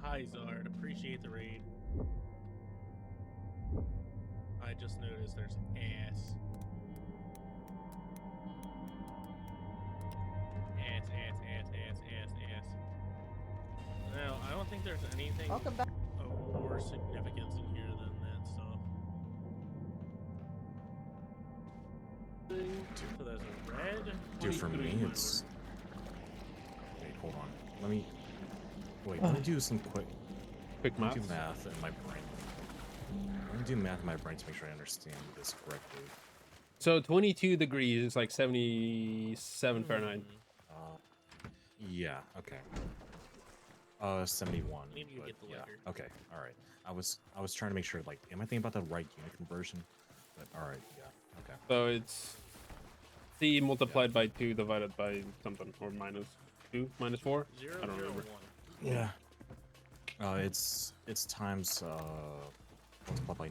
Hi Zard, appreciate the raid. I just noticed there's ass. Ass. No, I don't think there's anything of more significance in here than that stuff. So there's a red. Dude, for me, it's... Wait, hold on. Let me... Wait, let me do some quick math in my brain. Let me do math in my brain to make sure I understand this correctly. So 22 degrees is like 77 Fahrenheit. Yeah, okay. 71. Maybe you but get the yeah. liquor. Okay, alright. I was trying to make sure, like, am I thinking about the right unit conversion? But alright, yeah, okay. So it's C multiplied by 2 divided by something, or minus 2, minus 4? I don't remember. Yeah. It's times multiplied by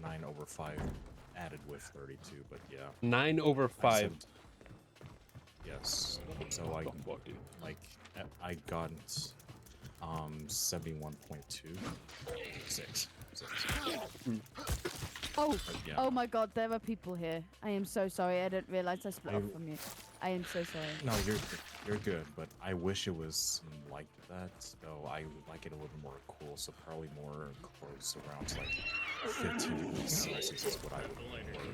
9 over 5 added with 32, but yeah. 9 over 5. Yes. So I got 71.2. 6. Oh, yeah. oh my God! There are people here. I am so sorry. I didn't realize I split off from you. I am so sorry. No, you're good, but I wish it was like that. Though I would like it a little more cool, so probably more close around to like 15 degrees Celsius is what I would prefer.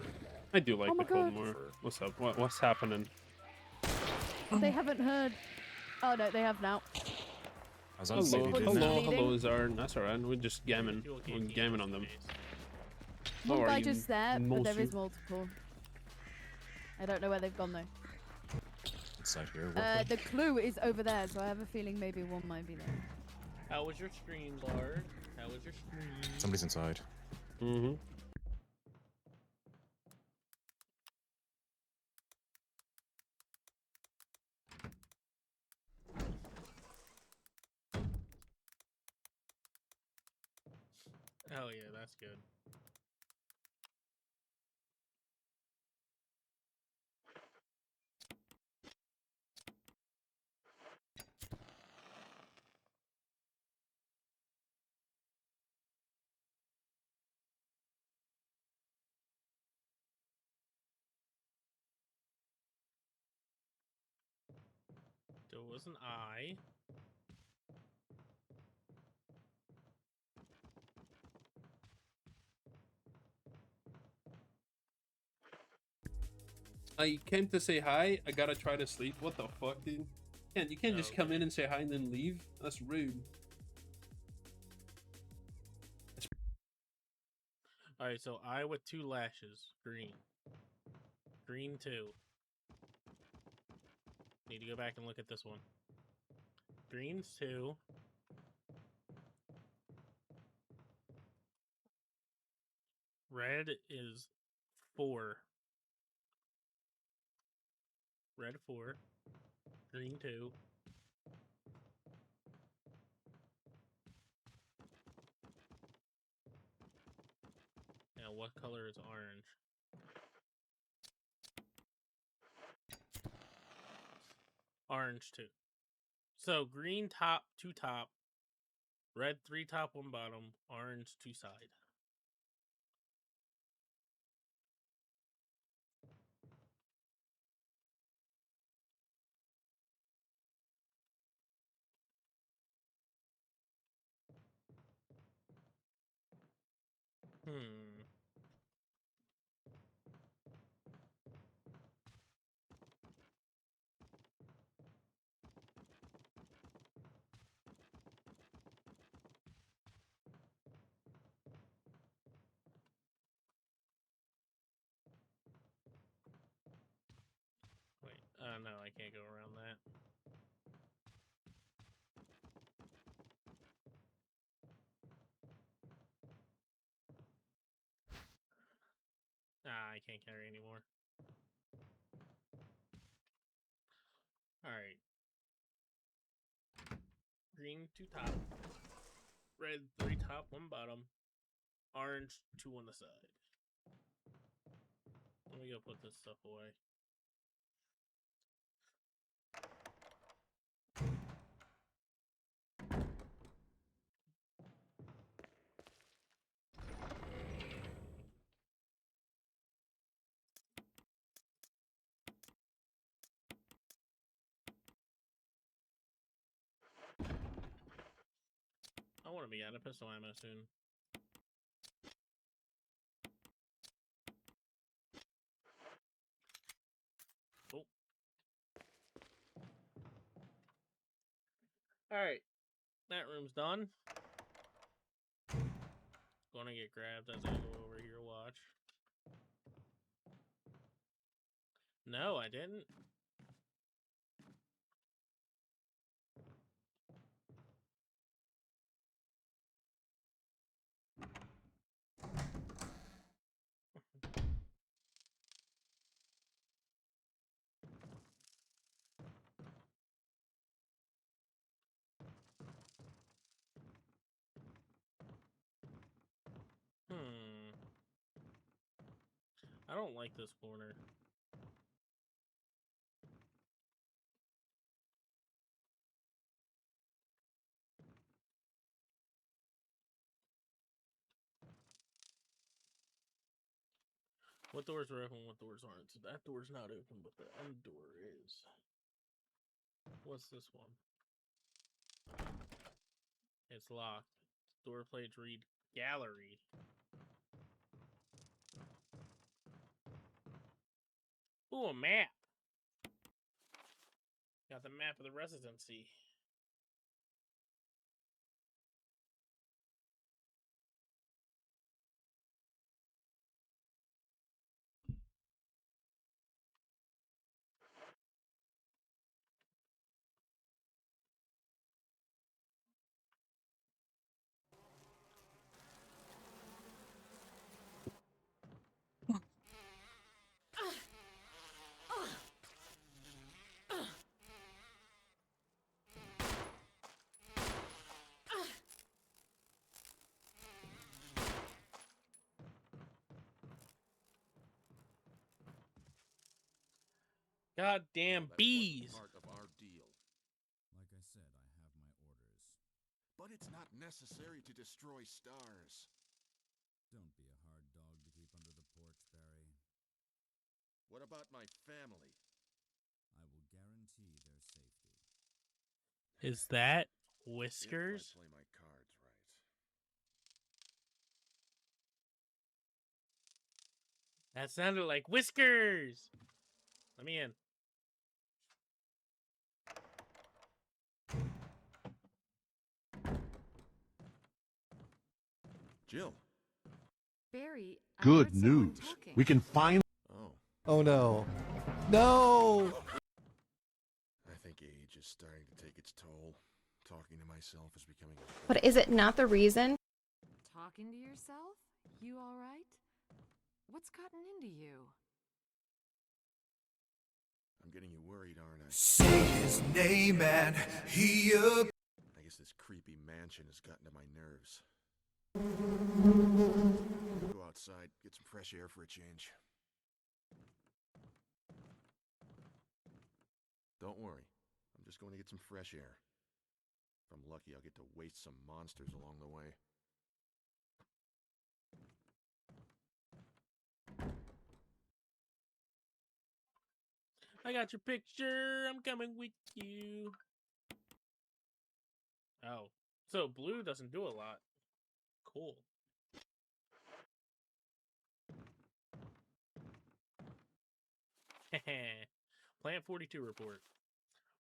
I do like Oh my the cold God. more. What's up? What's happening? They haven't heard. Oh no, they have now. I was about to say they didn't know. Hello, Zard. That's alright. We're just gamming. We're gamming on them. One How are guy you, just there, but there Mosu? is multiple. I don't know where they've gone though. Inside here. The clue is over there, so I have a feeling maybe one might be there. How was your stream, Zard? How was your stream? Somebody's inside. Mm-hmm. Oh yeah, that's good. So it was an I. I came to say hi. I gotta try to sleep. What the fuck, dude? You can't just come in and say hi and then leave. That's rude. Alright, so I with 2 lashes. Green. Green 2. Need to go back and look at this one. Green's 2. Red is 4. Red 4. Green 2. Now what color is orange? Orange 2. So green top, 2 top. Red 3 top, 1 bottom. Orange 2 side. Hmm. Wait, no, I can't go around that. Ah, I can't carry anymore. Alright. Green 2 top. Red 3 top, 1 bottom. Orange 2 on the side. Let me go put this stuff away. I want to be out of pistol ammo soon. Oh. Alright. That room's done. Gonna get grabbed as I go over here, watch. No, I didn't. I don't like this corner. What doors are open, what doors aren't? So that door's not open, but the end door is. What's this one? It's locked. Door plates read gallery. Ooh, a map. Got the map of the residency. Goddamn bees! Part of our deal. Like I said, I have my orders. But it's not necessary to destroy stars. Don't be a hard dog to keep under the porch, Barry. What about my family? I will guarantee their safety. Is that Whiskers? Play my cards right. That sounded like Whiskers! Let me in. Jill. Barry, I Good heard someone news. talking. We can finally. Oh. Oh no. No! I think age is starting to take its toll. Talking to myself is becoming a... But is it not the reason? Talking to yourself? You all right? What's gotten into you? I'm getting you worried, aren't I? Say his name and he up. I guess this creepy mansion has gotten to my nerves. Go outside, get some fresh air for a change. Don't worry, I'm just going to get some fresh air. If I'm lucky, I'll get to waste some monsters along the way. I got your picture. I'm coming with you. Oh, so blue doesn't do a lot. Cool. Plant 42 report.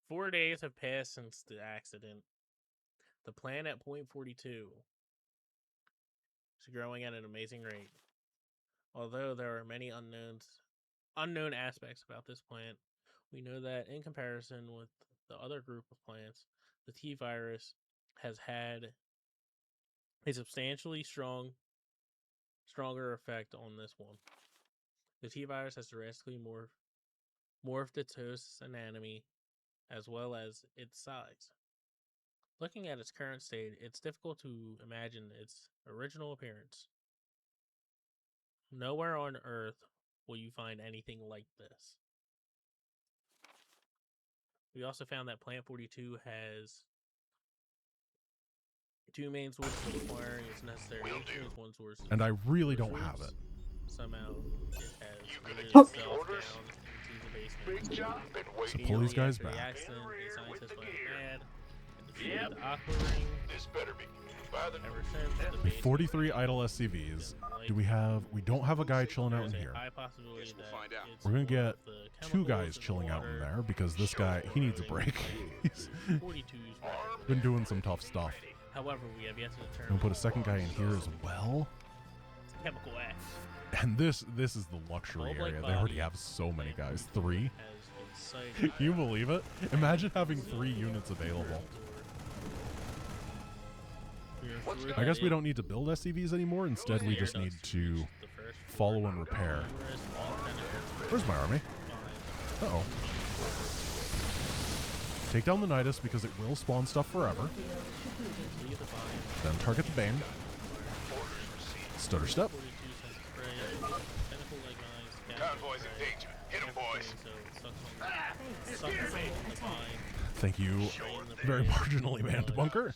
4 days have passed since the accident. The plant at point 42 is growing at an amazing rate. Although there are many unknown aspects about this plant, we know that in comparison with the other group of plants, the T virus has had a substantially stronger effect on this one. The T virus has drastically morphed its host's anatomy as well as its size. Looking at its current state, it's difficult to imagine its original appearance. Nowhere on Earth will you find anything like this. We also found that Plant 42 has two main sources of acquiring its necessary nutrients. One source is And I really don't have it. somehow it has rooted Oh. itself down into the basement. So pull these guys After the back. accident, the scientists went mad and defeated the Aqua Ring. This better be. Ever since, the With basement 43 idle SCVs, we don't have a guy chilling out in here. high possibility that it's We're gonna one get of the two chemicals guys in the chilling out in water. there because this guy, he needs a break. He's 42's right. been doing some tough stuff. However, we have yet to I'm determine gonna put a second guy in here as well. chemical X And this is the luxury Cold-like area. They already body have so many guys. 3. has been cited. Can you believe it? Imagine having 3 units available. I guess we don't need to build SCVs anymore. Instead, we just need to follow and repair. Where's my army? Uh-oh. Take down the Nidus because it will spawn stuff forever. Then target the Bane. Stutter step. Convoy's in danger. Hit 'em, boys. Thank you, very marginally manned bunker.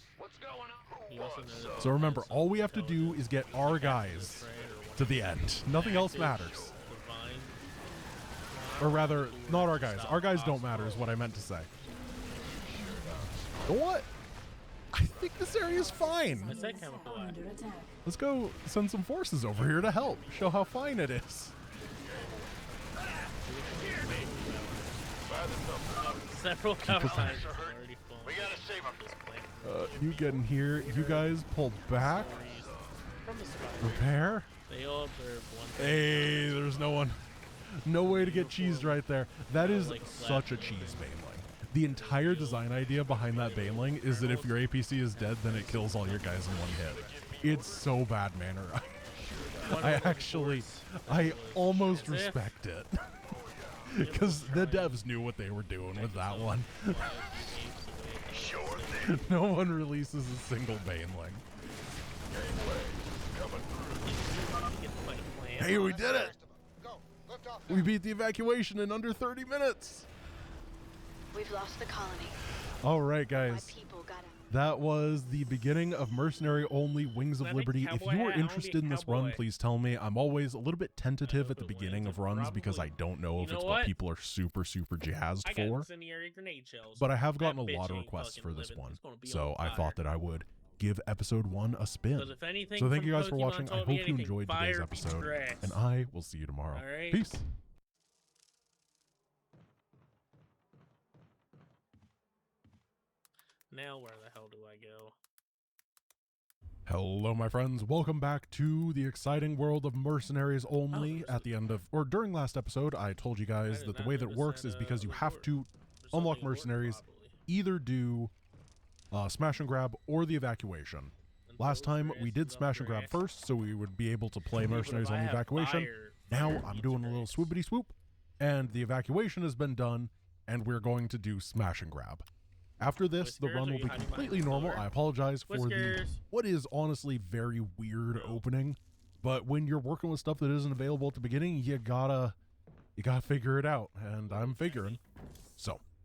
So remember, all we have to do is get our guys to the end. Nothing else matters. Or rather, not our guys. Our guys don't matter is what I meant to say. You know what? I think this area is fine. I said chemical X. Let's go send some forces over here to help. Show how fine it is. Several cover times already fallen. We gotta save him. You get in here. You guys pull back. Repair. They all observe one. Hey, there's no one. No way to get cheesed right there. That is such a cheese baneling. The entire design idea behind that baneling is that if your APC is dead, then it kills all your guys in one hit. It's so bad manner. I almost respect it. Because the devs knew what they were doing with that one. No one releases a single baneling. Hey, we did it! We beat the evacuation in under 30 minutes! We've lost the colony. Alright, guys. People gotta That was the beginning of Mercenary Only Wings of Liberty. If you are interested in this run, please tell me. I'm always a little bit tentative at the beginning of runs because I don't know if it's what people are super jazzed for. Incendiary grenade shells. But I have gotten That a lot bitch of ain't requests for fucking this living. one, It's gonna be so on I thought that I would give episode 1 a spin. 'Cause if anything So thank from you guys for Pokemon watching. I taught hope me you anything, enjoyed today's fire beats episode, grass. and I will see you tomorrow. All right. Peace. Now where the hell do I go? Hello, my friends. Welcome back to the exciting world of Mercenaries Only. At the end of, or during last episode, I told you guys that the way that it works is because you have to unlock Mercenaries, either do Smash and Grab or the Evacuation. Last time we did Smash and Grab first, so we would be able to play Mercenaries on the Evacuation. Now I'm doing a little swoopity swoop, and the Evacuation has been done, and we're going to do Smash and Grab. After this, the run will be completely normal. I apologize for the what is honestly very weird opening, but when you're working with stuff that isn't available at the beginning, you gotta figure it out, and I'm figuring. So